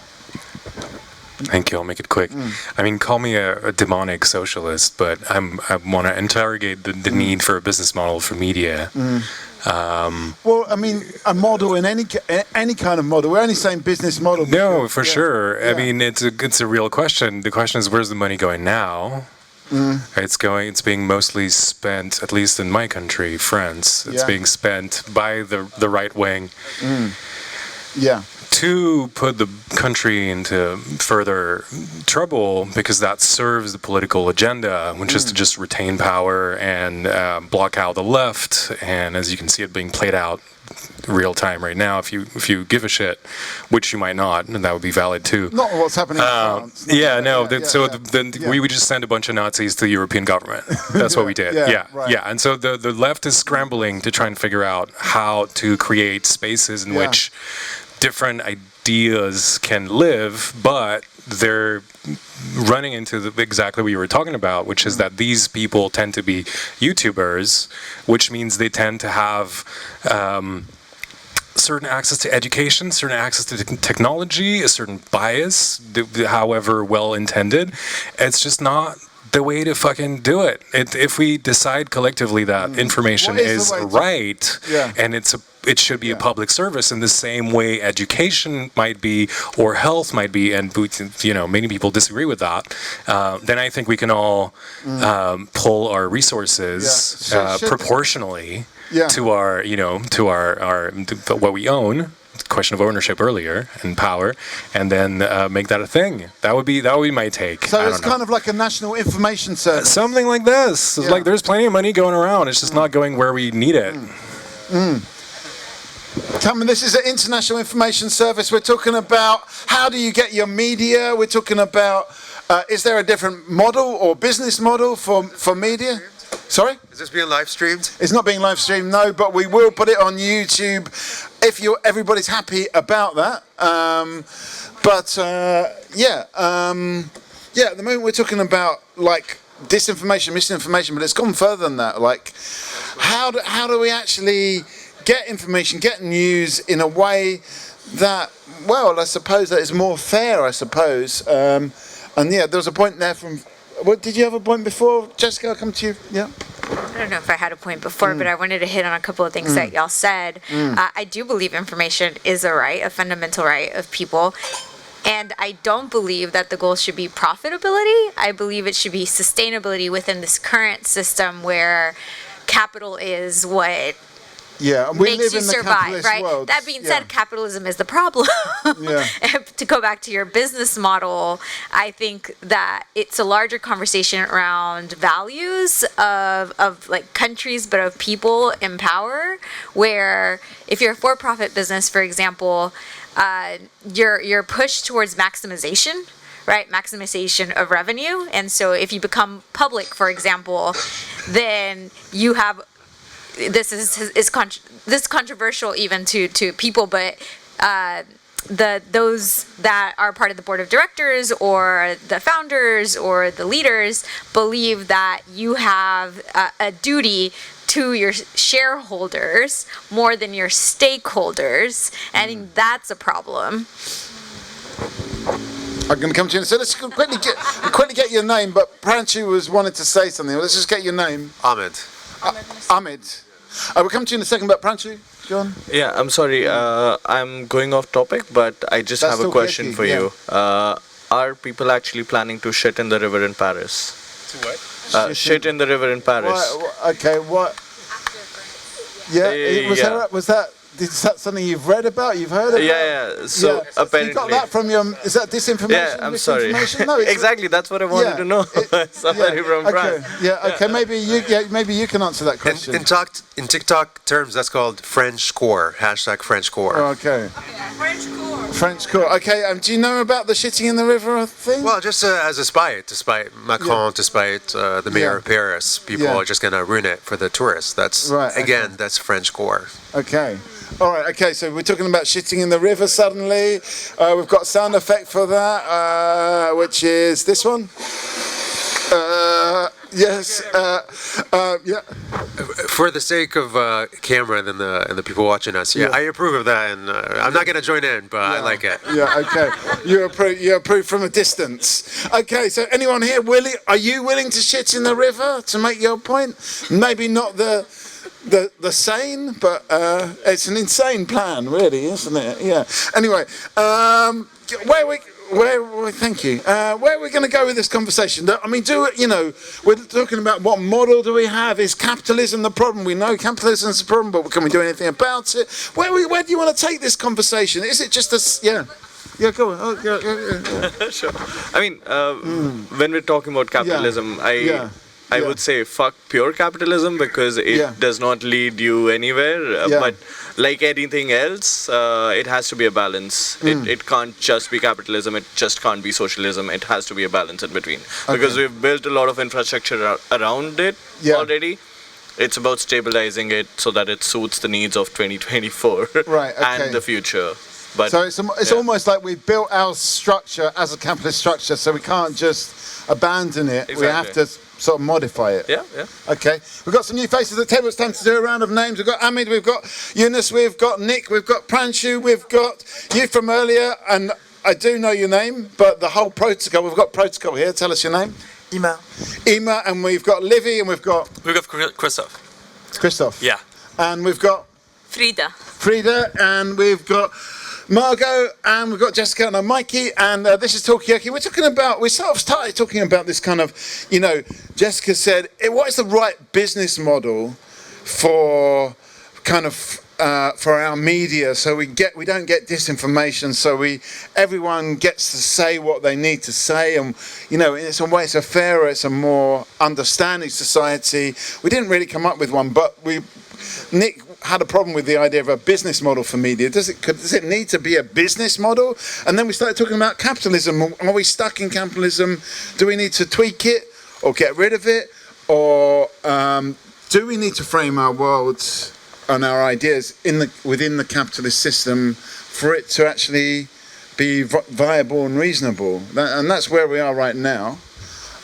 Thank you. I'll make it quick. I mean, call me a demonic socialist, but I want to interrogate the need for a business model for media. Well, I mean, a model in any kind of model. We're only saying business model. No, for sure. I mean, it's a real question. The question is, where's the money going now? It's being mostly spent, at least in my country, France. It's being spent by the right wing. To put the country into further trouble, because that serves the political agenda, which is to just retain power and block out the left. And as you can see it being played out real time right now, if you give a shit, which you might not, and that would be valid too. Not what's happening in France. We would just send a bunch of Nazis to the European government. That's what we did. And so the left is scrambling to try and figure out how to create spaces in which different ideas can live, but they're running into exactly what you were talking about, which is that these people tend to be YouTubers, which means they tend to have certain access to education, certain access to technology, a certain bias, however well intended. It's just not the way to fucking do it. If we decide collectively that information is right, and it should be a public service in the same way education might be, or health might be, and many people disagree with that, then I think we can all pull our resources proportionally to our what we own. Question of ownership earlier and power, and then make that a thing. That would be my take. So it's kind of like a national information service. Something like this. It's like there's plenty of money going around. It's just not going where we need it. Tell me, this is an international information service. We're talking about how do you get your media. We're talking about is there a different model or business model for media? Sorry? Is this being live streamed? It's not being live streamed, no, but we will put it on YouTube if everybody's happy about that. At the moment we're talking about like disinformation, misinformation, but it's gone further than that. Like, how do we actually get information, get news in a way that, well, I suppose that is more fair, I suppose. And yeah, there was a point there from. What did you have a point before, Jessica? I'll come to you. Yeah. I don't know if I had a point before, but I wanted to hit on a couple of things that y'all said. I do believe information is a fundamental right of people. And I don't believe that the goal should be profitability. I believe it should be sustainability within this current system where capital is what makes you survive, right? World. That being said, capitalism is the problem. To go back to your business model, I think that it's a larger conversation around values of like countries, but of people in power, where if you're a for-profit business, for example, you're pushed towards maximization, right? Maximization of revenue. And so if you become public, for example, then you have, this is controversial even to people, but those that are part of the board of directors or the founders or the leaders believe that you have a duty to your shareholders more than your stakeholders, and I think that's a problem. I'm going to come to you. So let's quickly get your name. But Pranchu was wanted to say something. Let's just get your name. Ahmed. Ahmed. We'll come to you in a second. But Pranchu, go on. Yeah, I'm sorry. I'm going off topic, but I just have a question for you. Are people actually planning to shit in the river in Paris? To what? Shit in the river in Paris. Okay, what? Yeah, was that something you've read about? You've heard about? Yeah. So apparently, you got that from your. Is that disinformation? Yeah, I'm sorry. No, exactly. That's what I wanted to know. Somebody from France. Okay. Maybe you can answer that question. In TikTok terms, that's called French core. #French core. Okay. French core. Okay. Do you know about the shitting in the river thing? Well, just as a spite, despite Macron, despite the mayor of Paris, people are just gonna ruin it for the tourists. That's that's French core. Okay. All right, okay, so we're talking about shitting in the river suddenly. We've got a sound effect for that, which is this one. Yes. For the sake of Cameron and the people watching us, I approve of that, and I'm not going to join in, but I like it. Yeah, okay. You approve from a distance. Okay, so anyone here are you willing to shit in the river to make your point? Maybe not the sane, but it's an insane plan, really, isn't it? Yeah. Anyway, thank you. Where are we going to go with this conversation? I mean, we're talking about what model do we have? Is capitalism the problem? We know capitalism is the problem, but can we do anything about it? Where do you want to take this conversation? Is it just Yeah, go on. Oh, Sure. I mean, when we're talking about capitalism, I would say fuck pure capitalism because it does not lead you anywhere. But like anything else, it has to be a balance. It can't just be capitalism. It just can't be socialism. It has to be a balance in between. Because we've built a lot of infrastructure around it already. It's about stabilizing it so that it suits the needs of 2024 and the future. But so it's almost like we built our structure as a capitalist structure, so we can't just abandon it. Exactly. We have to sort of modify it. Yeah. Okay. We've got some new faces at the table. It's time to do a round of names. We've got Ahmed, we've got Yunus, we've got Nick, we've got Pranchu, we've got you from earlier, and I do know your name, but the whole protocol, we've got protocol here. Tell us your name. Ima, and we've got Livy, and we've got Christoph. Yeah. And we've got Frida, and we've got Margot, and we've got Jessica and Mikey, and this is Talkaoke. We sort of started talking about this kind of, Jessica said, what is the right business model for kind of for our media, so we don't get disinformation, so everyone gets to say what they need to say, and it's a fairer, it's a more understanding society. We didn't really come up with one, but Nick had a problem with the idea of a business model for media. Does it need to be a business model? And then we started talking about capitalism. Are we stuck in capitalism? Do we need to tweak it or get rid of it? Or do we need to frame our world and our ideas within the capitalist system for it to actually be viable and reasonable? And that's where we are right now.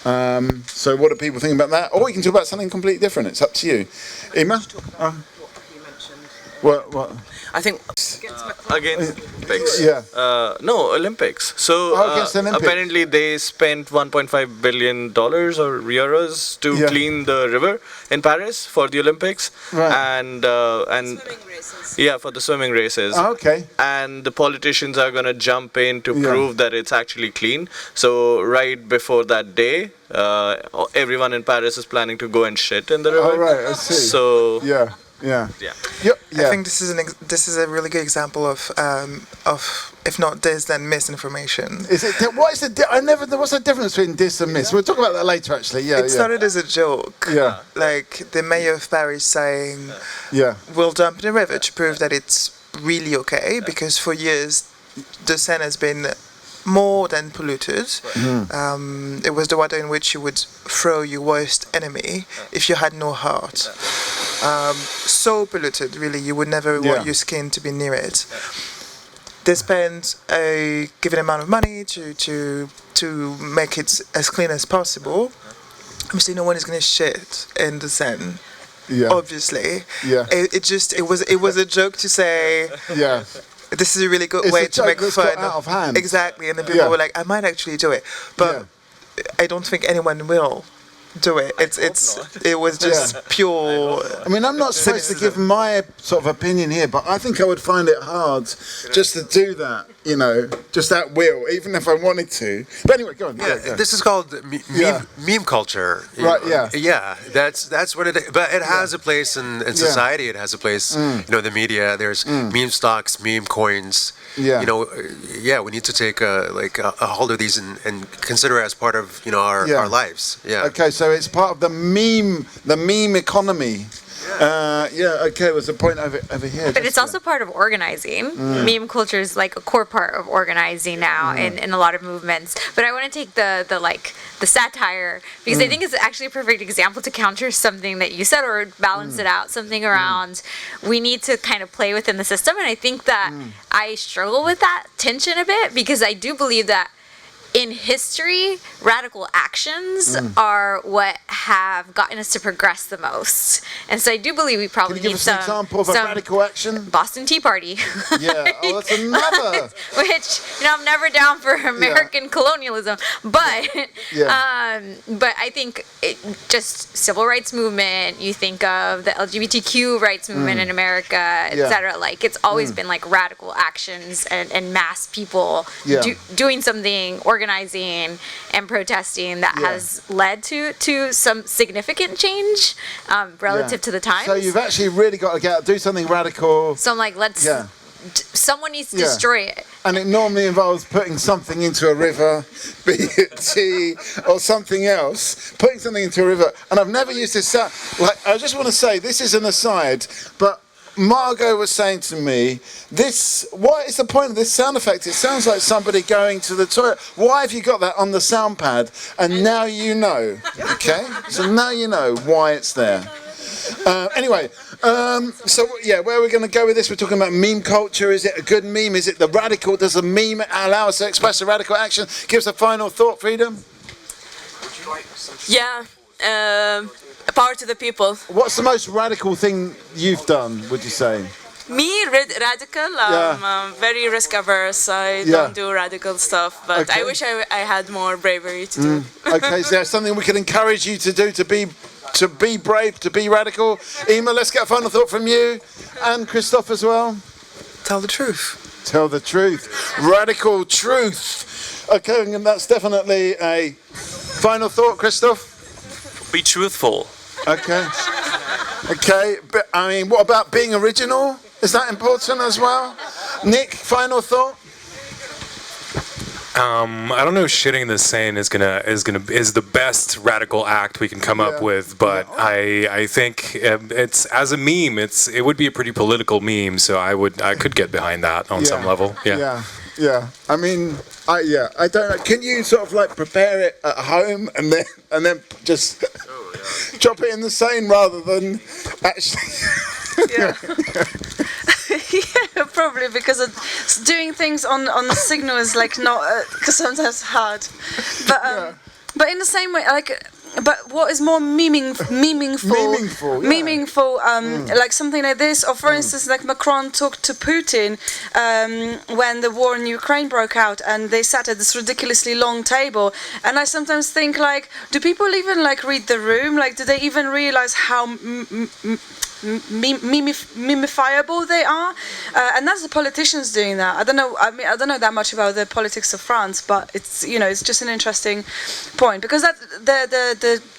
So what do people think about that? Or we can talk about something completely different. It's up to you. Emma? What? I think against Olympics. Yeah. No, Olympics. So against Olympics. apparently they spent $1.5 billion or euros to clean the river in Paris for the Olympics, and for the swimming races. Oh, okay. And the politicians are gonna jump in to prove that it's actually clean. So right before that day, everyone in Paris is planning to go and shit in the river. Oh, right. I see. So Yeah. I think this is a really good example of if not dis then misinformation. Is it? What's the difference between dis and mis? We'll talk about that later, actually. Yeah. It started as a joke. Yeah. Like the mayor of Paris saying, Yeah. "We'll dump in the river to prove that it's really okay," because for years the Seine has been more than polluted. It was the water in which you would throw your worst enemy if you had no heart. So polluted, really, you would never want your skin to be near it. They spend a given amount of money to make it as clean as possible. Obviously, no one is going to shit in the Seine. Yeah. Obviously. Yeah. It was a joke to say. Yeah. This is a really good It's way a to joke make that's fun. got out of hand. Exactly, and then people were like, "I might actually do it," but I don't think anyone will do it. It was just pure. I mean, I'm not supposed to give my sort of opinion here, but I think I would find it hard just to do that. You know, just at will, even if I wanted to. But anyway, go on. Yeah, this is called meme culture. Right. Yeah. Yeah, that's what it is. But it has a place in society. It has a place. You know, the media. There's meme stocks, meme coins. Yeah. You know, we need to take a hold of these and consider it as part of our lives. Yeah. Okay, so it's part of the meme economy. Okay, there's a point over here. But it's also part of organizing. Meme culture is like a core part of organizing now in a lot of movements. But I want to take the satire because I think it's actually a perfect example to counter something that you said or balance it out. Something around we need to kind of play within the system, and I think that I struggle with that tension a bit because I do believe that in history, radical actions are what have gotten us to progress the most. And so I do believe we probably need some example of a radical action. Boston Tea Party. Yeah, that's another. Which, I'm never down for American colonialism, but but I think just civil rights movement, you think of the LGBTQ rights movement in America, etc. Like it's always been like radical actions and mass people doing something, organizing and protesting that has led to some significant change relative to the times. So you've actually really got to get out, do something radical. So I'm like, someone needs to destroy it. And it normally involves putting something into a river, be it tea or something else, putting something into a river. And I've never used this sound. I just want to say, this is an aside, but Margot was saying to me, what is the point of this sound effect? It sounds like somebody going to the toilet. Why have you got that on the sound pad? And now you know, okay? So now you know why it's there. Anyway, where are we going to go with this? We're talking about meme culture. Is it a good meme? Is it the radical? Does a meme allow us to express a radical action? Give us a final thought, Freedom. Yeah. Power to the people. What's the most radical thing you've done, would you say? Me, radical? I'm very risk averse. I don't do radical stuff, but I wish I had more bravery to do. Okay, so there's something we can encourage you to do to be brave, to be radical. Emma, let's get a final thought from you, and Christophe as well. Tell the truth. Tell the truth. Radical truth. Okay, and that's definitely a final thought, Christophe. Be truthful. Okay. Okay, but I mean, what about being original? Is that important as well? Nick, final thought? I don't know if shitting in the Seine is the best radical act we can come up with, but I think it's as a meme, it would be a pretty political meme, so I could get behind that on some level. Yeah. I mean, I don't know. Can you sort of like prepare it at home and then just drop it in the Seine rather than actually? Yeah, probably because doing things on the signal is like not because sometimes hard, But in the same way, like, but what is more meaningful, like something like this, or for instance, like Macron talked to Putin when the war in Ukraine broke out, and they sat at this ridiculously long table. And I sometimes think, like, do people even like read the room? Like, do they even realize how mimifiable they are? And that's the politicians doing that. I don't know. I mean, I don't know that much about the politics of France, but it's, you know, it's just an interesting point, because that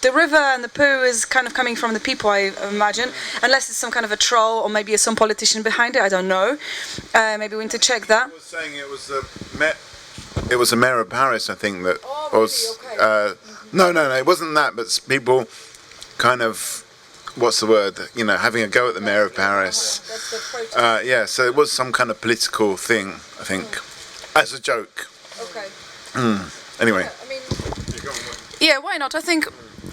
the river and the poo is kind of coming from the people, I imagine, unless it's some kind of a troll or maybe it's some politician behind it. I don't know. Maybe we need to check that. I was saying it was the mayor of Paris, I think, that was. Okay. No, it wasn't that, but people kind of. What's the word? You know, having a go at the mayor of Paris. Yeah, so it was some kind of political thing, I think, as a joke. Okay. Anyway. Yeah, why not?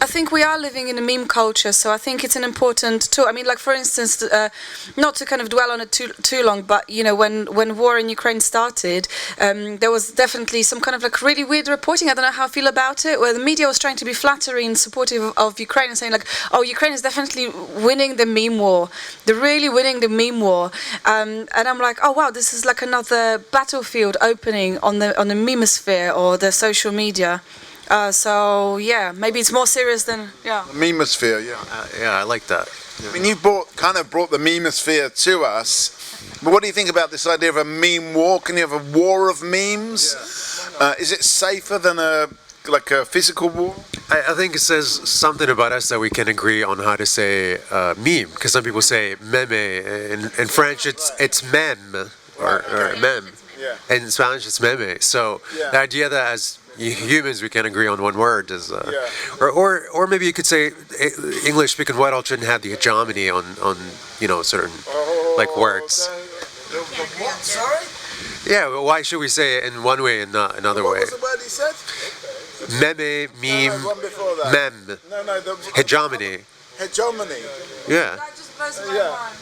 I think we are living in a meme culture, so I think it's an important tool. I mean, like, for instance, not to kind of dwell on it too long, but, you know, when war in Ukraine started, there was definitely some kind of like really weird reporting. I don't know how I feel about it, where the media was trying to be flattering and supportive of Ukraine and saying like, oh, Ukraine is definitely winning the meme war. They're really winning the meme war. And I'm like, oh wow, this is like another battlefield opening on the memosphere or the social media. So yeah, maybe it's more serious than Memosphere, yeah, I like that. Yeah. I mean, you brought the memosphere to us. But what do you think about this idea of a meme war? Can you have a war of memes? Yeah. Is it safer than a physical war? I think it says something about us that we can agree on how to say meme, because some people say meme. In French, it's meme or meme. Yeah. In Spanish, it's meme. So the idea that as humans we can agree on one word is or maybe you could say English speaking white all shouldn't have the hegemony on you know certain like words. What? Sorry? Yeah, but why should we say it in one way and not another way? What was the word he said? Meme, meme, mem. No, hegemony. Hegemony. Yeah.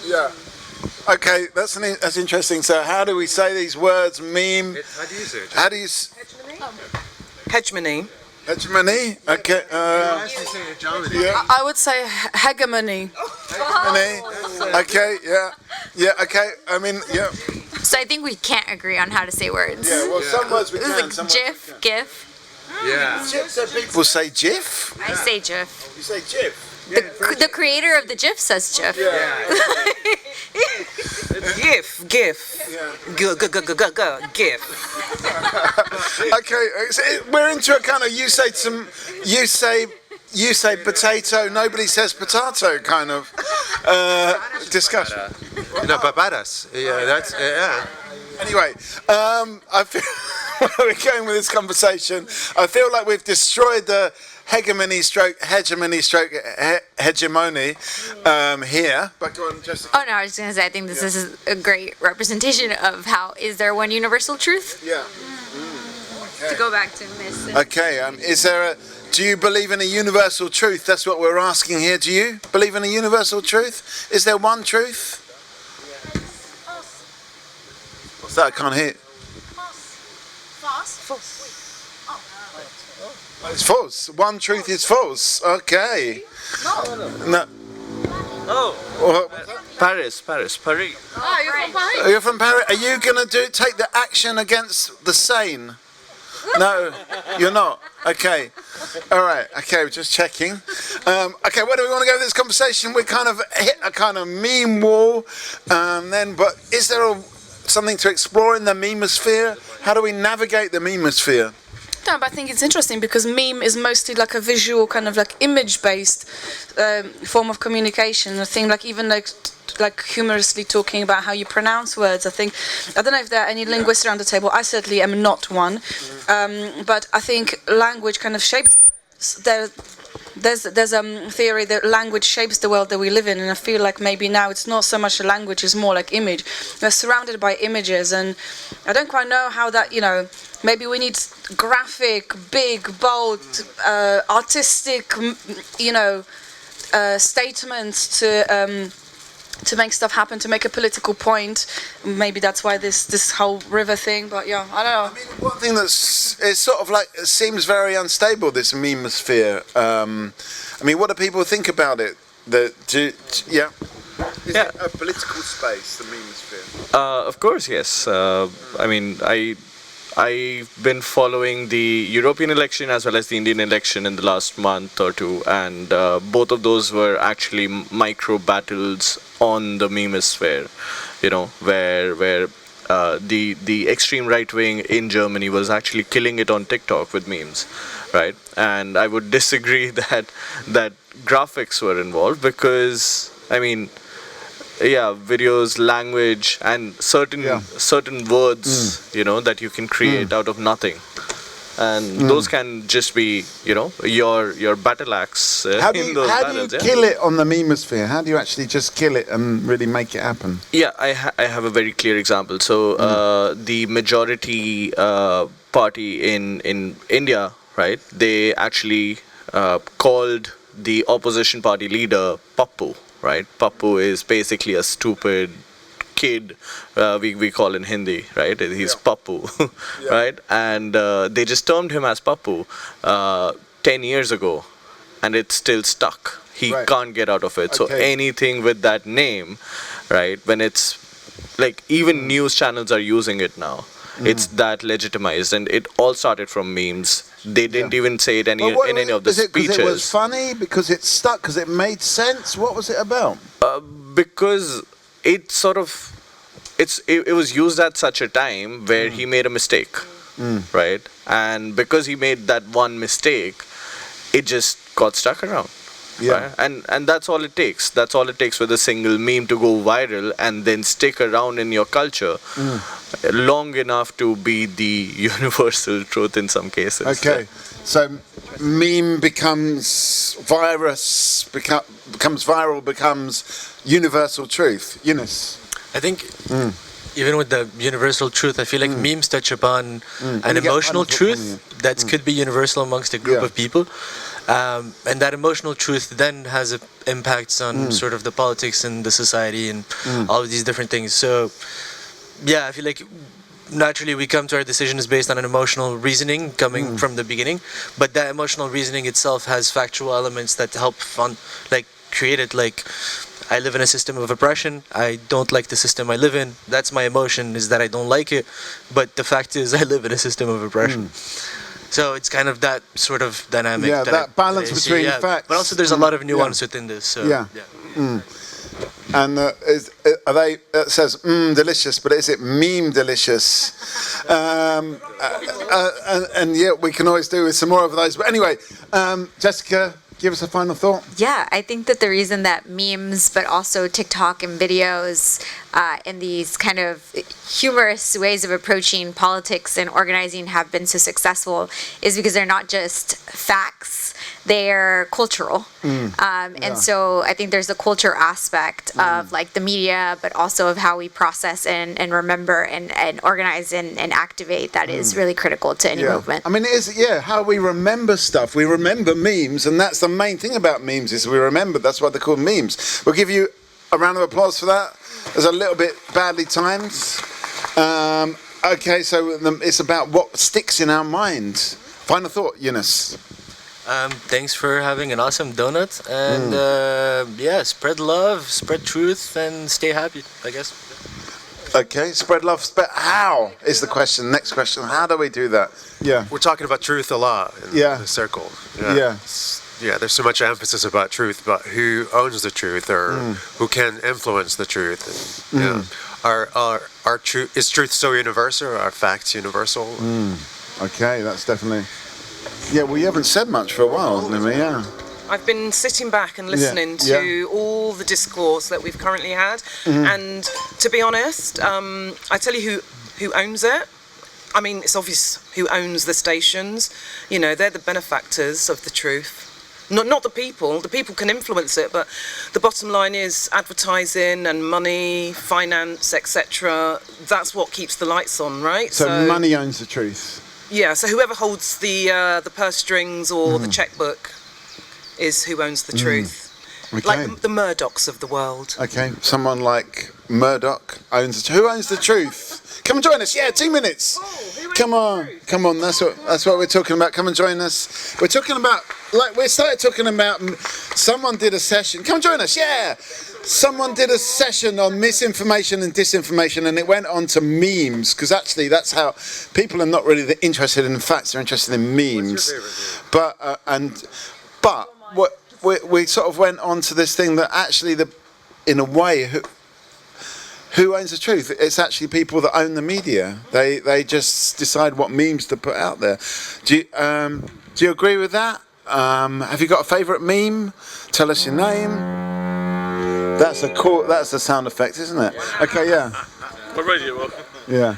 Yeah. Okay, that's interesting. So how do we say these words? Meme. How do you say it? How do you? Hegemony. Hegemony. Okay. I would say hegemony. Hegemony. Okay. Yeah. Okay. I mean, yeah. So I think we can't agree on how to say words. Yeah. Well, some words we This can. is like GIF, GIF. Yeah. So people say GIF. I say GIF. You say GIF. The creator of the GIF says GIF. GIF. GIF. Okay, so we're into a kind of you say potato, nobody says potato kind of discussion. No, papadas. Yeah, that's Anyway, I feel where we're going with this conversation. I feel like we've destroyed the hegemony stroke hegemony here. But go on, Jessica. Oh no, I was just gonna say I think this is a great representation of how is there one universal truth? Yeah. To go back to Miss. Okay. Do you believe in a universal truth? That's what we're asking here. Do you believe in a universal truth? Is there one truth? What's that? I can't hear. False. It's false. One truth is false. Okay. No. Oh. Paris. Oh, you're from Paris. You're from Paris. Are you going to take the action against the Seine? No, you're not. Okay. All right. Okay, we're just checking. Okay, where do we want to go with this conversation? We kind of hit a kind of meme wall. But is there something to explore in the memosphere? How do we navigate the memosphere? No, but I think it's interesting because meme is mostly like a visual kind of like image-based form of communication. I think like even like humorously talking about how you pronounce words. I don't know if there are any linguists around the table. I certainly am not one. But I think language kind of shapes. There's theory that language shapes the world that we live in, and I feel like maybe now it's not so much a language, it's more like image. We're surrounded by images, and I don't quite know how that, maybe we need graphic, big, bold, artistic, statements to make stuff happen, to make a political point. Maybe that's why this whole river thing. But yeah, I don't know. I mean, one thing it's sort of like it seems very unstable. This memosphere. I mean, what do people think about it? Is it a political space, the memosphere? Of course, yes. I mean, I've been following the European election as well as the Indian election in the last month or two, and both of those were actually micro battles on the memosphere, you know, where the extreme right wing in Germany was actually killing it on TikTok with memes, right? And I would disagree that graphics were involved, because I mean, videos, language, and certain words, you know, that you can create out of nothing, and those can just be, you know, your battle axe How do in you, those how battles. do you kill it on the memosphere? How do you actually just kill it and really make it happen? Yeah, I have a very clear example. So the majority party in India, right? They actually called the opposition party leader Pappu. Right, Pappu is basically a stupid kid. We call in Hindi, right? He's Pappu, right? And they just termed him as Pappu 10 years ago, and it's still stuck. He can't get out of it. So anything with that name, right? When it's like even news channels are using it now. It's that legitimized, and it all started from memes. They didn't even say it in any of the speeches. Because it was funny? Because it stuck? Because it made sense? What was it about? Because it sort of, it was used at such a time where he made a mistake, right? And because he made that one mistake, it just got stuck around. Right? And that's all it takes. That's all it takes for the single meme to go viral and then stick around in your culture long enough to be the universal truth in some cases. Okay, so meme becomes virus, becomes viral, becomes universal truth. Eunice? I think even with the universal truth, I feel like memes touch upon an emotional truth that could be universal amongst a group of people. And that emotional truth then has impacts on sort of the politics and the society and all of these different things. So, yeah, I feel like naturally we come to our decisions based on an emotional reasoning coming from the beginning, but that emotional reasoning itself has factual elements that help create it. Like, I live in a system of oppression. I don't like the system I live in. That's my emotion, is that I don't like it. But the fact is I live in a system of oppression. So it's kind of that sort of dynamic. Yeah, that balance between facts. But also there's a lot of nuance within this. So, And are they? It says delicious, but is it meme delicious? And yeah, we can always do with some more of those. But anyway, Jessica, give us a final thought. Yeah, I think that the reason that memes, but also TikTok and videos, and these kind of humorous ways of approaching politics and organizing have been so successful is because they're not just facts, they're cultural. And so I think there's a culture aspect of like the media, but also of how we process and remember and organize and activate that is really critical to any movement. I mean, it is, how we remember stuff. We remember memes, and that's the main thing about memes is we remember. That's why they're called memes. We'll give you a round of applause for that. It's a little bit badly timed. Okay, so it's about what sticks in our mind. Final thought, Eunice. Thanks for having an awesome donut, and spread love, spread truth, and stay happy, I guess. Okay, spread love, how is the question. Next question, how do we do that? We're talking about truth a lot in the circle. Yeah, there's so much emphasis about truth, but who owns the truth or who can influence the truth? And, our truth, is truth so universal? Are facts universal? Okay, that's definitely. Yeah, well, you haven't said much for a while, haven't you? I've been sitting back and listening to all the discourse that we've currently had, and to be honest, I tell you who owns it. I mean, it's obvious who owns the stations. You know, they're the benefactors of the truth. Not the people. The people can influence it, but the bottom line is advertising and money, finance, etc. That's what keeps the lights on, right? So money owns the truth. Yeah. So whoever holds the purse strings or the checkbook is who owns the truth. Okay. Like the Murdochs of the world. Okay, someone like Murdoch owns. Who owns the truth? Come and join us. Yeah, 2 minutes. Come on. That's what we're talking about. Come and join us. We're talking about, like, we started talking about. Someone did a session. Come and join us. Yeah. Someone did a session on misinformation and disinformation, and it went on to memes, because actually that's how people are not really interested in facts; they're interested in memes. But we sort of went on to this thing that actually, in a way, who owns the truth? It's actually people that own the media. They just decide what memes to put out there. Do you agree with that? Have you got a favourite meme? Tell us your name. That's a sound effect, isn't it? Okay, yeah. My radio one. Yeah.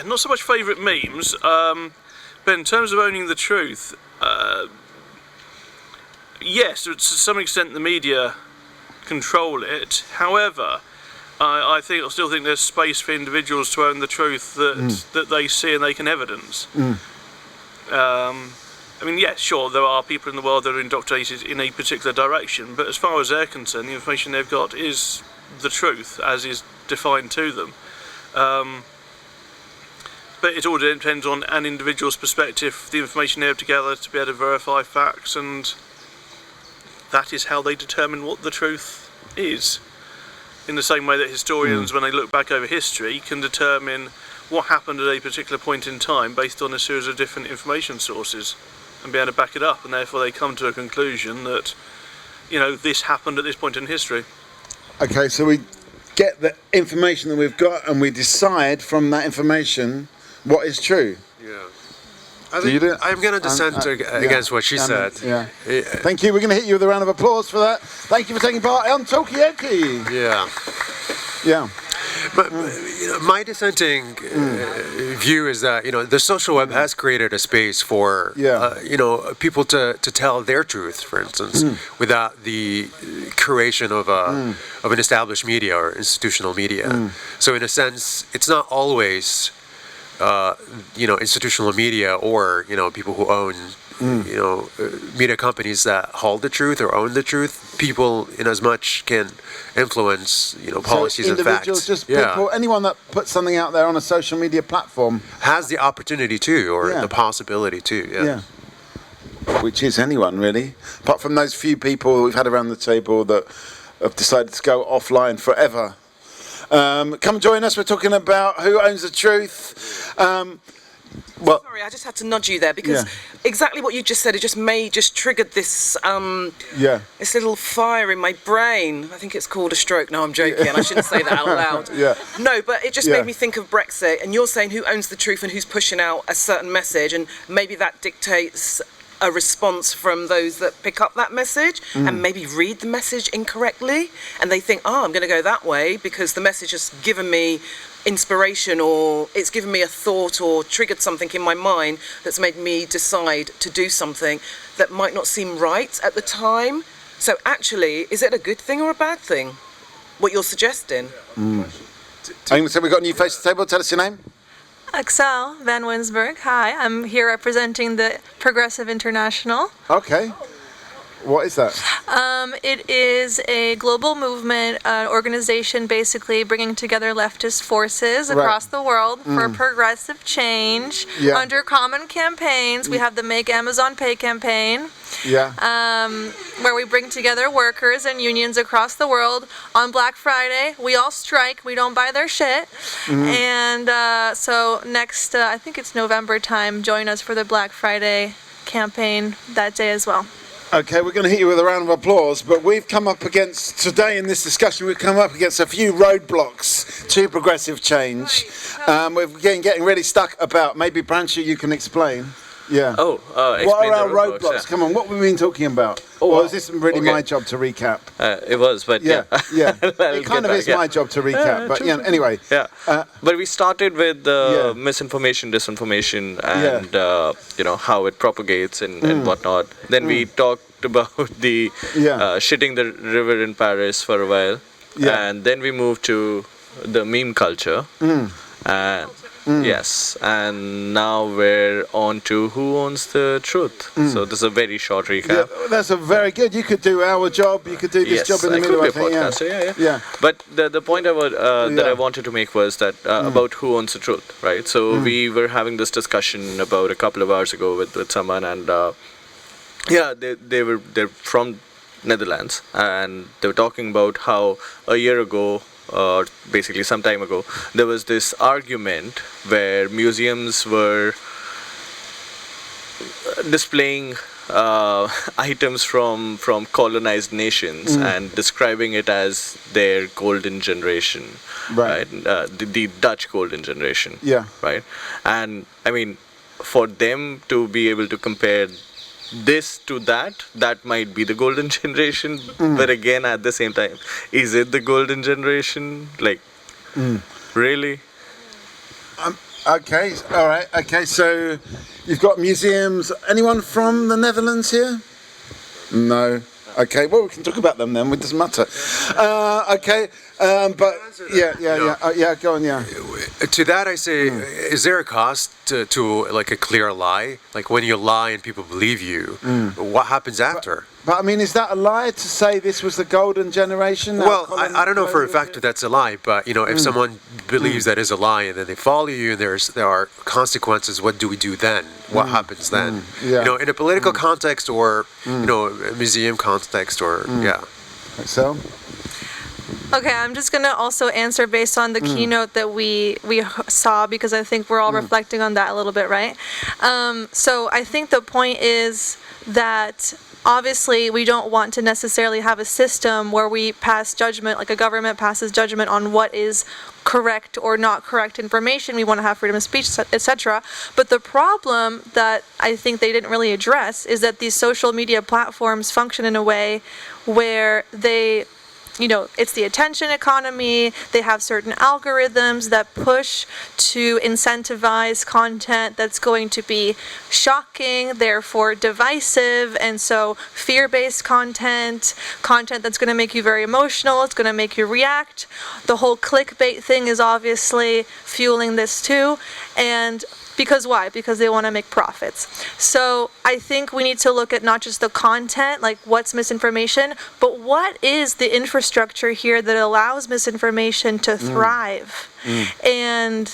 Not so much favourite memes, but in terms of owning the truth, yes, to some extent the media control it. However, I still think there's space for individuals to own the truth that they see and they can evidence. I mean, yeah, sure, there are people in the world that are indoctrinated in a particular direction, but as far as they're concerned, the information they've got is the truth, as is defined to them. But it all depends on an individual's perspective, the information they have together to be able to verify facts, and that is how they determine what the truth is. In the same way that historians, when they look back over history, can determine what happened at a particular point in time based on a series of different information sources and be able to back it up, and therefore they come to a conclusion that, this happened at this point in history. Okay, so we get the information that we've got and we decide from that information what is true. Yeah. I'm going to dissent against what she said. Yeah. Thank you. We're going to hit you with a round of applause for that. Thank you for taking part on Talkaoke. Yeah. Yeah. But my dissenting view is that the social web has created a space for people to tell their truth, for instance, without the creation of an established media or institutional media. So in a sense, it's not always institutional media or people who own media companies that hold the truth or own the truth. People, in as much, can influence policies and facts. Just people, anyone that puts something out there on a social media platform has the opportunity to, or the possibility to. Yeah. Which is anyone really, apart from those few people we've had around the table that have decided to go offline forever. Come join us. We're talking about who owns the truth. Sorry, I just had to nudge you there because exactly what you just said, it just triggered this this little fire in my brain. I think it's called a stroke. No, I'm joking. I shouldn't say that out loud. No, but it just made me think of Brexit, and you're saying who owns the truth and who's pushing out a certain message, and maybe that dictates a response from those that pick up that message and maybe read the message incorrectly, and they think, I'm going to go that way because the message has given me inspiration, or it's given me a thought or triggered something in my mind that's made me decide to do something that might not seem right at the time. So actually, is it a good thing or a bad thing, what you're suggesting? So we've got a new face to the table. Tell us your name. Axel Van Winsberg. Hi, I'm here representing the Progressive International. Okay. What is that? It is a global movement, organization basically bringing together leftist forces across the world for progressive change under common campaigns. We have the Make Amazon Pay campaign, where we bring together workers and unions across the world. On Black Friday, we all strike. We don't buy their shit. And so next, I think it's November time, join us for the Black Friday campaign that day as well. Okay, we're going to hit you with a round of applause, but we've come up against, today in this discussion, we've come up against a few roadblocks to progressive change. We're getting really stuck about, maybe Brancher, you can explain. Yeah. What are our roadblocks? Come on, what have we been talking about? Or is this really my job to recap? It was, but yeah. It kind of is my job to recap, but anyway. Yeah. But we started with misinformation, disinformation, and how it propagates and whatnot. Then we talked about the shitting the river in Paris for a while, and then we moved to the meme culture. Yes, and now we're on to who owns the truth. So this is a very short recap. Yeah, that's a very good. You could do our job. You could do this Yes, job in the I middle. could be I a think. podcaster. Yeah. But the point that I wanted to make was that about who owns the truth, right? So we were having this discussion about a couple of hours ago with someone, and they're from Netherlands, and they were talking about how a year ago, or basically some time ago, there was this argument where museums were displaying items from colonized nations and describing it as their golden generation, right? The Dutch golden generation, right? And I mean, for them to be able to compare this to that might be the golden generation, but again, at the same time, is it the golden generation? Like, really? Okay, all right. Okay, so you've got museums. Anyone from the Netherlands here? No. Okay, well, we can talk about them then. It doesn't matter. Okay, but yeah, go on, yeah. To that, I say, is there a cost to like a clear lie? Like when you lie and people believe you, what happens after? But I mean, is that a lie to say this was the golden generation? Well, I don't know for a fact that that's a lie, but you know, if someone believes that is a lie and then they follow you and there are consequences, what do we do then? What happens then? You know, in a political context or you know, a museum context or So. Okay, I'm just gonna also answer based on the keynote that we saw because I think we're all reflecting on that a little bit, right? So I think the point is that obviously we don't want to necessarily have a system where we pass judgment, like a government passes judgment on what is correct or not correct information. We want to have freedom of speech, etc. But the problem that I think they didn't really address is that these social media platforms function in a way where they, you know, it's the attention economy. They have certain algorithms that push to incentivize content that's going to be shocking, therefore divisive, and so fear-based content that's going to make you very emotional, it's going to make you react. The whole clickbait thing is obviously fueling this too, and because why? Because they want to make profits. So I think we need to look at not just the content, like what's misinformation, but what is the infrastructure here that allows misinformation to thrive? And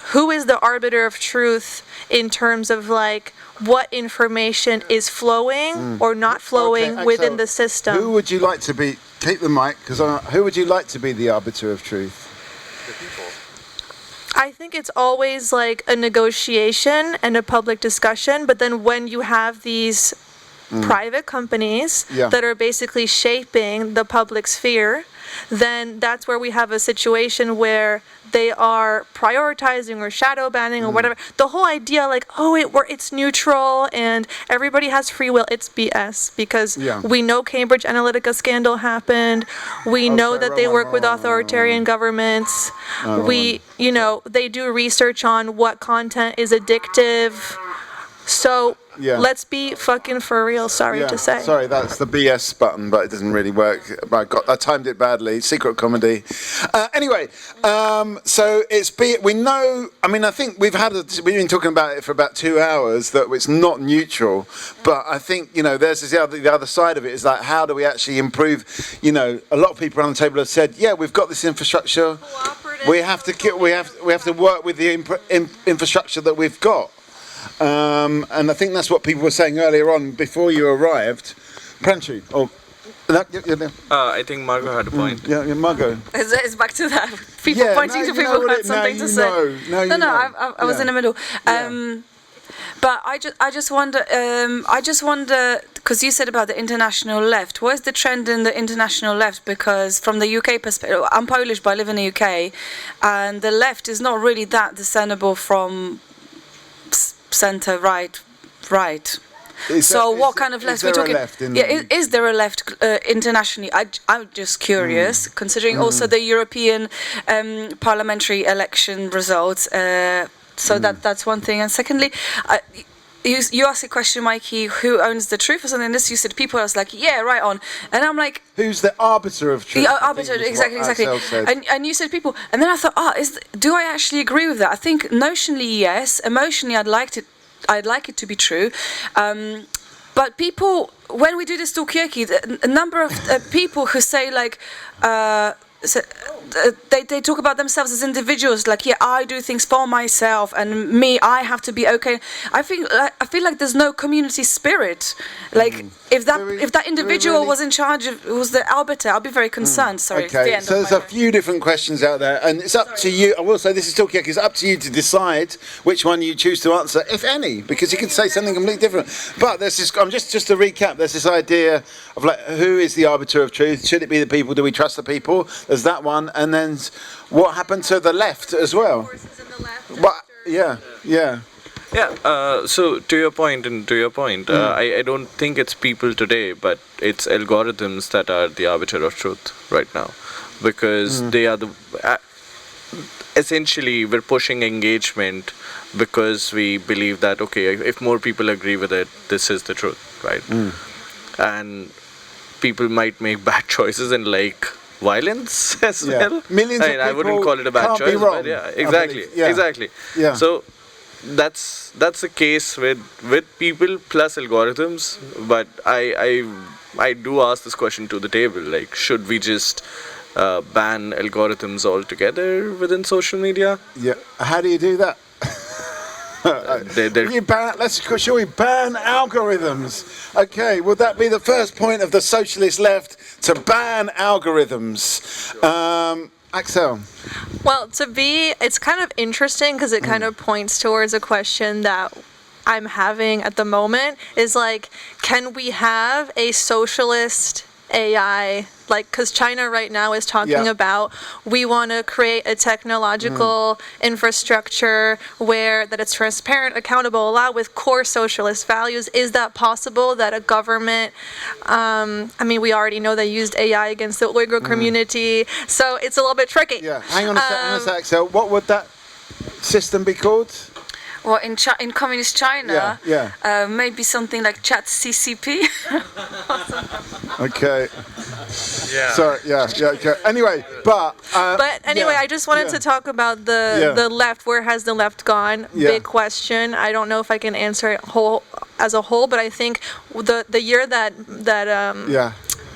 who is the arbiter of truth in terms of like what information is flowing or not flowing within the system? Who would you like to be? Keep the mic, because who would you like to be the arbiter of truth? I think it's always like a negotiation and a public discussion, but then when you have these private companies that are basically shaping the public sphere, then that's where we have a situation where they are prioritizing or shadow banning or whatever. The whole idea like, oh, it's neutral and everybody has free will, it's BS because we know Cambridge Analytica scandal happened. We know that they work with authoritarian governments. You know, they do research on what content is addictive. So let's be fucking for real, sorry to say. Sorry, that's the BS button, but it doesn't really work. I timed it badly. Secret comedy. Anyway, so it's we know. I mean, I think we've been talking about it for about 2 hours that it's not neutral. But I think there's the other side of it is like how do we actually improve? A lot of people around the table have said, yeah, we've got this infrastructure. We have to work with the infrastructure that we've got. And I think that's what people were saying earlier on before you arrived. Pranchu, I think Margot had a point. Yeah, Margot. It's back to that. People pointing to people who had something to say. I was in the middle. But I just wonder, because you said about the international left. Where's the trend in the international left? Because from the UK perspective, I'm Polish, but I live in the UK, and the left is not really that discernible from centre, right. So what kind of left we're talking? Is there a left internationally? I'm just curious, considering also the European parliamentary election results. So that's one thing. And secondly, you asked a question, Mikey, who owns the truth or something. This you said people. I was like, yeah, right on. And I'm like, who's the arbiter of truth? The arbiter, exactly. And you said people. And then I thought, do I actually agree with that? I think notionally, yes. Emotionally, I'd like it to be true. But people, when we do this Talkaoke, a number of people who say like, they talk about themselves as individuals, like, yeah, I do things for myself, and me, I have to be okay. I feel like there's no community spirit. Like, if that individual was in charge of, was the arbiter, I'd be very concerned. Sorry. Okay, so there's a few different questions out there, and it's up to you. I will say this is Talkaoke. It's up to you to decide which one you choose to answer, if any, because you could say something completely different. But there's this. Just to recap. There's this idea of like, who is the arbiter of truth? Should it be the people? Do we trust the people? There's that one, and then what happened to the left as well? So to your point, I don't think it's people today, but it's algorithms that are the arbiter of truth right now, because they are essentially we're pushing engagement because we believe that, okay, if more people agree with it, this is the truth, right? And people might make bad choices and like violence as well. Millions of people I wouldn't call it a bad choice, but exactly. Yeah. So that's the case with people plus algorithms. But I do ask this question to the table, like, should we just ban algorithms altogether within social media? Yeah. How do you do that? Shall we ban algorithms? Okay, would that be the first point of the socialist left, to ban algorithms? Axel? Well, it's kind of interesting because it kind of points towards a question that I'm having at the moment, is like, can we have a socialist AI, like, because China right now is talking about, we want to create a technological infrastructure that it's transparent, accountable, allowed with core socialist values. Is that possible that a government, we already know they used AI against the Uyghur community, so it's a little bit tricky. Yeah, hang on a sec, Axel. What would that system be called? Well, in communist China, maybe something like Chat CCP. Okay. Yeah. Sorry. Yeah. Okay. Anyway, I just wanted to talk about the left. Where has the left gone? Big question. I don't know if I can answer it as a whole, but I think the year that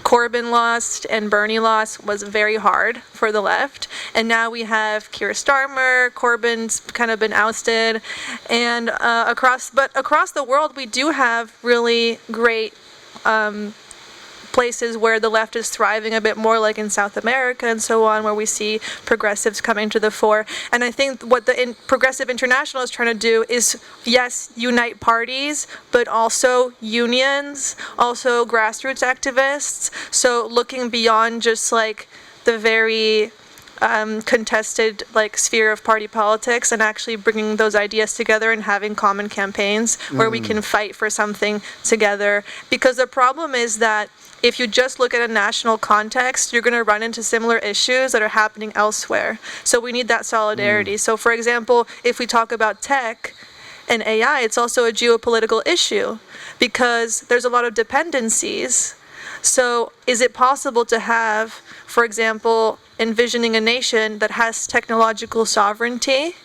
Corbyn lost and Bernie lost was very hard for the left, and now we have Keir Starmer. Corbyn's kind of been ousted, and across the world we do have really great places where the left is thriving a bit more, like in South America and so on, where we see progressives coming to the fore. And I think what the Progressive International is trying to do is, yes, unite parties, but also unions, also grassroots activists. So looking beyond just like the very contested like sphere of party politics, and actually bringing those ideas together and having common campaigns where we can fight for something together. Because the problem is that if you just look at a national context, you're going to run into similar issues that are happening elsewhere. So we need that solidarity. So for example, if we talk about tech and AI, it's also a geopolitical issue because there's a lot of dependencies. So is it possible to have, for example, envisioning a nation that has technological sovereignty?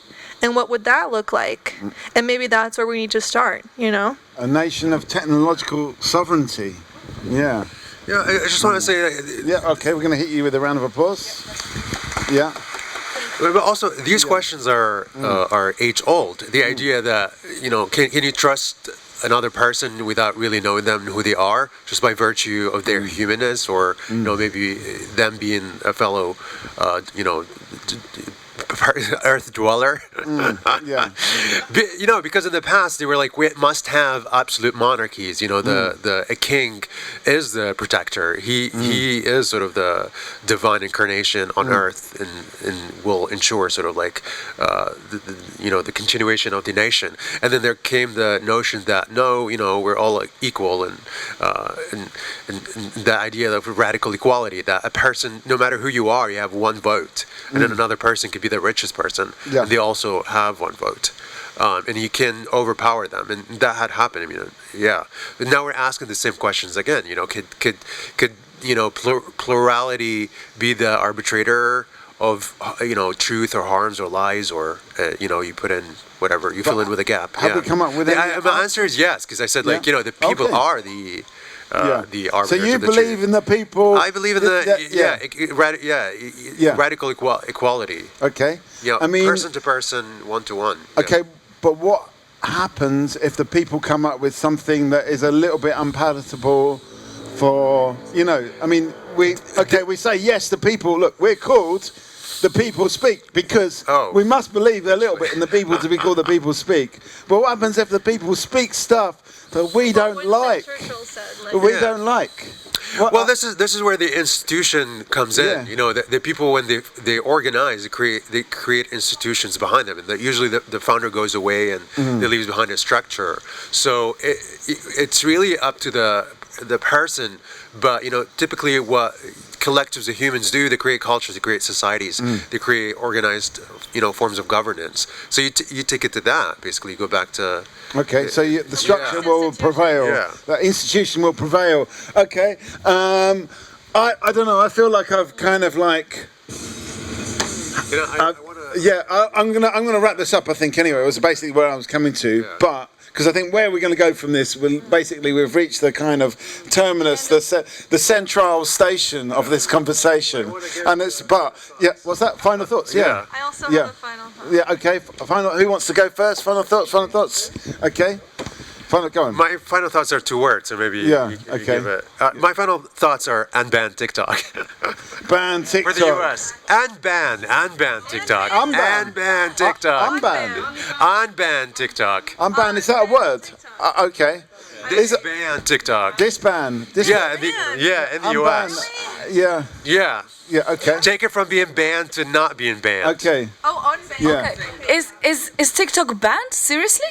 And what would that look like? And maybe that's where we need to start, A nation of technological sovereignty. Yeah. Yeah, I just want to say... okay, we're going to hit you with a round of applause. Yeah. But also, these questions are age-old. The idea that, can you trust another person without really knowing them, who they are, just by virtue of their humanness, or, maybe them being a fellow, earth dweller. Because in the past they were like, we must have absolute monarchies. A king is the protector. He is sort of the divine incarnation on earth, and will ensure sort of like the continuation of the nation. And then there came the notion that no, we're all equal, and the idea of radical equality, that a person, no matter who you are, you have one vote, and then another person could be the richest person, and they also have one vote. and you can overpower them, and that had happened. I mean, yeah. But now we're asking the same questions again. Could plurality be the arbitrator of truth or harms or lies, or you put in whatever you fill in with a gap? Have we come up with any? My answer is yes, because I said the people are the arbiters. So you of the believe truth. in the people? I believe in radical equality. Okay. I mean, person to person, one to one. Okay, but what happens if the people come up with something that is a little bit unpalatable for, I mean, we say yes, the people, look, we're called the people speak because we must believe a little bit in the people to be called the people speak. But what happens if the people speak stuff that we don't like? Don't like. Well, this is where the institution comes in. The people, when they organize, they create institutions behind them, and usually the founder goes away and they leaves behind a structure. So it's really up to the person. But typically what collectives of humans do, they create cultures, they create societies, they create organized forms of governance. So you take it to that. Basically, you go back to. Okay, so the structure will prevail. Yeah. The institution will prevail. Okay. I don't know. I feel like I've kind of like. I'm gonna wrap this up. I think anyway. It was basically where I was coming to, but. Because I think where we're going to go from this, we've reached the kind of terminus, the central station of this conversation. And what's that? Final thoughts? Yeah. I also have a final thought. Yeah, okay. Who wants to go first? Final thoughts? Okay. Go on. My final thoughts are 2 words, or maybe you give it. My final thoughts are unban TikTok. Ban TikTok. For the US. Unban TikTok. Unban TikTok. Unban TikTok. Unban, is that a word? Okay. Disban TikTok. Disban. In the US. Yeah. Yeah. Yeah, okay. Take it from being banned to not being banned. Okay. Oh, unbanned. Yeah. Okay. Is TikTok banned? Seriously?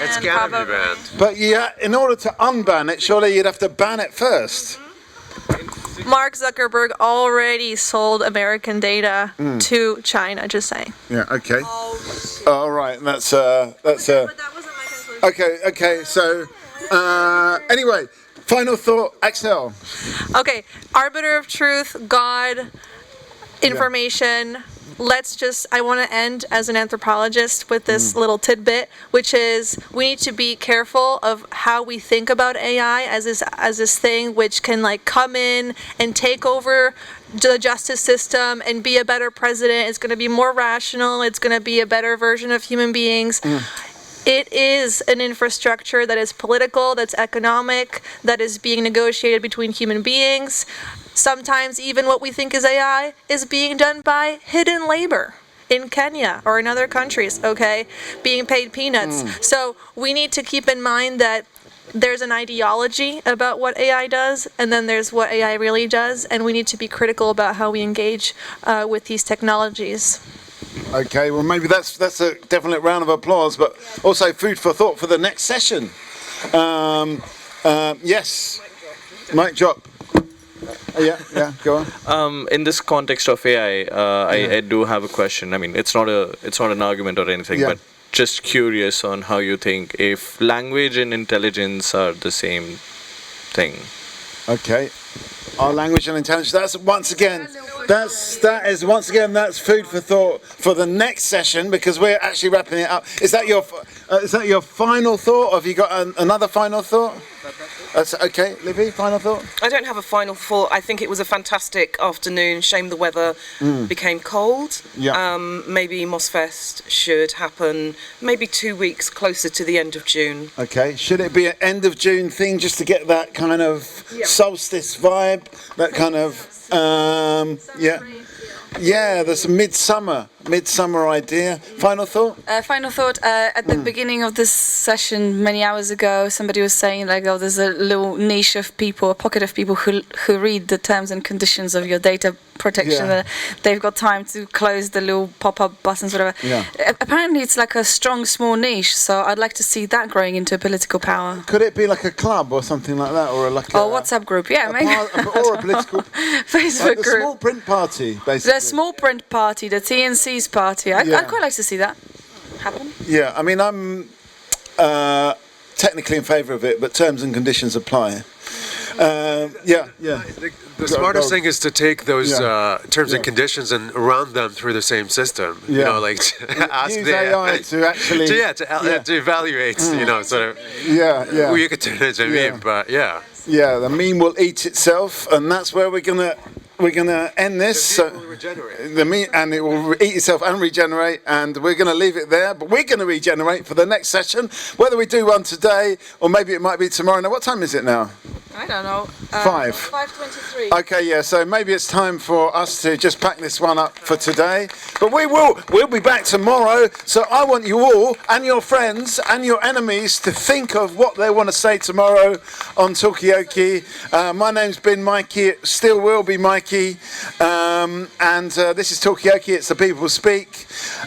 It's gonna be banned. But in order to unban it, surely you'd have to ban it first. Mark Zuckerberg already sold American data to China. Just saying. Yeah. Okay. All right. That's. But that wasn't my conclusion. Okay. So, anyway, final thought, Axel. Okay. Arbiter of truth, God, information. I want to end as an anthropologist with this little tidbit, which is we need to be careful of how we think about AI as this thing which can come in and take over the justice system and be a better president. It's going to be more rational. It's going to be a better version of human beings. It is an infrastructure that is political, that's economic, that is being negotiated between human beings. Sometimes even what we think is AI is being done by hidden labor in Kenya or in other countries, being paid peanuts. So we need to keep in mind that there's an ideology about what AI does, and then there's what AI really does, and we need to be critical about how we engage with these technologies. Okay, well maybe that's a definite round of applause, but also food for thought for the next session. Yes, mic drop. Yeah, go on. In this context of AI, I do have a question. I mean, it's not an argument or anything, but just curious on how you think if language and intelligence are the same thing. Okay. Our language and intelligence. That's food for thought for the next session, because we're actually wrapping it up. Is that your final thought? Or have you got another final thought? That's okay, Livy. Final thought. I don't have a final thought. I think it was a fantastic afternoon. Shame the weather became cold. Yeah. Maybe MozFest should happen maybe 2 weeks closer to the end of June. Okay. Should it be an end of June thing just to get that kind of solstice vibe? That kind of there's a midsummer idea. Final thought? Final thought, at the beginning of this session many hours ago, somebody was saying there's a little niche of people, a pocket of people who read the terms and conditions of your data protection. They've got time to close the little pop-up buttons, whatever. Apparently it's like a strong, small niche, so I'd like to see that growing into political power. Could it be like a club or something like that, or WhatsApp group? Yeah, maybe. Or a political Facebook the group. Small print party, basically. The small print party, the TNC's party. I'd quite like to see that. happen. Yeah, I mean, I'm technically in favour of it, but terms and conditions apply. Yeah. The smartest thing is to take those terms and conditions and run them through the same system. You know, like ask use the AI to actually to evaluate. You know, sort of. Yeah. You could turn it into a meme, but yeah. Yeah, the meme will eat itself, and that's where we're gonna end this. So the meme, and it will eat itself and regenerate, and we're gonna leave it there. But we're gonna regenerate for the next session, whether we do one today or maybe it might be tomorrow. Now, what time is it now? I don't know. 5:23. Okay, yeah. So maybe it's time for us to just pack this one up for today. But we'll be back tomorrow. So I want you all and your friends and your enemies to think of what they want to say tomorrow on Talkaoke. My name's been Mikey. It still will be Mikey. And this is Talkaoke. It's the people speak.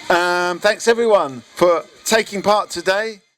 Thanks everyone for taking part today.